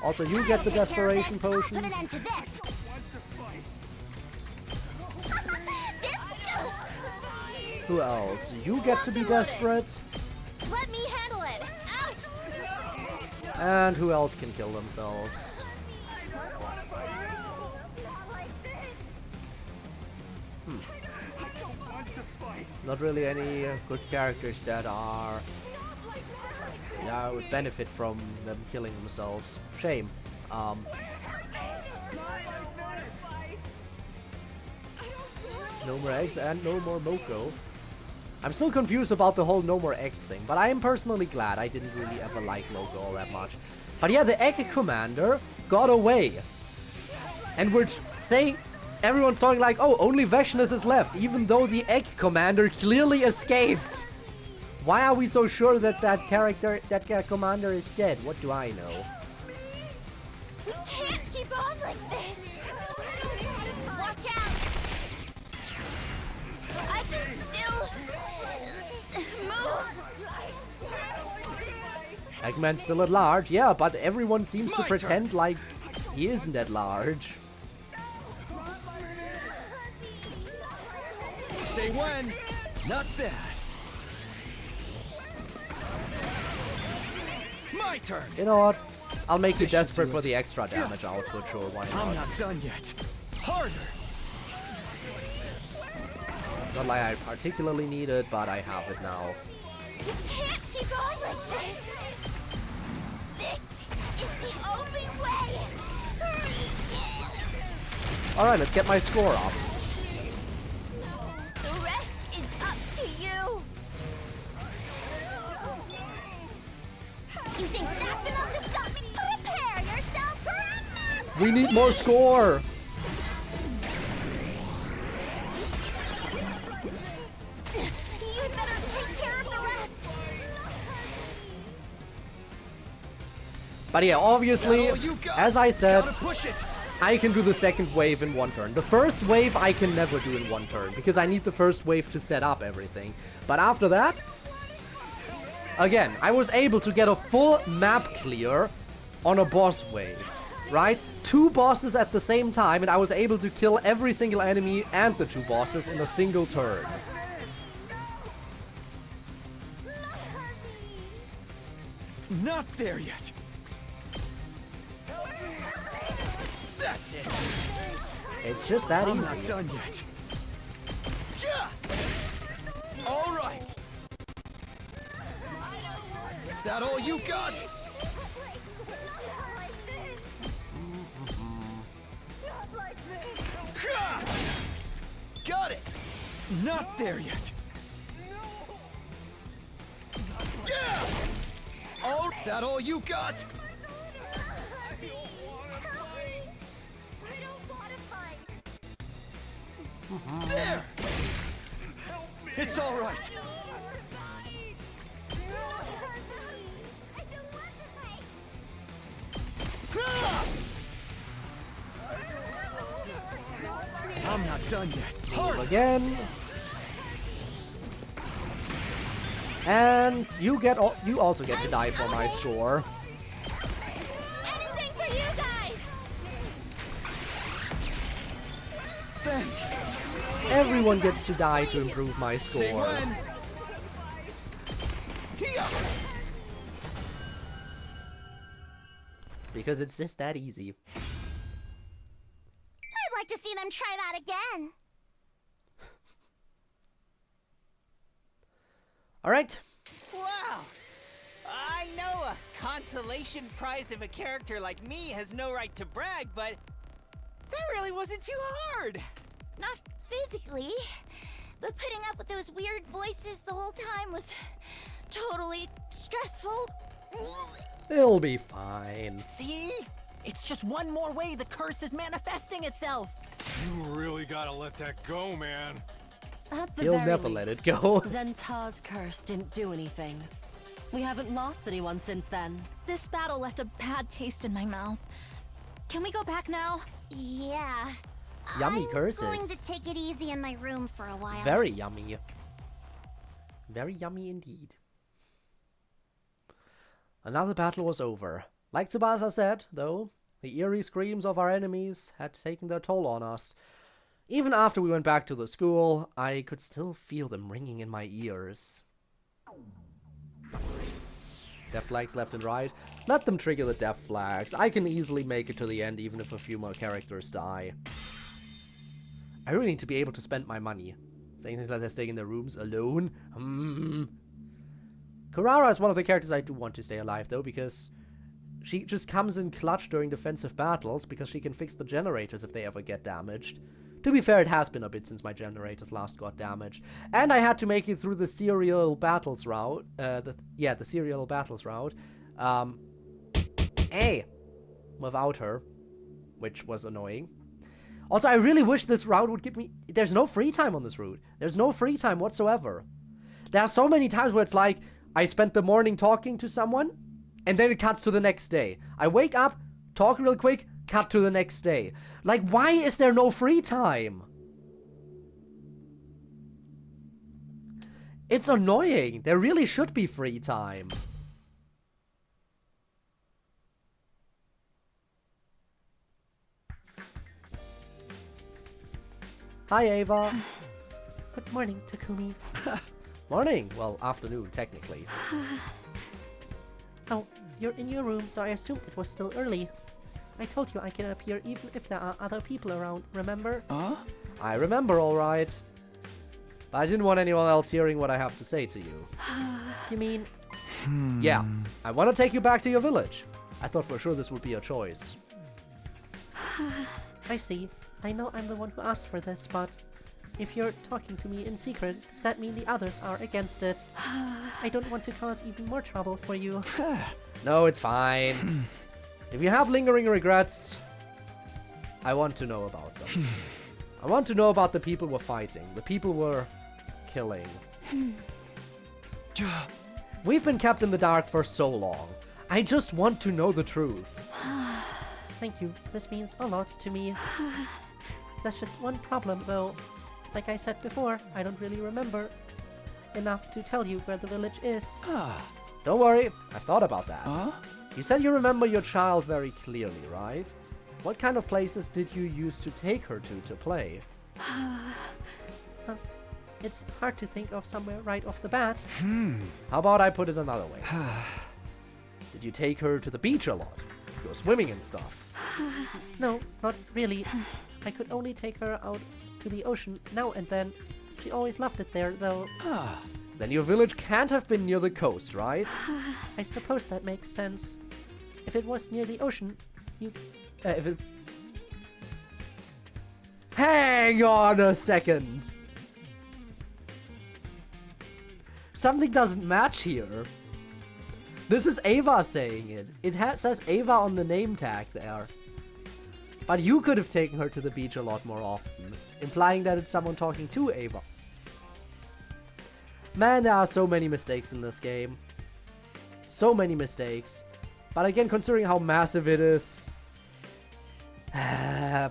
Also, you get the Desperation I'll Potion. put an end to this. Who else? You get to be desperate. Let me handle it. Out. And who else can kill themselves? Not really any good characters that are... Yeah, would benefit from them killing themselves. Shame. No more eggs and no more Moko. I'm still confused about the whole no more eggs thing, but I am personally glad. I didn't really ever like Moko all that much. But yeah, the egg commander got away. And we're saying, everyone's talking like, oh, only Veshness is left, even though the egg commander clearly escaped. Why are we so sure that that character, that commander is dead? What do I know? We can't keep on like this. Watch out! I can still move. Eggman's still at large, yeah, but everyone seems to My pretend like he isn't at large. Say when, not bad. My turn. You know what? I'll make you This should desperate do for it. the extra damage output, sure, why I'm not? not done yet. Harder. Not like I particularly need it, but I have it now. We can't keep on like this. This is the only way. Alright, let's get my score up. The rest is up to you. You think that's enough to stop me? Prepare yourself for a monster! We need more score! You'd better take care of the rest. But yeah, obviously, Got all you got. as I said, Gotta push it. I can do the second wave in one turn. The first wave I can never do in one turn, because I need the first wave to set up everything. But after that, again, I was able to get a full map clear on a boss wave, right? 2 bosses at the same time, and I was able to kill every single enemy and the 2 bosses in a single turn. Not there yet. That's it. It's just that I'm easy. not done yet. Yeah. All right. Is that all you got? Ha! Got it. Not there yet. Yeah. Oh, that all you got? There! It's all right. Ah! I'm not done yet. Move again. And you also get to die for my score. Anything for you guys. Thanks. Everyone gets to die to improve my Say score. when. Here. Because it's just that easy. I'd like to see them try that again. Alright. Wow! I know a consolation prize of a character like me has no right to brag, but that really wasn't too hard! Not physically, but putting up with those weird voices the whole time was totally stressful. It'll be fine. See? It's just one more way the curse is manifesting itself. You really gotta let that go, man. At the He'll very never least, let it go. Zentar's curse didn't do anything. We haven't lost anyone since then. This battle left a bad taste in my mouth. Can we go back now? Yeah. Yummy I'm curses. going to take it easy in my room for a while. Very yummy. Very yummy indeed. Another battle was over. Like Tsubasa said, though, the eerie screams of our enemies had taken their toll on us. Even after we went back to the school, I could still feel them ringing in my ears. Death flags left and right. Let them trigger the death flags. I can easily make it to the end even if a few more characters die. I really need to be able to spend my money. Saying things like they're staying in their rooms alone. Kurara is one of the characters I do want to stay alive though, because she just comes in clutch during defensive battles because she can fix the generators if they ever get damaged. To be fair, it has been a bit since my generators last got damaged. And I had to make it through the serial battles route. The serial battles route. Without her. Which was annoying. Also, I really wish this route would give me... There's no free time on this route. There's no free time whatsoever. There are so many times where it's like, I spent the morning talking to someone, and then it cuts to the next day. I wake up, talk real quick, cut to the next day. Like, why is there no free time? It's annoying. There really should be free time. Hi, Ava. Good morning, Takumi. Morning. Well, afternoon, technically. Oh, you're in your room, so I assumed it was still early. I told you I can appear even if there are other people around, remember? I remember, all right. But I didn't want anyone else hearing what I have to say to you. You mean? Yeah, I want to take you back to your village. I thought for sure this would be a choice. I see. I know I'm the one who asked for this, but if you're talking to me in secret, does that mean the others are against it? I don't want to cause even more trouble for you. No, it's fine. If you have lingering regrets, I want to know about them. I want to know about the people we're fighting, the people we're killing. We've been kept in the dark for so long. I just want to know the truth. Thank you. This means a lot to me. That's just one problem, though. Like I said before, I don't really remember enough to tell you where the village is. Don't worry, I've thought about that. You said you remember your child very clearly, right? What kind of places did you use to take her to play? It's hard to think of somewhere right off the bat. How about I put it another way? Did you take her to the beach a lot? Go swimming and stuff? No, not really. I could only take her out to the ocean now and then. She always loved it there, though. Then your village can't have been near the coast, right? I suppose that makes sense. If it was near the ocean, you... Hang on a second! Something doesn't match here. This is Ava saying it. It says Ava on the name tag there. But you could have taken her to the beach a lot more often, implying that it's someone talking to Ava. Man, there are so many mistakes in this game. So many mistakes. But again, considering how massive it is...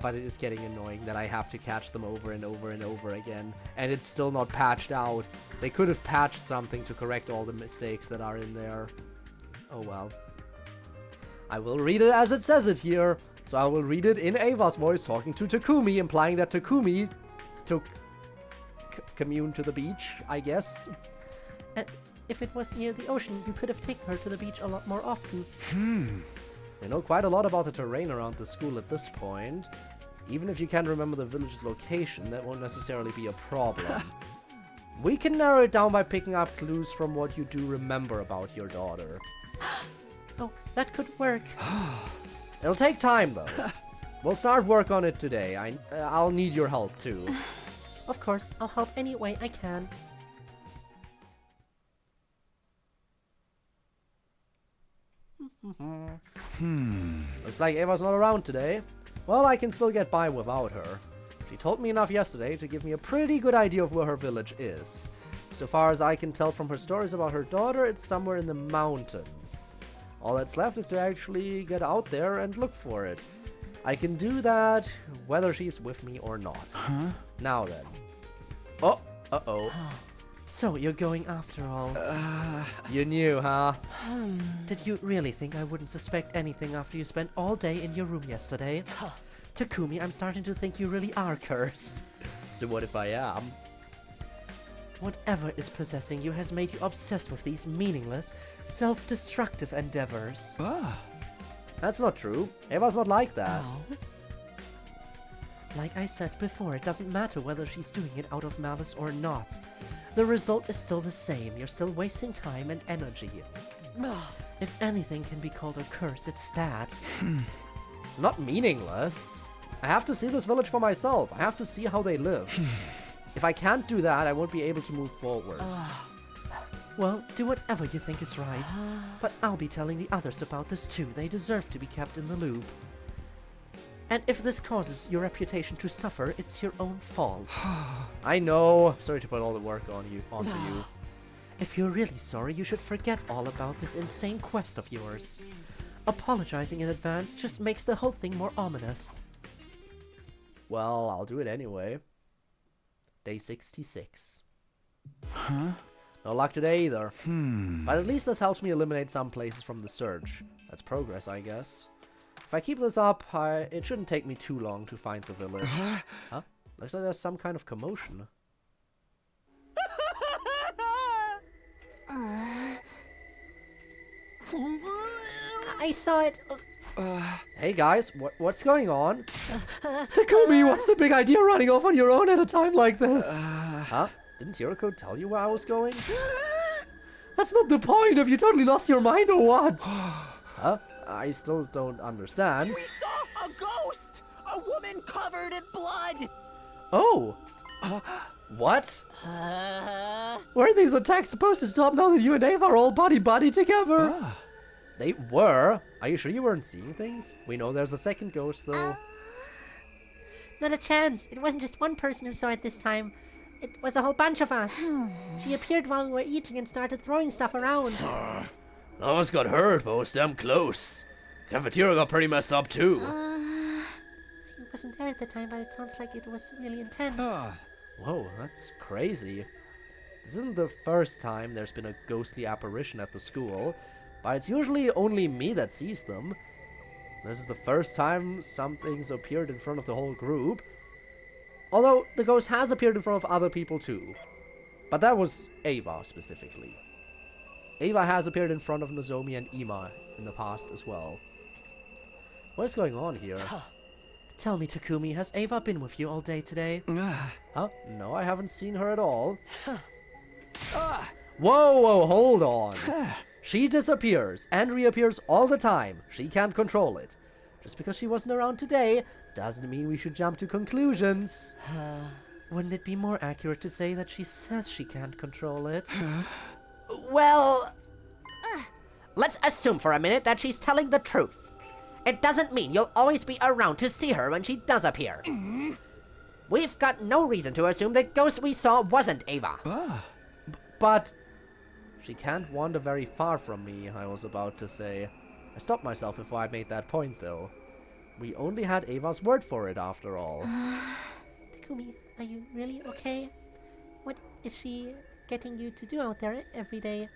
but it is getting annoying that I have to catch them over and over and over again. And it's still not patched out. They could have patched something to correct all the mistakes that are in there. Oh well. I will read it as it says it here. So I will read it in Ava's voice talking to Takumi, implying that Takumi took commune to the beach, I guess. If it was near the ocean, you could have taken her to the beach a lot more often. I know quite a lot about the terrain around the school at this point. Even if you can't remember the village's location, that won't necessarily be a problem. We can narrow it down by picking up clues from what you do remember about your daughter. Oh, that could work. It'll take time, though. We'll start work on it today. I'll need your help, too. Of course, I'll help any way I can. Looks like Ava's not around today. Well, I can still get by without her. She told me enough yesterday to give me a pretty good idea of where her village is. So far as I can tell from her stories about her daughter, it's somewhere in the mountains. All that's left is to actually get out there and look for it. I can do that whether she's with me or not. Now then. Oh, uh-oh. So, you're going after all. You knew, huh? Did you really think I wouldn't suspect anything after you spent all day in your room yesterday? Takumi, I'm starting to think you really are cursed. So what if I am? Whatever is possessing you has made you obsessed with these meaningless, self-destructive endeavors. That's not true. Ava's not like that. Like I said before, it doesn't matter whether she's doing it out of malice or not. The result is still the same. You're still wasting time and energy. If anything can be called a curse, it's that. It's not meaningless. I have to see this village for myself. I have to see how they live. If I can't do that, I won't be able to move forward. Well, do whatever you think is right. But I'll be telling the others about this too. They deserve to be kept in the loop. And if this causes your reputation to suffer, it's your own fault. I know. Sorry to put all the work onto you. If you're really sorry, you should forget all about this insane quest of yours. Apologizing in advance just makes the whole thing more ominous. Well, I'll do it anyway. Day 66. Huh? No luck today either. But at least this helps me eliminate some places from the search. That's progress, I guess. If I keep this up, it shouldn't take me too long to find the village. Huh? Looks like there's some kind of commotion. I saw it. Hey guys, what's going on? Takumi, what's the big idea running off on your own at a time like this? Huh? Didn't Hiroko tell you where I was going? That's not the point. Have you totally lost your mind or what? Huh? I still don't understand. We saw a ghost! A woman covered in blood! Oh! What? Weren't these attacks supposed to stop now that you and Ava are all buddy-buddy together? They were. Are you sure you weren't seeing things? We know there's a second ghost, though. Not a chance. It wasn't just one person who saw it this time. It was a whole bunch of us. She appeared while we were eating and started throwing stuff around. None of us got hurt, but was damn close. Cafeteria got pretty messed up too. I wasn't there at the time, but it sounds like it was really intense. Whoa, that's crazy. This isn't the first time there's been a ghostly apparition at the school, but it's usually only me that sees them. This is the first time something's appeared in front of the whole group. Although, the ghost has appeared in front of other people too. But that was Ava, specifically. Ava has appeared in front of Nozomi and Ima in the past as well. What is going on here? Tell me, Takumi, has Ava been with you all day today? Huh? No, I haven't seen her at all. Whoa, hold on. She disappears and reappears all the time. She can't control it. Just because she wasn't around today doesn't mean we should jump to conclusions. Wouldn't it be more accurate to say that she says she can't control it? Well, let's assume for a minute that she's telling the truth. It doesn't mean you'll always be around to see her when she does appear. We've got no reason to assume the ghost we saw wasn't Ava. But she can't wander very far from me, I was about to say. I stopped myself before I made that point, though. We only had Ava's word for it, after all. Takumi, are you really okay? What is she getting you to do out there every day?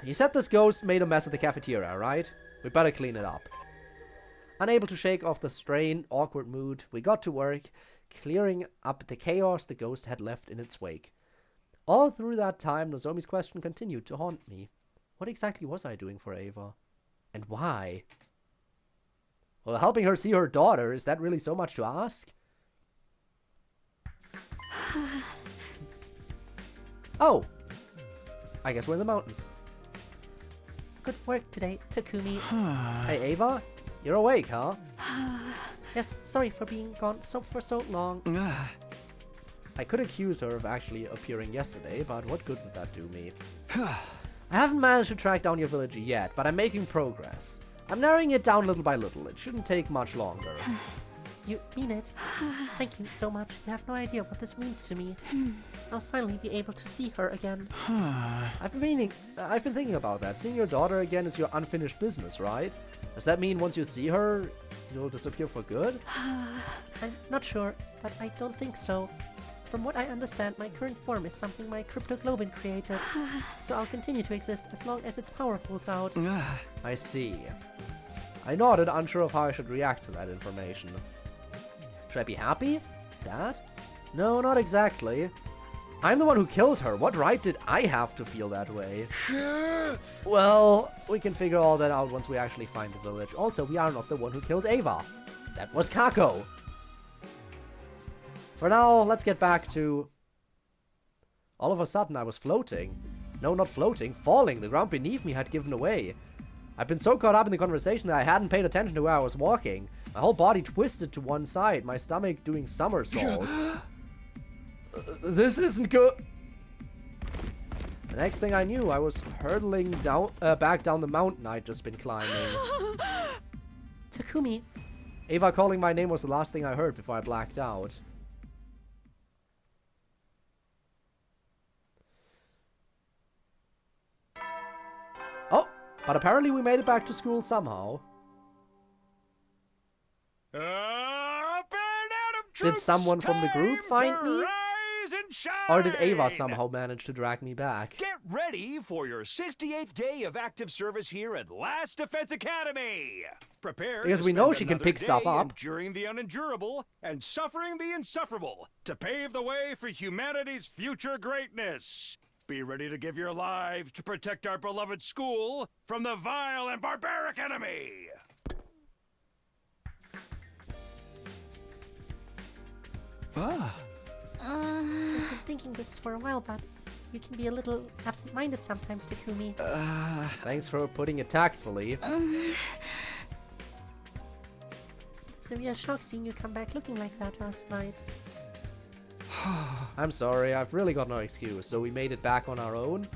You said this ghost made a mess of the cafeteria, right? We better clean it up. Unable to shake off the strained, awkward mood, we got to work, clearing up the chaos the ghost had left in its wake. All through that time, Nozomi's question continued to haunt me. What exactly was I doing for Ava? And why? Well, helping her see her daughter, is that really so much to ask? Oh! I guess we're in the mountains. Good work today, Takumi. Hey, Ava? You're awake, huh? Yes, sorry for being gone for so long. I could accuse her of actually appearing yesterday, but what good would that do me? I haven't managed to track down your village yet, but I'm making progress. I'm narrowing it down little by little. It shouldn't take much longer. You mean it? Thank you so much. You have no idea what this means to me. I'll finally be able to see her again. I've been thinking about that. Seeing your daughter again is your unfinished business, right? Does that mean once you see her, you'll disappear for good? I'm not sure, but I don't think so. From what I understand, my current form is something my cryptoglobin created. So I'll continue to exist as long as its power holds out. I see. I nodded, unsure of how I should react to that information. Should I be happy? Sad? No, not exactly. I'm the one who killed her. What right did I have to feel that way? Well, we can figure all that out once we actually find the village. Also, we are not the one who killed Ava. That was Kako. For now, let's get back to... All of a sudden, I was floating. No, not floating, falling. The ground beneath me had given away. I've been so caught up in the conversation that I hadn't paid attention to where I was walking. My whole body twisted to one side, my stomach doing somersaults. This isn't good. The next thing I knew, I was hurtling down, back down the mountain I'd just been climbing. Takumi. Ava calling my name was the last thing I heard before I blacked out. But apparently we made it back to school somehow. Did someone from the group find me? Or did Ava somehow manage to drag me back? Get ready for your 68th day of active service here at Last Defense Academy. Prepare because we know she can pick stuff up. Enduring the unendurable and suffering the insufferable to pave the way for humanity's future greatness. Be ready to give your lives to protect our beloved school from the vile and barbaric enemy. I've been thinking this for a while, but you can be a little absent-minded sometimes, Takumi. Thanks for putting it tactfully. It's a real shock seeing you come back looking like that last night. I'm sorry, I've really got no excuse, so we made it back on our own.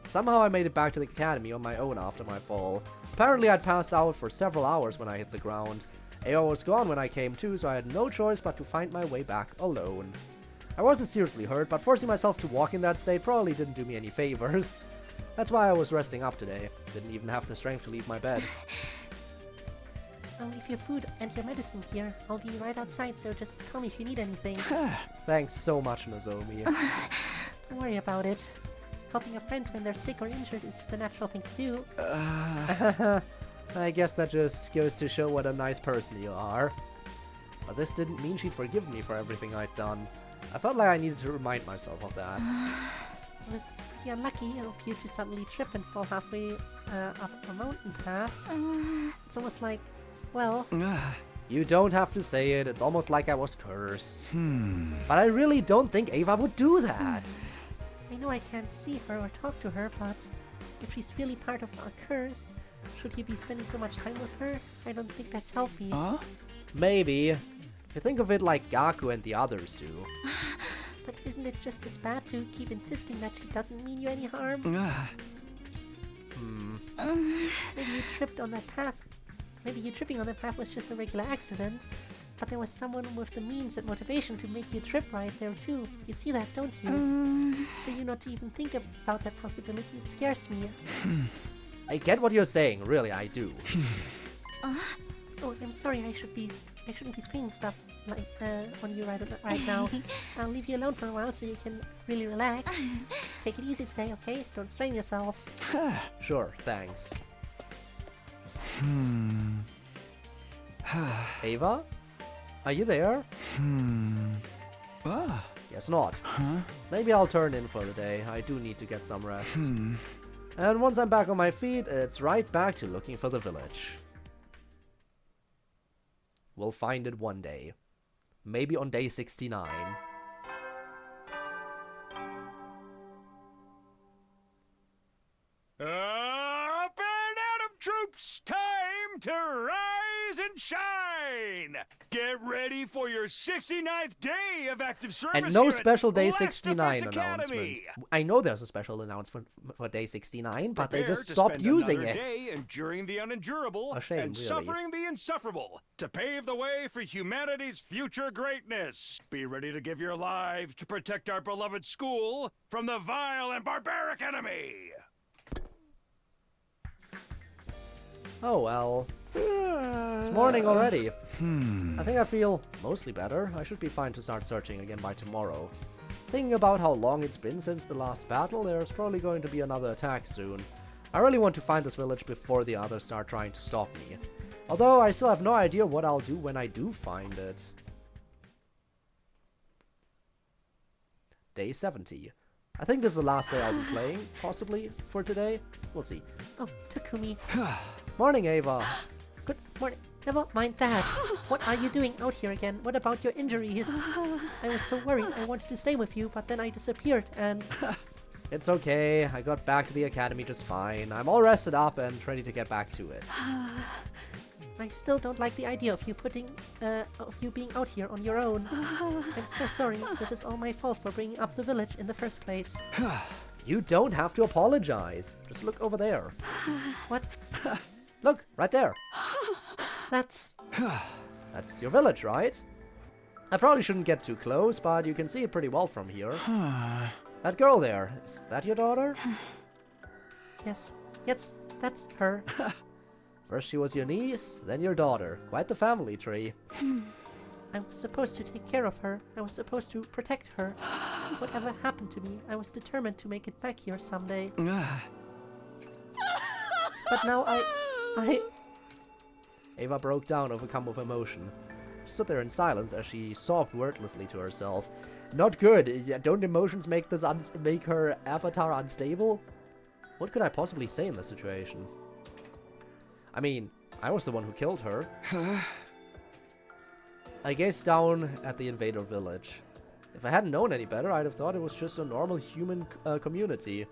Somehow I made it back to the academy on my own after my fall. Apparently I'd passed out for several hours when I hit the ground. Ava was gone when I came to, so I had no choice but to find my way back alone. I wasn't seriously hurt, but forcing myself to walk in that state probably didn't do me any favors. That's why I was resting up today. Didn't even have the strength to leave my bed. I'll leave your food and your medicine here. I'll be right outside, so just call me if you need anything. Thanks so much, Nozomi. Don't worry about it. Helping a friend when they're sick or injured is the natural thing to do. I guess that just goes to show what a nice person you are. But this didn't mean she'd forgive me for everything I'd done. I felt like I needed to remind myself of that. It was pretty unlucky of you to suddenly trip and fall halfway up a mountain path. It's almost like, well... You don't have to say it, it's almost like I was cursed. But I really don't think Ava would do that. I know I can't see her or talk to her, but if she's really part of our curse, should you be spending so much time with her? I don't think that's healthy. Maybe. If you think of it like Gaku and the others do. But isn't it just as bad to keep insisting that she doesn't mean you any harm? Maybe you tripped on that path. Maybe you tripping on that path was just a regular accident, but there was someone with the means and motivation to make you trip right there too. You see that, don't you? For you not to even think about that possibility, it scares me. I get what you're saying, really, I do. Oh, I'm sorry, I shouldn't be spraying stuff like on you right now. I'll leave you alone for a while so you can really relax. Take it easy today, okay? Don't strain yourself. Sure, thanks. Ava? Are you there? Guess not. Maybe I'll turn in for the day. I do need to get some rest. And once I'm back on my feet, it's right back to looking for the village. We'll find it one day. Maybe on day 69. Up and Atom troops! Time to rise and shine! Get ready for your 69th day of active service. And no here special at day Last 69 Defense announcement. Academy. I know there's a special announcement for day 69, but they Prepare just to stopped spend using another it. day enduring the unendurable A shame, and really. suffering the insufferable to pave the way for humanity's future greatness. Be ready to give your lives to protect our beloved school from the vile and barbaric enemy. Oh well. It's morning already. I think I feel mostly better. I should be fine to start searching again by tomorrow. Thinking about how long it's been since the last battle, there's probably going to be another attack soon. I really want to find this village before the others start trying to stop me. Although I still have no idea what I'll do when I do find it. Day 70. I think this is the last day I'll be playing, possibly, for today. We'll see. Oh, Takumi. Morning, Ava. Good morning. Never mind that. What are you doing out here again? What about your injuries? I was so worried. I wanted to stay with you, but then I disappeared and... It's okay. I got back to the academy just fine. I'm all rested up and ready to get back to it. I still don't like the idea of you being out here on your own. I'm so sorry. This is all my fault for bringing up the village in the first place. You don't have to apologize. Just look over there. What? Look, right there. That's your village, right? I probably shouldn't get too close, but you can see it pretty well from here. That girl there, is that your daughter? Yes, That's her. First she was your niece, then your daughter. Quite the family tree. I was supposed to take care of her. I was supposed to protect her. Whatever happened to me, I was determined to make it back here someday. But now I... Ava broke down, overcome with emotion. She stood there in silence as she sobbed wordlessly to herself. Not good. Don't emotions make this make her avatar unstable? What could I possibly say in this situation? I mean, I was the one who killed her. I gazed down at the invader village. If I hadn't known any better, I'd have thought it was just a normal human community.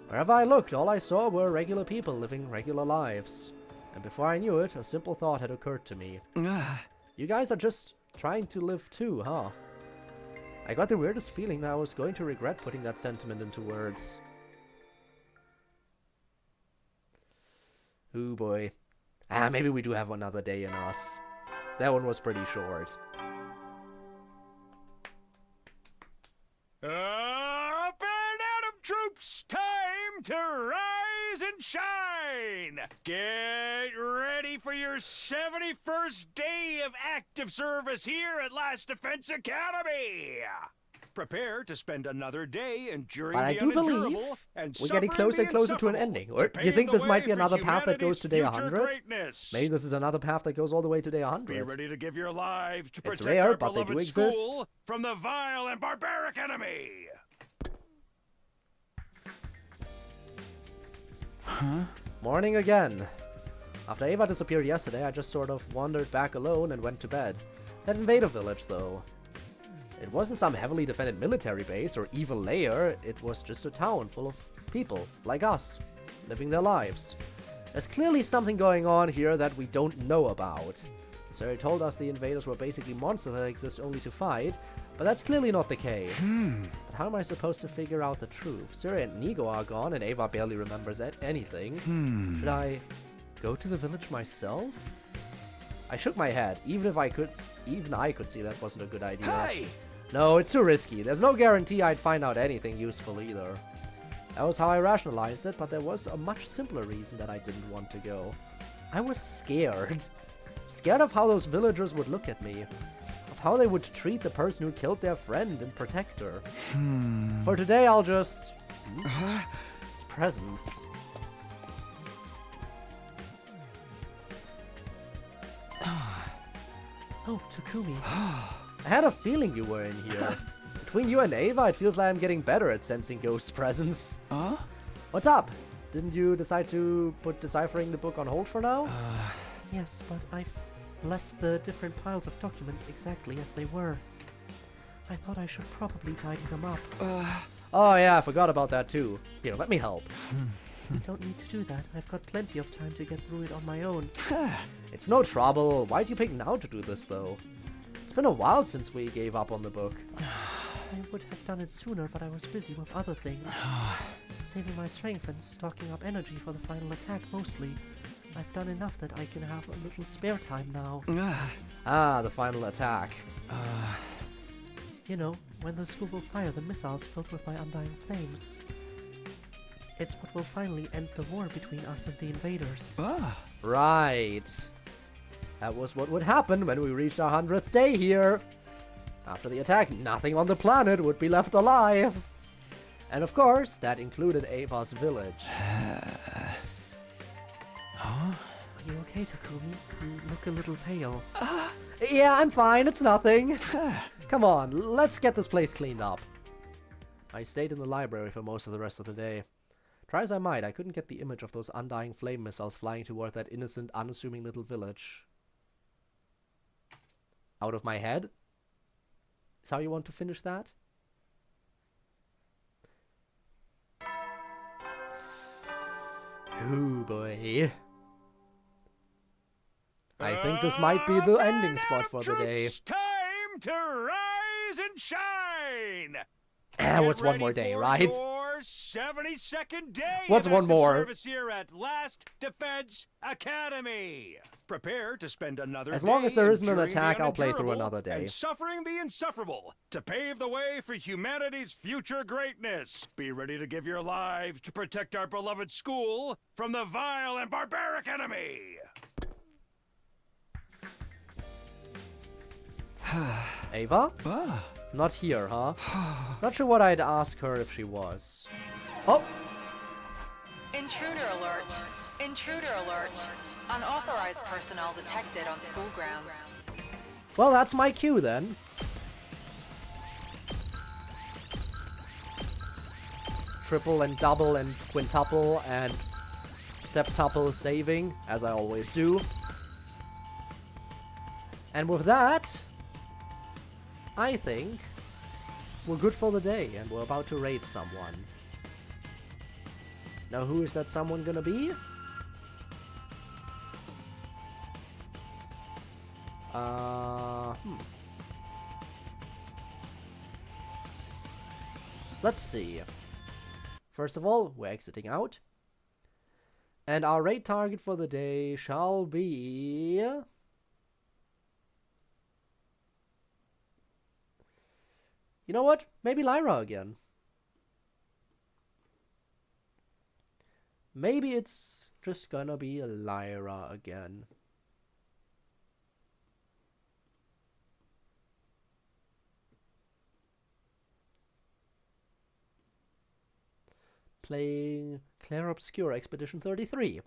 Wherever I looked, all I saw were regular people living regular lives. And before I knew it, a simple thought had occurred to me. You guys are just trying to live too, huh? I got the weirdest feeling that I was going to regret putting that sentiment into words. Ooh boy. Maybe we do have another day in us. That one was pretty short. Up and Atom troops, time to rise and shine! Get ready for your 71st day of active service here at Last Defense Academy! Prepare to spend another day enduring but I the do believe unendurable and we're getting closer and closer to an ending. Or do you think this might be another path that goes to day 100? Maybe this is another path that goes all the way to day 100. Be ready to give your lives to it's protect rare, our but they do beloved exist. school from the vile and barbaric enemy. Huh? Morning again. After Ava disappeared yesterday, I just sort of wandered back alone and went to bed. That invader village, though. It wasn't some heavily defended military base or evil lair, it was just a town full of people, like us, living their lives. There's clearly something going on here that we don't know about. Sari told us the invaders were basically monsters that exist only to fight, but that's clearly not the case. But how am I supposed to figure out the truth? Sari and Nigo are gone and Ava barely remembers anything. Should I go to the village myself? I shook my head. Even I could see that wasn't a good idea. Hey! No, it's too risky. There's no guarantee I'd find out anything useful either. That was how I rationalized it, but there was a much simpler reason that I didn't want to go. I was scared. Scared of how those villagers would look at me. Of how they would treat the person who killed their friend and protector. For today, I'll just... his presence. Oh, Takumi. I had a feeling you were in here. Between you and Ava, it feels like I'm getting better at sensing ghost presence. Huh? What's up? Didn't you decide to put deciphering the book on hold for now? Yes, but I've left the different piles of documents exactly as they were. I thought I should probably tidy them up. Oh yeah, I forgot about that too. Here, let me help. You don't need to do that. I've got plenty of time to get through it on my own. It's no trouble. Why'd you pick now to do this though? It's been a while since we gave up on the book. I would have done it sooner, but I was busy with other things. Saving my strength and stocking up energy for the final attack mostly. I've done enough that I can have a little spare time now. The final attack. You know, when the school will fire the missiles filled with my undying flames. It's what will finally end the war between us and the invaders. Right. That was what would happen when we reached our 100th day here. After the attack, nothing on the planet would be left alive. And of course, that included Ava's village. Are you okay, Takumi? You look a little pale. Yeah, I'm fine. It's nothing. Come on, let's get this place cleaned up. I stayed in the library for most of the rest of the day. Try as I might, I couldn't get the image of those undying flame missiles flying toward that innocent, unassuming little village out of my head. Is how you want to finish that? Ooh boy. I think this might be the ending spot for the day. Time to rise and shine! What's one more day, right? Your 72nd day What's of one active more? service here at Last Defense Academy. Prepare to spend another As long day as there isn't an enduring the attack, I'll play through unendurable another day. and suffering the insufferable to pave the way for humanity's future greatness. Be ready to give your lives to protect our beloved school from the vile and barbaric enemy. Ava? Not here, huh? Not sure what I'd ask her if she was. Oh! Intruder alert. Intruder alert. Unauthorized personnel detected on school grounds. Well, that's my cue then. Triple and double and quintuple and septuple saving, as I always do. And with that, I think we're good for the day, and we're about to raid someone. Now, who is that someone gonna be? Let's see. First of all, we're exiting out. And our raid target for the day shall be... You know what? Maybe Lyra again. Maybe it's just gonna be Lyra again. Playing Claire Obscure Expedition 33.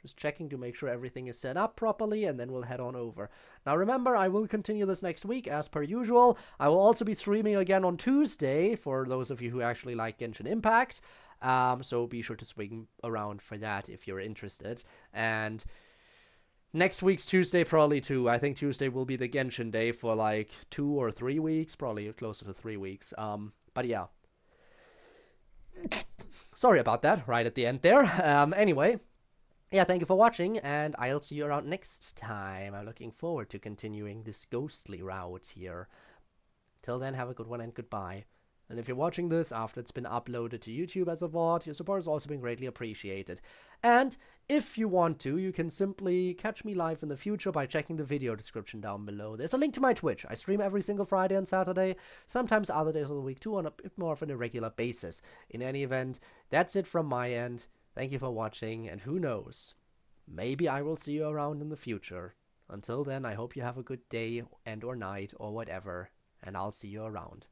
Just checking to make sure everything is set up properly, and then we'll head on over. Now remember, I will continue this next week as per usual. I will also be streaming again on Tuesday for those of you who actually like Genshin Impact. So be sure to swing around for that if you're interested. And next week's Tuesday probably too. I think Tuesday will be the Genshin day for like 2 or 3 weeks, probably closer to 3 weeks. But yeah. Sorry about that, right at the end there. Anyway. Yeah, thank you for watching, and I'll see you around next time. I'm looking forward to continuing this ghostly route here. Till then, have a good one and goodbye. And if you're watching this after it's been uploaded to YouTube as a VOD, your support has also been greatly appreciated. And if you want to, you can simply catch me live in the future by checking the video description down below. There's a link to my Twitch. I stream every single Friday and Saturday, sometimes other days of the week too, on a bit more of an irregular basis. In any event, that's it from my end. Thank you for watching, and who knows, maybe I will see you around in the future. Until then, I hope you have a good day and or night or whatever, and I'll see you around.